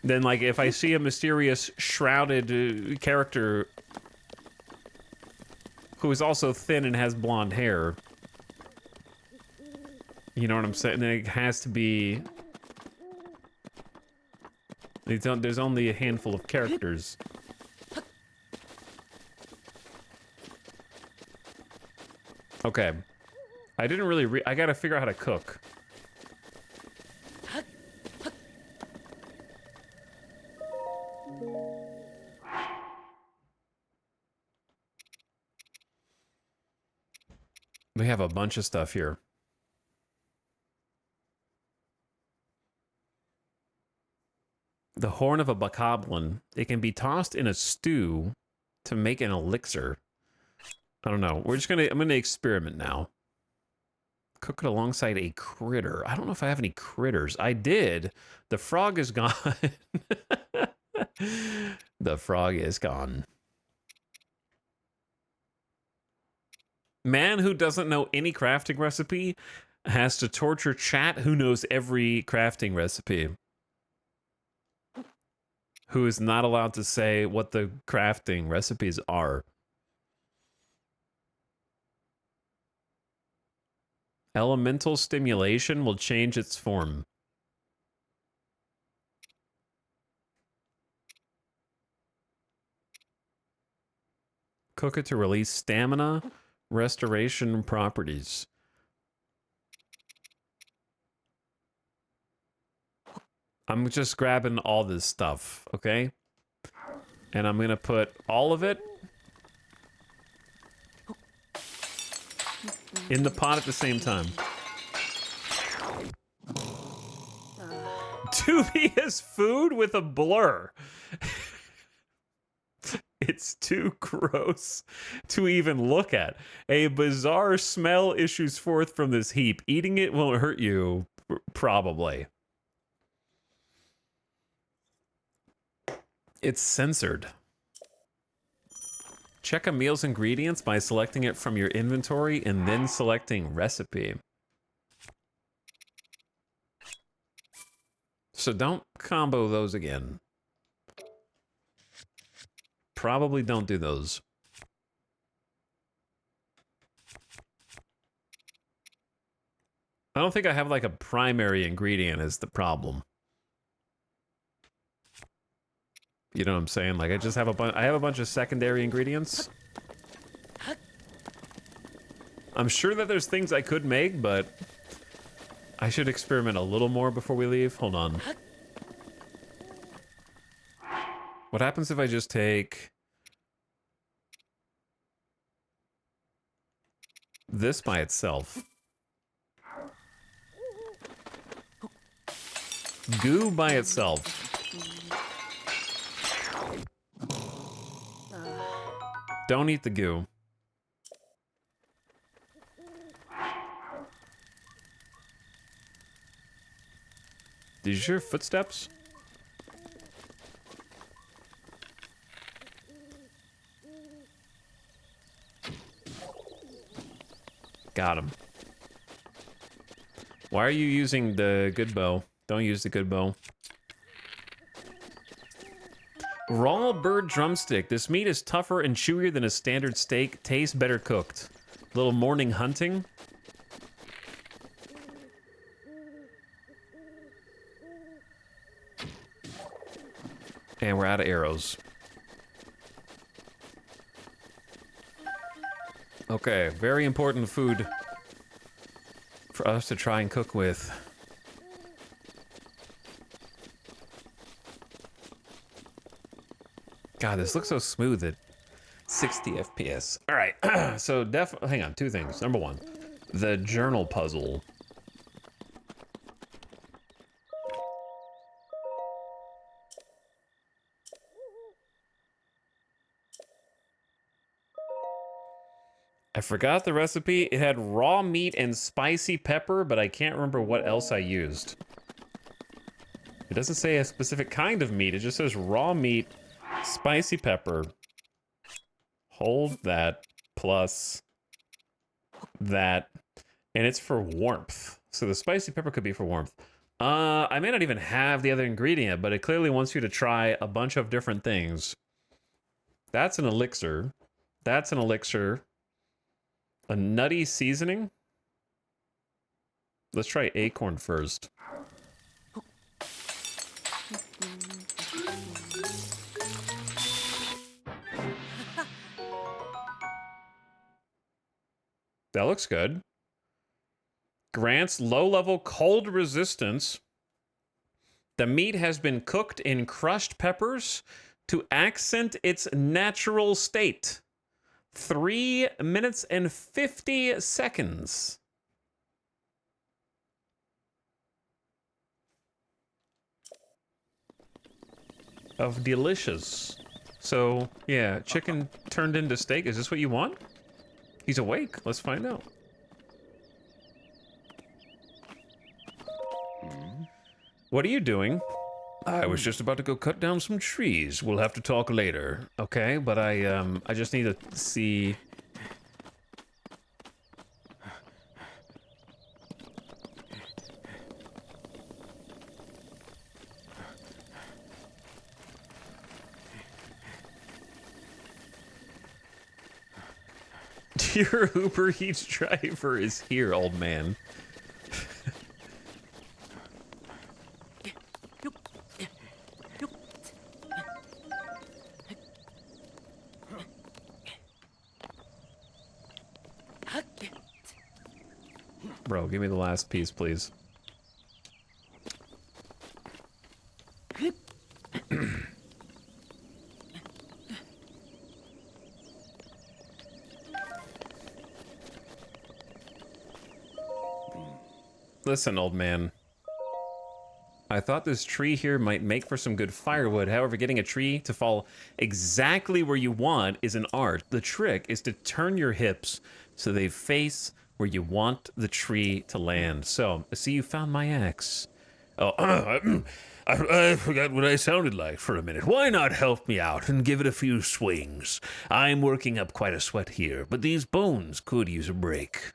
C: then like if I see a mysterious shrouded character who is also thin and has blonde hair, you know what I'm saying? Then it has to be. There's only a handful of characters. Okay. I didn't really I gotta figure out how to cook. We have a bunch of stuff here. The horn of a bokoblin. It can be tossed in a stew to make an elixir. I don't know. I'm gonna experiment now. Cook it alongside a critter. I don't know if I have any critters. I did. The frog is gone. The frog is gone. Man who doesn't know any crafting recipe has to torture chat who knows every crafting recipe. Who is not allowed to say what the crafting recipes are. Elemental stimulation will change its form. Cook it to release stamina, restoration properties. I'm just grabbing all this stuff, okay? And I'm gonna put all of it in the pot at the same time. Doobie is food with a blur. It's too gross to even look at. A bizarre smell issues forth from this heap. Eating it won't hurt you, probably. It's censored. Check a meal's ingredients by selecting it from your inventory and then selecting recipe. So don't combo those again.
A: probably don't do those. I don't think I have like a primary ingredient is the problem. You know what I'm saying? Like I just have I have a bunch of secondary ingredients. I'm sure that there's things I could make, but I should experiment a little more before we leave. Hold on. What happens if I just take this by itself? Goo by itself. Don't eat the goo. Did you hear footsteps? Got him. Why are you using the good bow? Don't use the good bow. Raw bird drumstick. This meat is tougher and chewier than a standard steak. Tastes better cooked. Little morning hunting. And we're out of arrows. Okay, very important food for us to try and cook with. God, this looks so smooth at 60 FPS. All right, so hang on, two things. Number one, the journal puzzle. I forgot the recipe. It had raw meat and spicy pepper, but I can't remember what else I used. It doesn't say a specific kind of meat. It just says raw meat, spicy pepper. Hold that plus that. And it's for warmth. So the spicy pepper could be for warmth. I may not even have the other ingredient, but it clearly wants you to try a bunch of different things. That's an elixir. That's an elixir. A nutty seasoning? Let's try acorn first. That looks good. Grants low-level cold resistance. The meat has been cooked in crushed peppers to accent its natural state. 3 minutes and 50 seconds. Of delicious. So, yeah, chicken turned into steak. Is this what you want? He's awake. Let's find out. What are you doing?
D: I was just about to go cut down some trees. We'll have to talk later.
A: Okay, but I just need to see. Your Uber Eats driver is here, old man. Bro, give me the last piece, please. Listen, old man. I thought this tree here might make for some good firewood. However, getting a tree to fall exactly where you want is an art. The trick is to turn your hips so they face where you want the tree to land. So, I see you found my axe.
D: Oh, I forgot what I sounded like for a minute. Why not help me out and give it a few swings? I'm working up quite a sweat here, but these bones could use a break.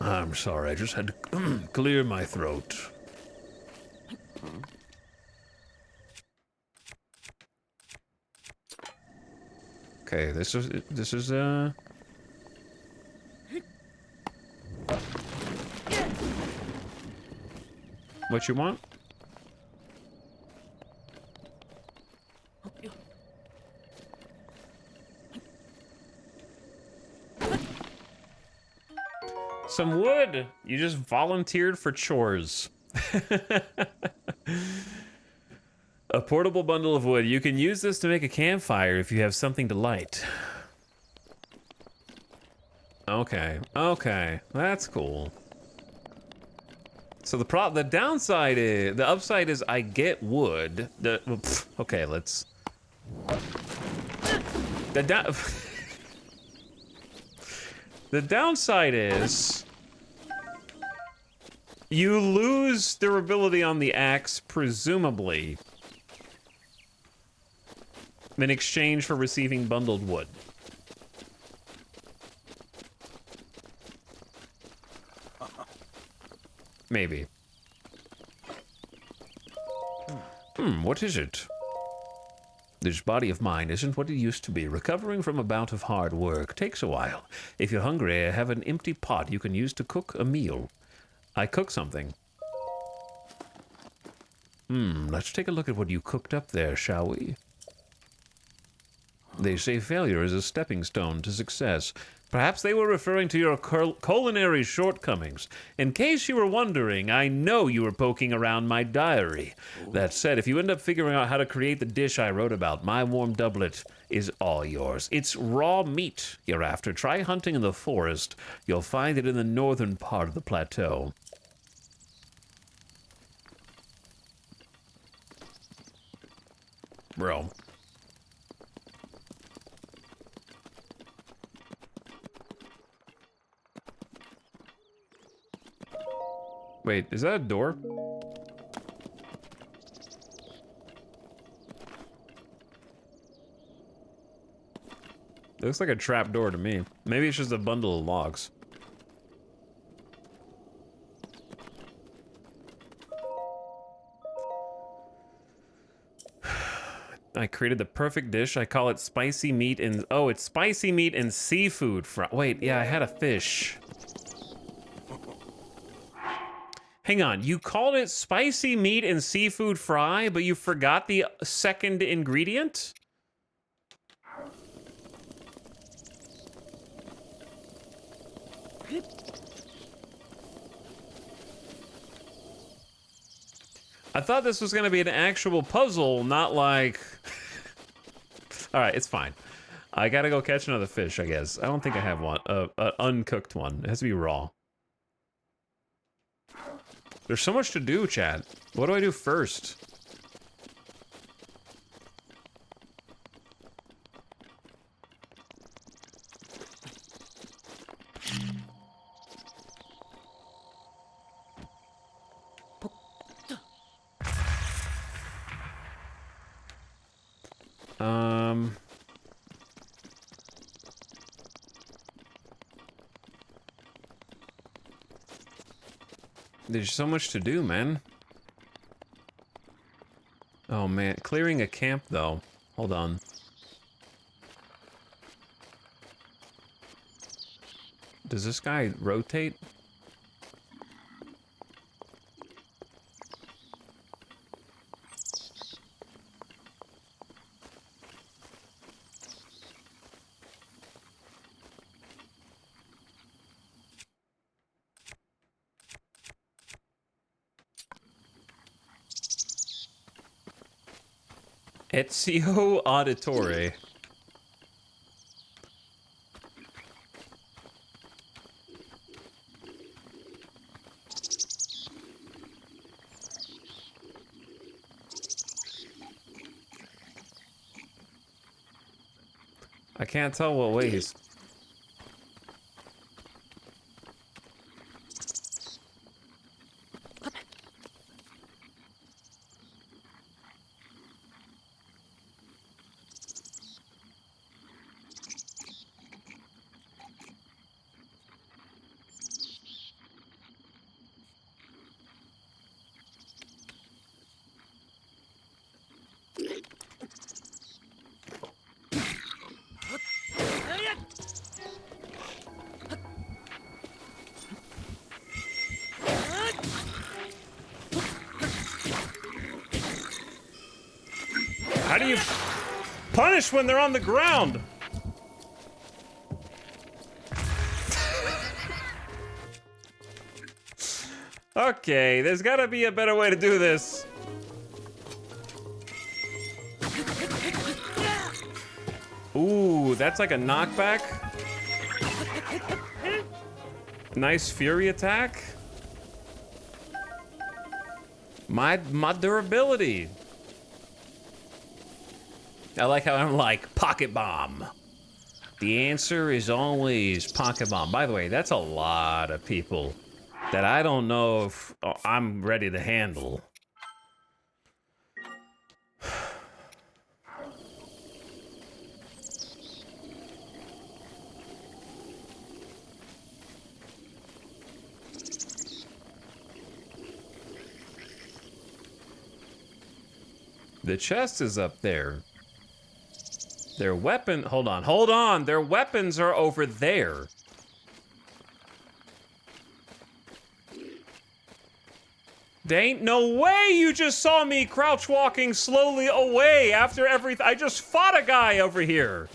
D: I'm sorry, I just had to clear my throat.
C: Okay, this is what you want? Some wood. You just volunteered for chores. A portable bundle of wood. You can use this to make a campfire if you have something to light. Okay, okay, that's cool. So the downside is, the upside is I get wood. Okay, let's. The downside is you lose durability on the axe, presumably, in exchange for receiving bundled wood. Maybe. What is it? This body of mine isn't what it used to be. Recovering from a bout of hard work takes a while. If you're hungry, I have an empty pot you can use to cook a meal. I cook something. Let's take a look at what you cooked up there, shall we? They say failure is a stepping stone to success. Perhaps they were referring to your culinary shortcomings. In case you were wondering, I know you were poking around my diary. That said, if you end up figuring out how to create the dish I wrote about, my warm doublet is all yours. It's raw meat you're after. Try hunting in the forest. You'll find it in the northern part of the plateau. Bro. Wait, is that a door? It looks like a trap door to me. Maybe it's just a bundle of logs. I created the perfect dish. I call it spicy meat and... Oh, it's spicy meat and seafood fry. Wait, yeah, I had a fish. Hang on, you called it spicy meat and seafood fry, but you forgot the second ingredient? I thought this was gonna be an actual puzzle, not like... Alright, it's fine. I gotta go catch another fish, I guess. I don't think I have one. An uncooked one. It has to be raw. There's so much to do, Chad. What do I do first? There's so much to do, man. Oh, man. Clearing a camp, though. Hold on. Does this guy rotate? Ezio Auditore. I can't tell what way he's...
A: How do you punish when they're on the ground? Okay, there's gotta be a better way to do this. Ooh, that's like a knockback. Nice fury attack. My durability. I like how I'm like, pocket bomb. The answer is always pocket bomb. By the way, that's a lot of people that I don't know if I'm ready to handle. The chest is up there. Their weapon, hold on. Their weapons are over there. There ain't no way you just saw me crouch walking slowly away after everything. I just fought a guy over here.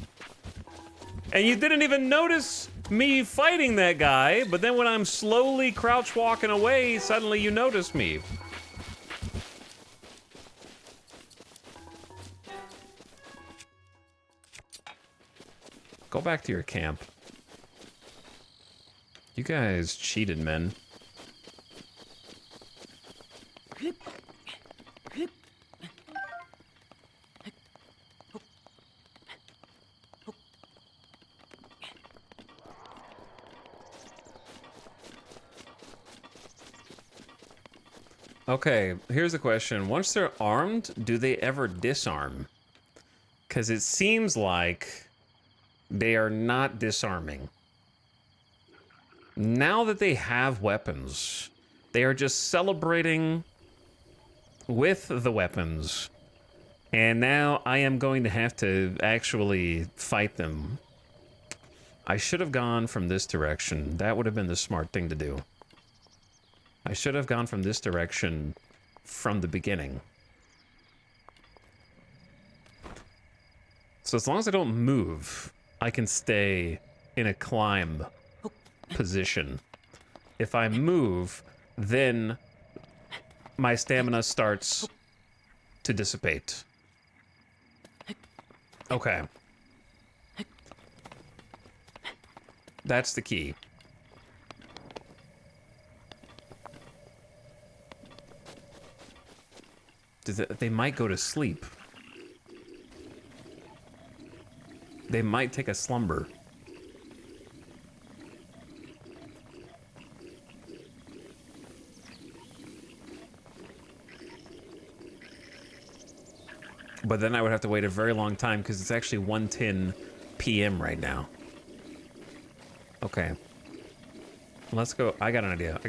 A: And you didn't even notice me fighting that guy, but then when I'm slowly crouch walking away, suddenly you notice me. Go back to your camp. You guys cheated, men. Okay, here's the question. Once they're armed, do they ever disarm? Because it seems like they are not disarming. Now that they have weapons, they are just celebrating with the weapons. And now I am going to have to actually fight them. I should have gone from this direction. That would have been the smart thing to do. I should have gone from this direction from the beginning. So as long as I don't move, I can stay in a climb position. If I move, then my stamina starts to dissipate. Okay. That's the key. They might go to sleep. They might take a slumber. But then I would have to wait a very long time because it's actually 1:10 p.m. right now. Okay. Let's go. I got an idea.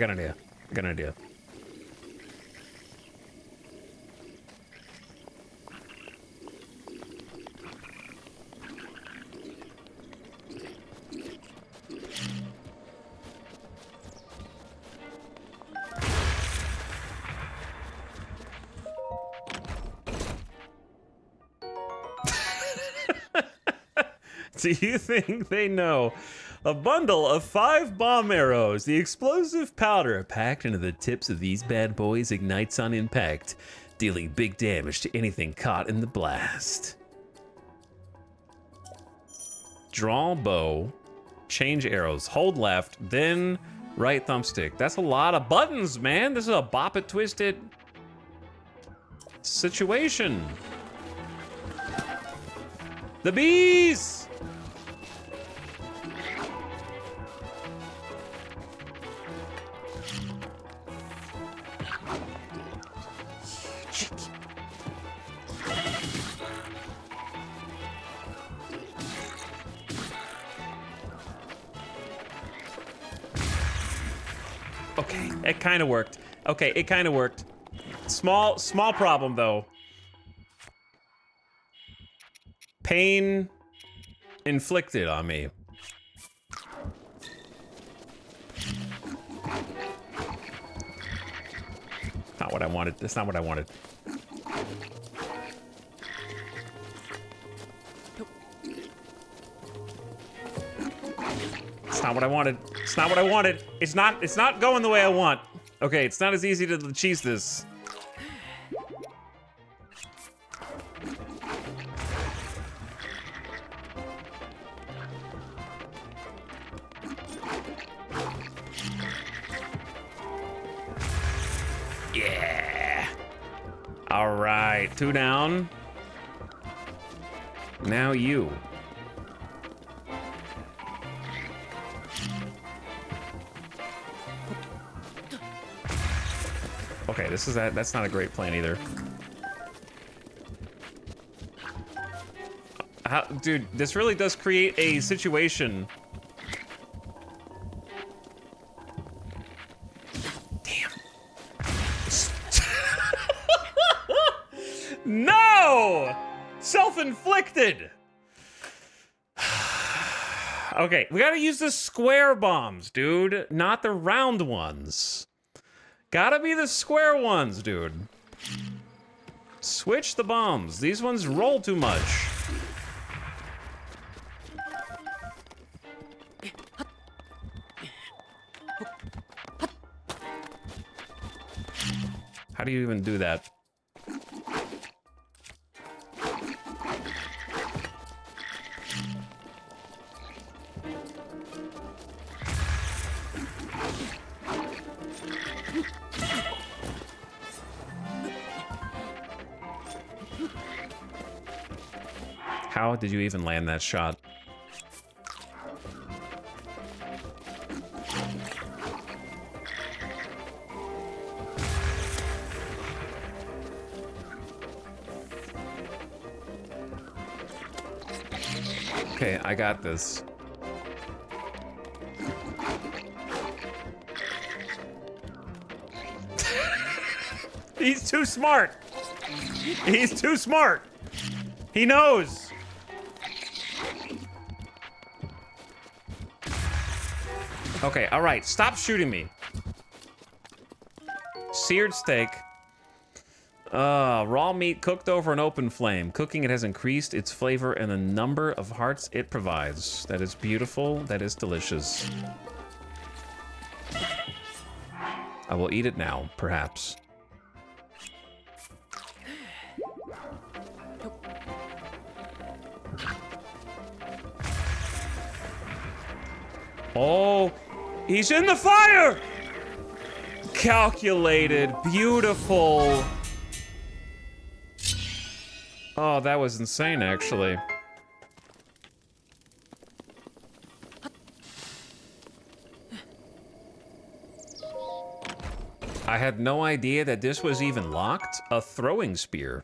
A: Do you think they know? A bundle of 5 bomb arrows. The explosive powder packed into the tips of these bad boys ignites on impact, dealing big damage to anything caught in the blast. Draw bow, change arrows, hold left, then right thumbstick. That's a lot of buttons, man. This is a bop it, twist it situation. The bees! Okay, it kind of worked. Okay, it kind of worked. Small problem though. Pain inflicted on me. Not what I wanted. That's not what I wanted. It's not what I wanted. It's not what I wanted. It's not going the way I want. Okay, it's not as easy to cheese this. Yeah. All right, 2 down. Now you. Okay, that's not a great plan either. Dude, this really does create a situation. Damn. No! Self-inflicted. Okay, we gotta use the square bombs, dude, not the round ones. Gotta be the square ones, dude. Switch the bombs. These ones roll too much. How do you even do that? How did you even land that shot? Okay, I got this. He's too smart. He's too smart. He knows. Okay, all right, stop shooting me. Seared steak. Raw meat cooked over an open flame. Cooking it has increased its flavor and the number of hearts it provides. That is beautiful. That is delicious. I will eat it now, perhaps. Oh, he's in the fire! Calculated, beautiful. Oh, that was insane, actually. I had no idea that this was even locked. A throwing spear.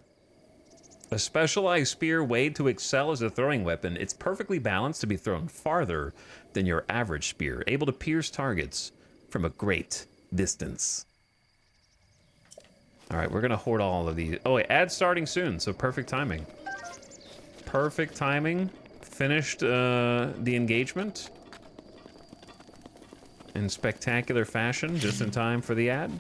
A: A specialized spear weighed to excel as a throwing weapon. It's perfectly balanced to be thrown farther than your average spear, able to pierce targets from a great distance. All right, we're gonna hoard all of these. Oh, wait, ad starting soon, so perfect timing. Perfect timing. Finished the engagement in spectacular fashion, just in time for the ad.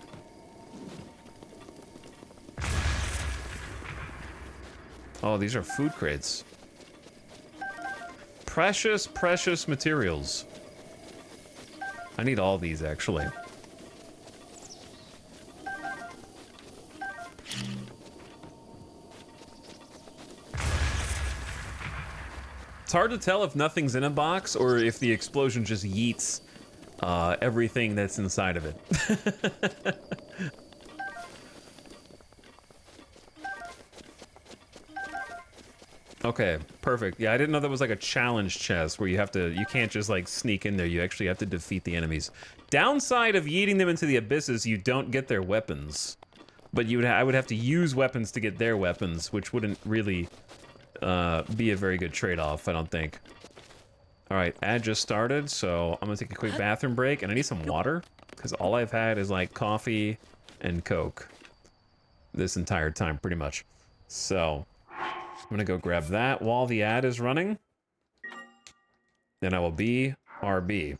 A: Oh, these are food crates. Precious, precious materials. I need all these, actually. It's hard to tell if nothing's in a box or if the explosion just yeets everything that's inside of it. Okay, perfect. Yeah, I didn't know that was like a challenge chest where you can't just like sneak in there. You actually have to defeat the enemies. Downside of yeeting them into the abysses, you don't get their weapons. But I would have to use weapons to get their weapons, which wouldn't really be a very good trade-off, I don't think. All right, ad just started, so I'm gonna take a quick bathroom break, and I need some water, because all I've had is like coffee and Coke this entire time, pretty much. So I'm gonna go grab that while the ad is running. Then I will BRB.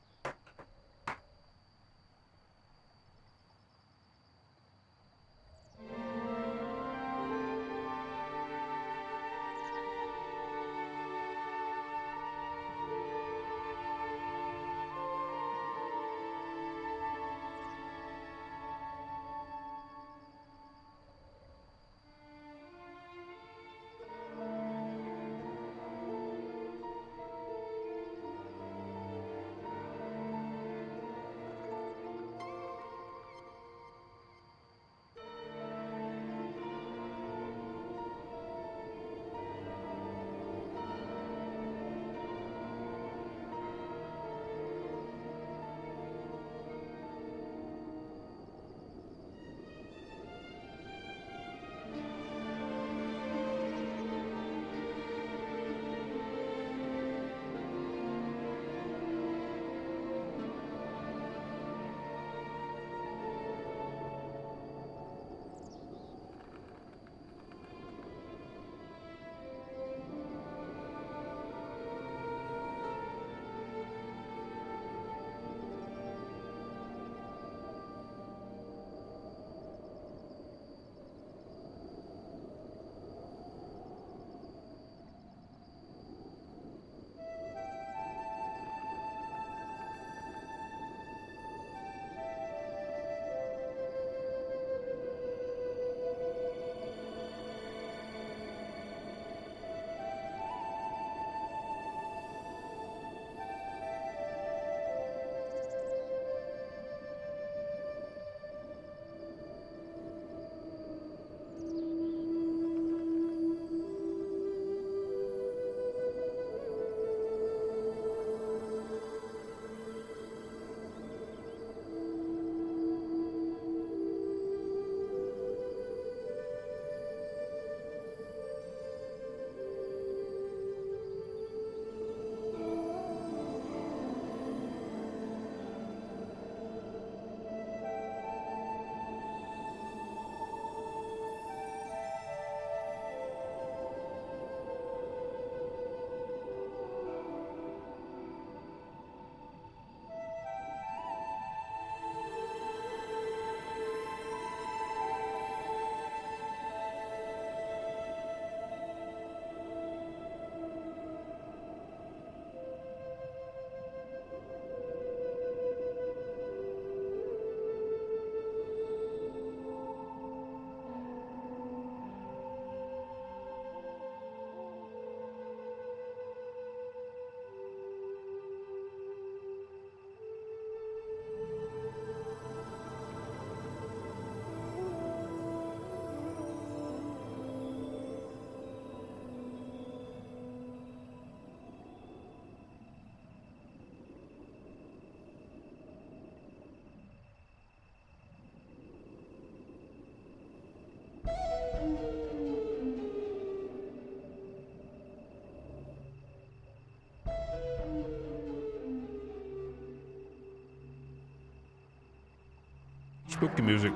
D: Spooky music.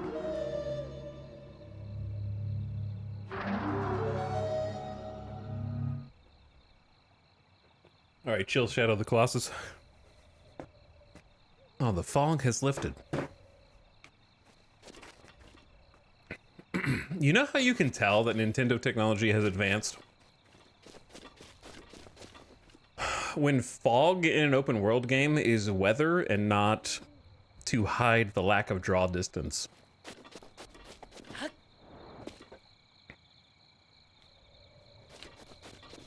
A: All right, chill, Shadow of the Colossus.
D: Oh, the fog has lifted.
A: You know how you can tell that Nintendo technology has advanced? When fog in an open world game is weather and not to hide the lack of draw distance.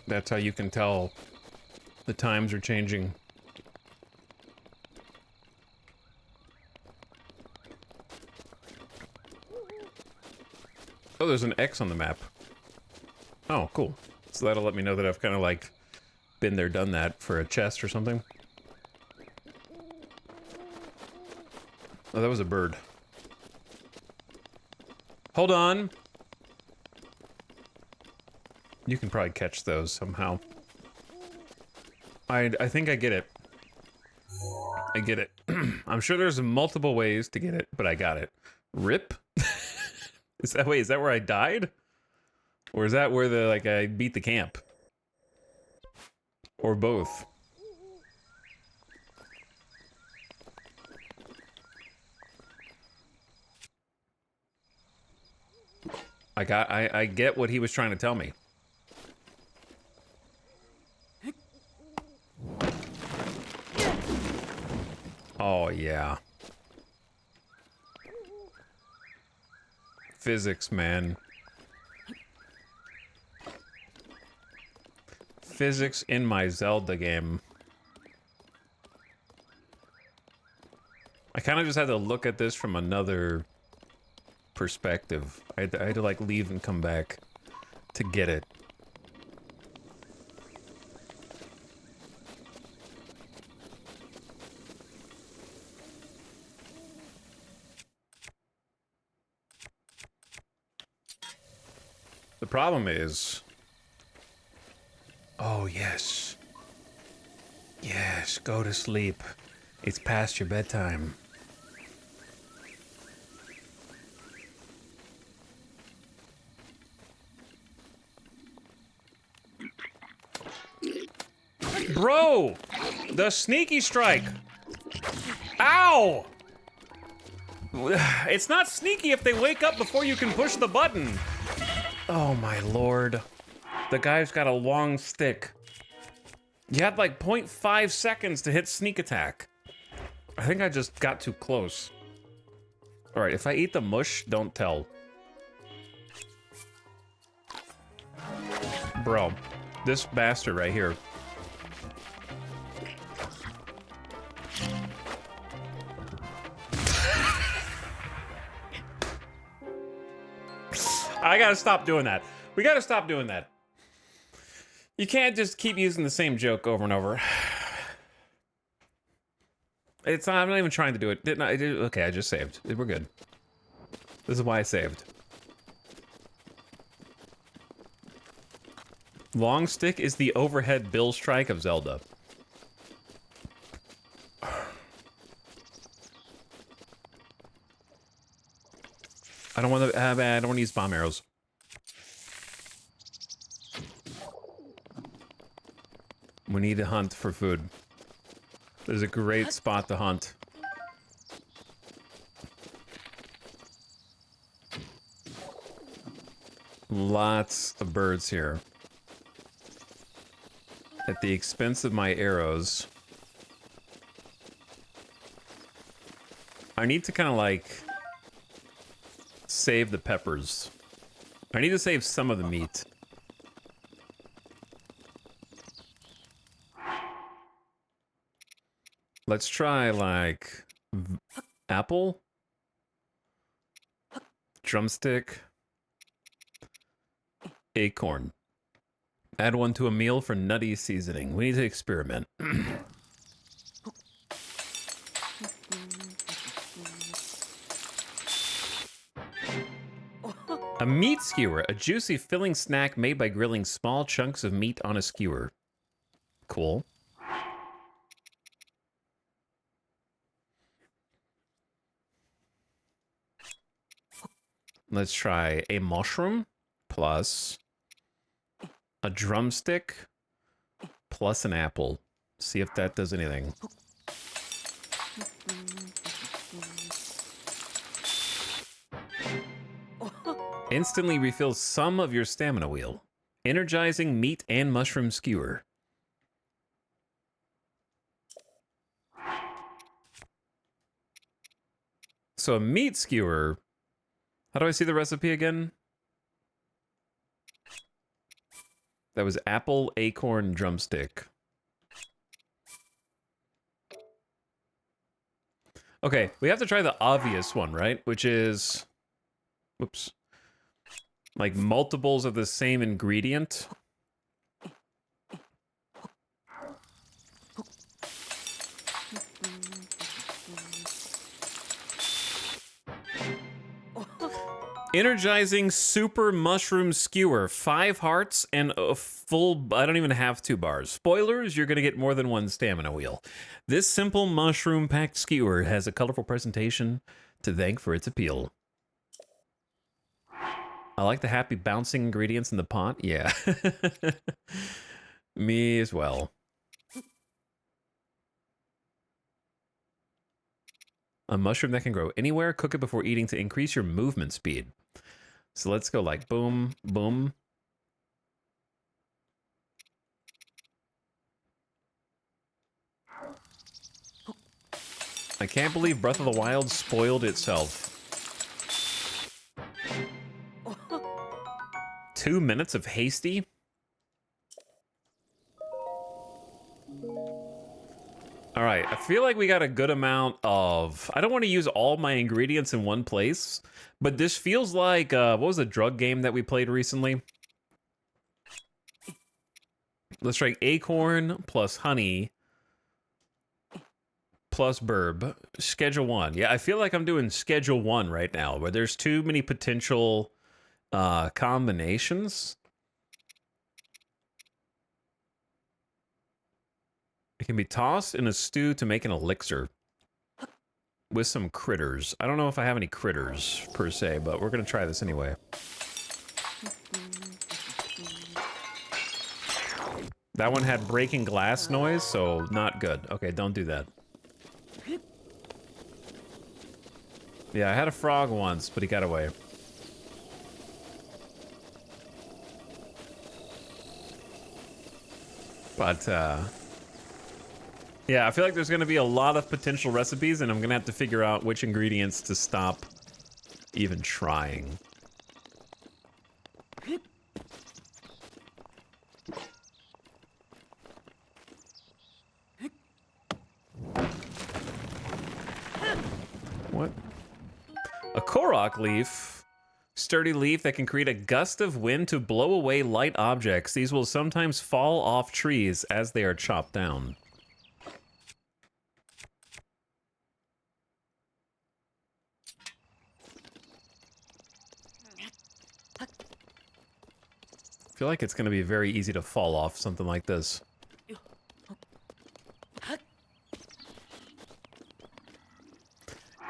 A: That's how you can tell the times are changing. Oh, there's an X on the map. Oh, cool. So that'll let me know that I've kind of like been there, done that for a chest or something. Oh, that was a bird. Hold on. You can probably catch those somehow. I think I get it. I get it. I'm sure there's multiple ways to get it, but I got it. Rip? Is that where I died? Or is that where I beat the camp? Or both? I get what he was trying to tell me. Oh, yeah. Physics, man. Physics in my Zelda game. I kind of just had to look at this from another perspective. I had to like leave and come back to get it. The problem is... Oh, yes. Yes, go to sleep. It's past your bedtime. Bro! The sneaky strike! Ow! It's not sneaky if they wake up before you can push the button. Oh my lord. The guy's got a long stick. You had like 0.5 seconds to hit sneak attack. I think I just got too close. Alright, if I eat the mush, don't tell. Bro, this bastard right here. I gotta stop doing that. We gotta stop doing that. You can't just keep using the same joke over and over. It's not, I'm not even trying to do it. Didn't I? Okay, I just saved. We're good. This is why I saved. Long stick is the overhead bill strike of Zelda. I don't want to have. I don't want to use bomb arrows. We need to hunt for food. There's a great spot to hunt. Lots of birds here. At the expense of my arrows. I need to kind of like save the peppers. I need to save some of the meat. Let's try like apple, drumstick, acorn. Add one to a meal for nutty seasoning. We need to experiment. A meat skewer, a juicy filling snack made by grilling small chunks of meat on a skewer. Cool.
C: Let's try a mushroom plus a drumstick plus an apple. See if that does anything. Instantly refills some of your stamina wheel. Energizing meat and mushroom skewer. So a meat skewer. How do I see the recipe again? That was apple, acorn, drumstick. Okay, we have to try the obvious one, right? Which is... Whoops. Like multiples of the same ingredient. Energizing super mushroom skewer. 5 hearts and a full... I don't even have 2 bars. Spoilers, you're going to get more than 1 stamina wheel. This simple mushroom-packed skewer has a colorful presentation to thank for its appeal. I like the happy bouncing ingredients in the pot. Yeah. Me as well. A mushroom that can grow anywhere. Cook it before eating to increase your movement speed. So let's go like boom, boom. I can't believe Breath of the Wild spoiled itself. 2 minutes of hasty? All right, I feel like we got a good amount of... I don't want to use all my ingredients in one place, but this feels like... what was the drug game that we played recently? Let's try acorn plus honey plus burb. Schedule 1. Yeah, I feel like I'm doing schedule 1 right now, where there's too many potential combinations. It can be tossed in a stew to make an elixir with some critters. I don't know if I have any critters per se, but we're gonna try this anyway. That one had breaking glass noise, so not good. Okay, don't do that. Yeah, I had a frog once, but he got away. But, yeah, I feel like there's going to be a lot of potential recipes, and I'm going to have to figure out which ingredients to stop even trying. What? A Korok leaf. Sturdy leaf that can create a gust of wind to blow away light objects. These will sometimes fall off trees as they are chopped down. I feel like it's going to be very easy to fall off something like this.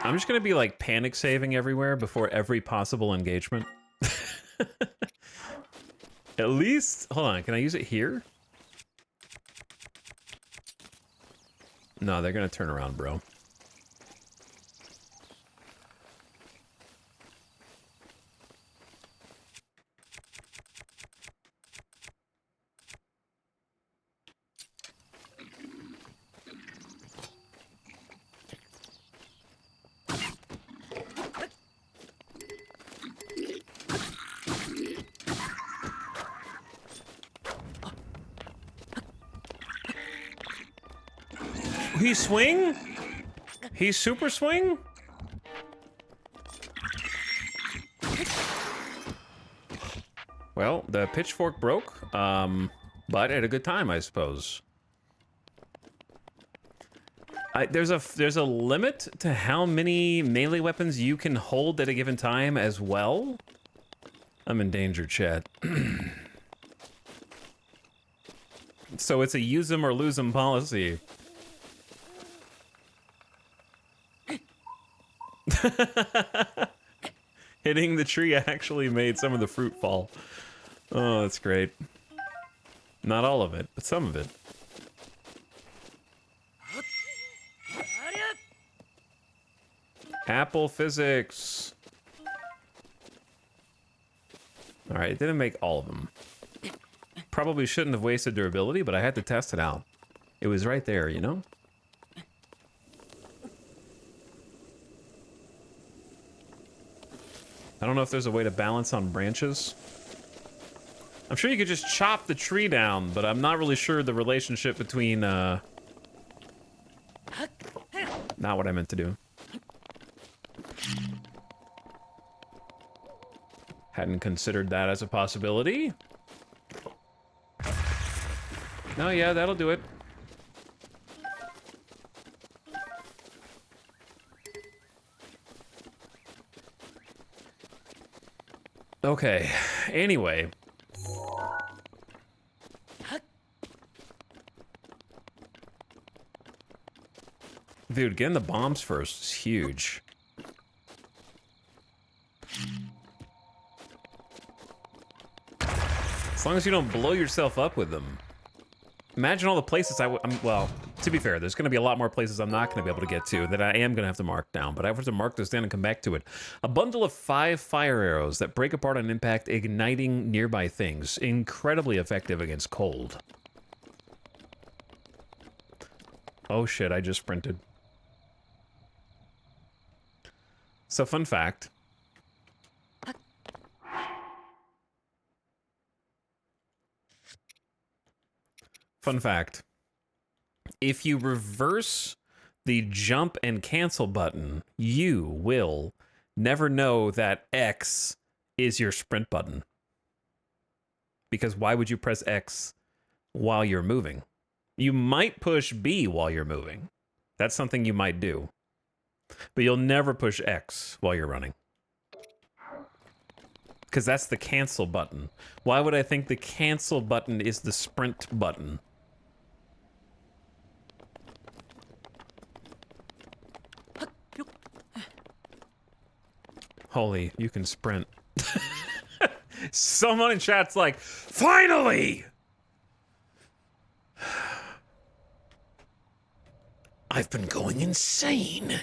C: I'm just going to be like panic saving everywhere before every possible engagement. At least, hold on, can I use it here? No, they're going to turn around, bro. He swing? He super swing? Well, the pitchfork broke, but at a good time, I suppose. There's a limit to how many melee weapons you can hold at a given time as well. I'm in danger, chat. So it's a use them or lose them policy.
A: Hitting the tree actually made some of the fruit fall. Oh, that's great. Not all of it, but some of it. Apple physics. Alright, it didn't make all of them. Probably shouldn't have wasted durability, but I had to test it out. It was right there, you know? I don't know if there's a way to balance on branches. I'm sure you could just chop the tree down, but I'm not really sure the relationship between, not what I meant to do. Hadn't considered that as a possibility. No, yeah, that'll do it. Okay, anyway. Dude, getting the bombs first is huge. As long as you don't blow yourself up with them. Imagine all the places well, to be fair, there's going to be a lot more places I'm not going to be able to get to that I am going to have to mark down, but I have to mark those down and come back to it. A bundle of 5 fire arrows that break apart on impact, igniting nearby things. Incredibly effective against cold. Oh shit, I just sprinted. So, fun fact. Fun fact. If you reverse the jump and cancel button, you will never know that X is your sprint button. Because why would you press X while you're moving? You might push B while you're moving. That's something you might do. But you'll never push X while you're running. Because that's the cancel button. Why would I think the cancel button is the sprint button? Holy, you can sprint. Someone in chat's like, finally! I've been going insane.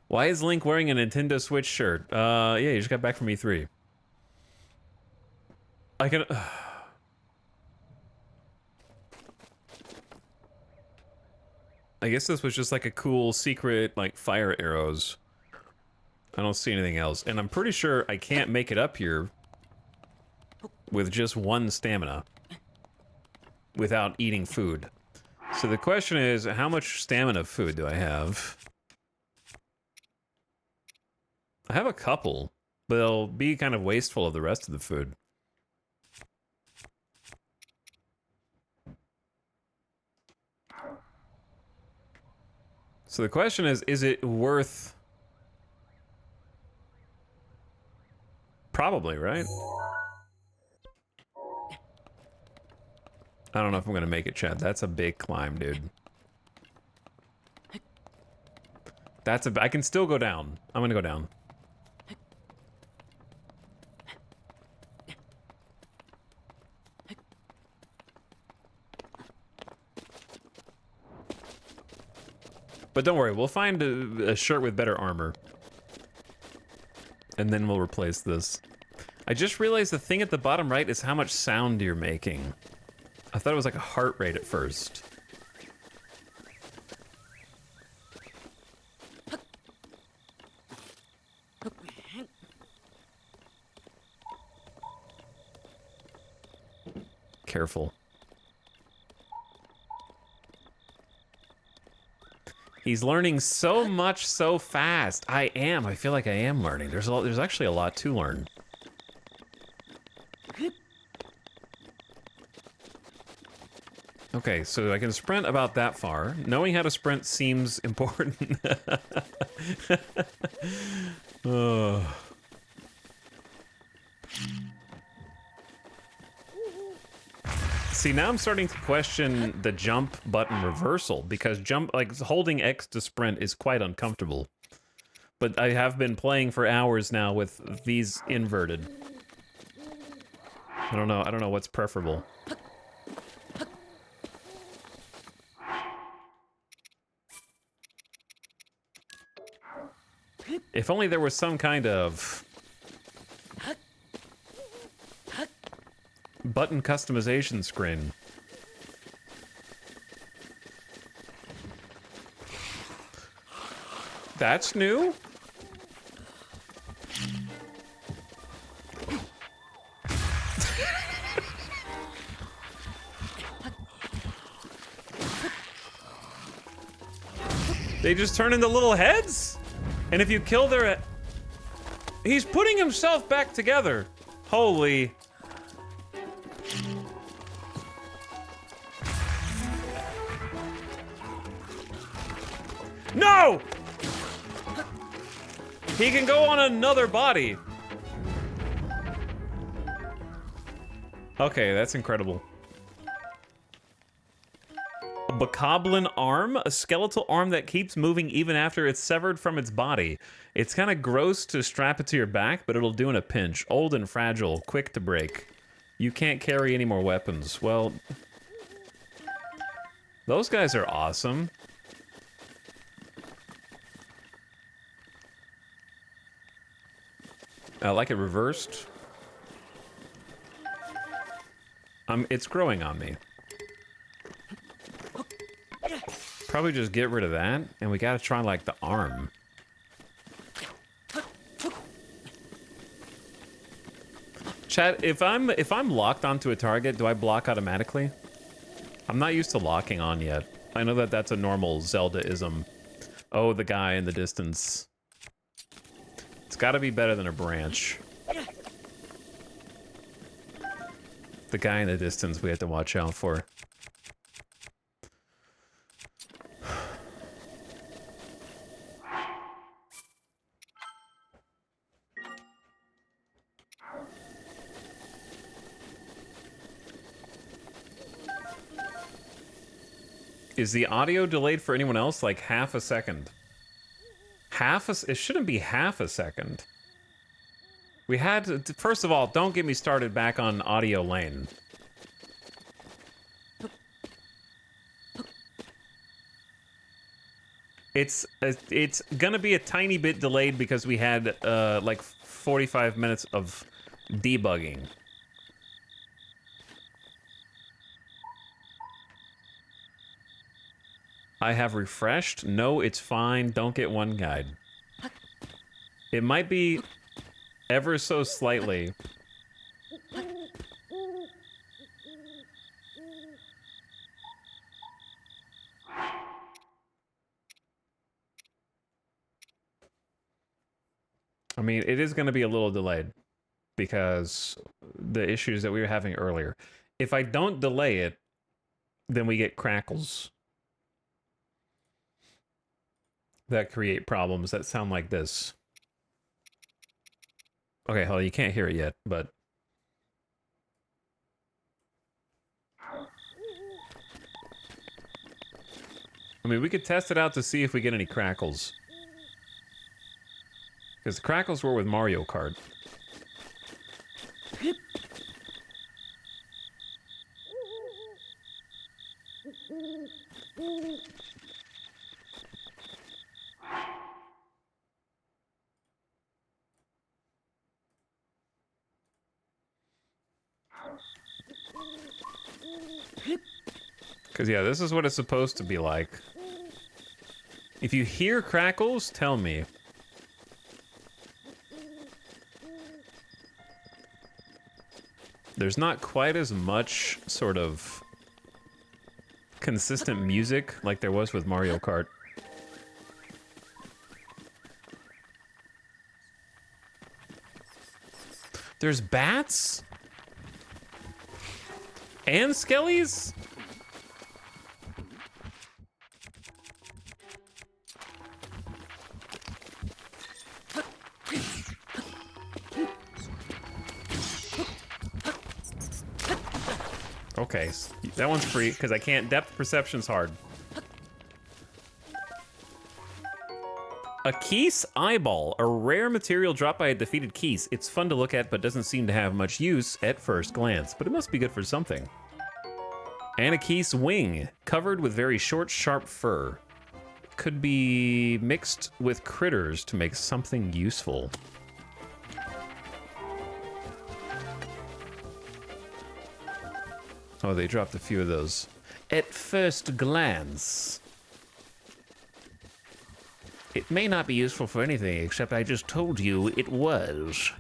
A: Why is Link wearing a Nintendo Switch shirt? Yeah, you just got back from E3. I can... I guess this was just like a cool secret, like, fire arrows. I don't see anything else. And I'm pretty sure I can't make it up here with just 1 stamina without eating food. So the question is, how much stamina food do I have? I have a couple, but they'll be kind of wasteful of the rest of the food. So the question is it worth... Probably, right? I don't know if I'm gonna make it, Chad. That's a big climb, dude. I can still go down. I'm gonna go down. But don't worry, we'll find a shirt with better armor. And then we'll replace this. I just realized the thing at the bottom right is how much sound you're making. I thought it was like a heart rate at first. Careful. He's learning so much so fast. I feel like I am learning. There's actually a lot to learn. Okay, so I can sprint about that far. Knowing how to sprint seems important. Oh. See, now I'm starting to question the jump button reversal, because holding X to sprint is quite uncomfortable.
C: but I have been playing for hours now with these inverted. I don't know what's preferable. If only there was some kind of button customization screen. That's new? They just turn into little heads? And if you kill their... He's putting himself back together. Holy... No! He can go on another body. Okay, that's incredible. A bokoblin arm? A skeletal arm that keeps moving even after it's severed from its body. It's kind of gross to strap it to your back, but it'll do in a pinch. Old and fragile, quick to break. You can't carry any more weapons. Well... Those guys are awesome. I like it reversed. It's growing on me. Probably just get rid of that, and we gotta try like the arm. Chat, if I'm locked onto a target, do I block automatically? I'm not used to locking on yet. I know that that's a normal Zelda-ism. Oh, the guy in the distance. It's gotta be better than a branch. The guy in the distance we have to watch out for. Is the audio delayed for anyone else? Like half a second. It shouldn't be half a second. We had to, first of all, don't get me started back on audio lane. It's gonna be a tiny bit delayed because we had like 45 minutes of debugging. I have refreshed. No, it's fine. Don't get one guide. It might be ever so slightly. I mean, it is going to be a little delayed because the issues that we were having earlier. If I don't delay it, then we get crackles that create problems that sound like this. Okay, hold on, you can't hear it yet, but... I mean, we could test it out to see if we get any crackles. Because the crackles were with Mario Kart. Because, yeah, this is what it's supposed to be like. If you hear crackles, tell me. There's not quite as much sort of consistent music like there was with Mario Kart. There's bats? And skellies? Okay, that one's free, because I can't... Depth perception's hard. A Keese eyeball, a rare material dropped by a defeated Keese. It's fun to look at, but doesn't seem to have much use at first glance, but it must be good for something. And a Keese wing, covered with very short, sharp fur. Could be mixed with critters to make something useful. Oh, they dropped a few of those. At first glance. It may not be useful for anything, except I just told you it was.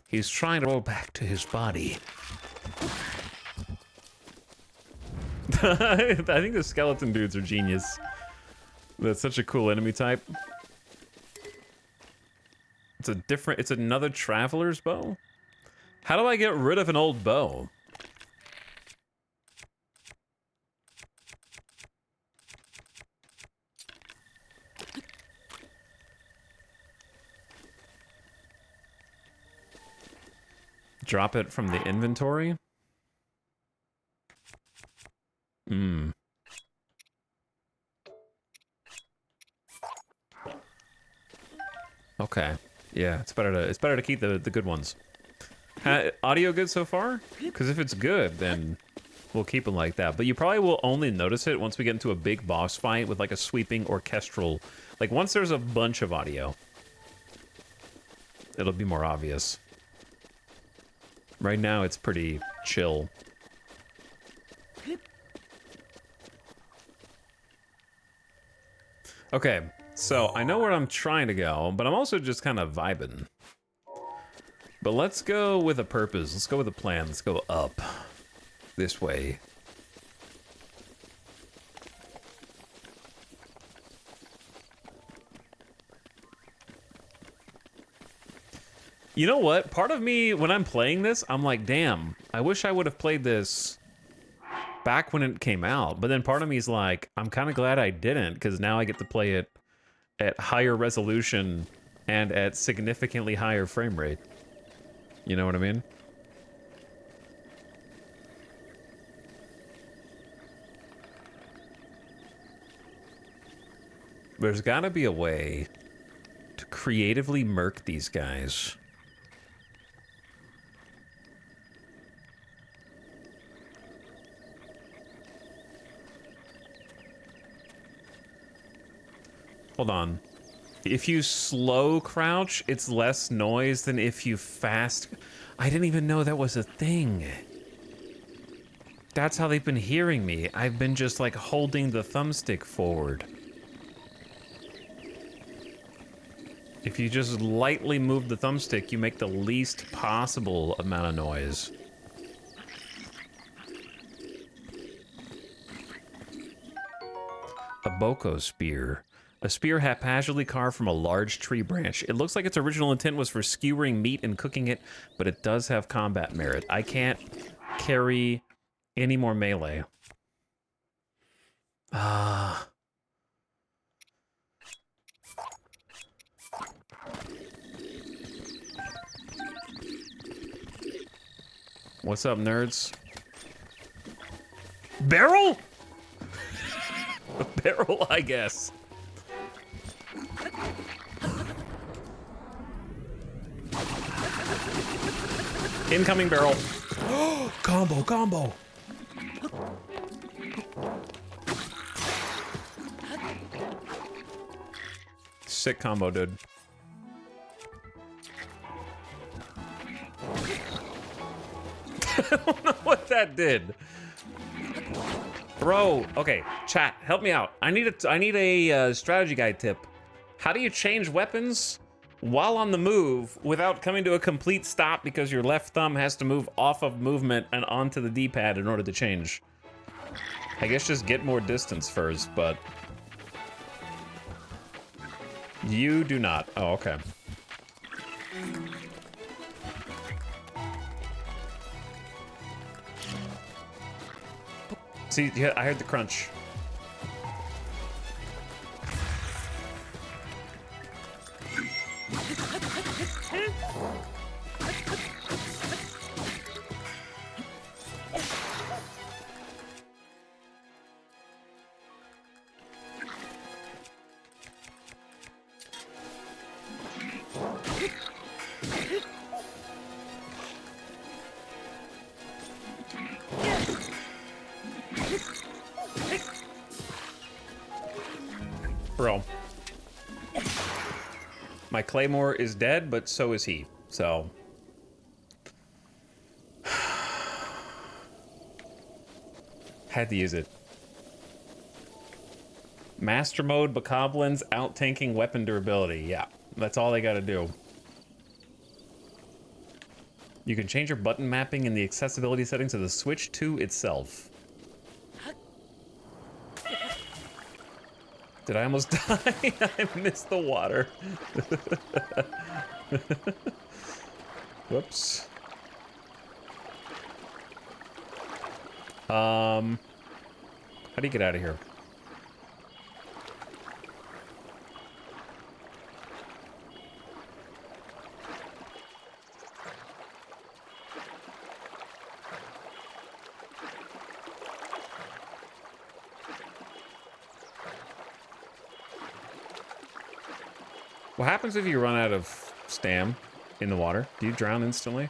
C: He's trying to roll back to his body. I think the skeleton dudes are genius. That's such a cool enemy type. It's another traveler's bow? How do I get rid of an old bow? Drop it from the inventory? Hmm. Okay. Yeah, it's better to keep the good ones. Audio good so far? Because if it's good, then we'll keep them like that. But you probably will only notice it once we get into a big boss fight with like a sweeping orchestral. Like once there's a bunch of audio, it'll be more obvious. Right now, it's pretty chill. Okay, so I know where I'm trying to go, but I'm also just kind of vibing. But let's go with a purpose. Let's go with a plan. Let's go up. This way. You know what? Part of me, when I'm playing this, I'm like, damn, I wish I would have played this back when it came out. But then part of me is like, I'm kind of glad I didn't, because now I get to play it at higher resolution and at significantly higher frame rate. You know what I mean? There's gotta be a way to creatively murk these guys. Hold on. If you slow crouch, it's less noise than if you fast. I didn't even know that was a thing. That's how they've been hearing me. I've been just like holding the thumbstick forward. If you just lightly move the thumbstick, you make the least possible amount of noise. A Boko spear. A spear haphazardly carved from a large tree branch. It looks like its original intent was for skewering meat and cooking it, but it does have combat merit. I can't carry any more melee. Ah. What's up, nerds? Barrel? A barrel, I guess. Incoming barrel. Combo, combo. Sick combo, dude. I don't know what that did. Bro, okay, chat, help me out. I need a strategy guide tip. How do you change weapons while on the move without coming to a complete stop because your left thumb has to move off of movement and onto the D-pad in order to change? I guess just get more distance first, but you do not. Oh, okay. See, yeah, I heard the crunch. Bro. My Claymore is dead, but so is he. So... had to use it. Master mode, Bokoblins, out-tanking weapon durability. Yeah, that's all they gotta do. You can change your button mapping in the accessibility settings of the Switch 2 itself. Did I almost die? I missed the water. Whoops. How do you get out of here? What happens if you run out of stam in the water? Do you drown instantly?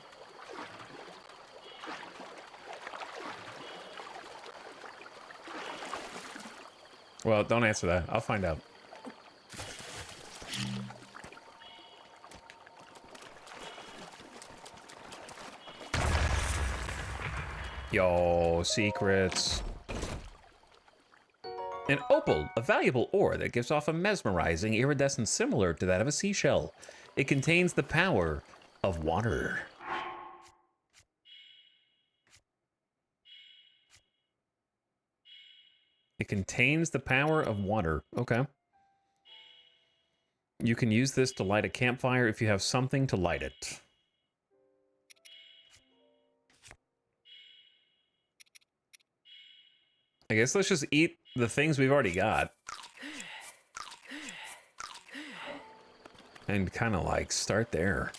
C: Well, don't answer that. I'll find out. Yo, secrets. An opal, a valuable ore that gives off a mesmerizing iridescence similar to that of a seashell. It contains the power of water. It contains the power of water. Okay. You can use this to light a campfire if you have something to light it. I guess let's just eat the things we've already got. And kind of like start there.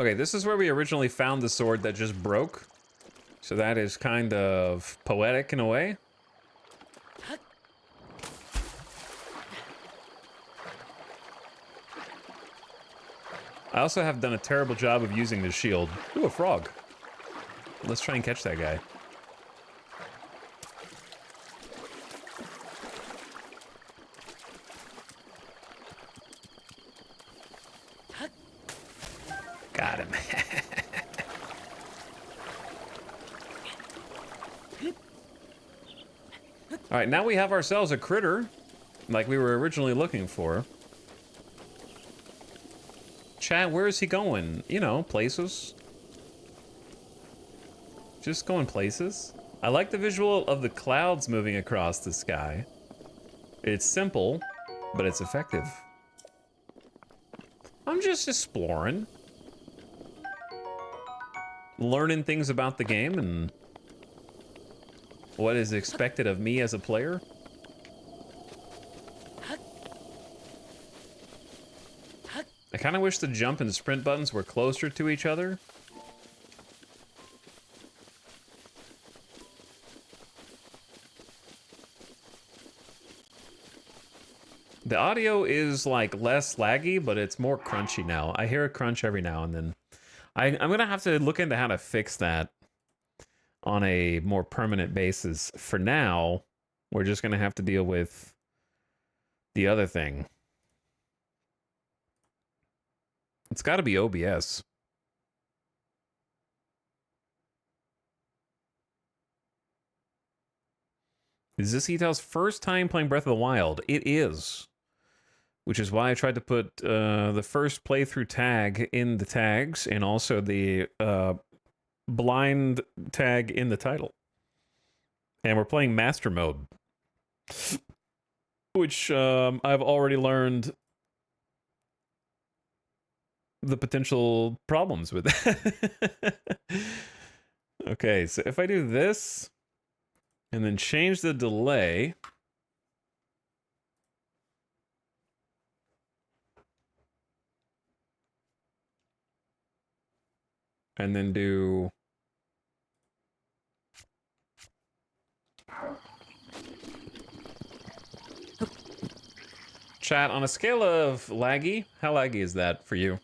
C: Okay, this is where we originally found the sword that just broke. So that is kind of poetic in a way. I also have done a terrible job of using the shield. Ooh, a frog. Let's try and catch that guy. Got him. All right, now we have ourselves a critter, like we were originally looking for. Chat, where is he going? You know, places. Just going places. I like the visual of the clouds moving across the sky. It's simple, but it's effective. I'm just exploring. Learning things about the game and what is expected of me as a player. I kind of wish the jump and sprint buttons were closer to each other. The audio is like less laggy, but it's more crunchy now. I hear a crunch every now and then. I'm gonna have to look into how to fix that on a more permanent basis. For now, we're just gonna have to deal with the other thing. It's gotta be OBS. Is this Etal's first time playing Breath of the Wild? It is. Which is why I tried to put the first playthrough tag in the tags and also the blind tag in the title. And we're playing Master Mode. Which I've already learned the potential problems with that. Okay, so if I do this and then change the delay... and then do
A: Chat, on a scale of laggy, how laggy is that for you?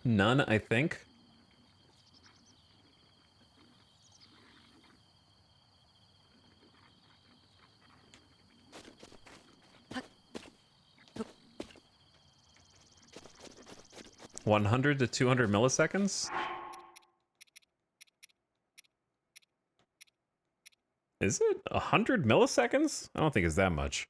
A: None, I think. $100 to 200 milliseconds? Is it 100 milliseconds? I don't think it's that much.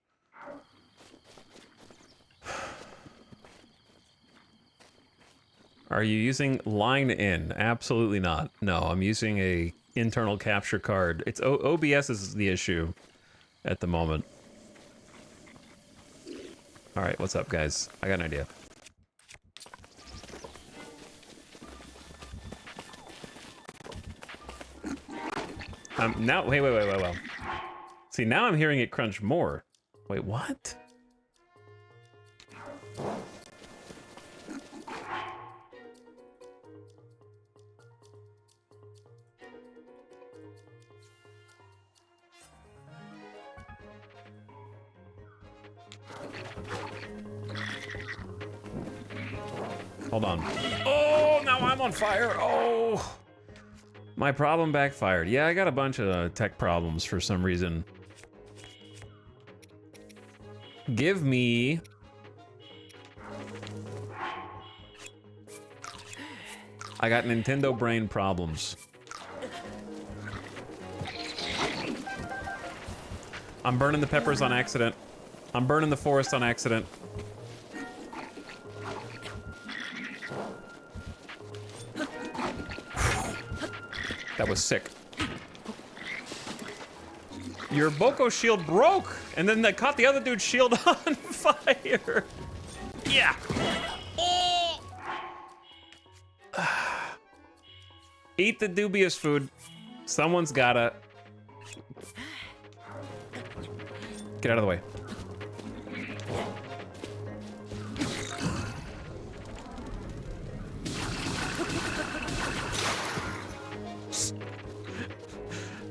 A: Are you using line in? Absolutely not. No, I'm using a internal capture card. It's OBS is the issue at the moment. All right, what's up, guys? I got an idea. Now, wait. See, now I'm hearing it crunch more. Wait, what? Hold on. Oh, now I'm on fire. Oh. My problem backfired. Yeah, I got a bunch of tech problems for some reason. Give me... I got Nintendo brain problems. I'm burning the peppers on accident. I'm burning the forest on accident. That was sick. Your Boko shield broke, and then that caught the other dude's shield on fire. Yeah. Oh. Eat the dubious food. Someone's gotta. Get out of the way.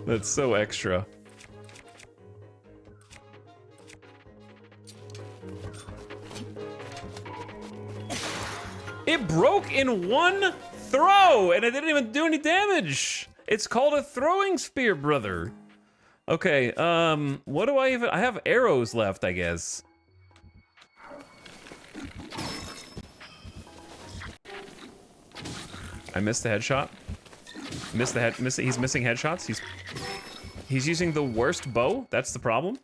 A: That's so extra. It broke in one throw, and it didn't even do any damage. It's called a throwing spear, brother. Okay, what do I even... I have arrows left, I guess. I missed the headshot. Missed the head. He's missing headshots. He's using the worst bow. That's the problem.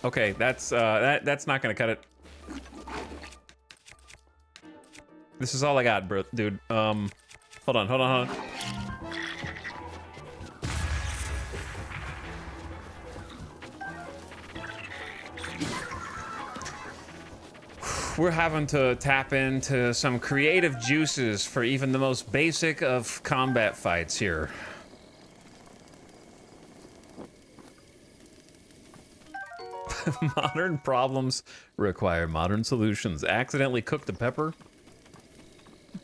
A: Okay, that's not gonna cut it. This is all I got, bro, dude. Hold on. We're having to tap into some creative juices for even the most basic of combat fights here. Modern problems require modern solutions. Accidentally cooked a pepper.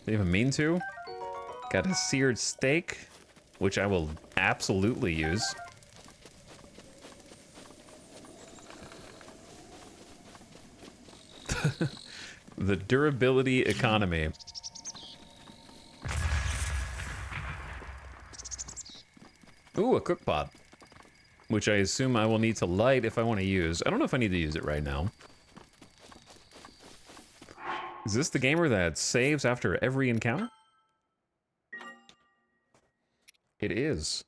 A: Didn't even mean to. Got a seared steak, which I will absolutely use. The durability economy. Ooh, a cook pot. Which I assume I will need to light if I want to use. I don't know if I need to use it right now. Is this the gamer that saves after every encounter? It is.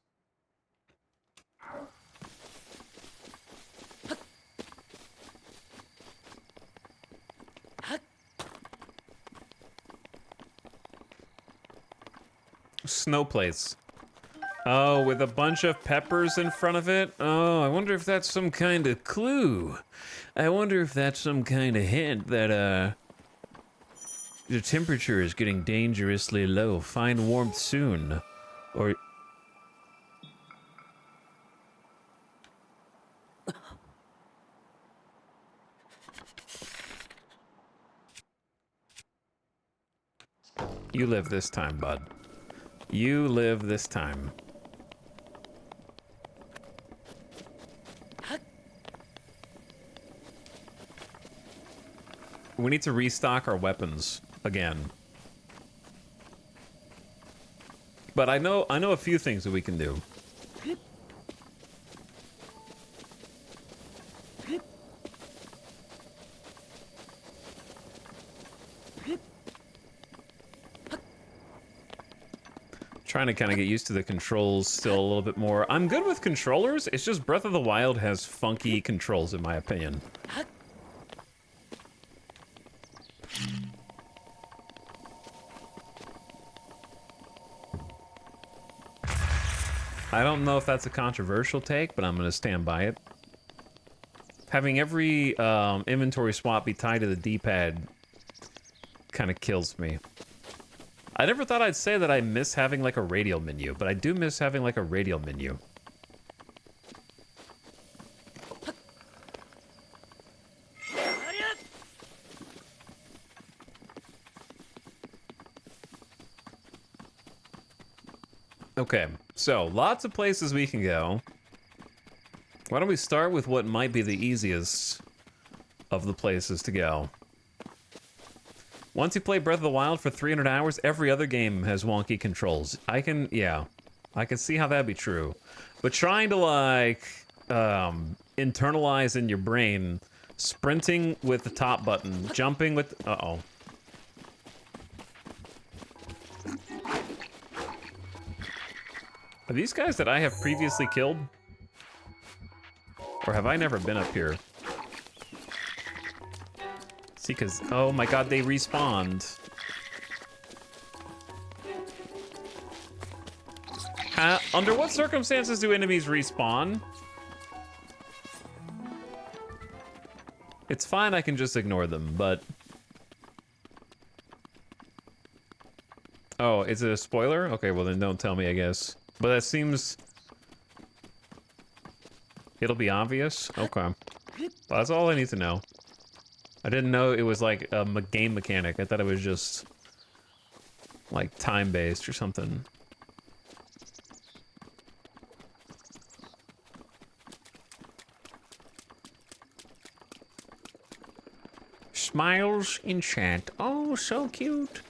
A: Snow place. Oh, with a bunch of peppers in front of it? Oh, I wonder if that's some kind of clue. I wonder if that's some kind of hint that, the temperature is getting dangerously low. Find warmth soon. Or you live this time, bud. You live this time. We need to restock our weapons again. But I know a few things that we can do. Trying to kind of get used to the controls still a little bit more. I'm good with controllers. It's just Breath of the Wild has funky controls in my opinion. I don't know if that's a controversial take, but I'm going to stand by it. Having every inventory swap be tied to the D-pad kind of kills me. I never thought I'd say that I miss having like a radial menu, but I do miss having like a radial menu. Okay, so lots of places we can go. Why don't we start with what might be the easiest of the places to go? Once you play Breath of the Wild for 300 hours, every other game has wonky controls. I can see how that'd be true. But trying to like internalize in your brain sprinting with the top button, jumping with uh-oh. Are these guys that I have previously killed? Or have I never been up here? See, because, oh my god, they respawned. Under what circumstances do enemies respawn? It's fine, I can just ignore them, but... Oh, is it a spoiler? Okay, well then don't tell me, I guess. But that seems... It'll be obvious? Okay. Well, that's all I need to know. I didn't know it was like a game mechanic. I thought it was just... like time-based or something. Smiles enchant. Oh, so cute.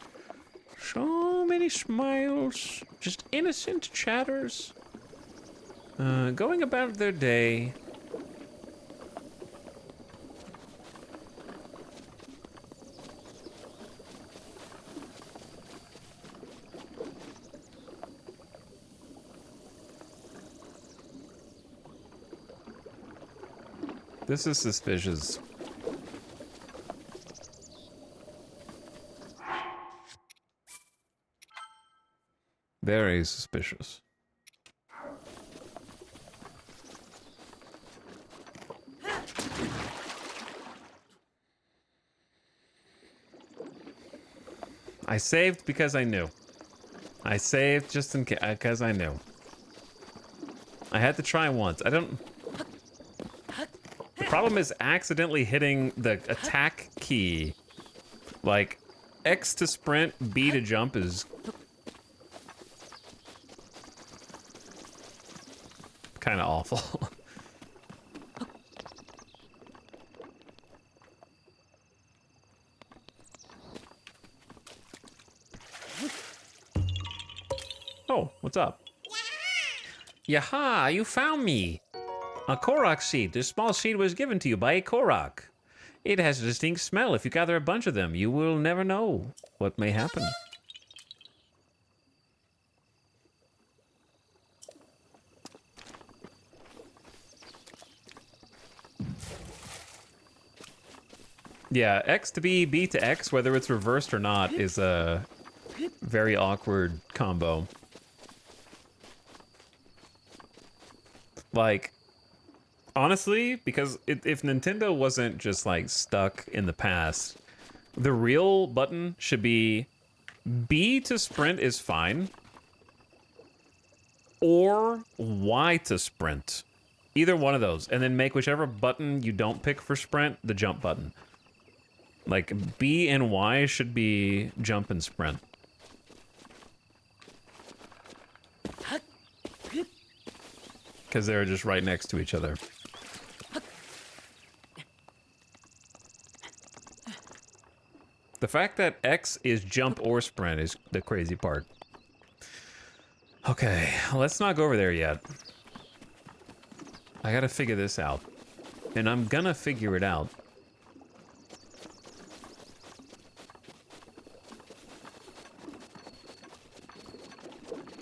A: So many smiles. Just innocent chatters. Going about their day. This is suspicious. Very suspicious. I saved because I knew. I saved just in case, because I knew. I had to try once. I don't... The problem is accidentally hitting the attack key. Like, X to sprint, B to jump is... kind of awful. Oh, what's up? Yaha, you found me! A Korok seed. This small seed was given to you by a Korok. It has a distinct smell. If you gather a bunch of them, you will never know what may happen. Yeah, X to B, B to X, whether it's reversed or not, is a very awkward combo. Like, honestly, because if Nintendo wasn't just like stuck in the past, the real button should be B to sprint is fine.
C: or Y to sprint. Either one of those. And then make whichever button you don't pick for sprint the jump button. Like, B and Y should be jump and sprint. Because they're just right next to each other. The fact that X is jump or sprint is the crazy part. Okay, let's not go over there yet. I gotta figure this out. And I'm gonna figure it out.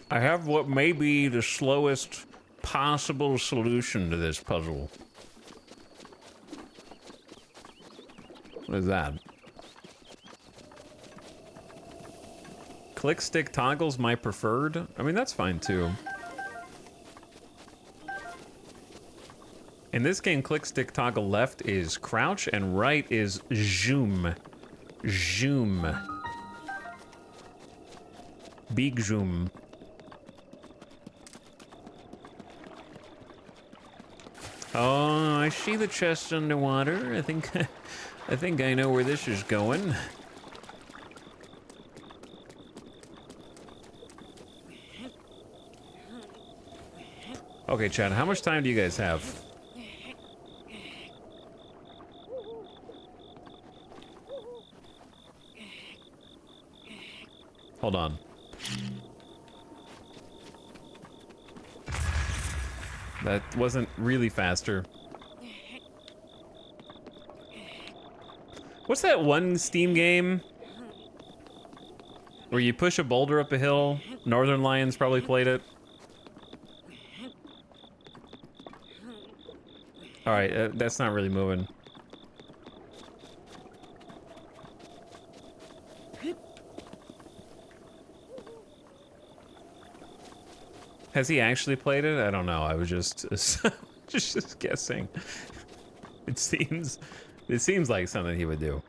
C: I have what may be the slowest possible solution to this puzzle. What is that? Click stick toggles my preferred. I mean, that's fine too. In this game, click stick toggle left is crouch and right is zoom. Zoom. Big zoom. Oh, I see the chest underwater. I think I know where this is going. Okay, Chad, how much time do you guys have? Hold on. That wasn't really faster. What's that one Steam game where you push a boulder up a hill? Northern Lions probably played it. All right, that's not really moving. Has he actually played it? I don't know. I was just just guessing. It seems like something he would do.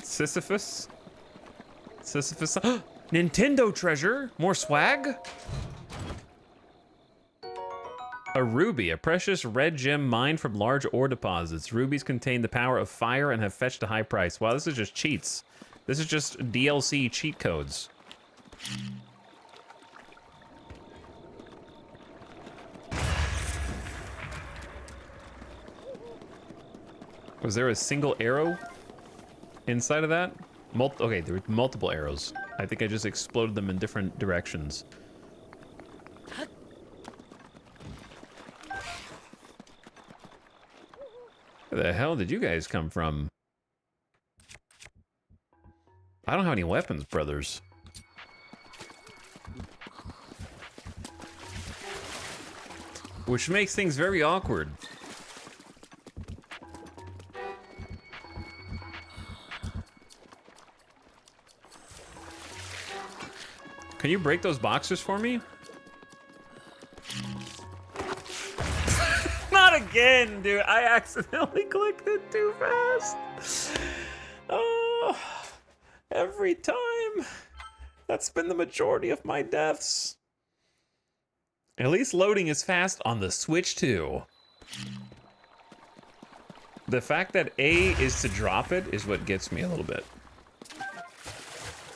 C: Sisyphus? Sisyphus? Nintendo treasure? More swag? A ruby, a precious red gem mined from large ore deposits. Rubies contain the power of fire and have fetched a high price. Wow, this is just cheats. This is just DLC cheat codes. Was there a single arrow inside of that? Okay, there were multiple arrows. I think I just exploded them in different directions. Where the hell did you guys come from? I don't have any weapons, brothers. Which makes things very awkward. Can you break those boxes for me? Not again, dude. I accidentally clicked it too fast. Oh, every time. That's been the majority of my deaths. At least loading is fast on the Switch 2. The fact that A is to drop it is what gets me a little bit.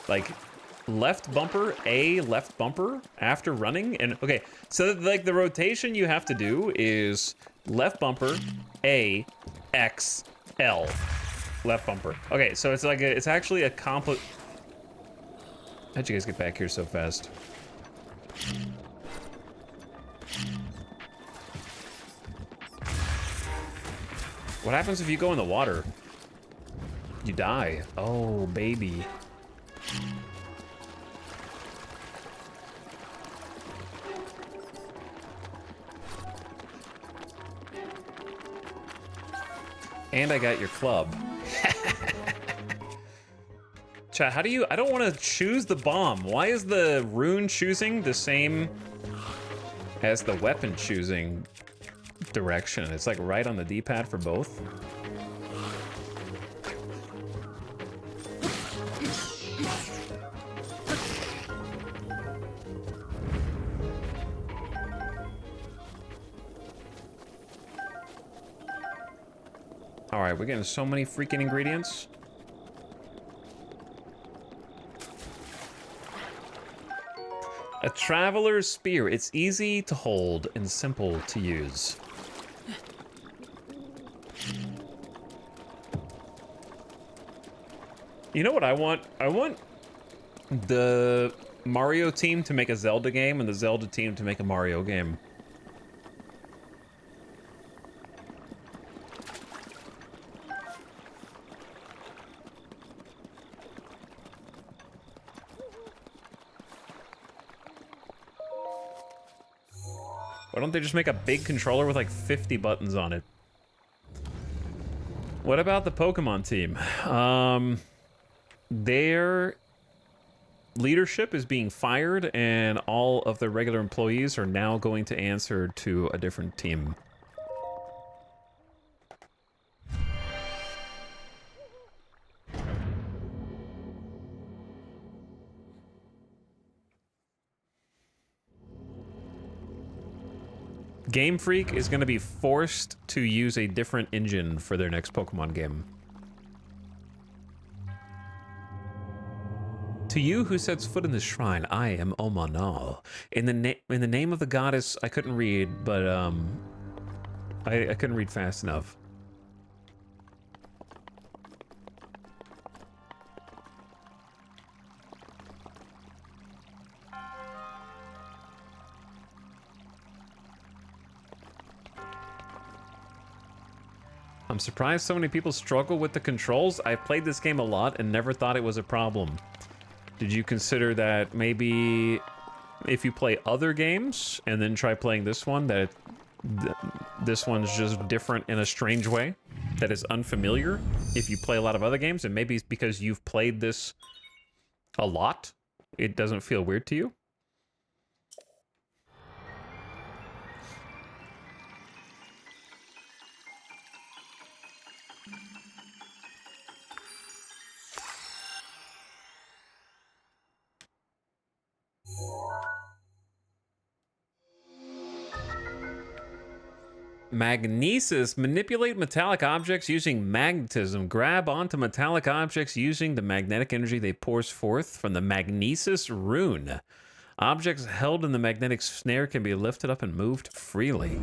C: Like, left bumper, A, left bumper after running. And okay, so like the rotation you have to do is left bumper, A, X, L. Left bumper. Okay, so it's like it's actually a complex. How'd you guys get back here so fast? What happens if you go in the water? You die. Oh, baby. And I got your club. Chat, how do you... I don't want to choose the bomb. Why is the rune choosing the same as the weapon choosing direction? It's like right on the D-pad for both.
A: right, we're getting so many freaking ingredients. A traveler's spear. It's easy to hold and simple to use. You know what I want? I want the Mario team to make a Zelda game and the Zelda team to make a Mario game. Why don't they just make a big controller with like 50 buttons on it? What about the Pokemon team? Their leadership is being fired and all of their regular employees are now going to answer to a different team. Game Freak is going to be forced to use a different engine for their next Pokemon game. To you who sets foot in this shrine, I am Omanal. In the name of the goddess, I couldn't read, but I couldn't read fast enough. I'm surprised so many people struggle with the controls. I played this game a lot and never thought it was a problem. Did you consider that maybe if you play other games and then try playing this one, that this one's just different in a strange way? That is unfamiliar if you play a lot of other games, and maybe it's because you've played this a lot, it doesn't feel weird to you? Magnesis. Manipulate metallic objects using magnetism. Grab onto metallic objects using the magnetic energy they pours forth from the Magnesis rune. Objects held in the magnetic snare can be lifted up and moved freely.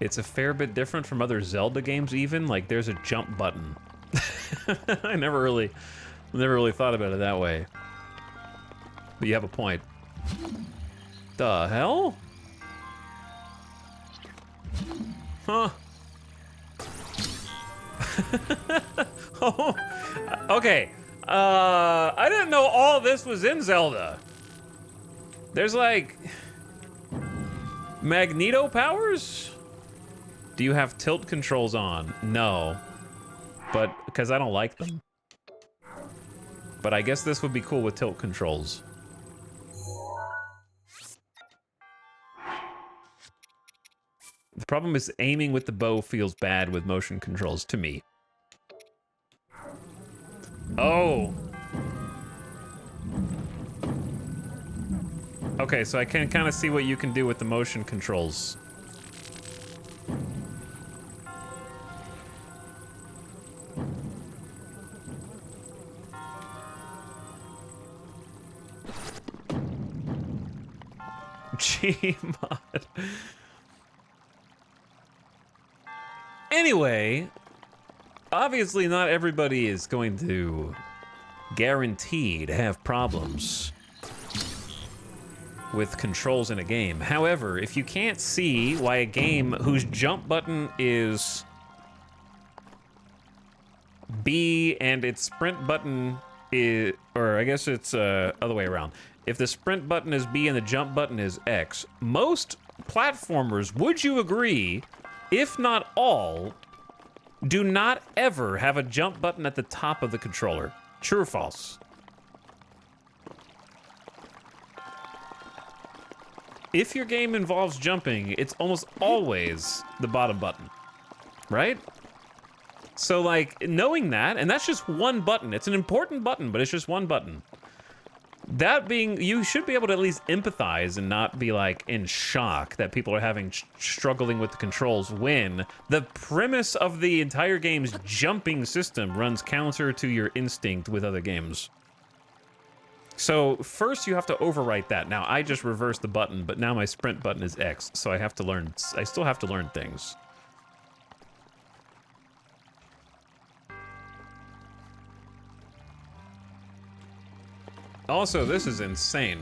A: It's a fair bit different from other Zelda games even. Like, there's a jump button. I never really thought about it that way. But you have a point. The hell? Huh. Oh, okay. I didn't know all this was in Zelda. There's like Magneto powers? Do you have tilt controls on? No. But because I don't like them. But I guess this would be cool with tilt controls. The problem is aiming with the bow feels bad with motion controls to me. Oh. Okay, so I can kind of see what you can do with the motion controls. Gmod. Anyway, obviously not everybody is going to guarantee to have problems with controls in a game. However, if you can't see why a game whose jump button is B and its sprint button is, or I guess it's other way around. If the sprint button is B and the jump button is X, most platformers, would you agree, if not all, do not ever have a jump button at the top of the controller? True or false? If your game involves jumping, it's almost always the bottom button, right? So like, knowing that, and that's just one button, it's an important button, but it's just one button.
C: That being, you should be able to at least empathize and not be like in shock that people are having struggling with the controls when the premise of the entire game's jumping system runs counter to your instinct with other games. So first you have to overwrite that. Now I just reversed the button, but now my sprint button is X, so I still have to learn things. Also, this is insane.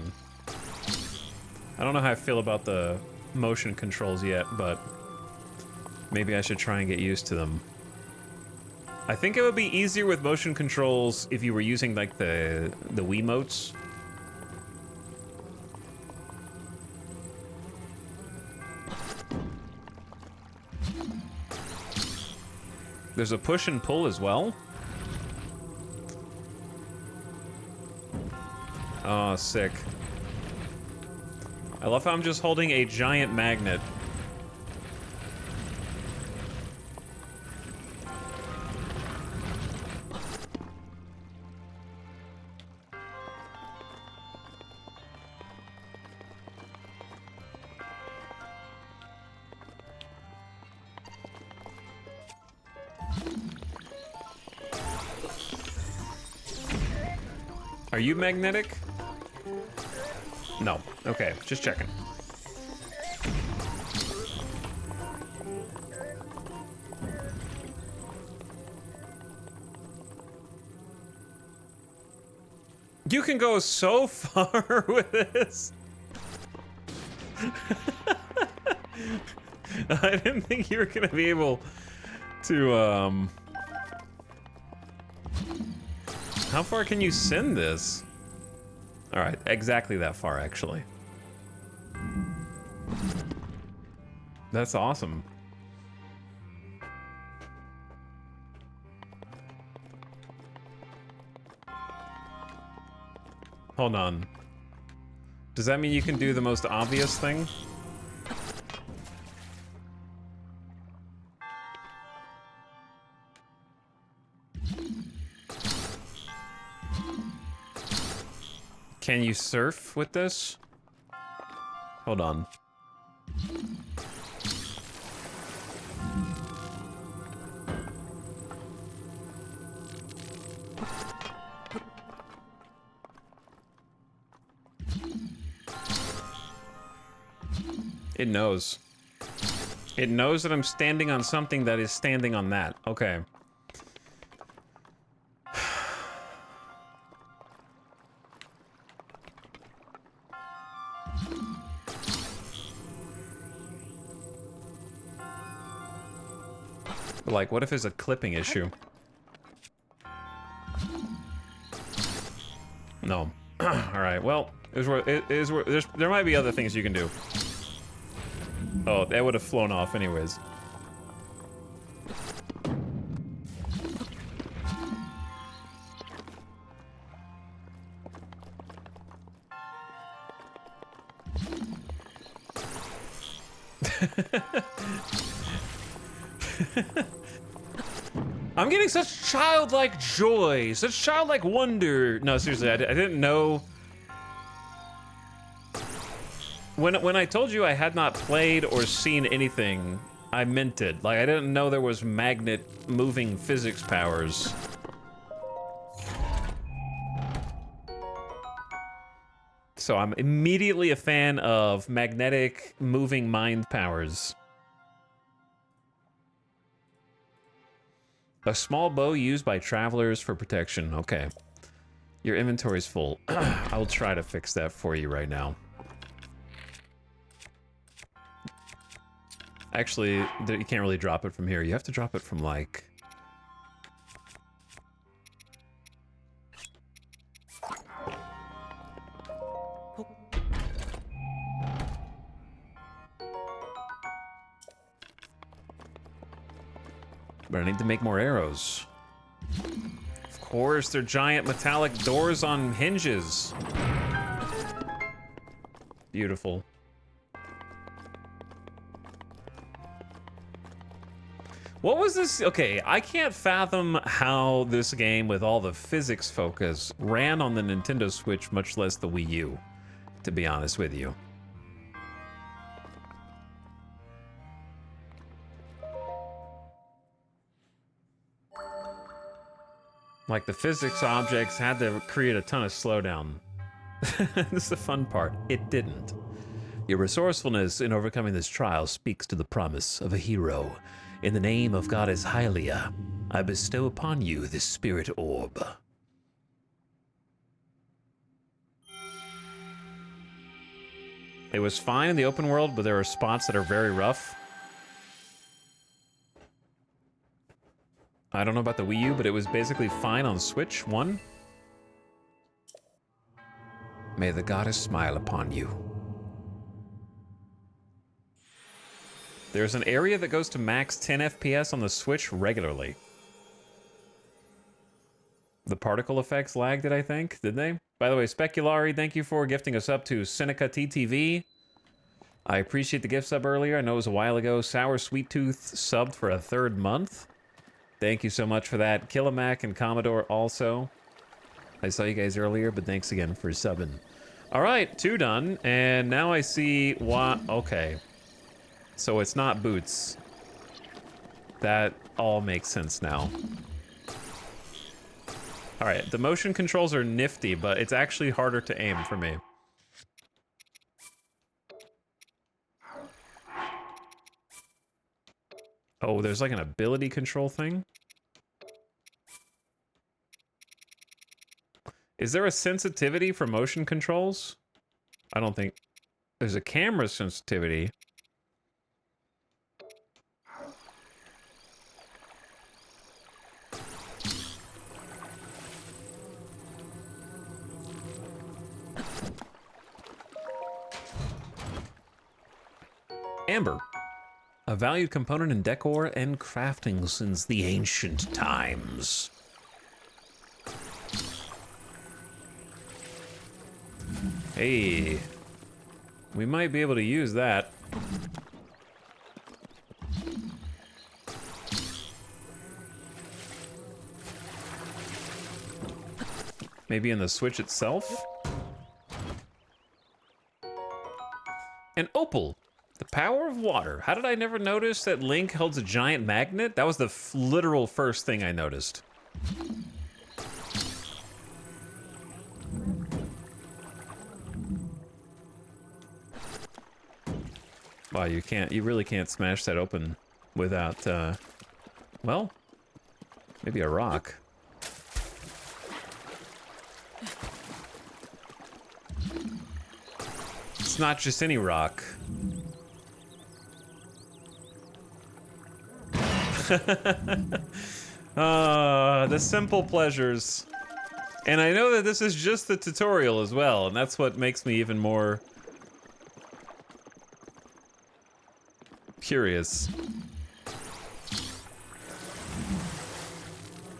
C: I don't know how I feel about the motion controls yet, but maybe I should try and get used to them. I think it would be easier with motion controls if you were using like the Wiimotes. There's a push and pull as well. Oh, sick. I love how I'm just holding a giant magnet. Are you magnetic? No. Okay, just checking. You can go so far with this. I didn't think you were gonna be able to, How far can you send this? All right, exactly that far, actually. That's awesome. Hold on. Does that mean you can do the most obvious thing? Can you surf with this? Hold on. It knows. It knows that I'm standing on something that is standing on that. Okay. Like, what if it's a clipping issue? No. Alright, well, there might be other things you can do. Oh, that would have flown off anyways. I'm getting such childlike joy, such childlike wonder. No, seriously, I didn't know. When I told you I had not played or seen anything, I meant it. Like, I didn't know there was magnet moving physics powers. So I'm immediately a fan of magnetic moving mind powers. A small bow used by travelers for protection. Okay. Your inventory's full. I'll try to fix that for you right now. Actually, you can't really drop it from here. You have to drop it from, like... But I need to make more arrows. Of course, they're giant metallic doors on hinges. Beautiful. What was this? Okay, I can't fathom how this game, with all the physics focus, ran on the Nintendo Switch, much less the Wii U, to be honest with you. Like, the physics objects had to create a ton of slowdown. This is the fun part. It didn't. Your resourcefulness in overcoming this trial speaks to the promise of a hero. In the name of Goddess Hylia, I bestow upon you this spirit orb. It was fine in the open world, but there are spots that are very rough. I don't know about the Wii U, but it was basically fine on Switch 1. May the goddess smile upon you. There's an area that goes to max 10 FPS on the Switch regularly. The particle effects lagged it, I think. Did they? By the way, Speculari, thank you for gifting us up to Seneca TTV. I appreciate the gift sub earlier. I know it was a while ago. Sour Sweet Tooth subbed for a 3rd month. Thank you so much for that. Killimac and Commodore also. I saw you guys earlier, but thanks again for subbing. All right, 2 done. And now I see what... Okay. So it's not boots. That all makes sense now. All right, the motion controls are nifty, but it's actually harder to aim for me. Oh, there's like an ability control thing? Is there a sensitivity for motion controls? I don't think... There's a camera sensitivity. Amber. A valued component in decor and crafting since the ancient times. Hey. We might be able to use that. Maybe in the Switch itself? An opal. The power of water. How did I never notice that Link holds a giant magnet? That was the literal first thing I noticed. Wow, you really can't smash that open without, well, maybe a rock. It's not just any rock. The simple pleasures. And I know that this is just the tutorial as well, and that's what makes me even more curious.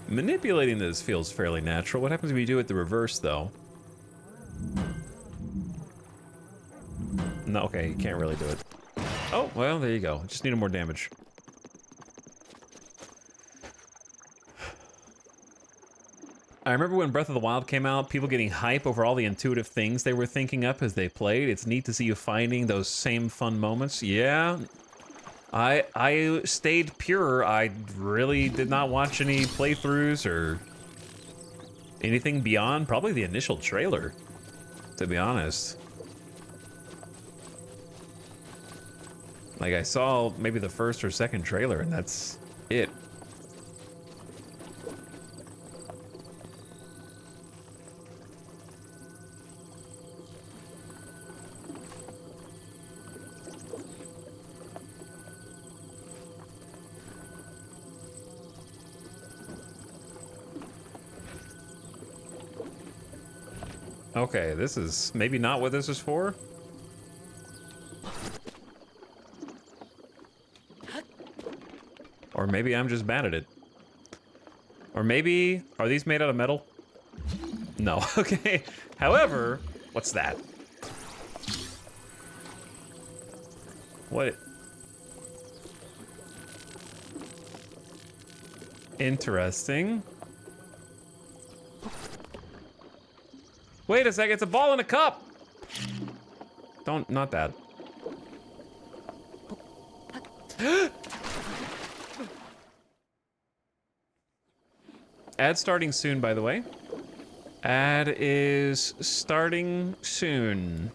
C: Manipulating this feels fairly natural. What happens if you do it the reverse, though? No, okay, you can't really do it. Oh, well, there you go. Just needed more damage. I remember when Breath of the Wild came out, people getting hype over all the intuitive things they were thinking up as they played. It's neat to see you finding those same fun moments. Yeah, I stayed pure. I really did not watch any playthroughs or anything beyond probably the initial trailer, to be honest. Like, I saw maybe the first or second trailer, and that's it. Okay, this is maybe not what this is for. Or maybe I'm just bad at it. Or maybe, are these made out of metal? No, okay. However, what's that? What? Interesting. Wait a sec, it's a ball in a cup! Don't, not that. Ad starting soon, by the way. Ad is starting soon.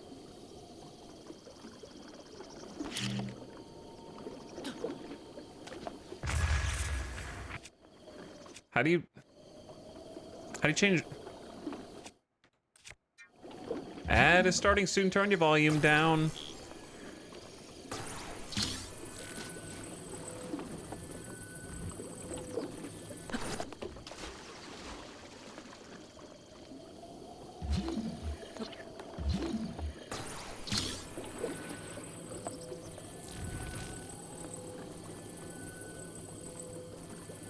C: How do you change? Ad is starting soon. Turn your volume down.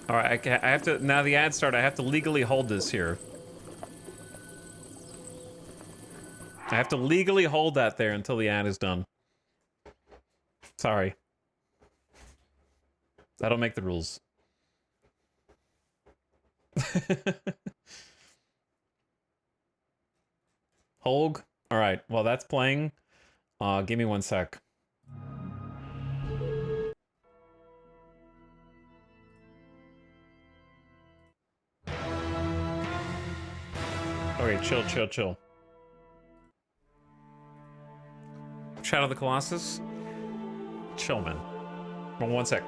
C: All right, I have to, now the ad start, I have to legally hold this here. I have to legally hold that there until the ad is done. Sorry. I don't make the rules. Holg? All right, well, that's playing. Give me 1 sec. Okay, chill, chill, chill. Shadow of the Colossus? Chill, man. 1 sec.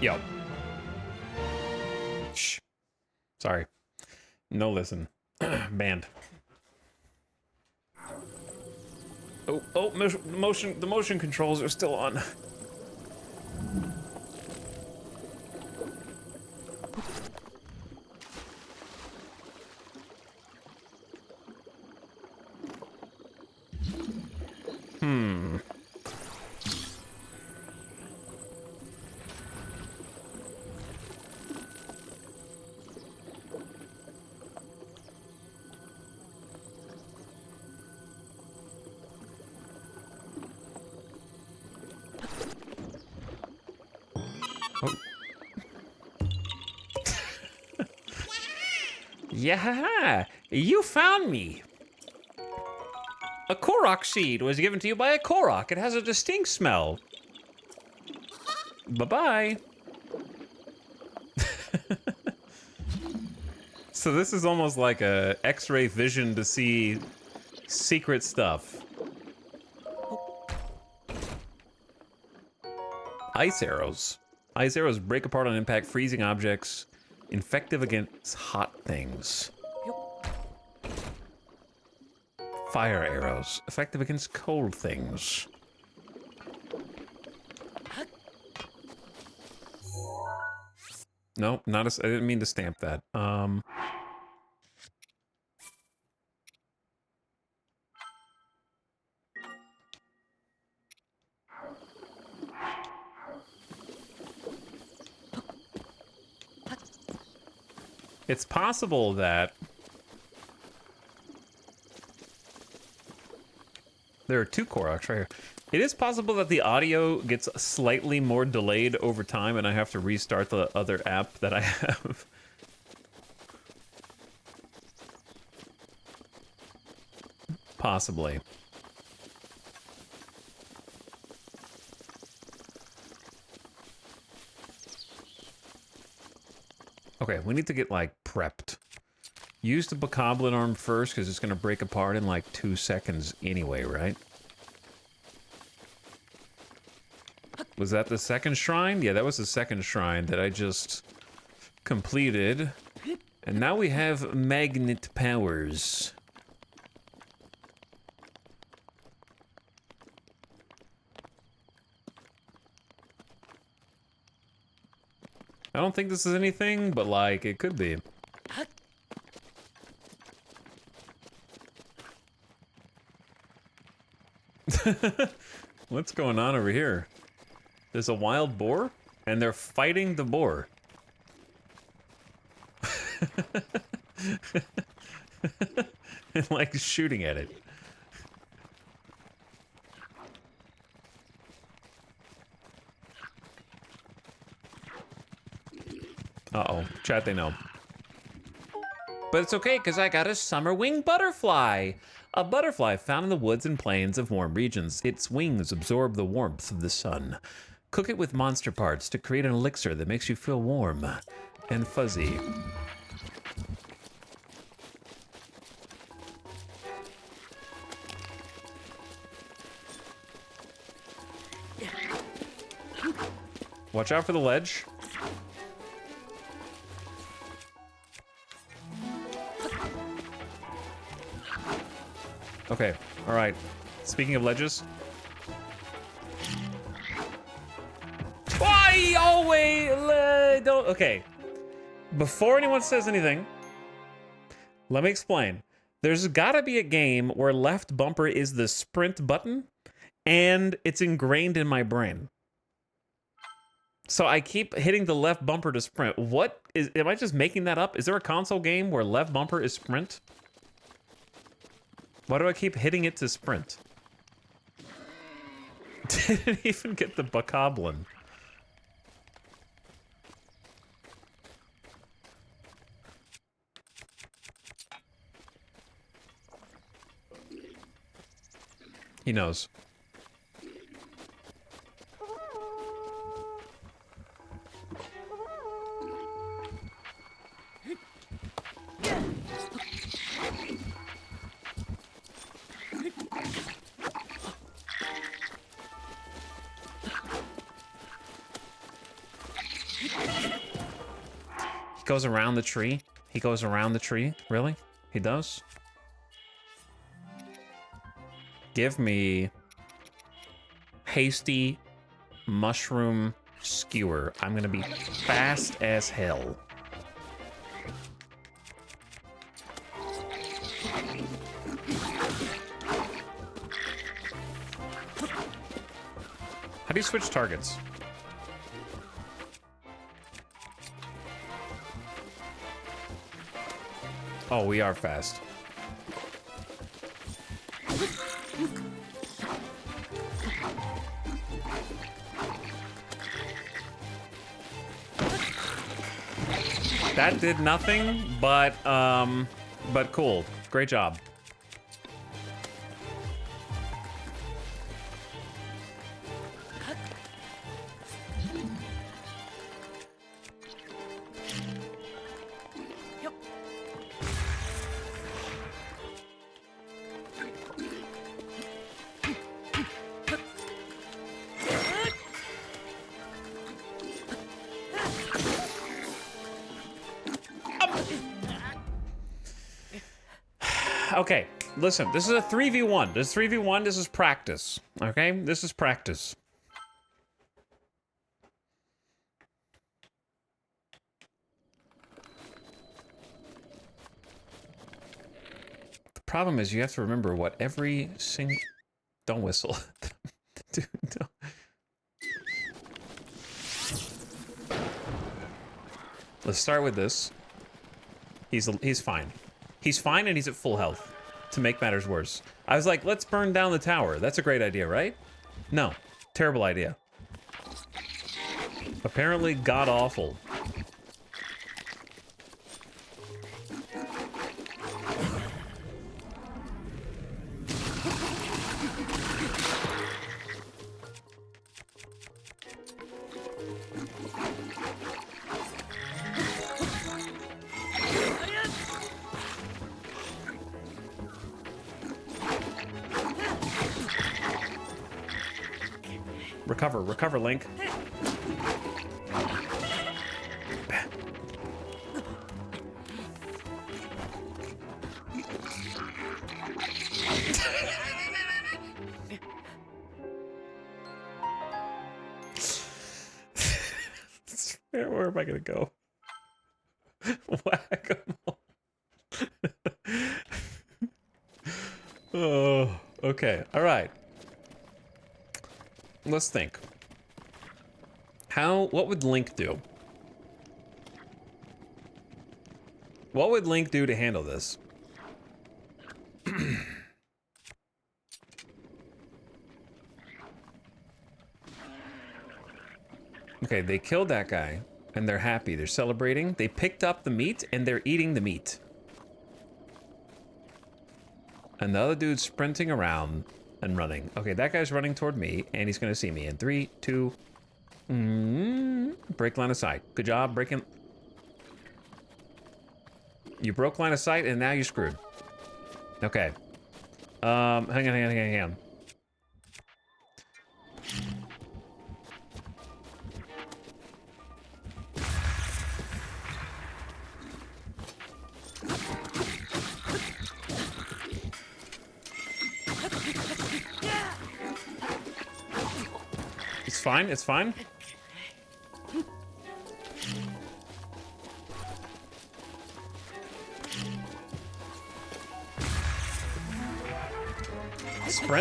A: Yo. Shh. Sorry. No listen. Banned. Oh, the motion controls are still on. Yeah, you found me. A Korok seed was given to you by a Korok. It has a distinct smell. Bye-bye. So this is almost like a X-ray vision to see secret stuff. Ice arrows. Ice arrows break apart on impact, freezing objects. Effective against hot things. Fire arrows. Effective against cold things. No, not a, I didn't mean to stamp that. It's possible that there are two Koroks right here. It is possible that the audio gets slightly more delayed over time and I have to restart the other app that I have. Possibly. Okay, we need to get, like, prepped. Use the Bokoblin arm first, because it's going to break apart in, like, 2 seconds anyway, right? Was that the second shrine? Yeah, that was the second shrine that I just completed. And now we have magnet powers. I don't think this is anything, but like, it could be. What's going on over here? There's a wild boar, and they're fighting the boar. And like shooting at it. Uh-oh. Chat, they know. But it's okay, because I got a summer wing butterfly. A butterfly found in the woods and plains of warm regions. Its wings absorb the warmth of the sun. Cook it with monster parts to create an elixir that makes you feel warm and fuzzy. Watch out for the ledge. Okay, all right. Speaking of ledges. Why always don't? Okay. Before anyone says anything, let me explain. There's gotta be a game where left bumper is the sprint button, and it's ingrained in my brain. So I keep hitting the left bumper to sprint. What is? Am I just making that up? Is there a console game where left bumper is sprint? Why do I keep hitting it to sprint? Didn't even get the Bokoblin. He knows.
C: goes around the tree. He goes around the tree. Really? He does? Give me hasty mushroom skewer. I'm gonna be fast as hell. How do you switch targets? Oh, we are fast. That did nothing, but cool. Great job. Okay, listen, this is a 3v1. This is 3v1, this is practice. Okay? This is practice. The problem is you have to remember what every single... Don't whistle. Dude, don't. Let's start with this. He's fine. He's fine and he's at full health, to make matters worse. I was like, let's burn down the tower. That's a great idea, right? No. Terrible idea. Apparently god-awful. Recover, Link. Where am I gonna go? Whack-a-mole. Oh, okay. All right. Let's think. What would Link do? What would Link do to handle this? Okay, they killed that guy, and they're happy. They're celebrating. They picked up the meat, and they're eating the meat. And the other dude's sprinting around and running. Okay, that guy's running toward me, and he's gonna see me in 3, 2... break line of sight. Good job breaking. You broke line of sight, and now you're screwed. Okay. Hang on. It's fine, it's fine.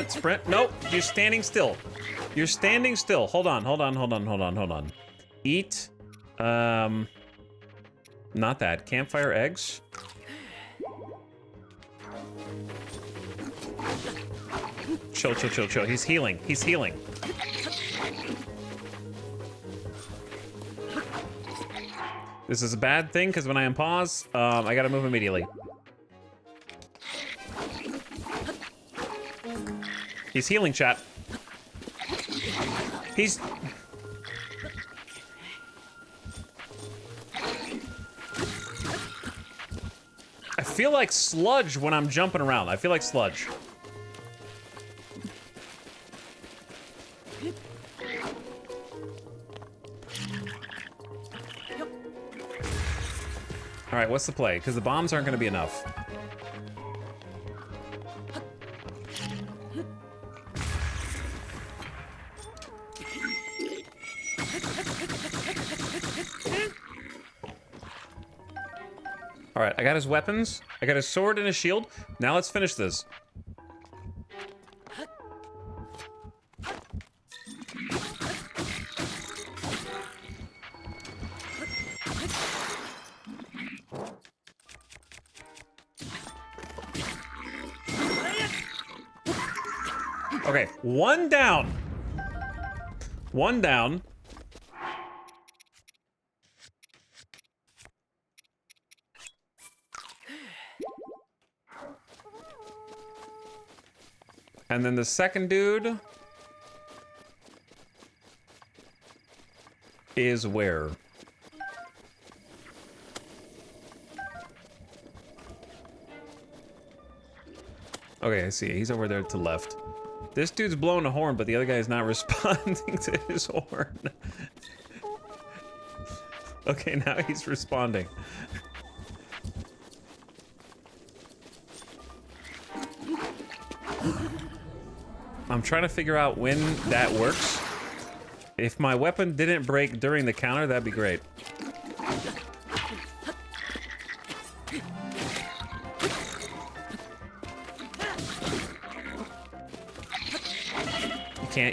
C: Sprint. Nope, you're standing still. You're standing still. Hold on. Eat. Not that. Campfire eggs. Chill. He's healing. This is a bad thing because when I unpause, I gotta move immediately. He's healing, chat. He's... I feel like sludge when I'm jumping around. I feel like sludge.
A: All right, what's the play? Because the bombs aren't going to be enough. All right, I got his weapons. I got his sword and his shield. Now let's finish this. Okay, one down. One down. And then the second dude is where? Okay, I see. He's over there to the left. This dude's blowing a horn, but the other guy's not responding to his horn. Okay, now he's responding. I'm trying to figure out when that works. If my weapon didn't break during the counter, that'd be great.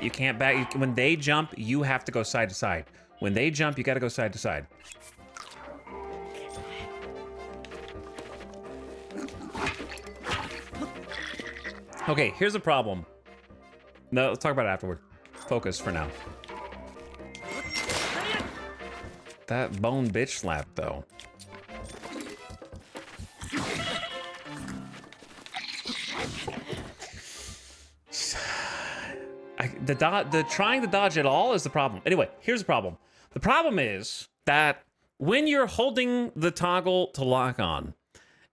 A: You can't back. When they jump, you have to go side to side. When they jump, you gotta go side to side. Okay, here's a problem. No, let's talk about it afterward. Focus for now. That bone bitch slap, though. The trying to dodge at all is the problem. Anyway, here's the problem. The problem is that when you're holding the toggle to lock on,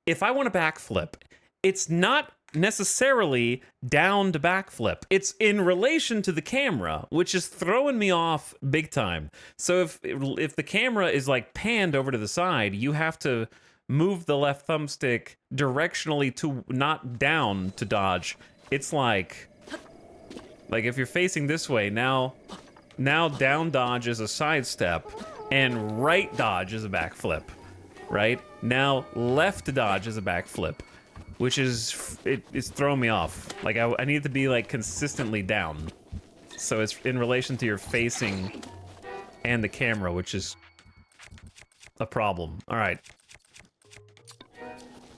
A: if I want to backflip, it's not necessarily down to backflip. It's in relation to the camera, which is throwing me off big time. So if the camera is like panned over to the side, you have to move the left thumbstick directionally to not down to dodge. It's like if you're facing this way, now down dodge is a sidestep and right dodge is a backflip, right? Now left dodge is a backflip, which is, it's throwing me off. Like I need to be like consistently down. So it's in relation to your facing and the camera, which is a problem. All right.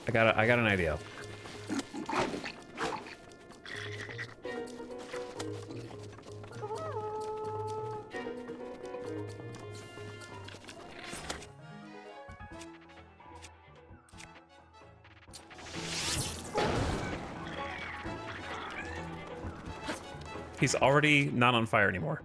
A: I got an idea. He's already not on fire anymore.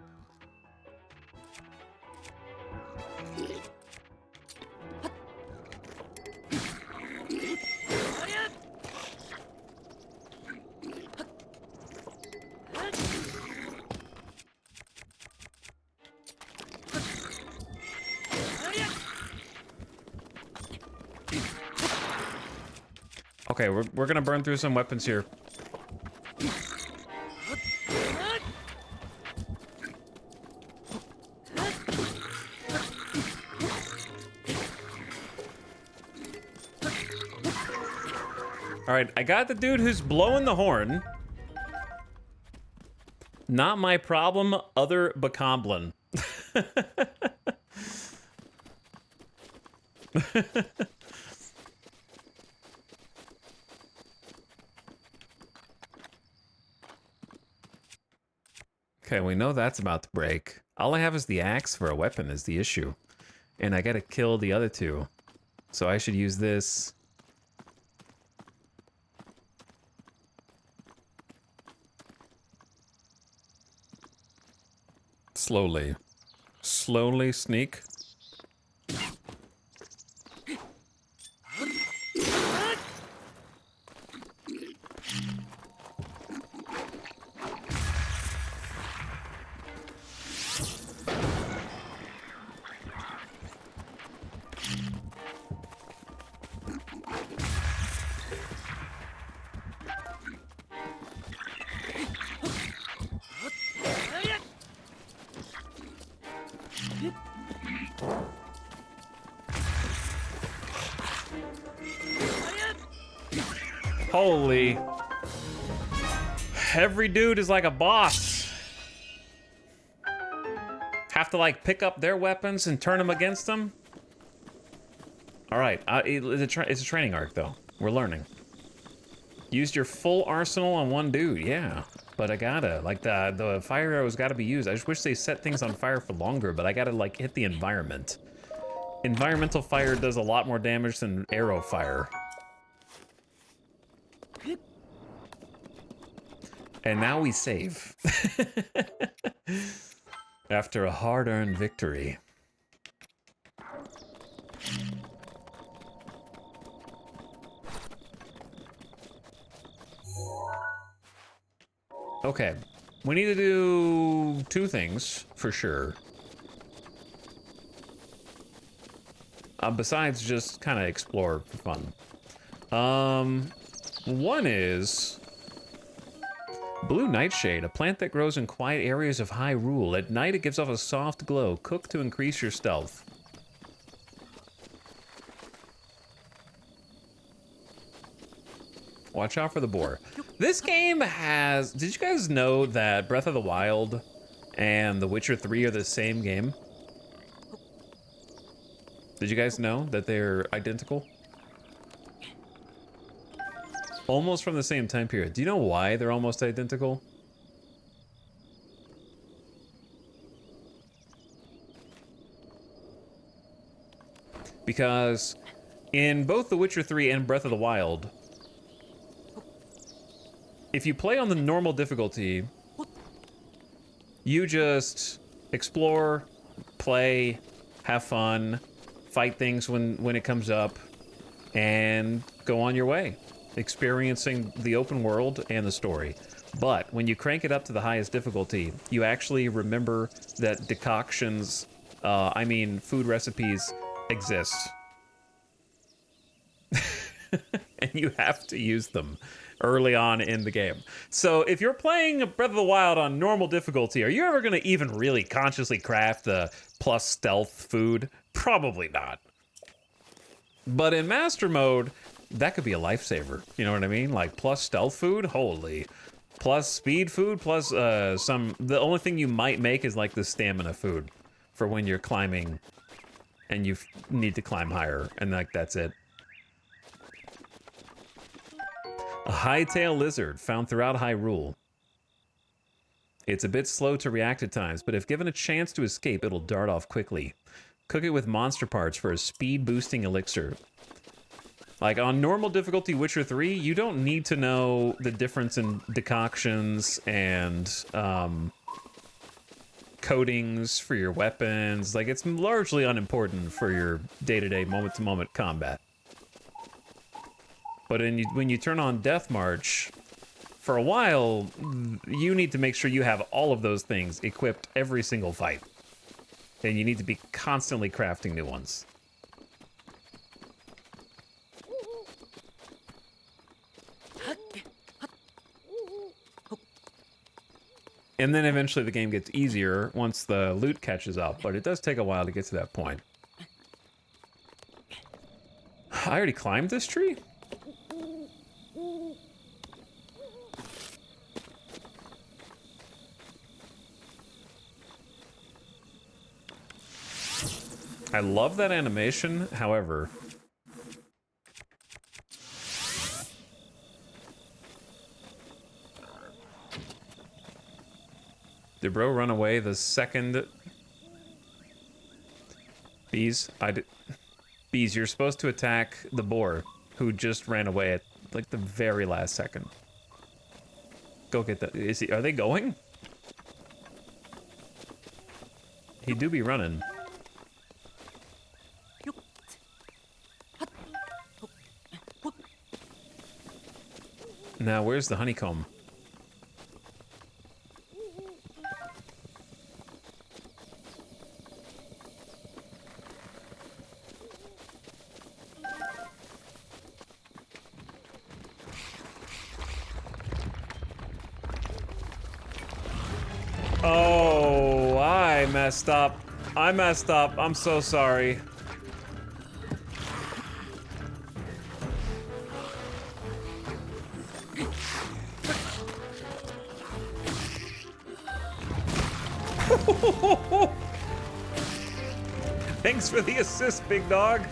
A: Okay, we're gonna burn through some weapons here. All right, I got the dude who's blowing the horn. Not my problem, other Bokoblin. Okay, we know that's about to break. All I have is the axe for a weapon is the issue. And I gotta kill the other two. So I should use this. Slowly. Slowly sneak. Holy. Every dude is like a boss. Have to like pick up their weapons and turn them against them. All right, it's a training arc though. We're learning. Used your full arsenal on one dude, yeah. But I gotta, like the fire arrows gotta be used. I just wish they set things on fire for longer, but I gotta like hit the environment. Environmental fire does a lot more damage than arrow fire. And now we save. After a hard-earned victory. Okay, we need to do 2 things for sure. Besides just kind of explore for fun. One is Blue Nightshade, a plant that grows in quiet areas of Hyrule. At night, it gives off a soft glow. Cook to increase your stealth. Watch out for the boar. This game has... Did you guys know that Breath of the Wild and The Witcher 3 are the same game? Did you guys know that they're identical? Almost from the same time period. Do you know why they're almost identical? Because in both The Witcher 3 and Breath of the Wild, if you play on the normal difficulty, you just explore, play, have fun, fight things when it comes up, and go on your way, experiencing the open world and the story. But when you crank it up to the highest difficulty, you actually remember that decoctions, food recipes exist. And you have to use them early on in the game. So if you're playing Breath of the Wild on normal difficulty, are you ever going to even really consciously craft the plus stealth food? Probably not. But in Master Mode, that could be a lifesaver. You know what I mean? Like plus stealth food, holy. Plus speed food, plus the only thing you might make is like the stamina food for when you're climbing and you need to climb higher, and like that's it. A high-tailed lizard found throughout Hyrule. It's a bit slow to react at times, but if given a chance to escape, it'll dart off quickly. Cook it with monster parts for a speed-boosting elixir. Like, on normal difficulty Witcher 3, you don't need to know the difference in decoctions and coatings for your weapons. Like, it's largely unimportant for your day-to-day, moment-to-moment combat. But when you turn on Death March, for a while, you need to make sure you have all of those things equipped every single fight. And you need to be constantly crafting new ones. And then eventually the game gets easier once the loot catches up, but it does take a while to get to that point. I already climbed this tree? I love that animation, however... Did bro run away the second... Bees? Bees, you're supposed to attack the boar, who just ran away at, like, the very last second. Go get that. Are they going? He do be running. Now, where's the honeycomb? Oh, I messed up. I messed up. I'm so sorry. Thanks for the assist, big dog.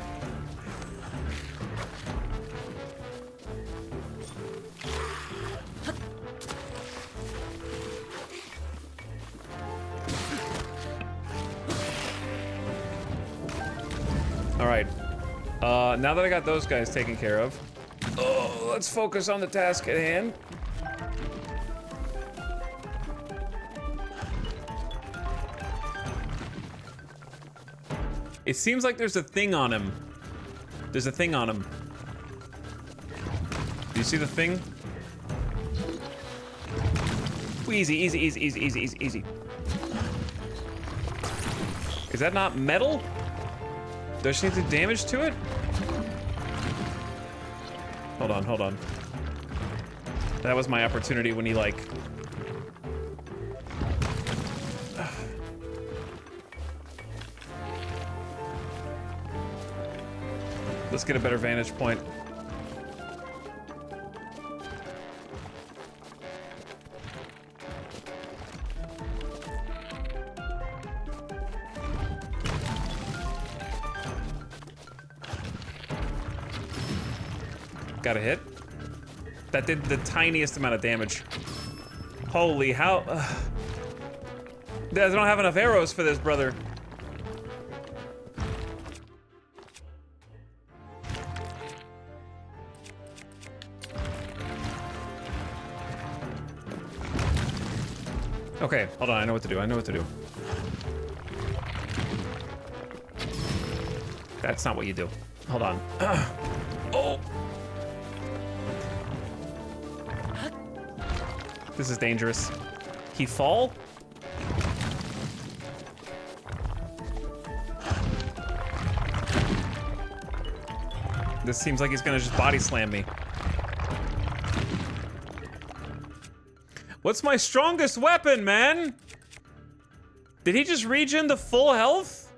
A: All right. Now that I got those guys taken care of, let's focus on the task at hand. It seems like there's a thing on him. There's a thing on him. Do you see the thing? Easy, easy, easy, easy, easy, easy, easy. Is that not metal? Does she need to do damage to it? Hold on, hold on. That was my opportunity when he like... Let's get a better vantage point. Got a hit. That did the tiniest amount of damage. Holy, how... I don't have enough arrows for this, brother. Okay, hold on, I know what to do, I know what to do. That's not what you do. Hold on. Oh! This is dangerous. He fall? This seems like he's gonna just body slam me. What's my strongest weapon, man? Did he just regen to full health?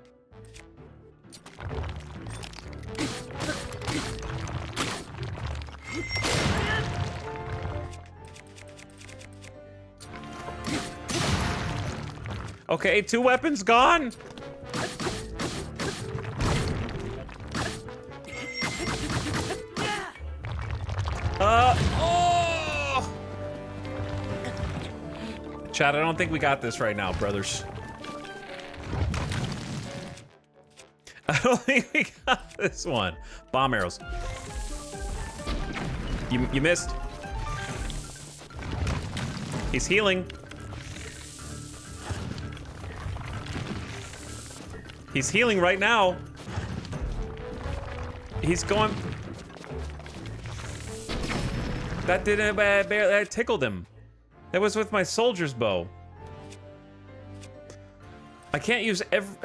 A: Okay, 2 weapons gone. Oh! Chad, I don't think we got this right now, brothers. I don't think we got this one. Bomb arrows. You missed. He's healing. He's healing right now. He's going. That didn't barely. That tickled him. That was with my soldier's bow. I can't use every.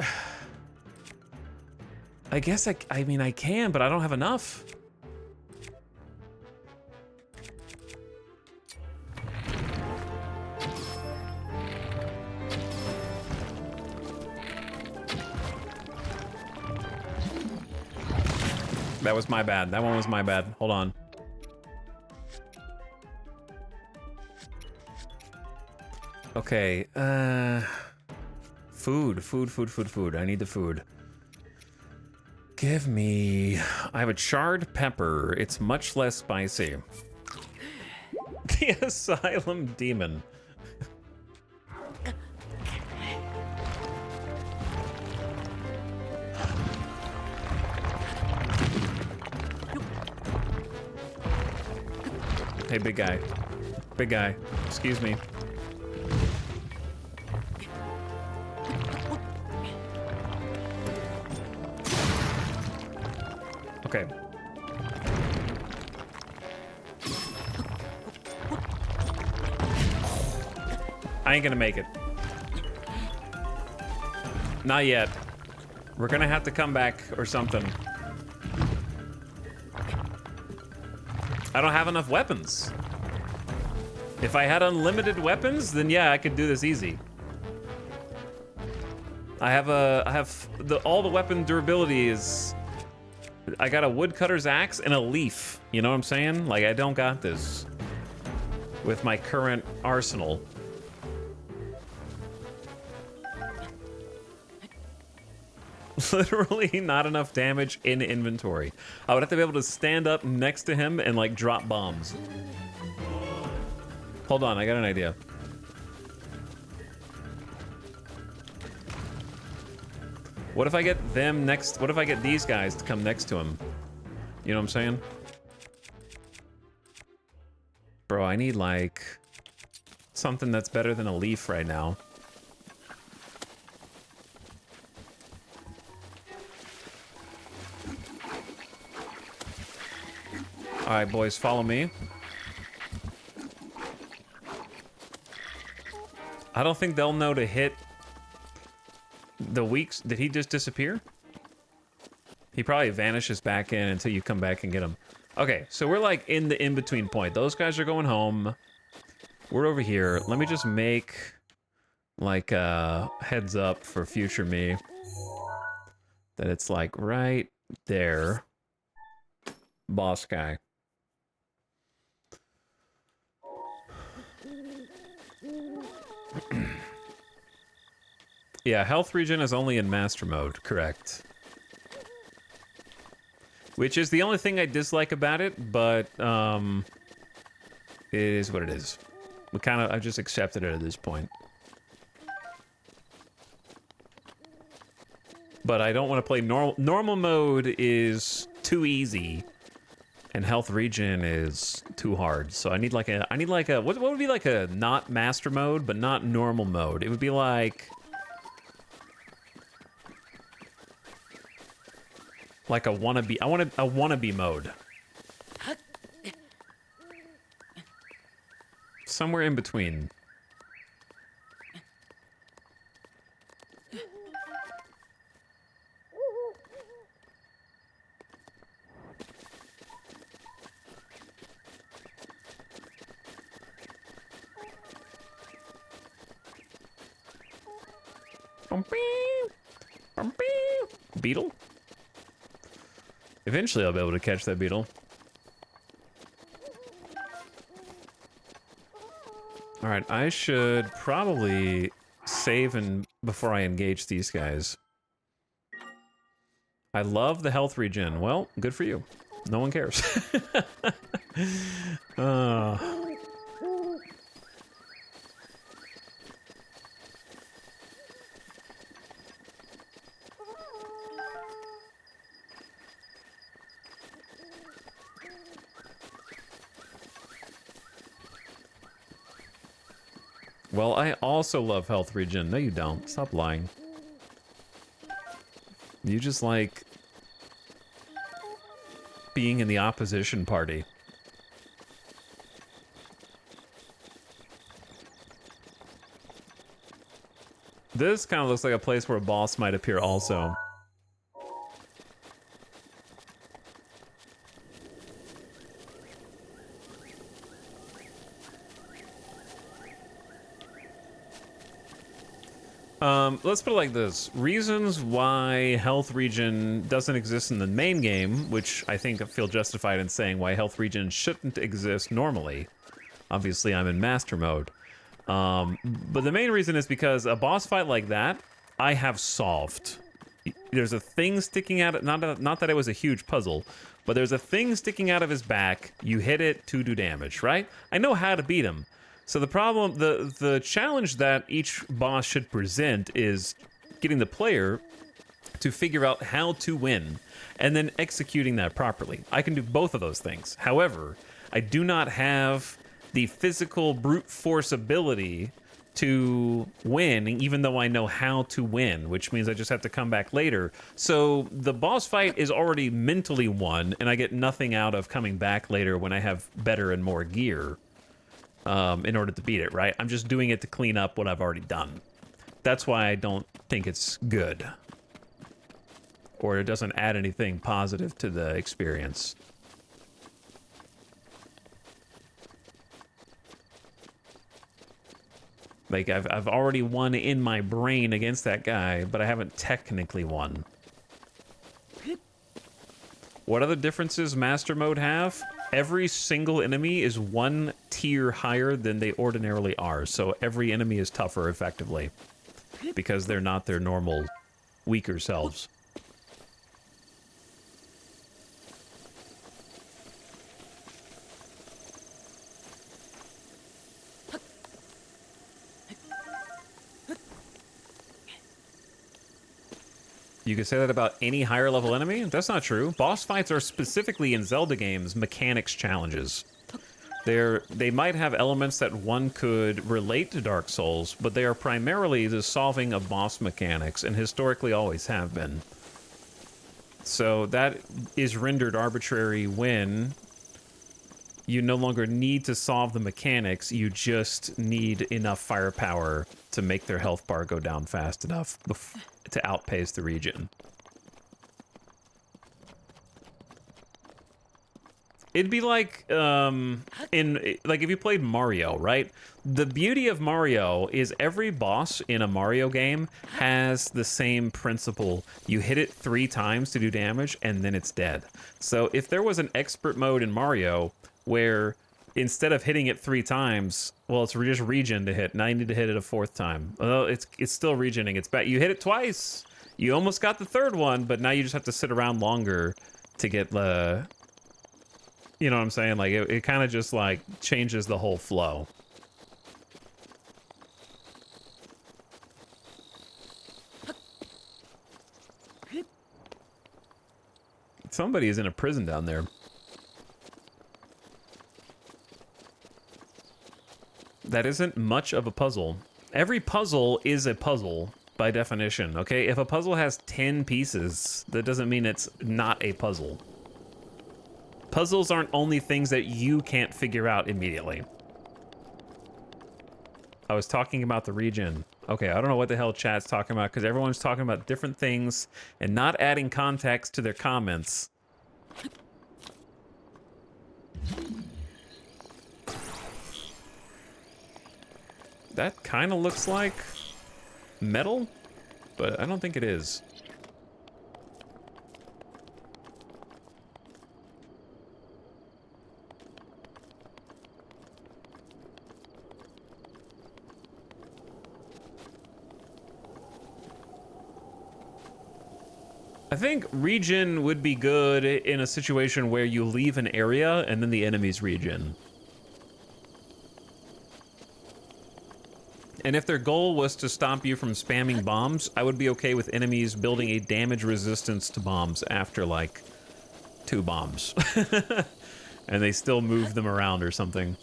A: I guess I mean I can, but I don't have enough. That was my bad. That one was my bad. Hold on. Okay, food. I need the food. Give me... I have a charred pepper. It's much less spicy. The Asylum Demon. Hey, big guy. Big guy. Excuse me. Okay. I ain't gonna make it. Not yet. We're gonna have to come back or something. I don't have enough weapons. If I had unlimited weapons, then yeah, I could do this easy. I have all the weapon durability is... I got a woodcutter's axe and a leaf. You know what I'm saying? Like, I don't got this with my current arsenal. There's literally not enough damage in inventory. I would have to be able to stand up next to him and like drop bombs. Hold on, I got an idea. What if I get them next? What if I get these guys to come next to him? You know what I'm saying? Bro, I need like something that's better than a leaf right now. All right, boys, follow me. I don't think they'll know to hit the weaks. Did he just disappear? He probably vanishes back in until you come back and get him. Okay, so we're like in the in-between point. Those guys are going home. We're over here. Let me just make like a heads up for future me that it's like right there. Boss guy. Yeah, health regen is only in master mode, correct. Which is the only thing I dislike about it, but it is what it is. I've just accepted it at this point. But I don't want to play normal. Normal mode is too easy, and health regen is too hard. So I need like a what would be like a not master mode, but not normal mode? It would be like a wannabe. I want a wannabe mode. Somewhere in between. Beetle? Eventually I'll be able to catch that beetle. Alright, I should probably save before I engage these guys. I love the health regen. Well, good for you. No one cares. Well, I also love health regen. No, you don't. Stop lying. You just like being in the opposition party. This kind of looks like a place where a boss might appear also. Let's put it like this. Reasons why health regen doesn't exist in the main game, which I think I feel justified in saying why health regen shouldn't exist normally. Obviously, I'm in master mode. But the main reason is because a boss fight like that, I have solved. There's a thing sticking out, not that it was a huge puzzle, but there's a thing sticking out of his back. You hit it to do damage, right? I know how to beat him. So the problem, the challenge that each boss should present is getting the player to figure out how to win and then executing that properly. I can do both of those things. However, I do not have the physical brute force ability to win, even though I know how to win, which means I just have to come back later. So the boss fight is already mentally won, and I get nothing out of coming back later when I have better and more gear. In order to beat it, right? I'm just doing it to clean up what I've already done. That's why I don't think it's good. Or it doesn't add anything positive to the experience. Like, I've already won in my brain against that guy, but I haven't technically won. What other differences Master Mode have? Every single enemy is one tier higher than they ordinarily are, so every enemy is tougher, effectively. Because they're not their normal, weaker selves.
C: You could say that about any higher level enemy? That's not true. Boss fights are specifically in Zelda games mechanics challenges. They might have elements that one could relate to Dark Souls, but they are primarily the solving of boss mechanics, and historically always have been. So that is rendered arbitrary when you no longer need to solve the mechanics, you just need enough firepower to make their health bar go down fast enough to outpace the region. It'd be like, if you played Mario, right? The beauty of Mario is every boss in a Mario game has the same principle. You hit it 3 times to do damage, and then it's dead. So if there was an expert mode in Mario where instead of hitting it 3 times, well, it's just regen to hit. Now you need to hit it a 4th time. Well, it's still regening. It's bad. You hit it twice. You almost got the 3rd one, but now you just have to sit around longer to get the... You know what I'm saying? Like, it kind of just, like, changes the whole flow. Somebody is in a prison down there. That isn't much of a puzzle. Every puzzle is a puzzle by definition, okay? If a puzzle has 10 pieces, that doesn't mean it's not a puzzle. Puzzles aren't only things that you can't figure out immediately. I was talking about the region. Okay, I don't know what the hell chat's talking about because everyone's talking about different things and not adding context to their comments. That kind of looks like metal, but I don't think it is. I think regen would be good in a situation where you leave an area and then the enemies regen. And if their goal was to stop you from spamming bombs, I would be okay with enemies building a damage resistance to bombs after, like, 2 bombs. And they still move them around or something.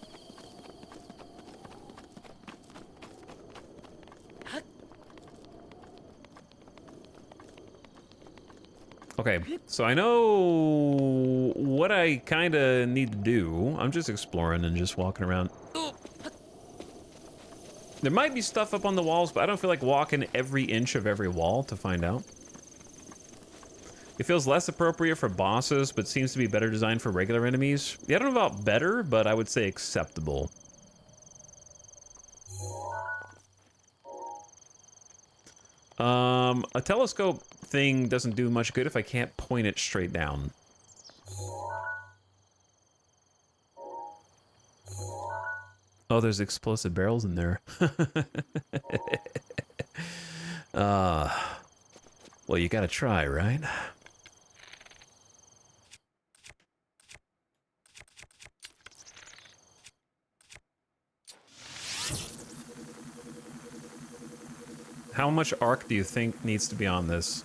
C: Okay, so I know what I kind of need to do. I'm just exploring and just walking around. There might be stuff up on the walls, but I don't feel like walking every inch of every wall to find out. It feels less appropriate for bosses, but seems to be better designed for regular enemies. Yeah, I don't know about better, but I would say acceptable. A telescope thing doesn't do much good if I can't point it straight down. Oh, there's explosive barrels in there. Well, you gotta try, right? How much arc do you think needs to be on this?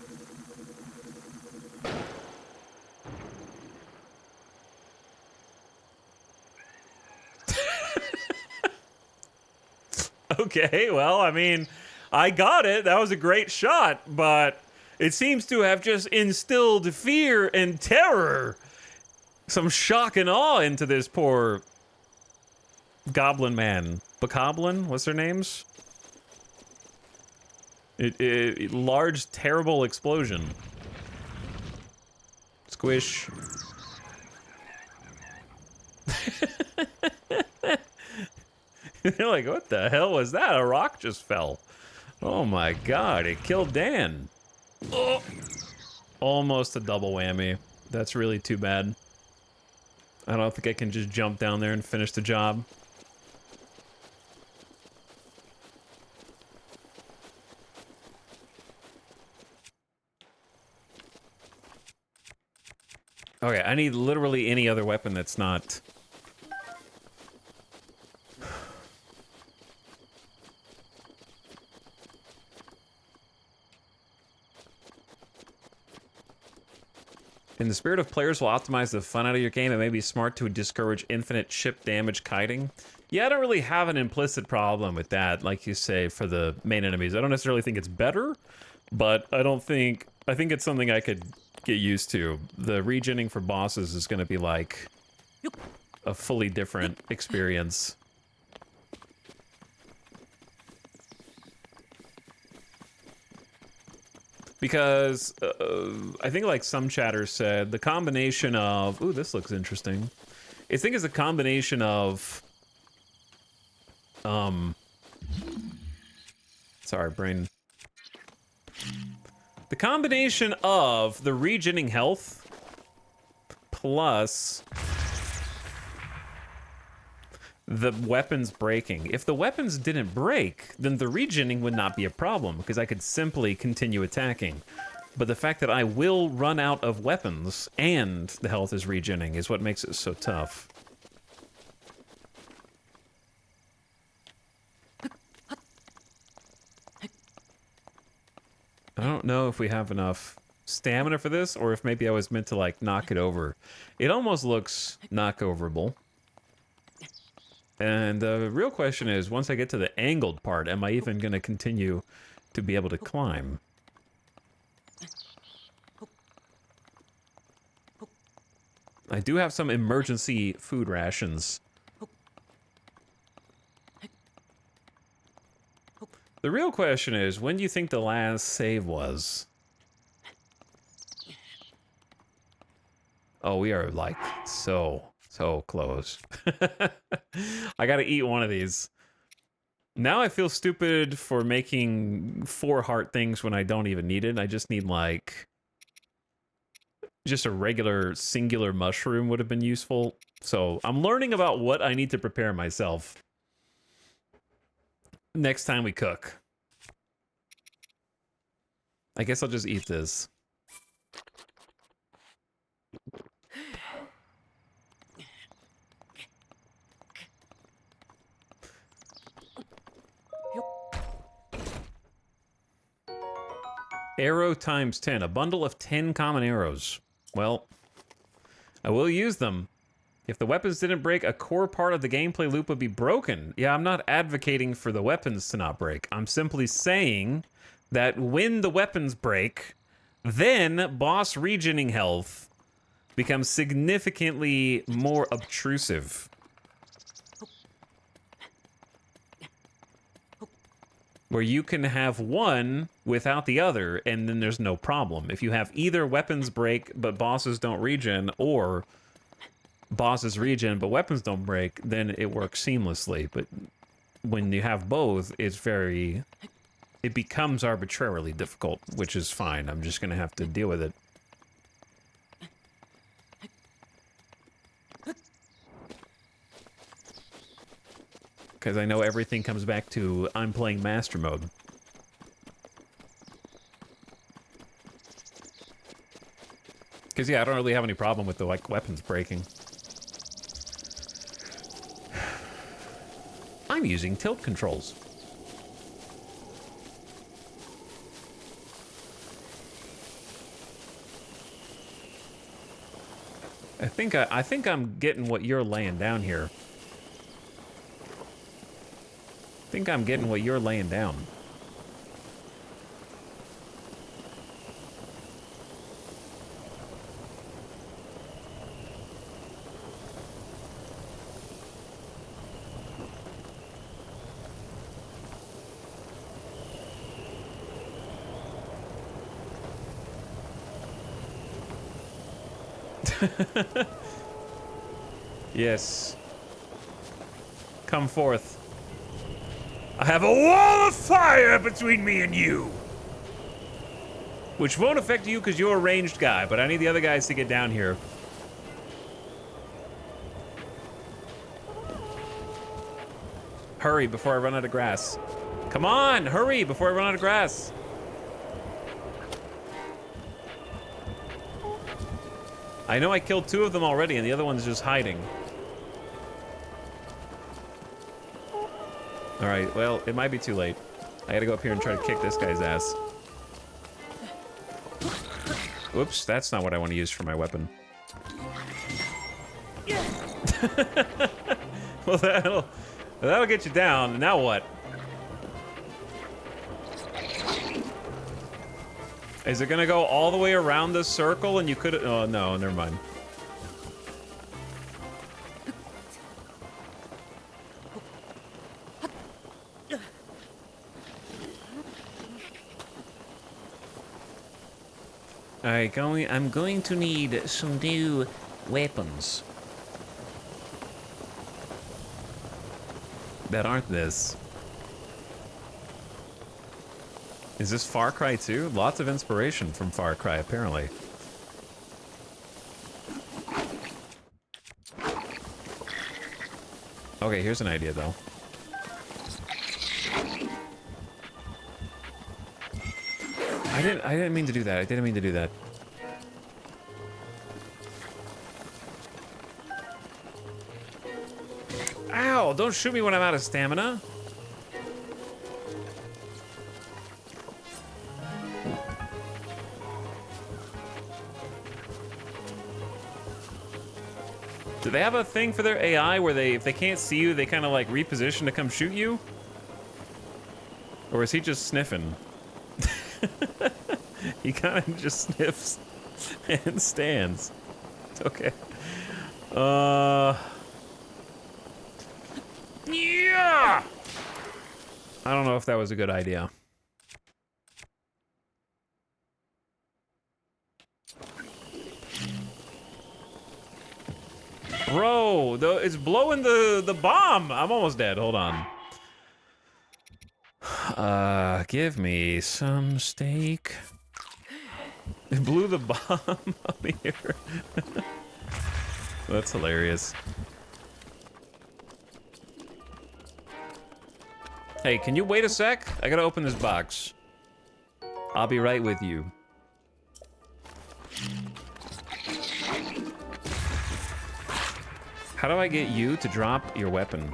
C: Okay, well, I mean, I got it. That was a great shot, but it seems to have just instilled fear and terror. Some shock and awe into this poor goblin man. Bokoblin? What's their names? Large, terrible explosion. Squish. They're like, what the hell was that? A rock just fell. Oh my god, it killed Dan. Oh. Almost a double whammy. That's really too bad. I don't think I can just jump down there and finish the job. Okay, I need literally any other weapon that's not... In the spirit of players will optimize the fun out of your game, it may be smart to discourage infinite ship damage kiting. Yeah, I don't really have an implicit problem with that, like you say, for the main enemies. I don't necessarily think it's better, but I think it's something I could get used to. The regening for bosses is going to be like a fully different experience. Because I think, like some chatters said, the combination of... Ooh, this looks interesting. I think it's a combination of... Sorry, brain. The combination of the regening health plus the weapons breaking. If the weapons didn't break, then the regening would not be a problem because I could simply continue attacking. But the fact that I will run out of weapons and the health is regening is what makes it so tough. I don't know if we have enough stamina for this or if maybe I was meant to like knock it over. It almost looks knockoverable. And the real question is, once I get to the angled part, am I even going to continue to be able to climb? I do have some emergency food rations. The real question is, when do you think the last save was? Oh, we are like so close. I gotta eat one of these. Now I feel stupid for making 4 heart things when I don't even need it. I just need like... just a regular singular mushroom would have been useful. So I'm learning about what I need to prepare myself next time we cook. I guess I'll just eat this. Arrow times 10. A bundle of 10 common arrows. Well, I will use them. If the weapons didn't break, a core part of the gameplay loop would be broken. Yeah, I'm not advocating for the weapons to not break. I'm simply saying that when the weapons break, then boss regening health becomes significantly more obtrusive. Where you can have one without the other, and then there's no problem. If you have either weapons break, but bosses don't regen, or bosses regen, but weapons don't break, then it works seamlessly. But when you have both, it's very... it becomes arbitrarily difficult, which is fine. I'm just gonna have to deal with it. Because I know everything comes back to, I'm playing Master Mode. Because, yeah, I don't really have any problem with the, like, weapons breaking. I'm using tilt controls. I think I'm getting what you're laying down here. I think I'm getting what you're laying down. Yes. Come forth. I have a wall of fire between me and you. Which won't affect you because you're a ranged guy, but I need the other guys to get down here. Hurry before I run out of grass. Come on, hurry before I run out of grass. I know I killed 2 of them already and the other one's just hiding. All right, well, it might be too late. I gotta go up here and try to kick this guy's ass. Whoops, that's not what I want to use for my weapon. Well, that'll get you down. Now what? Is it gonna go all the way around this circle and you could... Oh, no, never mind. Alright, I'm going to need some new weapons. That aren't this. Is this Far Cry 2? Lots of inspiration from Far Cry, apparently. Okay, here's an idea, though. I didn't mean to do that. I didn't mean to do that. Ow! Don't shoot me when I'm out of stamina. Do they have a thing for their AI where if they can't see you, they kind of like reposition to come shoot you? Or is he just sniffing? He kind of just sniffs and stands. Okay. Yeah! I don't know if that was a good idea. Bro, it's blowing the bomb. I'm almost dead. Hold on. Give me some steak. It blew the bomb up here. That's hilarious. Hey, can you wait a sec? I gotta open this box. I'll be right with you. How do I get you to drop your weapon?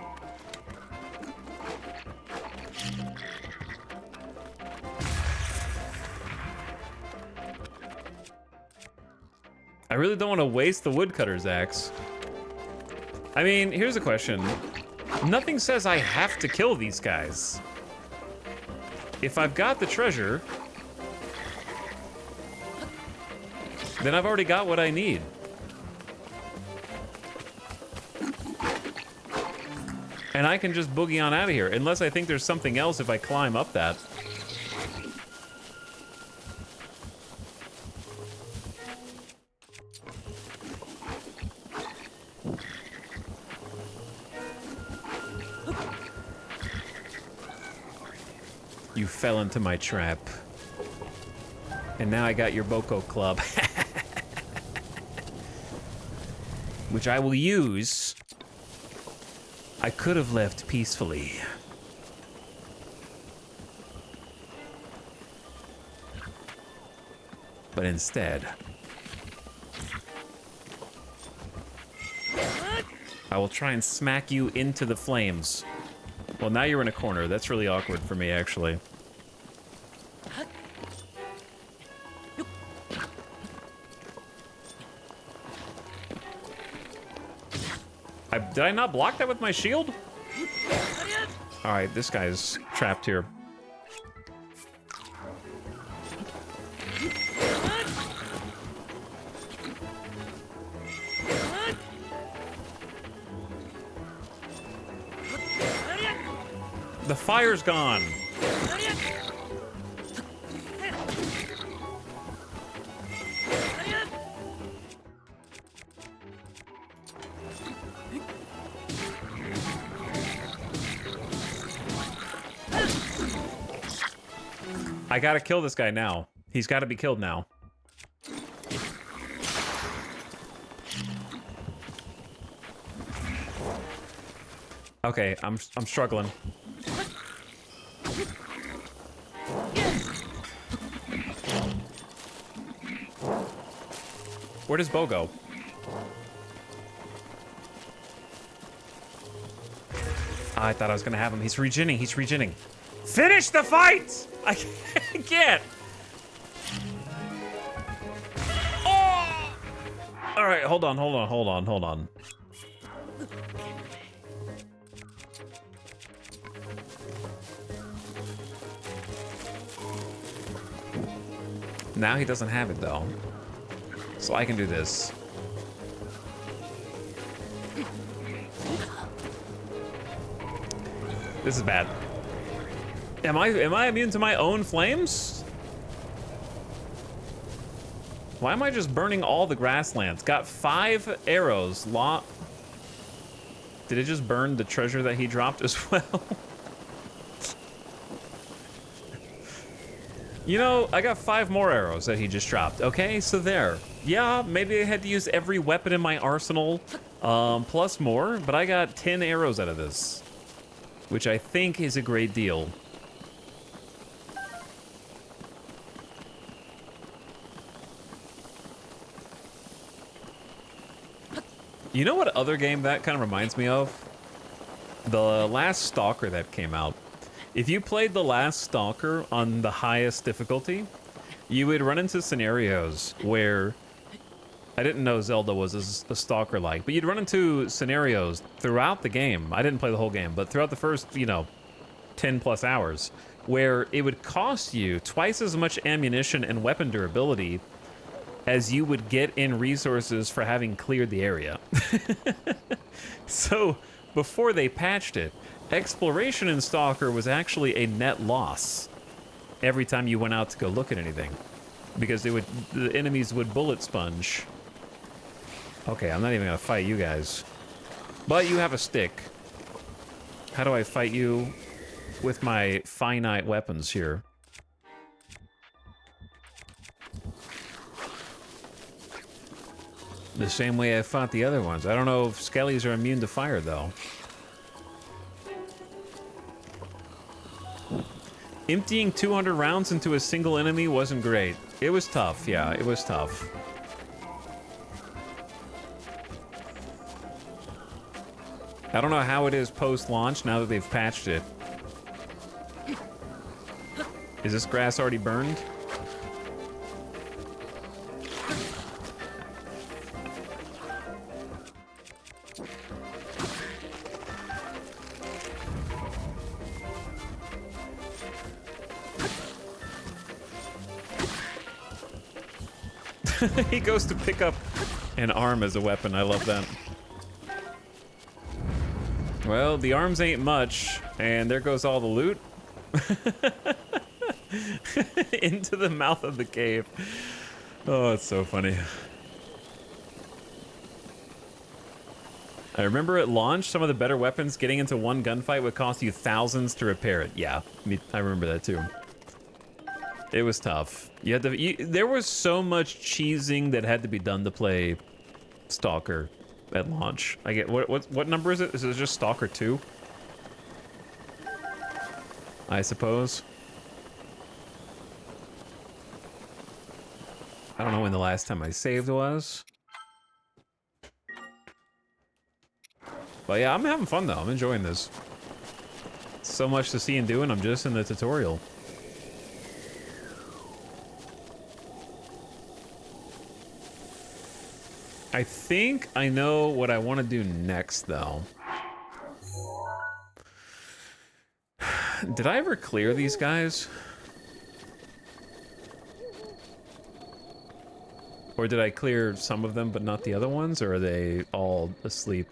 C: I really don't want to waste the woodcutter's axe. I mean, here's a question. Nothing says I have to kill these guys. If I've got the treasure, then I've already got what I need. And I can just boogie on out of here, unless I think there's something else if I climb up that. You fell into my trap. And now I got your Boko club. Which I will use. I could have left peacefully. But instead, I will try and smack you into the flames. Well, now you're in a corner. That's really awkward for me, actually. Did I not block that with my shield? Alright, this guy's trapped here. The fire's gone. I gotta kill this guy now. He's gotta be killed now. Okay, I'm struggling. Where does Bo go? I thought I was gonna have him. He's regenning. He's regenning. Finish the fight! I can't. All right, hold on. Now he doesn't have it though. So I can do this. This is bad. Am I immune to my own flames? Why am I just burning all the grasslands? Got 5 arrows. Did it just burn the treasure that he dropped as well? You know, I got 5 more arrows that he just dropped. Okay, so there. Yeah, maybe I had to use every weapon in my arsenal, plus more, but I got 10 arrows out of this, which I think is a great deal. You know what other game that kind of reminds me of? The last Stalker that came out. If you played the last Stalker on the highest difficulty, you would run into scenarios where... I didn't know Zelda was a Stalker-like, but you'd run into scenarios throughout the game. I didn't play the whole game, but throughout the first, 10 plus hours, where it would cost you twice as much ammunition and weapon durability as you would get in resources for having cleared the area. So, before they patched it, exploration in Stalker was actually a net loss every time you went out to go look at anything, because the enemies would bullet sponge. Okay, I'm not even gonna fight you guys, but you have a stick. How do I fight you with my finite weapons here? The same way I fought the other ones. I don't know if skellies are immune to fire though. Emptying 200 rounds into a single enemy wasn't great. It was tough, yeah, it was tough. I don't know how it is post-launch now that they've patched it. Is this grass already burned? He goes to pick up an arm as a weapon. I love that. Well, the arms ain't much, and there goes all the loot. Into the mouth of the cave. Oh, it's so funny. I remember at launch, some of the better weapons getting into one gunfight would cost you thousands to repair it. Yeah, I remember that too. It was tough. You had to. There was so much cheesing that had to be done to play Stalker at launch. I get what number is it? Is it just Stalker 2? I suppose. I don't know when the last time I saved was. But yeah, I'm having fun though. I'm enjoying this. So much to see and do, and I'm just in the tutorial. I think I know what I want to do next, though. Did I ever clear these guys? Or did I clear some of them but not the other ones? Or are they all asleep?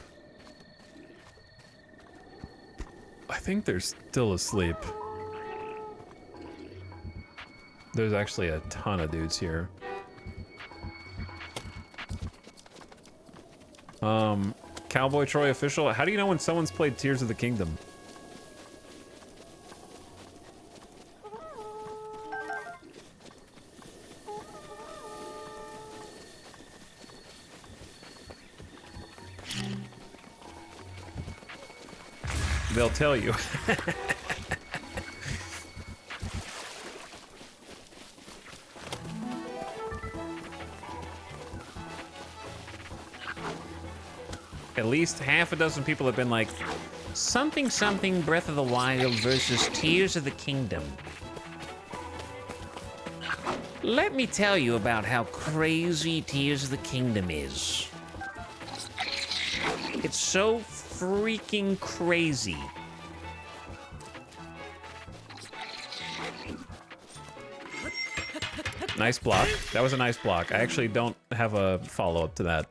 C: I think they're still asleep. There's actually a ton of dudes here. Cowboy Troy official. How do you know when someone's played Tears of the Kingdom? They'll tell you. At least half a dozen people have been like, something something Breath of the Wild versus Tears of the Kingdom.
D: Let me tell you about how crazy Tears of the Kingdom is. It's so freaking crazy.
C: Nice block. That was a nice block. I actually don't have a follow-up to that.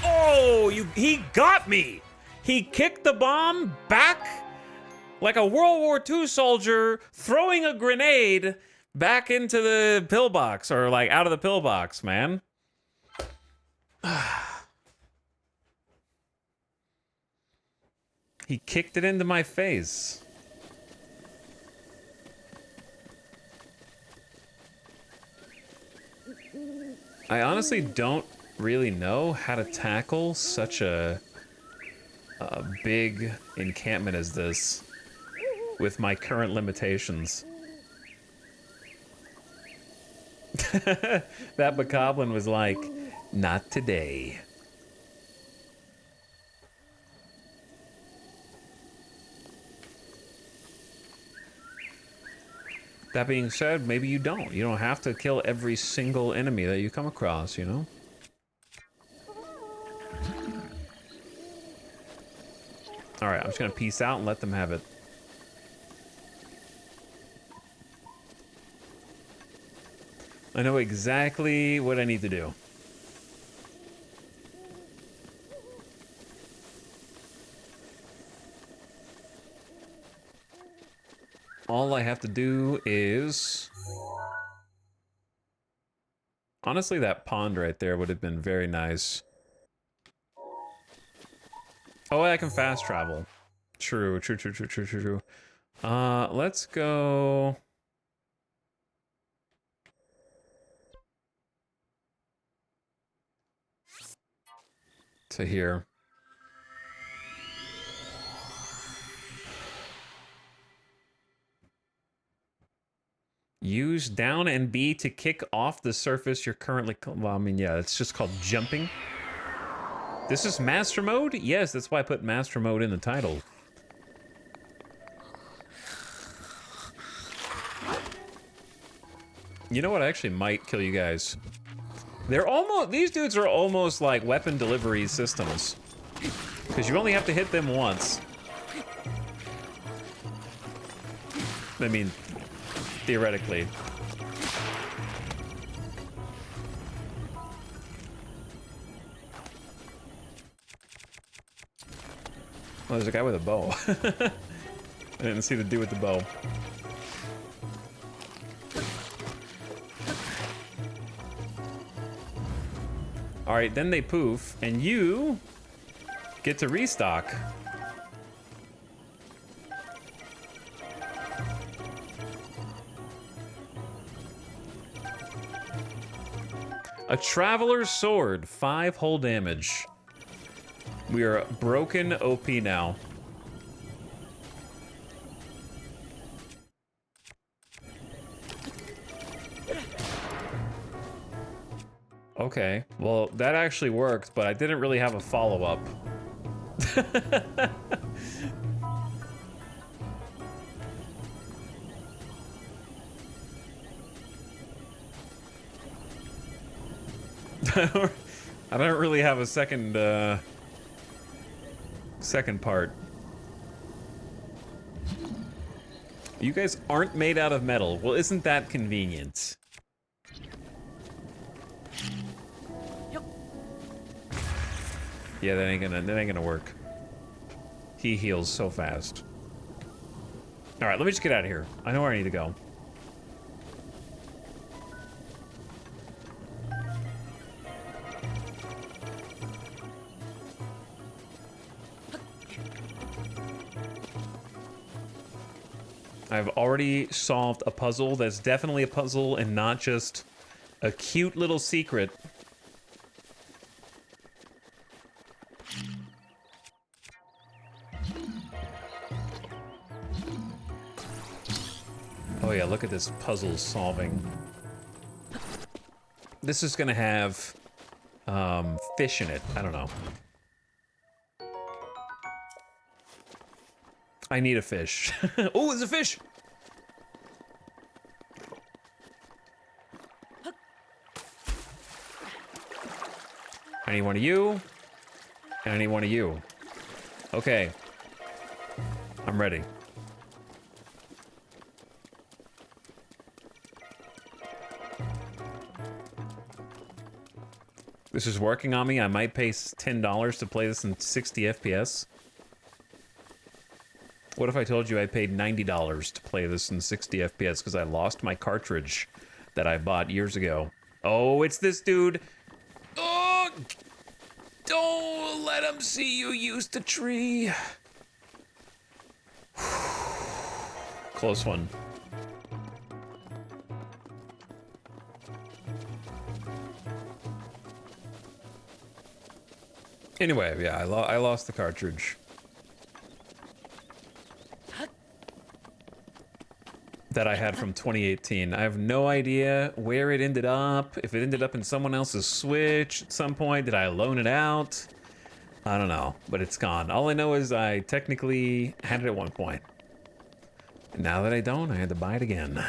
C: Oh, he got me! He kicked the bomb back like a World War II soldier throwing a grenade back into the pillbox, or like out of the pillbox, man. He kicked it into my face. I honestly don't really know how to tackle such a big encampment as this with my current limitations. That bokoblin was like, not today. That being said, maybe you don't. You don't have to kill every single enemy that you come across, you know? Alright, I'm just gonna peace out and let them have it. I know exactly what I need to do. All I have to do is... Honestly, that pond right there would have been very nice. Oh, I can fast travel. True. Let's go... to here. Use down and B to kick off the surface you're currently... Well, I mean, yeah, it's just called jumping. This is Master Mode? Yes, that's why I put Master Mode in the title. You know what? I actually might kill you guys. They're almost... These dudes are almost like weapon delivery systems. Because you only have to hit them once. I mean, theoretically. Oh, there's a guy with a bow. I didn't see the dude with the bow. Alright, then they poof, and you get to restock. A Traveler's Sword, 5 hull damage. We are broken OP now. Okay, well, that actually worked, but I didn't really have a follow-up. I don't really have a second part. You guys aren't made out of metal. Well, isn't that convenient? Yeah, that ain't gonna work. He heals so fast. All right, let me just get out of here. I know where I need to go. I've already solved a puzzle that's definitely a puzzle and not just a cute little secret. Oh yeah, look at this puzzle solving. This is gonna have fish in it. I don't know. I need a fish. Oh, there's a fish! I need one of you. And I need one of you. Okay. I'm ready. This is working on me. I might pay $10 to play this in 60 FPS. What if I told you I paid $90 to play this in 60 FPS because I lost my cartridge that I bought years ago? Oh, it's this dude. Oh, don't let him see you use the tree. Close one. Anyway, yeah, I lost the cartridge. That I had from 2018. I have no idea where it ended up. If it ended up in someone else's Switch at some point, did I loan it out? I don't know, but it's gone. All I know is I technically had it at one point. And now that I don't, I had to buy it again.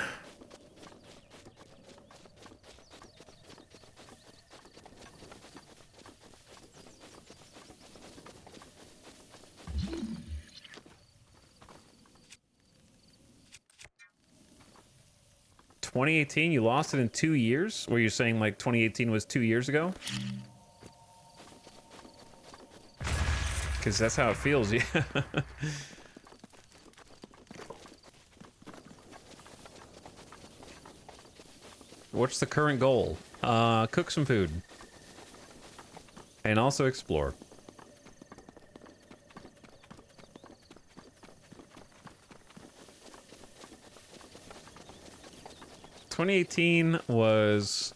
C: $2018, you lost it in 2 years? Were you saying like 2018 was 2 years ago? Because that's how it feels, yeah. What's the current goal? Cook some food. And also explore. '18 was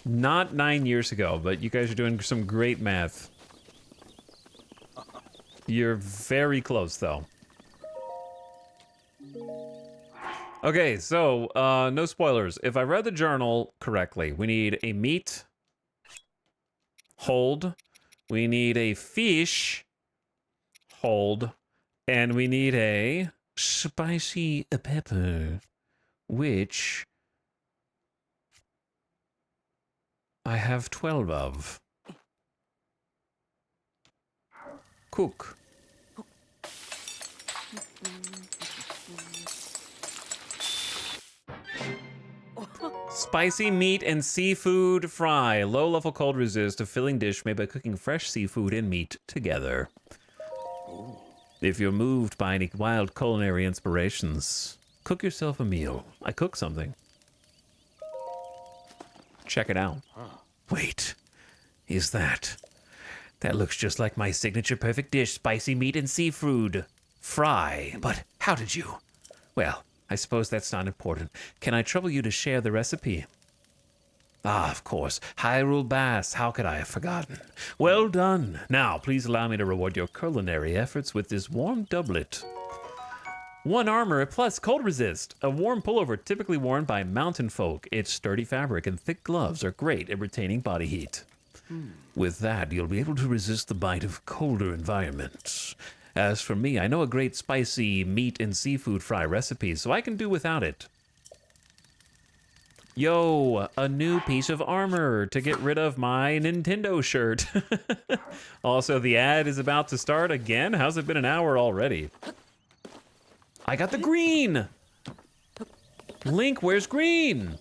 C: not 9 years ago, but you guys are doing some great math. You're very close, though. Okay, so, no spoilers. If I read the journal correctly, we need a meat, hold, we need a fish, hold, and we need a spicy pepper, which I have 12 of. Cook. Spicy meat and seafood fry. Low-level cold resist, a filling dish made by cooking fresh seafood and meat together. If you're moved by any wild culinary inspirations, cook yourself a meal. I cook something. Check it out. Wait, is that? That looks just like my signature perfect dish, spicy meat and seafood fry. But how did you? Well, I suppose that's not important. Can I trouble you to share the recipe? Ah, of course. Hyrule Bass. How could I have forgotten? Well done. Now, please allow me to reward your culinary efforts with this warm doublet. 1 armor plus cold resist. A warm pullover typically worn by mountain folk. Its sturdy fabric and thick gloves are great at retaining body heat. With that, you'll be able to resist the bite of colder environments. As for me, I know a great spicy meat and seafood fry recipe, so I can do without it. Yo, a new piece of armor to get rid of my Nintendo shirt. Also, the ad is about to start again. How's it been an hour already? I got the green! Link, where's green?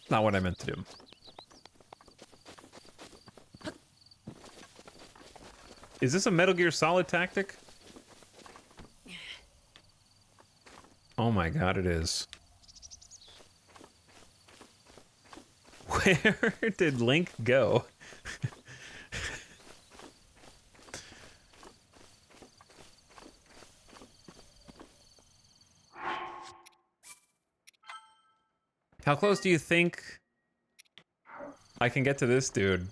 C: Not what I meant to do. Is this a Metal Gear Solid tactic? Oh my god, it is. Where did Link go? How close do you think I can get to this dude.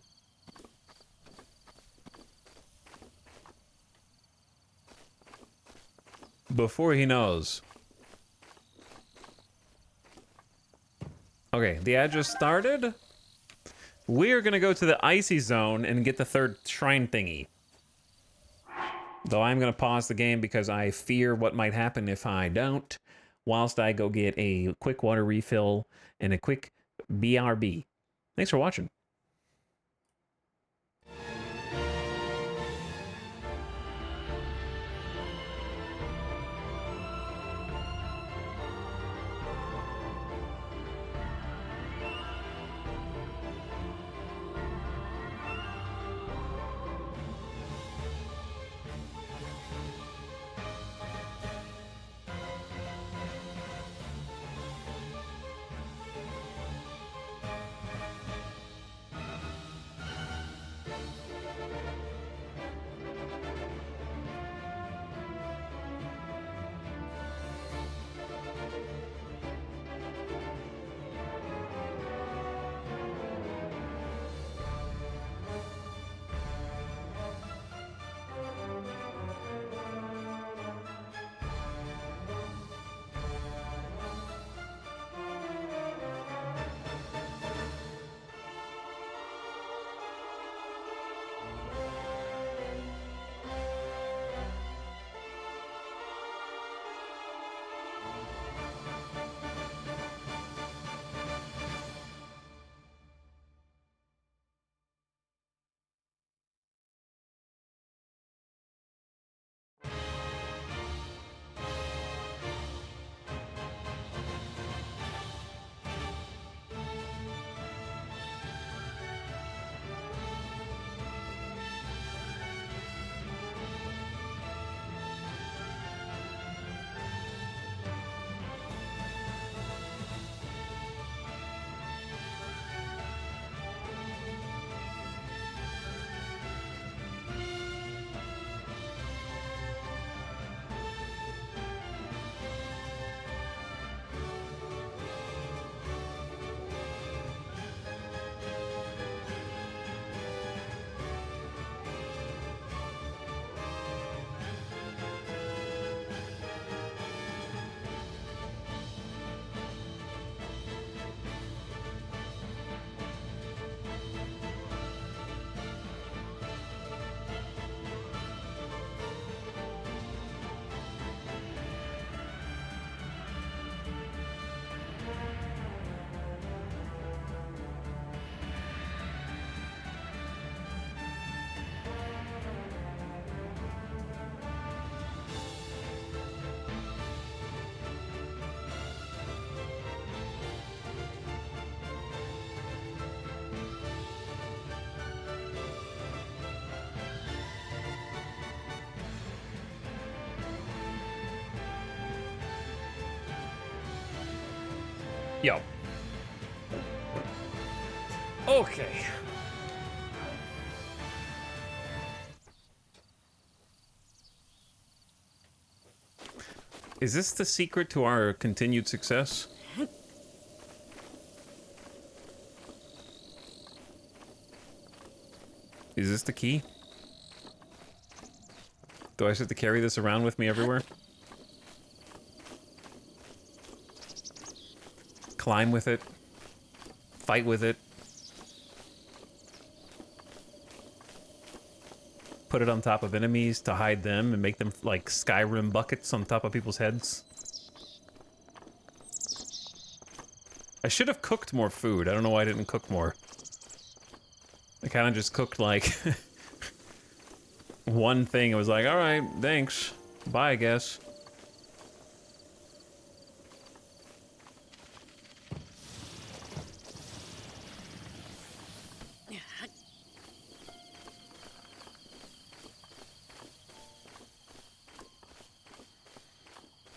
C: Before he knows. Okay, the ad just started. We're gonna go to the icy zone and get the third shrine thingy. Though I'm gonna pause the game because I fear what might happen if I don't, whilst I go get a quick water refill and a quick BRB. Thanks for watching. Yo. Okay. Is this the secret to our continued success? Is this the key? Do I just have to carry this around with me everywhere? Climb with it? Fight with it? Put it on top of enemies to hide them and make them like Skyrim buckets on top of people's heads? I should have cooked more food. I don't know why I didn't cook more. I kind of just cooked like one thing. It was like, all right, thanks. Bye, I guess.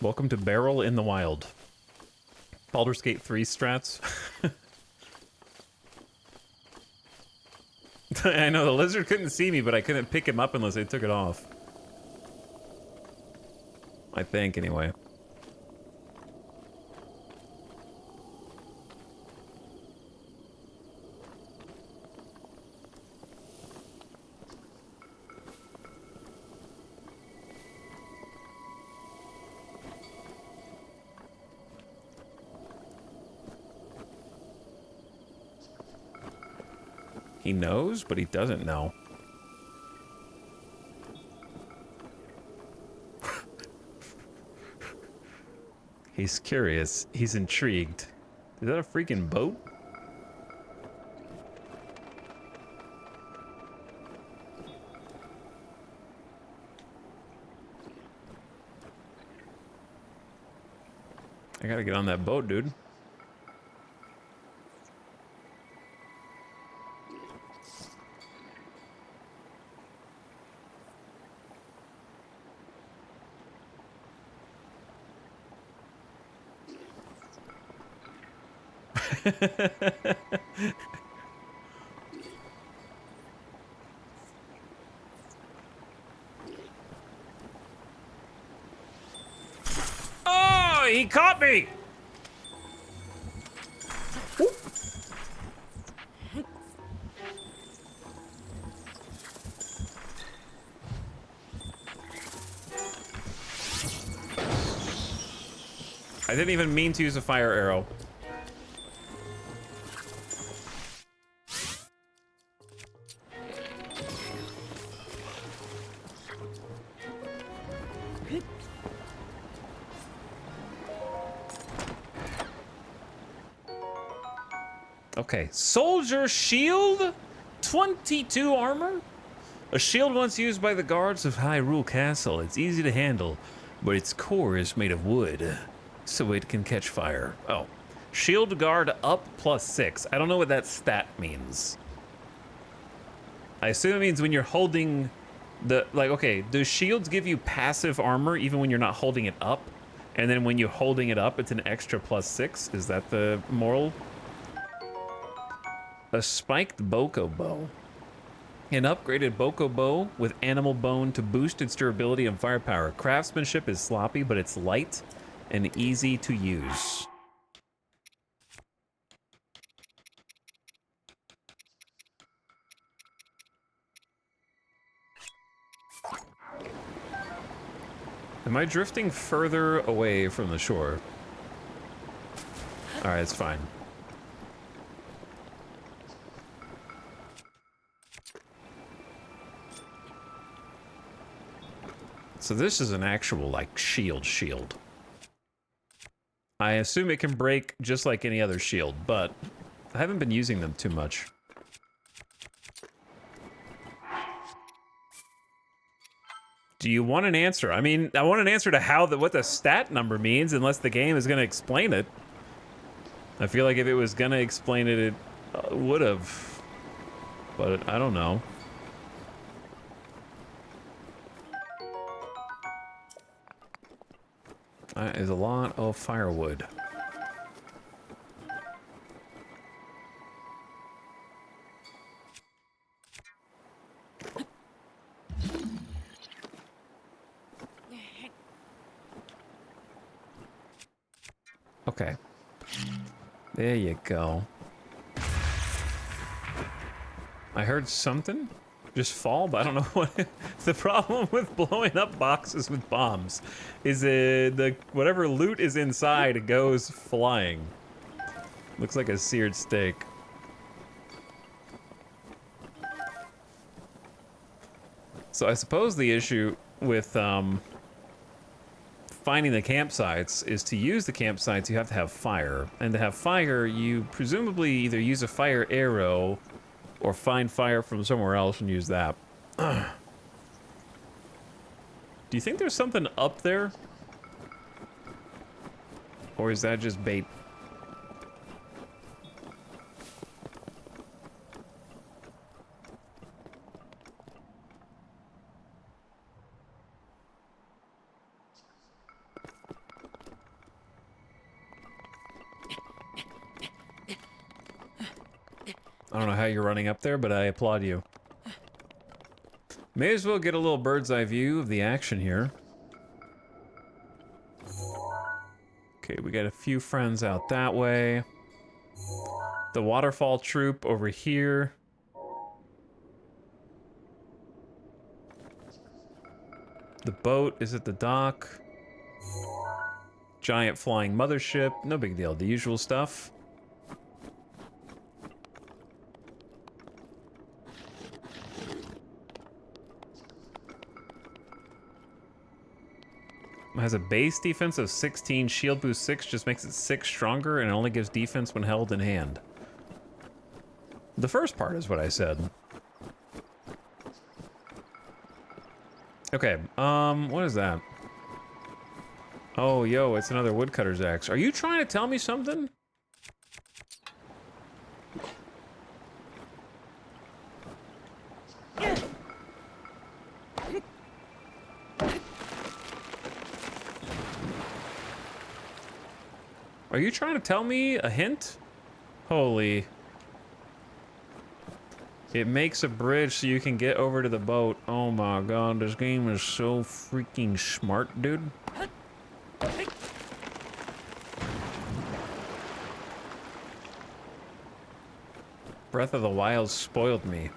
C: Welcome to Barrel in the Wild. Baldur's Gate 3 strats. I know, the lizard couldn't see me, but I couldn't pick him up unless I took it off. I think, anyway. He knows, but he doesn't know. He's curious. He's intrigued. Is that a freaking boat? I gotta get on that boat, dude. Oh, he caught me! I didn't even mean to use a fire arrow. Okay, soldier shield, 22 armor. A shield once used by the guards of Hyrule Castle. It's easy to handle, but its core is made of wood, so it can catch fire. Oh, shield guard up +6. I don't know what that stat means. I assume it means when you're holding the, like, okay, do shields give you passive armor even when you're not holding it up? And then when you're holding it up, it's an extra +6? Is that the moral? A spiked Boko bow. An upgraded Boko bow with animal bone to boost its durability and firepower. Craftsmanship is sloppy, but it's light and easy to use. Am I drifting further away from the shore? All right, it's fine. So this is an actual, like, shield. I assume it can break just like any other shield, but I haven't been using them too much. Do you want an answer? I mean, I want an answer to what the stat number means, unless the game is going to explain it. I feel like if it was going to explain it, it would have. But I don't know. That is a lot of firewood. Okay. There you go. I heard something just fall, but I don't know what. The problem with blowing up boxes with bombs is whatever loot is inside goes flying. Looks like a seared steak. So I suppose the issue with finding the campsites is to use the campsites you have to have fire, and to have fire you presumably either use a fire arrow or find fire from somewhere else and use that. Do you think there's something up there? Or is that just bait? I don't know how you're running up there, but I applaud you. May as well get a little bird's eye view of the action here. Okay, we got a few friends out that way. The waterfall troop over here. The boat is at the dock. Giant flying mothership. No big deal. The usual stuff. has a base defense of 16, shield boost 6, just makes it 6 stronger, and it only gives defense when held in hand. The first part is what I said. Okay, what is that? Oh, yo, it's another woodcutter's axe. Are you trying to tell me something? Are you trying to tell me a hint? Holy. It makes a bridge so you can get over to the boat. Oh my god, this game is so freaking smart, dude. Breath of the Wild spoiled me.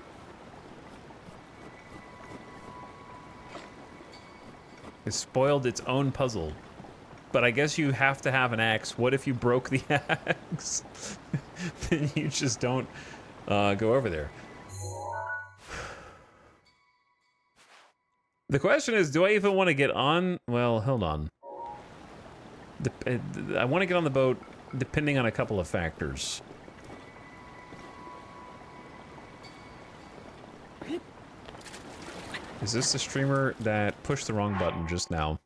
C: It spoiled its own puzzle. But I guess you have to have an axe. What if you broke the axe? Then you just don't go over there. The question is, do I even want to get on? Well, hold on. I want to get on the boat depending on a couple of factors. Is this the streamer that pushed the wrong button just now?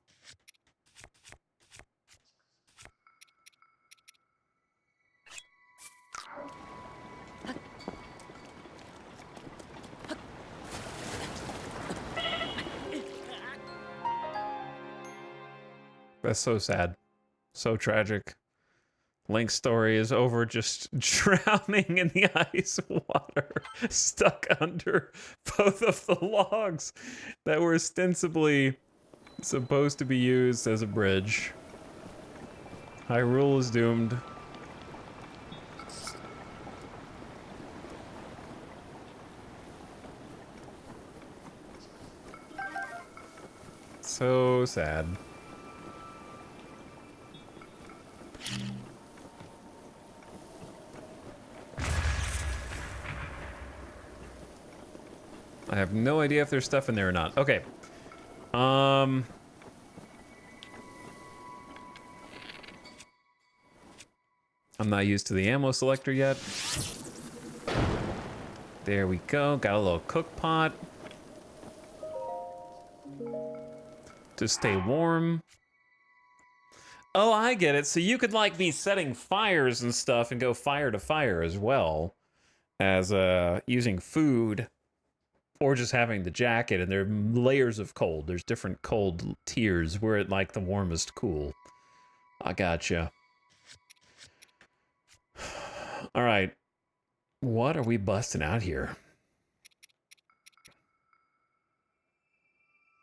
C: That's so sad. So tragic. Link's story is over just drowning in the ice water, stuck under both of the logs that were ostensibly supposed to be used as a bridge. Hyrule is doomed. So sad. I have no idea if there's stuff in there or not. Okay. I'm not used to the ammo selector yet. There we go. Got a little cook pot. To stay warm. Oh, I get it. So you could like be setting fires and stuff and go fire to fire as well as using food. Or just having the jacket, and there are layers of cold. There's different cold tiers. We're at like the warmest cool. I gotcha. All right. What are we busting out here?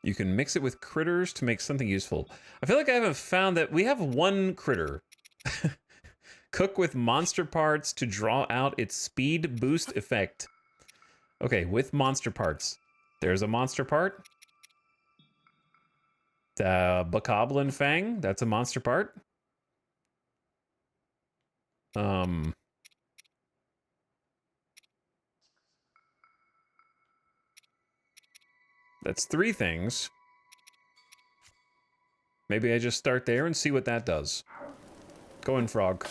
C: You can mix it with critters to make something useful. I feel like I haven't found that. We have one critter. Cook with monster parts to draw out its speed boost effect. Okay, with monster parts. There's a monster part. The Bokoblin Fang, that's a monster part. That's 3 things. Maybe I just start there and see what that does. Go in, frog.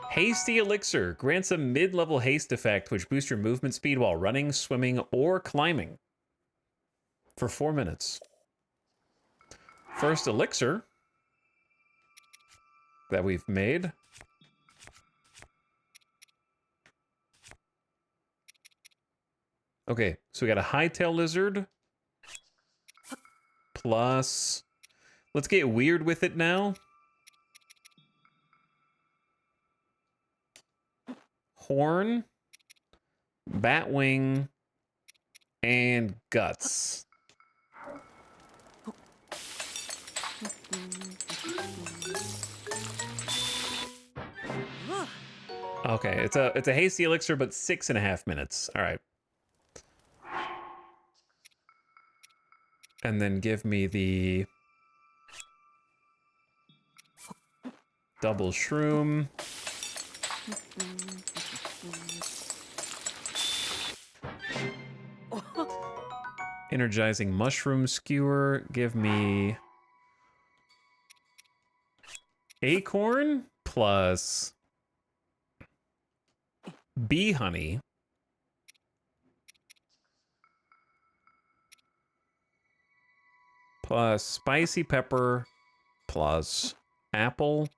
C: Hasty Elixir grants a mid-level haste effect which boosts your movement speed while running, swimming, or climbing for 4 minutes. First elixir that we've made. Okay, so we got a hightail lizard plus, let's get weird with it now. Horn, Batwing, and Guts. Okay, it's a hasty elixir, but 6.5 minutes. All right. And then give me the double shroom. Energizing mushroom skewer. Give me acorn plus bee honey. Plus spicy pepper plus apple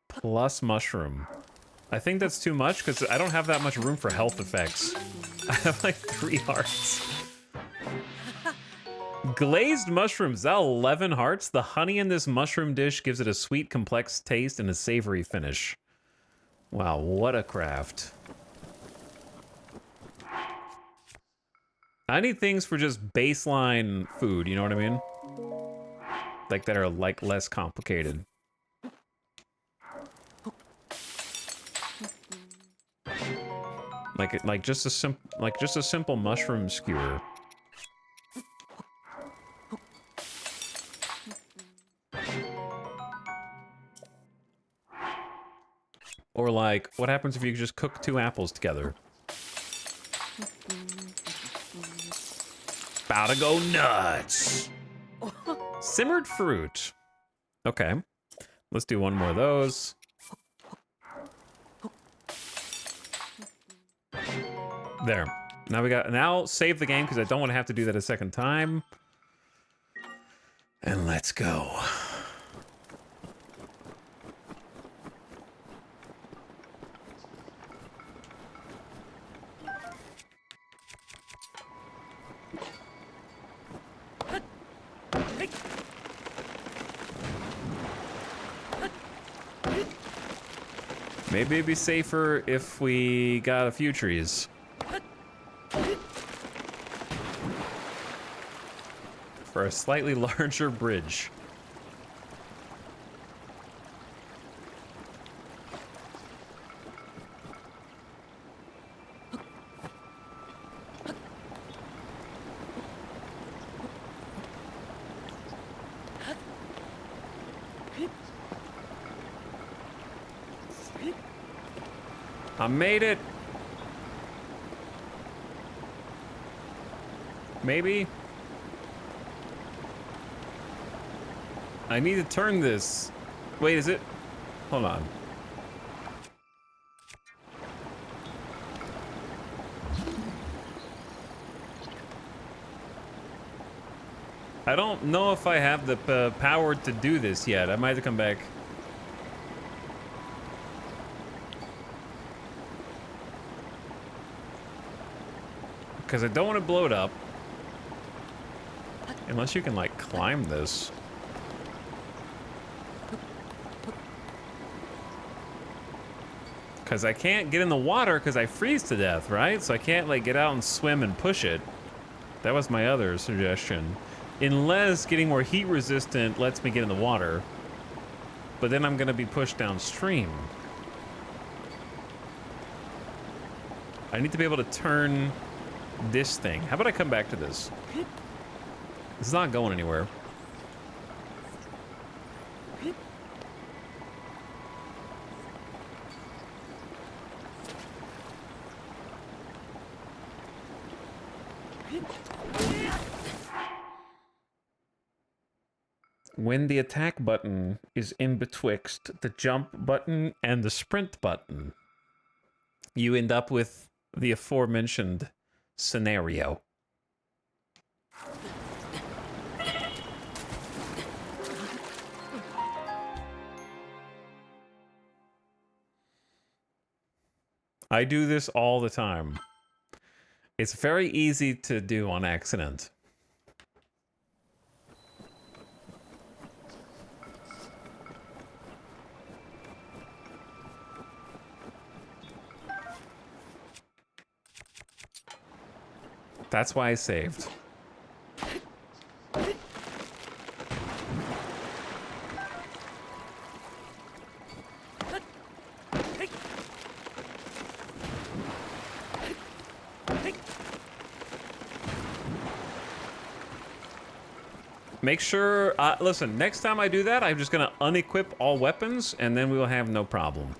C: plus mushroom. I think that's too much because I don't have that much room for health effects. I have like 3 hearts. Glazed mushrooms, that 11 hearts. The honey in this mushroom dish gives it a sweet, complex taste and a savory finish. Wow, what a craft. I need things for just baseline food, you know what I mean? Like that are like less complicated. Like just a simple mushroom skewer. Or like, what happens if you just cook 2 apples together? About to go nuts. Simmered fruit. Okay. Let's do 1 more of those. There. Now save the game because I don't want to have to do that a second time. And let's go. Maybe it'd be safer if we got a few trees. For a slightly larger bridge. I made it. Maybe. I need to turn this. Wait, is it? Hold on. I don't know if I have the power to do this yet. I might have to come back. Because I don't want to blow it up. Unless you can, like, climb this. Because I can't get in the water because I freeze to death, right? So I can't, like, get out and swim and push it. That was my other suggestion. Unless getting more heat resistant lets me get in the water. But then I'm going to be pushed downstream. I need to be able to turn this thing. How about I come back to this? It's not going anywhere. When the attack button is in betwixt the jump button and the sprint button, you end up with the aforementioned scenario. I do this all the time. It's very easy to do on accident. That's why I saved. Make sure, listen, next time I do that, I'm just gonna unequip all weapons and then we will have no problem.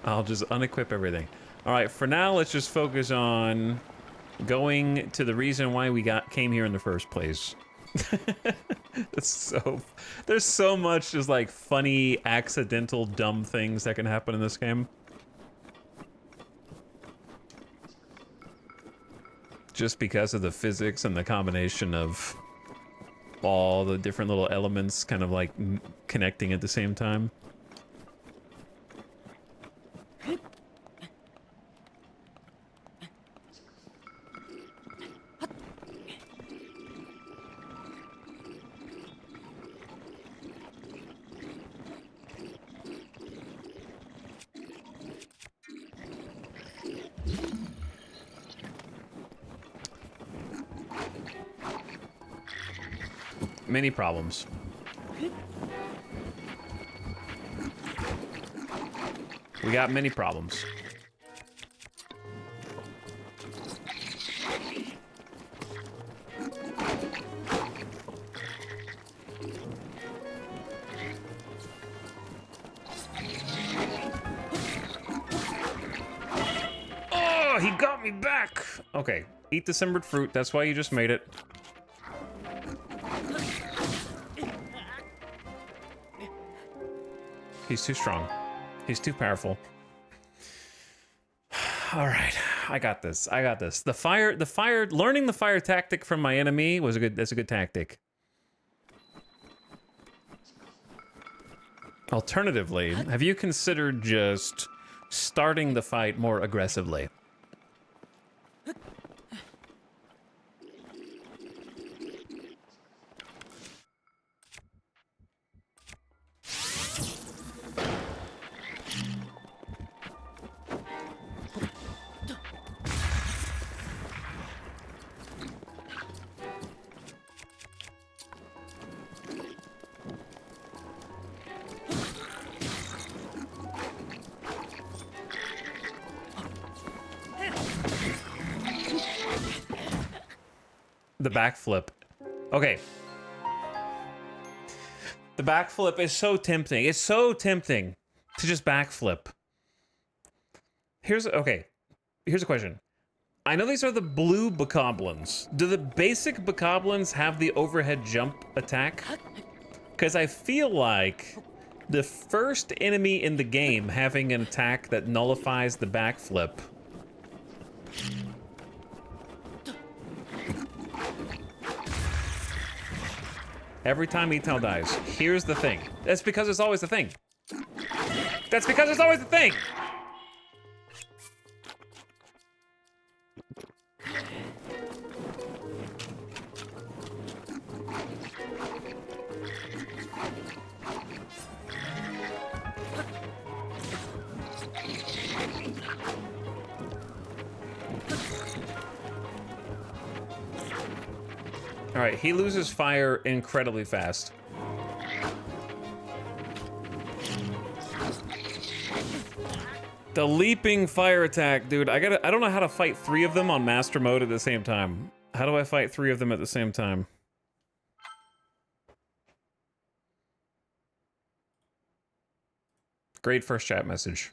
C: I'll just unequip everything. All right, for now, let's just focus on going to the reason why we came here in the first place. There's so much just like funny, accidental, dumb things that can happen in this game. Just because of the physics and the combination of all the different little elements kind of like connecting at the same time. Many problems. We got many problems. Oh, he got me back. Okay, eat the simmered fruit. That's why you just made it. He's too strong. He's too powerful. All right, I got this. I got this. Learning the fire tactic from my enemy that's a good tactic. Alternatively, have you considered just starting the fight more aggressively? The backflip. Okay. The backflip is so tempting. It's so tempting to just backflip. Here's a question. I know these are the blue bokoblins. Do the basic bokoblins have the overhead jump attack? Because I feel like the first enemy in the game having an attack that nullifies the backflip. Every time Etel dies. Here's the thing. That's because it's always the thing. That's because it's always the thing! All right, he loses fire incredibly fast. The leaping fire attack, dude. I don't know how to fight 3 of them on master mode at the same time. How do I fight 3 of them at the same time? Great first chat message.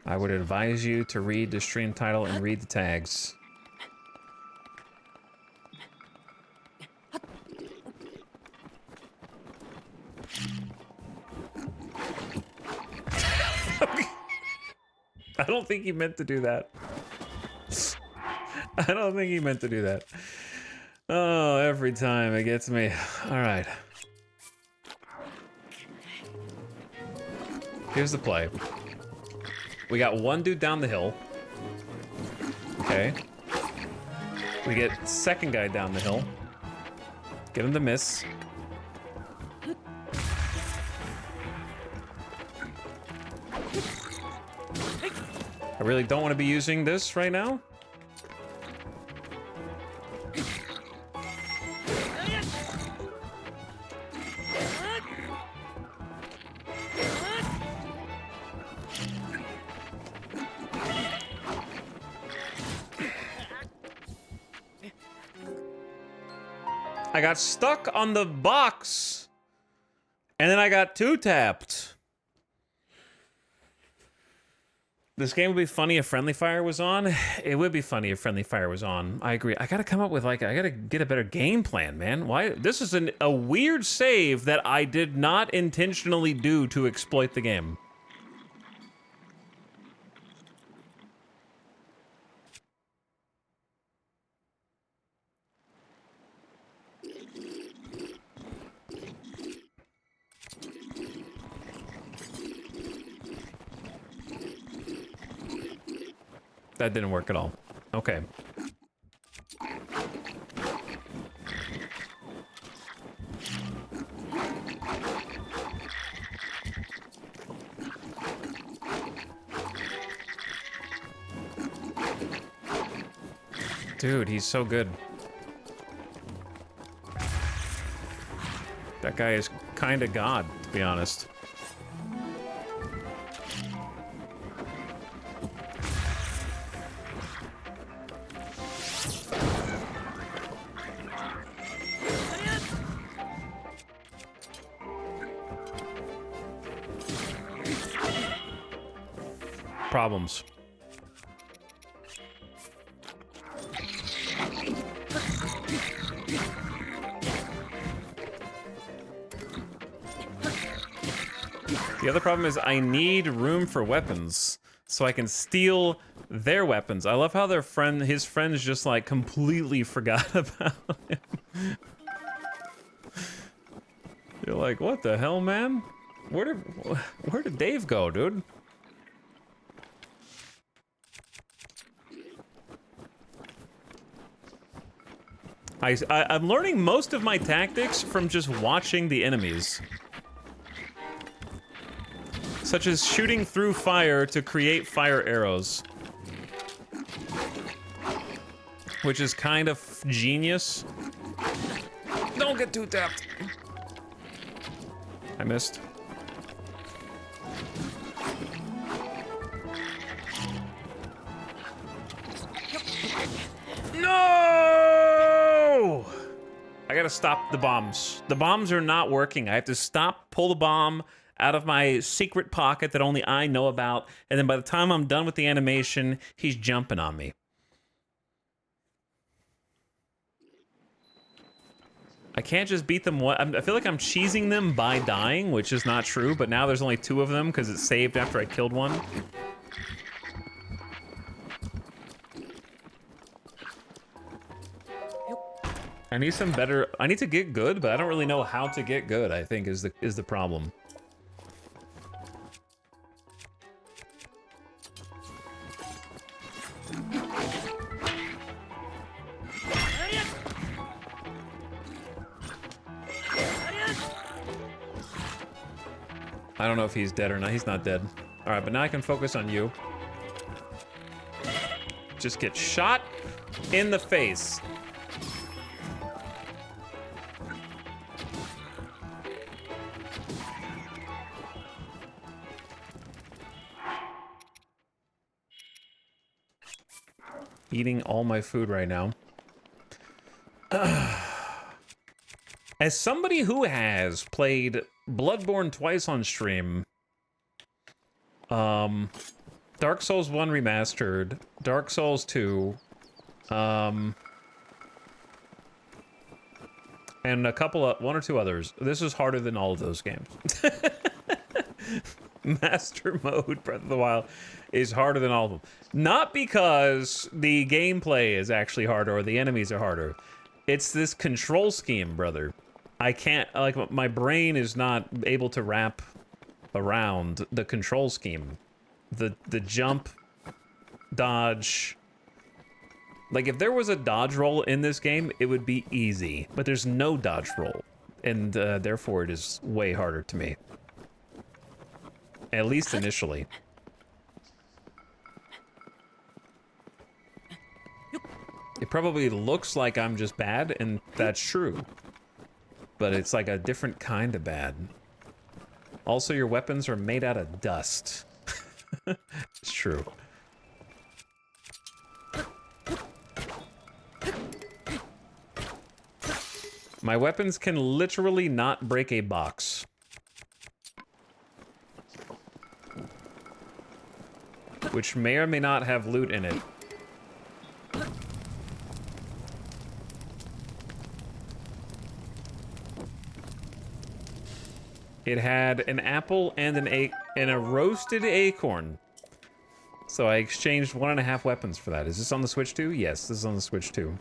C: I would advise you to read the stream title and read the tags. I don't think he meant to do that. I don't think he meant to do that. Oh, every time it gets me. All right. Here's the play. We got one dude down the hill. Okay. We get second guy down the hill. Get him to miss. I really don't want to be using this right now. I got stuck on the box, and then I got 2-tapped. This game would be funny if Friendly Fire was on. It would be funny if Friendly Fire was on. I agree. I gotta come up with like, I gotta get a better game plan, man. Why? This is a weird save that I did not intentionally do to exploit the game. That didn't work at all. Okay. Dude, he's so good. That guy is kind of God, to be honest. Problems. The other problem is I need room for weapons so I can steal their weapons. I love how his friends just like completely forgot about him. You're like, what the hell, man? Where did Dave go, dude? I'm learning most of my tactics from just watching the enemies. Such as shooting through fire to create fire arrows. Which is kind of genius. Don't get too tapped. I missed. No! I gotta stop the bombs. The bombs are not working. I have to pull the bomb out of my secret pocket that only I know about, and then by the time I'm done with the animation, he's jumping on me. I can't just beat them. I feel like I'm cheesing them by dying, which is not true, but now there's only 2 of them because it's saved after I killed one. I need some better. I need to get good, but I don't really know how to get good. I think is the problem. I don't know if he's dead or not. He's not dead. All right, but now I can focus on you. Just get shot in the face. Eating all my food right now. As somebody who has played Bloodborne twice on stream, Dark Souls 1 Remastered, Dark Souls 2, and a couple of, 1 or 2 others. This is harder than all of those games. Master Mode Breath of the Wild is harder than all of them. Not because the gameplay is actually harder or the enemies are harder. It's this control scheme, brother. I can't, like, my brain is not able to wrap around the control scheme. The jump, dodge. Like, if there was a dodge roll in this game, it would be easy. But there's no dodge roll. And therefore, it is way harder to me. At least initially. It probably looks like I'm just bad, and that's true. But it's like a different kind of bad. Also, your weapons are made out of dust. It's true. My weapons can literally not break a box.
A: which may or may not have loot in it. It had an apple and a roasted acorn. So I exchanged 1.5 weapons for that. Is this on the Switch too? Yes, this is on the Switch too.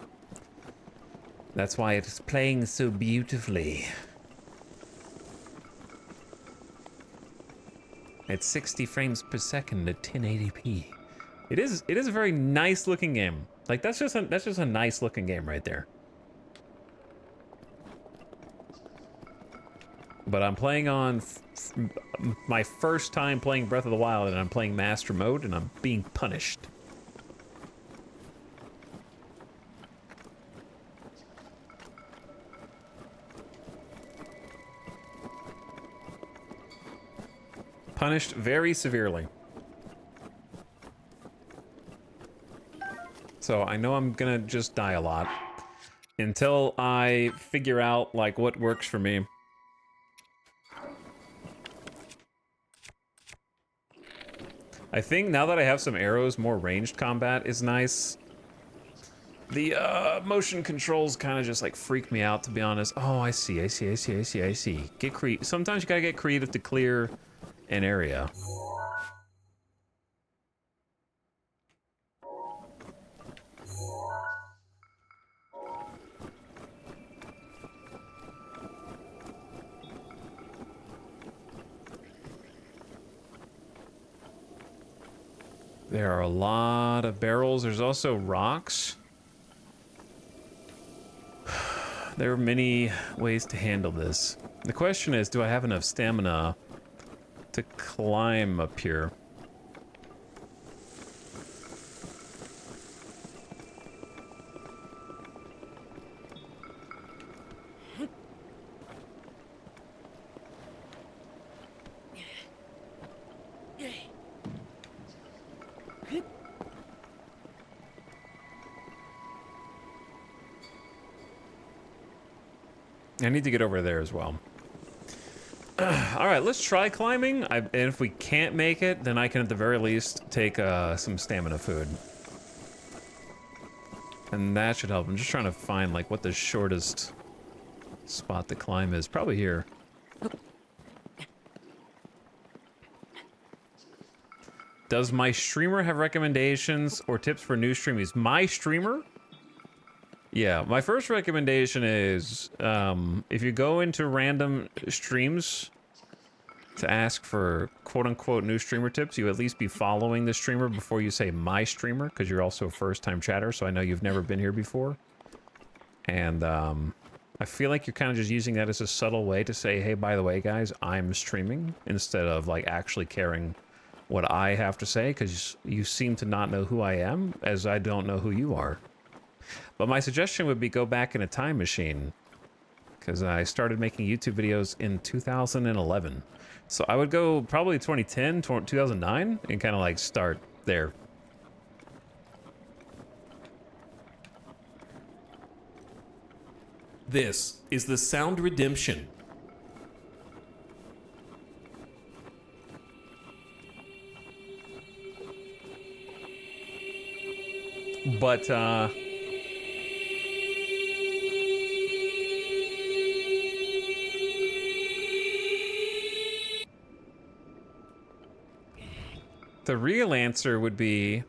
A: That's why it's playing so beautifully. At 60 frames per second at 1080p. It is a very nice looking game. Like that's just a nice looking game right there. But I'm playing on my first time playing Breath of the Wild, and I'm playing Master Mode, and I'm being punished. Punished very severely. So I know I'm gonna just die a lot until I figure out like what works for me. I think now that I have some arrows, more ranged combat is nice. The motion controls kind of just like freak me out, to be honest. Oh, I see. Get sometimes you gotta get creative to clear an area. There are a lot of barrels. There's also rocks. There are many ways to handle this. The question is, do I have enough stamina to climb up here? I need to get over there as well. All right, let's try climbing. And if we can't make it, then I can at the very least take some stamina food. And that should help. I'm just trying to find like what the shortest spot to climb is. Probably here. Does my streamer have recommendations or tips for new streamies? My streamer? Yeah, my first recommendation is if you go into random streams to ask for quote-unquote new streamer tips, you at least be following the streamer before you say my streamer, because you're also a first-time chatter, so I know you've never been here before. And I feel like you're kind of just using that as a subtle way to say, hey, by the way, guys, I'm streaming, instead of like actually caring what I have to say, because you seem to not know who I am, as I don't know who you are. But my suggestion would be go back in a time machine, because I started making YouTube videos in 2011. So I would go probably 2010, 2009, and kind of like start there.
D: This is the Sound Redemption.
A: But, the real answer would be...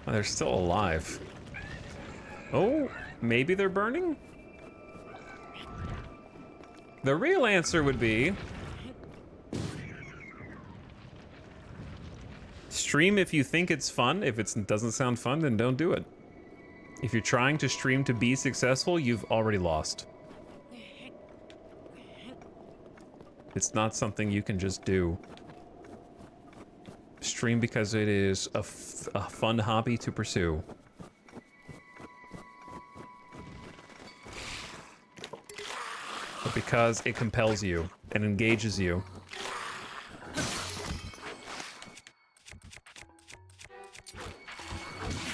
A: Oh, they're still alive. Oh, maybe they're burning? The real answer would be... stream if you think it's fun. If it doesn't sound fun, then don't do it. If you're trying to stream to be successful, you've already lost. It's not something you can just do. Stream because it is a fun hobby to pursue. But because it compels you and engages you.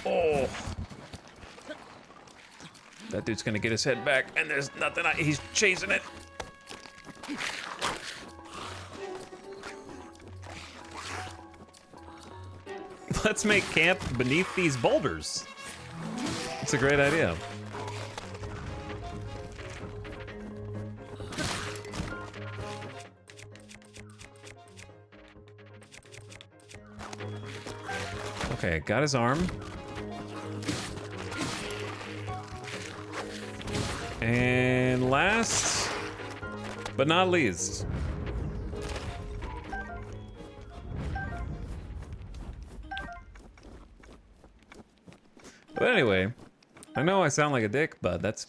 A: Oh! That dude's gonna get his head back, and there's nothing. He's chasing it. Let's make camp beneath these boulders. It's a great idea. Okay, got his arm. And last, but not least, but anyway, I know I sound like a dick, but that's,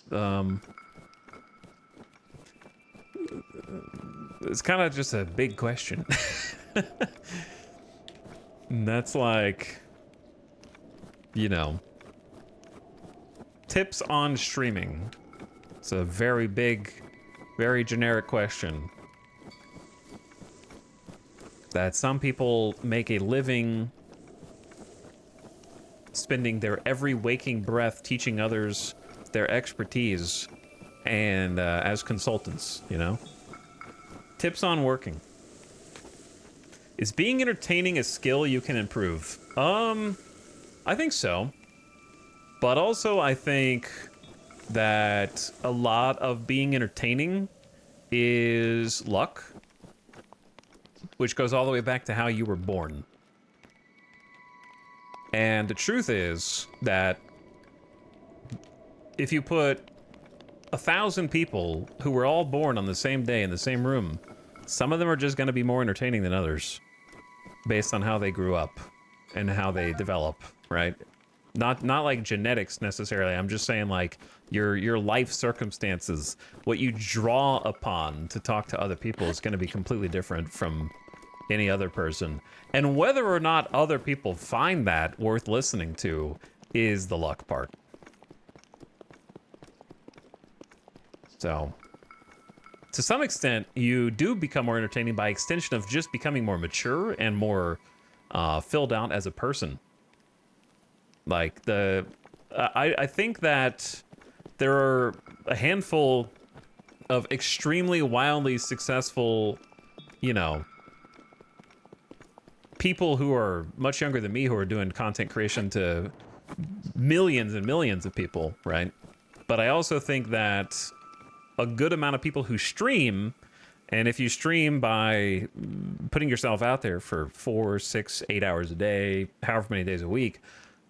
A: it's kind of just a big question. And that's like, you know, tips on streaming. It's a very big, very generic question that some people make a living spending their every waking breath teaching others their expertise and as consultants, you know? Tips on working. Is being entertaining a skill you can improve? I think so. But also I think that a lot of being entertaining is luck, which goes all the way back to how you were born. And the truth is that if you put 1,000 people who were all born on the same day in the same room, some of them are just going to be more entertaining than others based on how they grew up and how they develop, right? Not like genetics necessarily. I'm just saying like your life circumstances, what you draw upon to talk to other people is going to be completely different from any other person. And whether or not other people find that worth listening to is the luck part. So, to some extent, you do become more entertaining by extension of just becoming more mature and more filled out as a person. Like I think that there are a handful of extremely wildly successful, you know, people who are much younger than me who are doing content creation to millions and millions of people, right? But I also think that a good amount of people who stream, and if you stream by putting yourself out there for 4, 6, 8 hours a day, however many days a week,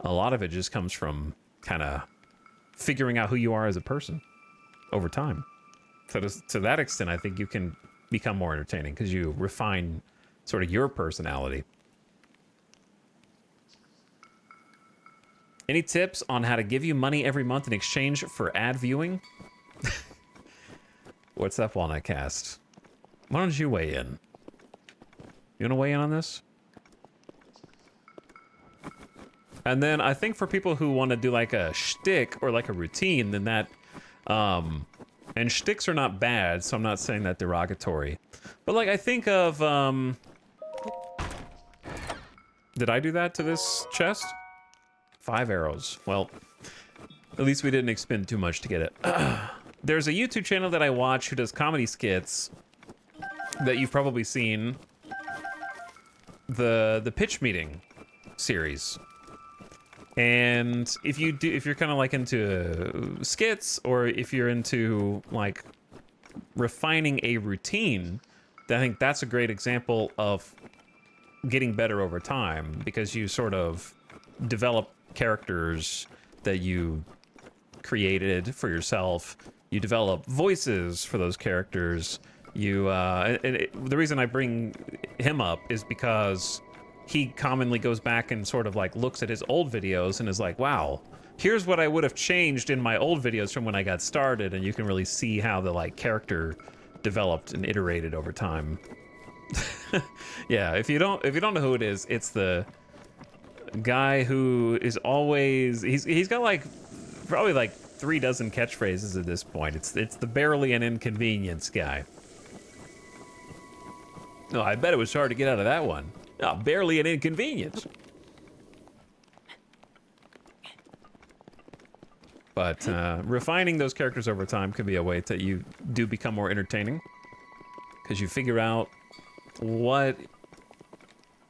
A: a lot of it just comes from kind of figuring out who you are as a person over time. So to that extent, I think you can become more entertaining because you refine sort of your personality. Any tips on how to give you money every month in exchange for ad viewing? What's up, Walnut Cast? Why don't you weigh in? You want to weigh in on this? And then I think for people who want to do like a shtick or like a routine, then that, and shticks are not bad, so I'm not saying that derogatory. But like I think of, did I do that to this chest? 5 arrows. Well, at least we didn't expend too much to get it. There's a YouTube channel that I watch who does comedy skits that you've probably seen. The Pitch Meeting series. And if you're kind of like into skits, or if you're into like refining a routine, then I think that's a great example of getting better over time, because you sort of develop characters that you created for yourself. You develop voices for those characters. The reason I bring him up is because he commonly goes back and sort of like looks at his old videos and is like, wow, here's what I would have changed in my old videos from when I got started. And you can really see how the like character developed and iterated over time. Yeah, if you don't know who it is, it's the guy who is always, he's got like probably like 3 dozen catchphrases at this point. It's the barely an inconvenience guy. Oh, I bet it was hard to get out of that one. Oh, barely an inconvenience. But refining those characters over time can be a way that you do become more entertaining, because you figure out what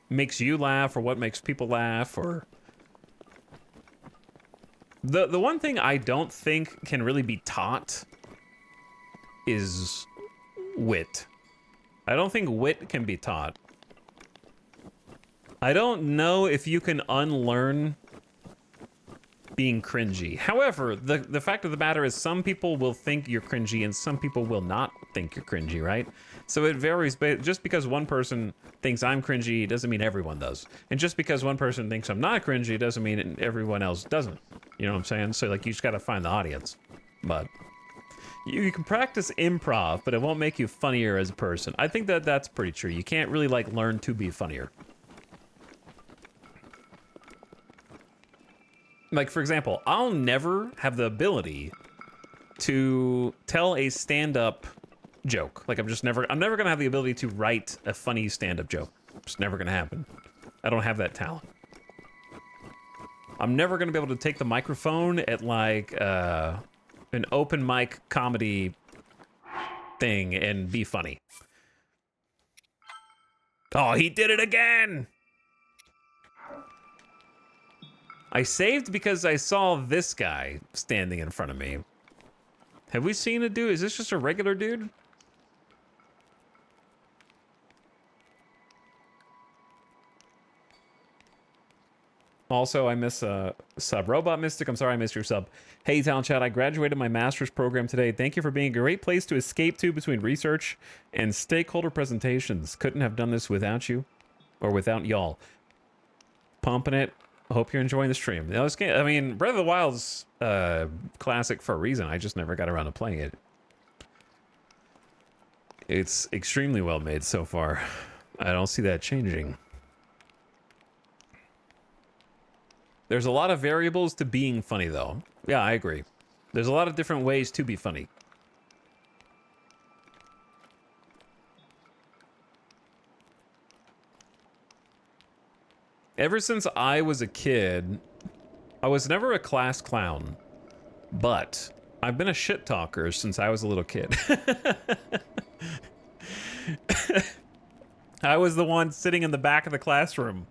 C: makes you laugh or what makes people laugh, or the one thing I don't think can really be taught is wit. I don't think wit can be taught. I don't know if you can unlearn being cringy. However, the fact of the matter is some people will think you're cringy and some people will not think you're cringy, right? So it varies, but just because one person thinks I'm cringy doesn't mean everyone does. And just because one person thinks I'm not cringy doesn't mean everyone else doesn't. You know what I'm saying? So like you just gotta find the audience. But you can practice improv, but it won't make you funnier as a person. I think that that's pretty true. You can't really like learn to be funnier. Like, for example, I'll never have the ability to tell a stand-up joke. Like, I'm never gonna have the ability to write a funny stand-up joke. It's never gonna happen. I don't have that talent. I'm never gonna be able to take the microphone at, like, an open mic comedy thing and be funny. Oh, he did it again! I saved because I saw this guy standing in front of me. Have we seen a dude? Is this just a regular dude? Also, I miss sub. Robot Mystic, I'm sorry I missed your sub. Hey, Talent Chat, I graduated my master's program today. Thank you for being a great place to escape to between research and stakeholder presentations. Couldn't have done this without you or without y'all. Pumping it. Hope you're enjoying the stream. Now, this game, I mean, Breath of the Wild's classic for a reason. I just never got around to playing it. It's extremely well made so far. I don't see that changing. There's a lot of variables to being funny, though. Yeah, I agree. There's a lot of different ways to be funny. Ever since I was a kid, I was never a class clown, but I've been a shit talker since I was a little kid. I was the one sitting in the back of the classroom.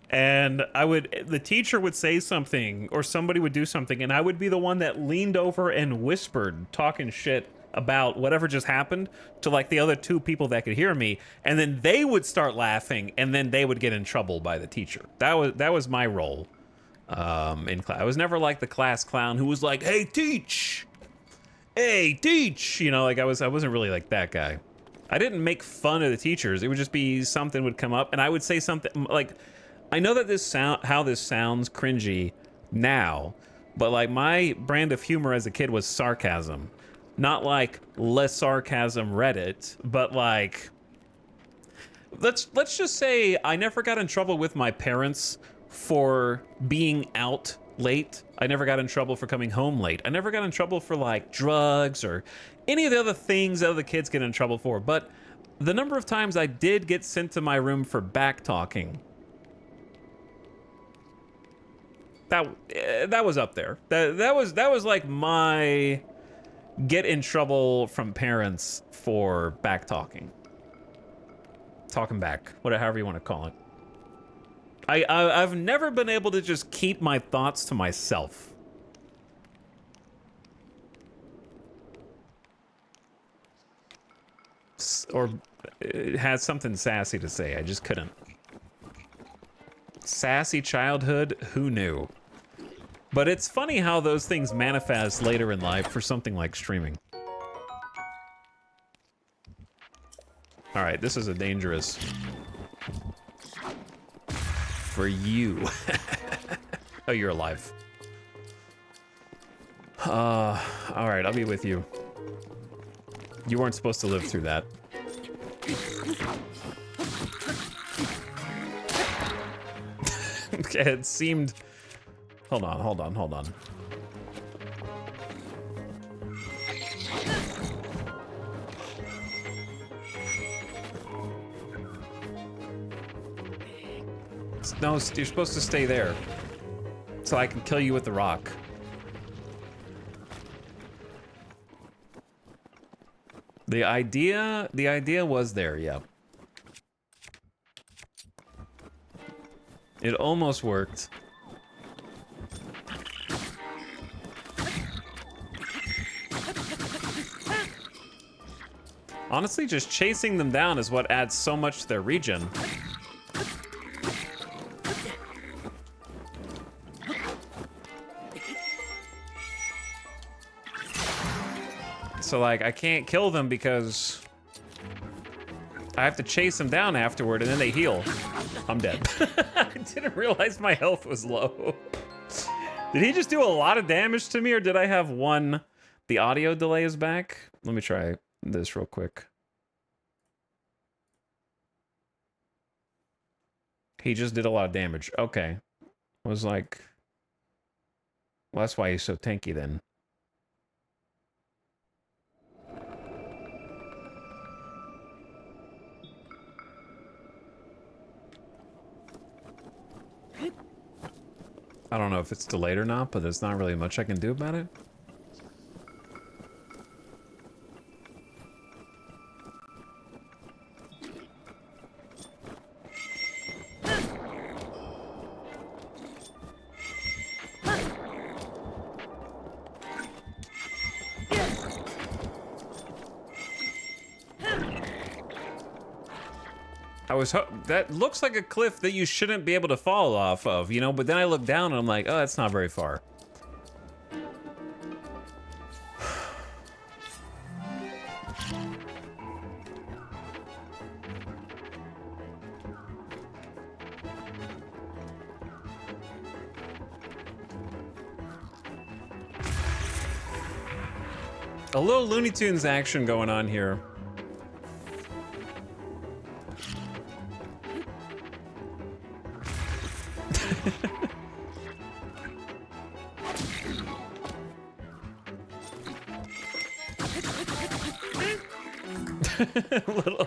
C: And the teacher would say something or somebody would do something and I would be the one that leaned over and whispered, talking shit about whatever just happened to like the other two people that could hear me, and then they would start laughing and then they would get in trouble by the teacher. That was my role in class. I was never like the class clown who was like, hey teach, you know, like I wasn't really like that guy. I didn't make fun of the teachers. It would just be something would come up and I would say something like, I know that how this sounds cringy now, but like my brand of humor as a kid was sarcasm. Not like less sarcasm Reddit, but like let's just say I never got in trouble with my parents for being out late. I never got in trouble for coming home late. I never got in trouble for like drugs or any of the other things that other kids get in trouble for. But the number of times I did get sent to my room for back talking, that was up there. That was like my get in trouble from parents for back talking. Talking back, however you want to call it. I've never been able to just keep my thoughts to myself. Or had something sassy to say, I just couldn't. Sassy childhood, who knew? But it's funny how those things manifest later in life for something like streaming. All right, this is a dangerous... For you. Oh, you're alive. All right, I'll be with you. You weren't supposed to live through that. Okay, it seemed... Hold on. No, you're supposed to stay there. So I can kill you with the rock. The idea was there, yeah. It almost worked. Honestly, just chasing them down is what adds so much to their regen. So, like, I can't kill them because I have to chase them down afterward, and then they heal. I'm dead. I didn't realize my health was low. Did he just do a lot of damage to me, or did I have one? The audio delay is back. Let me try this real quick. He just did a lot of damage. Okay. I was like, well, that's why he's so tanky then. I don't know if it's delayed or not, but there's not really much I can do about it. That looks like a cliff that you shouldn't be able to fall off of, you know, but then I look down and I'm like, oh, that's not very far. A little Looney Tunes action going on here.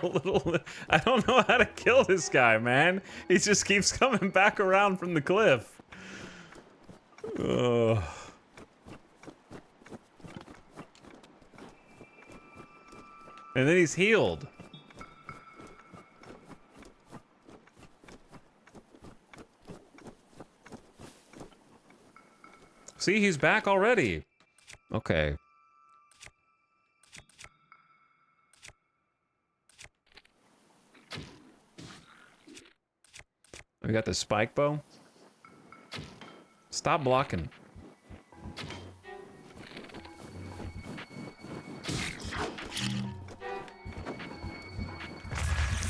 C: little, I don't know how to kill this guy, man. He just keeps coming back around from the cliff. Ugh. And then he's healed. See, he's back already. Okay. We got the spike bow. Stop blocking.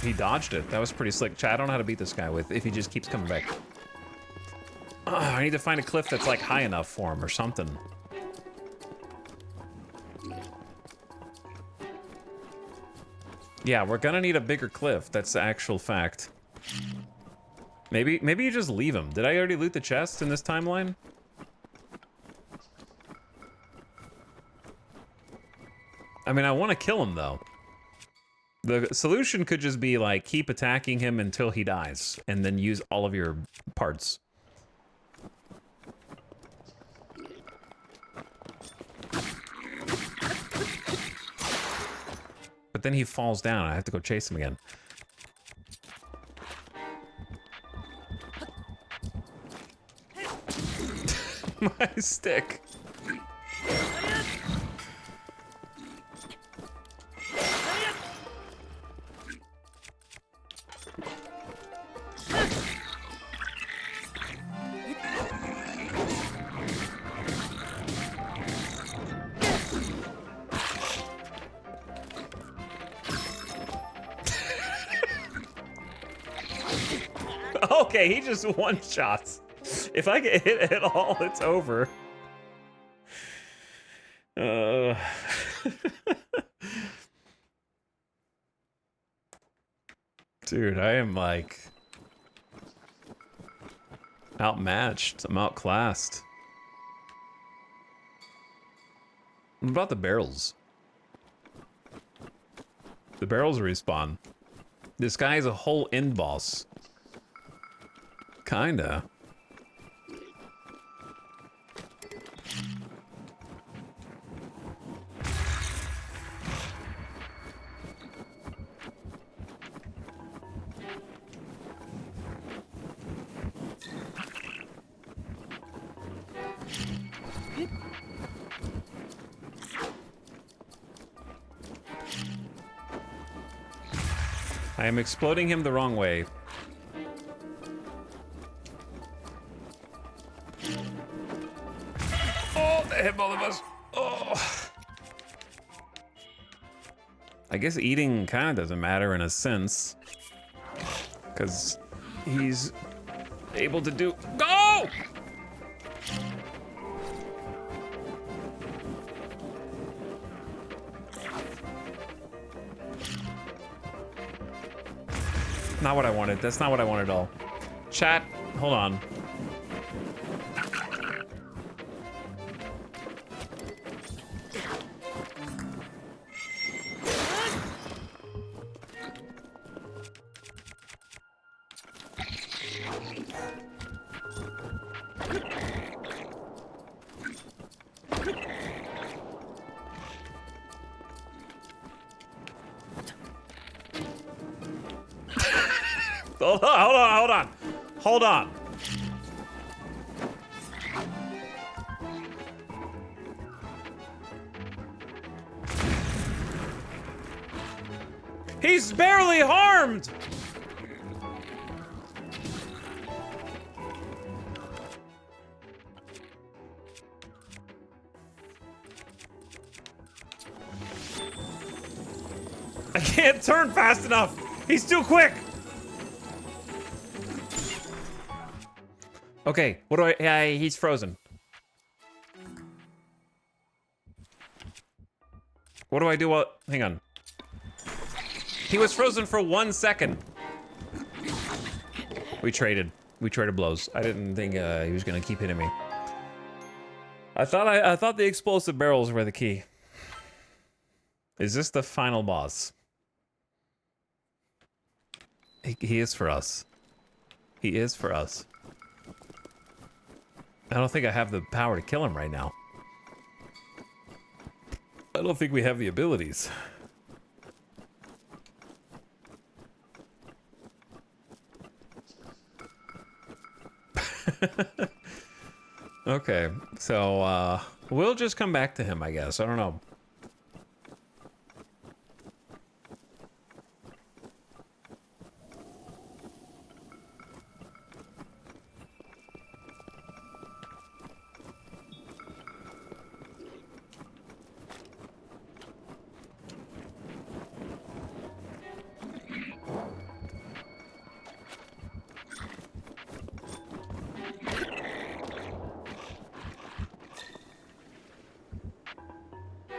C: He dodged it. That was pretty slick. Chat, I don't know how to beat this guy with if he just keeps coming back. I need to find a cliff that's like high enough for him or something. Yeah, we're gonna need a bigger cliff. That's the actual fact. Maybe you just leave him. Did I already loot the chest in this timeline? I mean, I want to kill him though. The solution could just be like keep attacking him until he dies and then use all of your parts. But then he falls down. I have to go chase him again. My stick. Okay, he just one-shots. If I get hit at all, it's over. Dude, I am like outmatched. I'm outclassed. What about the barrels? The barrels respawn. This guy is a whole end boss. Kinda. I am exploding him the wrong way. Oh, that hit both of us. Oh. I guess eating kind of doesn't matter in a sense. Because he's able to do... Go! Not what I wanted. That's not what I wanted at all. Chat, hold on. Hold on. He's barely harmed! I can't turn fast enough! He's too quick! Okay, what do I... he's frozen. What do I do while... Hang on. He was frozen for 1 second. We traded. We traded blows. I didn't think he was gonna keep hitting me. I thought the explosive barrels were the key. Is this the final boss? He is for us. He is for us. I don't think I have the power to kill him right now. I don't think we have the abilities. Okay, so we'll just come back to him, I guess. I don't know.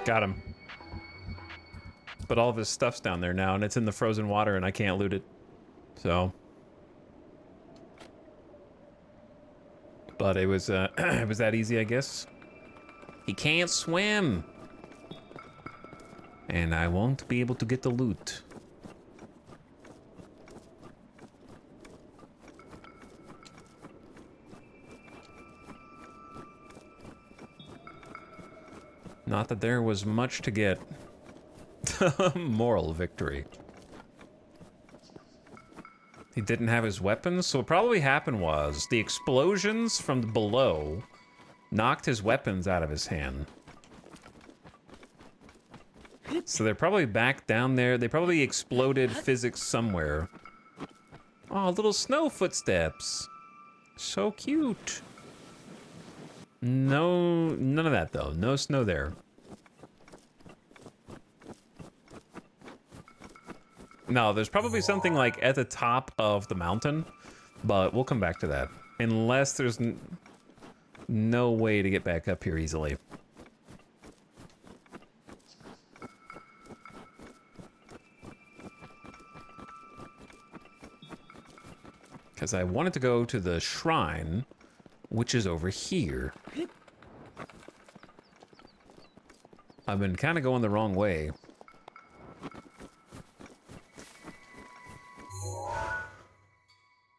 C: Got him. But all of his stuff's down there now, and it's in the frozen water, and I can't loot it. So. But it was it was that easy, I guess. He can't swim. And I won't be able to get the loot. Not that there was much to get. Moral victory. He didn't have his weapons, so what probably happened was the explosions from below knocked his weapons out of his hand. So they're probably back down there. They probably exploded physics somewhere. Oh, little snow footsteps. So cute. No, none of that though. No snow there. No, there's probably something like at the top of the mountain, but we'll come back to that. Unless there's no way to get back up here easily. Because I wanted to go to the shrine, which is over here. I've been kind of going the wrong way.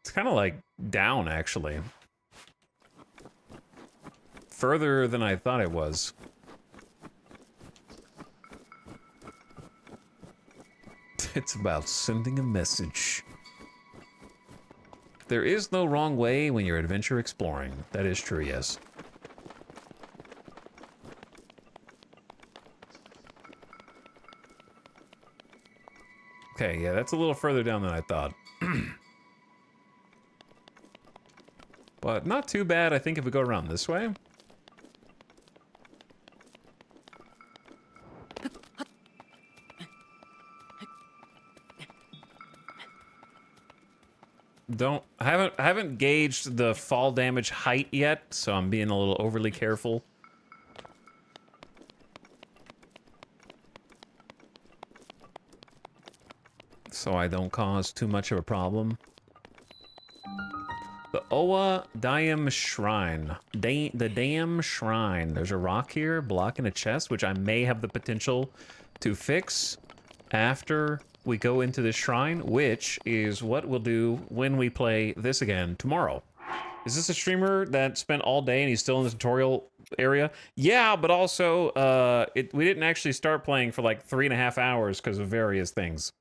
C: It's kind of like down, actually. Further than I thought it was. It's about sending a message. There is no wrong way when you're adventure exploring. That is true, yes. Okay, yeah, that's a little further down than I thought. But not too bad, I think, if we go around this way. I haven't gauged the fall damage height yet, so I'm being a little overly careful. So I don't cause too much of a problem. The Owa Dayam Shrine. The Dayam Shrine. There's a rock here blocking a chest, which I may have the potential to fix after we go into the shrine, which is what we'll do when we play this again tomorrow. Is this a streamer that spent all day and he's still in the tutorial area? Yeah, but also we didn't actually start playing for like 3.5 hours because of various things.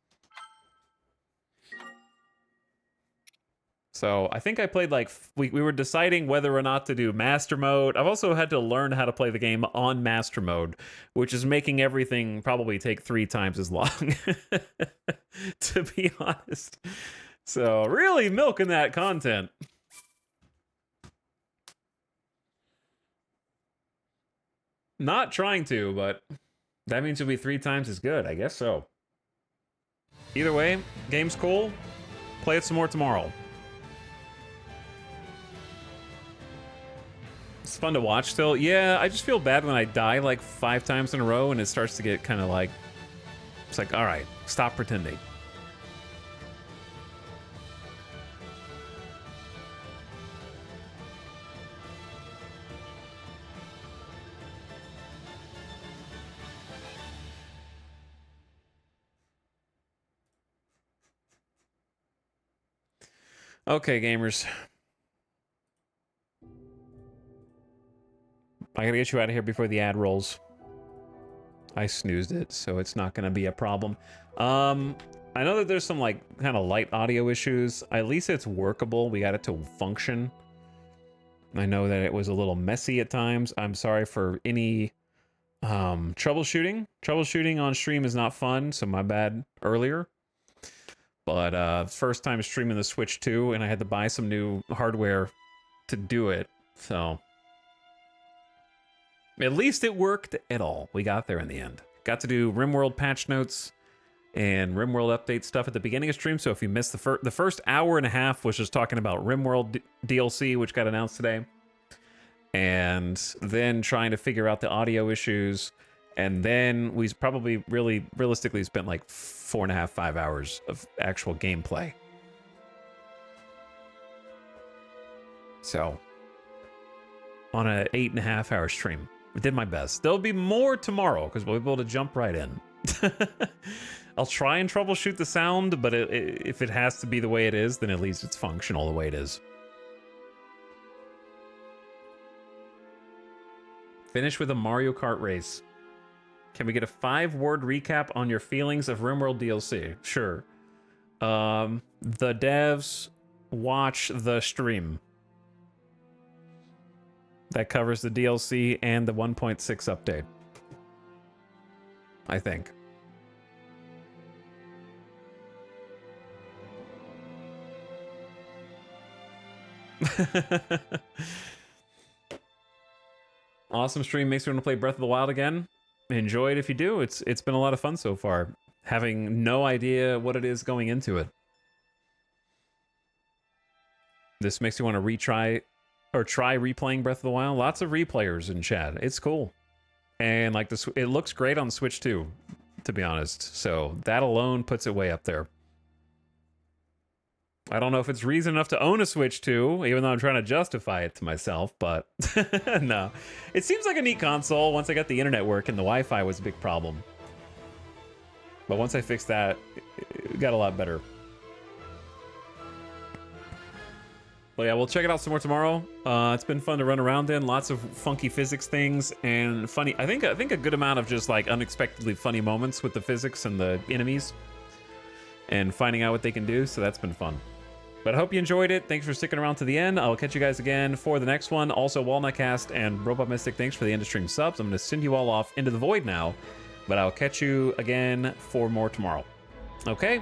C: So I think I played like, we were deciding whether or not to do master mode. I've also had to learn how to play the game on master mode, which is making everything probably take 3 times as long, to be honest. So really milking that content. Not trying to, but that means it'll be 3 times as good. I guess so. Either way, game's cool. Play it some more tomorrow. It's fun to watch still. Yeah, I just feel bad when I die like 5 times in a row and it starts to get kind of like... It's like, alright, stop pretending. Okay, gamers. I gotta get you out of here before the ad rolls. I snoozed it, so it's not gonna be a problem. I know that there's some like kind of light audio issues. At least it's workable. We got it to function. I know that it was a little messy at times. I'm sorry for any troubleshooting. Troubleshooting on stream is not fun, so my bad earlier. But first time streaming the Switch 2, and I had to buy some new hardware to do it, so... At least it worked at all. We got there in the end. Got to do RimWorld patch notes and RimWorld update stuff at the beginning of stream, so if you missed the first hour and a half was just talking about RimWorld DLC, which got announced today, and then trying to figure out the audio issues, and then we probably realistically spent like 4.5, 5 hours of actual gameplay. So, on a 8.5 hour stream. I did my best. There'll be more tomorrow because we'll be able to jump right in. I'll try and troubleshoot the sound, but if it has to be the way it is, then at least it's functional the way it is. Finish with a Mario Kart race. Can we get a 5-word recap on your feelings of RimWorld DLC? Sure. The devs watch the stream. That covers the DLC and the 1.6 update. I think. Awesome stream. Makes me want to play Breath of the Wild again. Enjoy it if you do. It's been a lot of fun so far. Having no idea what it is going into it. This makes you want to retry or try replaying Breath of the Wild. Lots of replayers in chat. It's cool. And like this, it looks great on Switch too, to be honest. So that alone puts it way up there. I don't know if it's reason enough to own a Switch 2, even though I'm trying to justify it to myself, but no. It seems like a neat console. Once I got the internet working, the Wi-Fi was a big problem. But once I fixed that, it got a lot better. Well, yeah, we'll check it out some more tomorrow. It's been fun to run around in. Lots of funky physics things and funny. I think a good amount of just like unexpectedly funny moments with the physics and the enemies and finding out what they can do. So that's been fun. But I hope you enjoyed it. Thanks for sticking around to the end. I'll catch you guys again for the next one. Also, Walnutcast and Robot Mystic, thanks for the end of stream subs. I'm going to send you all off into the void now, but I'll catch you again for more tomorrow. Okay.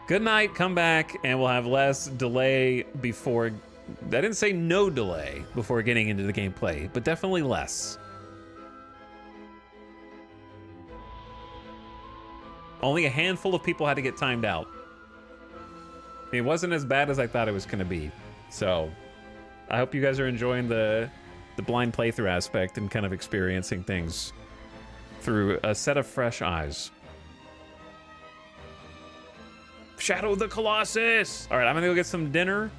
C: Good night. Come back, and we'll have less delay before. I didn't say no delay before getting into the gameplay, but definitely less. Only a handful of people had to get timed out. It wasn't as bad as I thought it was going to be. So, I hope you guys are enjoying the blind playthrough aspect and kind of experiencing things through a set of fresh eyes. Shadow of the Colossus! All right, I'm gonna go get some dinner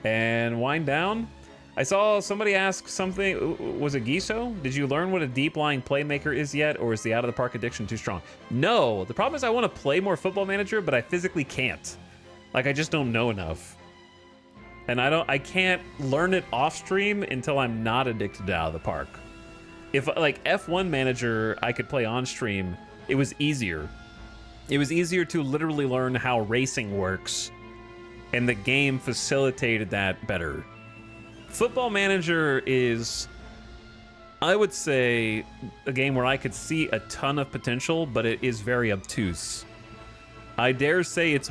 C: and wind down. I saw somebody ask something, was it Giso? Did you learn what a deep-lying playmaker is yet, or is the out-of-the-park addiction too strong? No, the problem is I want to play more Football Manager, but I physically can't. Like, I just don't know enough. And I can't learn it off-stream until I'm not addicted to out-of-the-park. If, like, F1 Manager I could play on-stream, it was easier. It was easier to literally learn how racing works, and the game facilitated that better. Football Manager is, I would say, a game where I could see a ton of potential, but it is very obtuse. I dare say it's,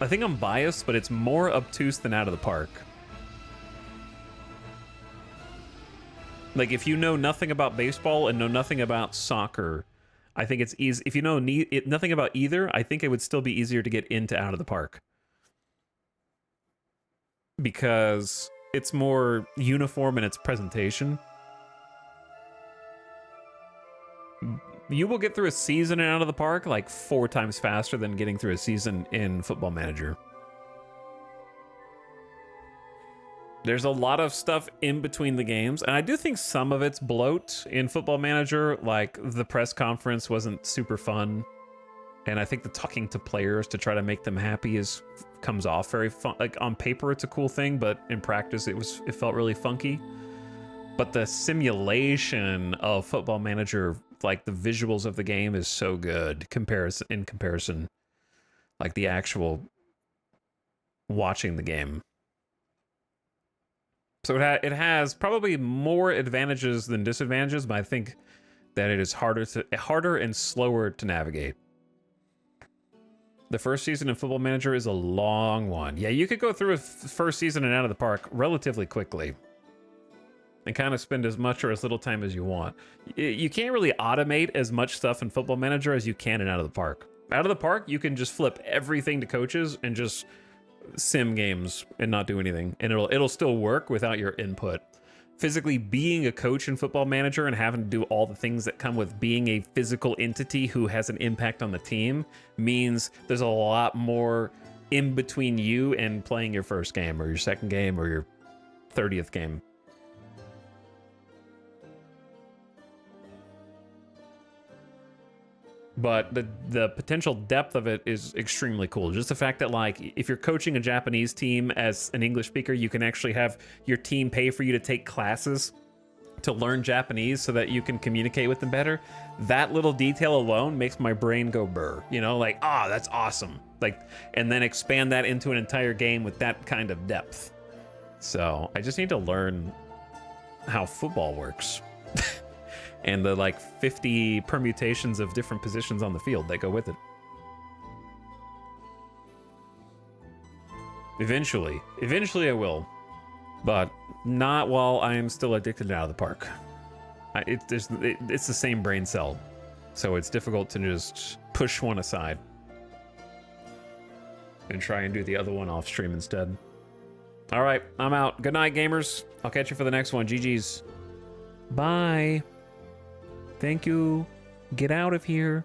C: I think I'm biased, but it's more obtuse than Out of the Park. Like, if you know nothing about baseball and know nothing about soccer, I think it's easy. If you know nothing about either, I think it would still be easier to get into Out of the Park. Because it's more uniform in its presentation. You will get through a season in Out of the Park like 4 times faster than getting through a season in Football Manager. There's a lot of stuff in between the games, and I do think some of it's bloat in Football Manager, like the press conference wasn't super fun, and I think the talking to players to try to make them happy comes off very fun. Like, on paper it's a cool thing, but in practice it felt really funky. But the simulation of Football Manager, like the visuals of the game, is so good in comparison, like the actual watching the game. So it has probably more advantages than disadvantages, but I think that it is harder and slower to navigate. The first season in Football Manager is a long one. Yeah, you could go through a first season in Out of the Park relatively quickly and kind of spend as much or as little time as you want. You can't really automate as much stuff in Football Manager as you can in Out of the Park. Out of the Park, you can just flip everything to coaches and just sim games and not do anything, and it'll still work without your input. Physically being a coach in Football Manager and having to do all the things that come with being a physical entity who has an impact on the team means there's a lot more in between you and playing your first game or your second game or your 30th game. But the potential depth of it is extremely cool. Just the fact that, like, if you're coaching a Japanese team as an English speaker, you can actually have your team pay for you to take classes to learn Japanese so that you can communicate with them better. That little detail alone makes my brain go burr. You know, like, that's awesome. Like, and then expand that into an entire game with that kind of depth. So I just need to learn how football works. And the, like, 50 permutations of different positions on the field that go with it. Eventually I will, but not while I am still addicted to Out of the Park. It's the same brain cell, so it's difficult to just push one aside and try and do the other one off stream instead. All right, I'm out. Good night, gamers. I'll catch you for the next one. GG's. Bye. Thank you. Get out of here.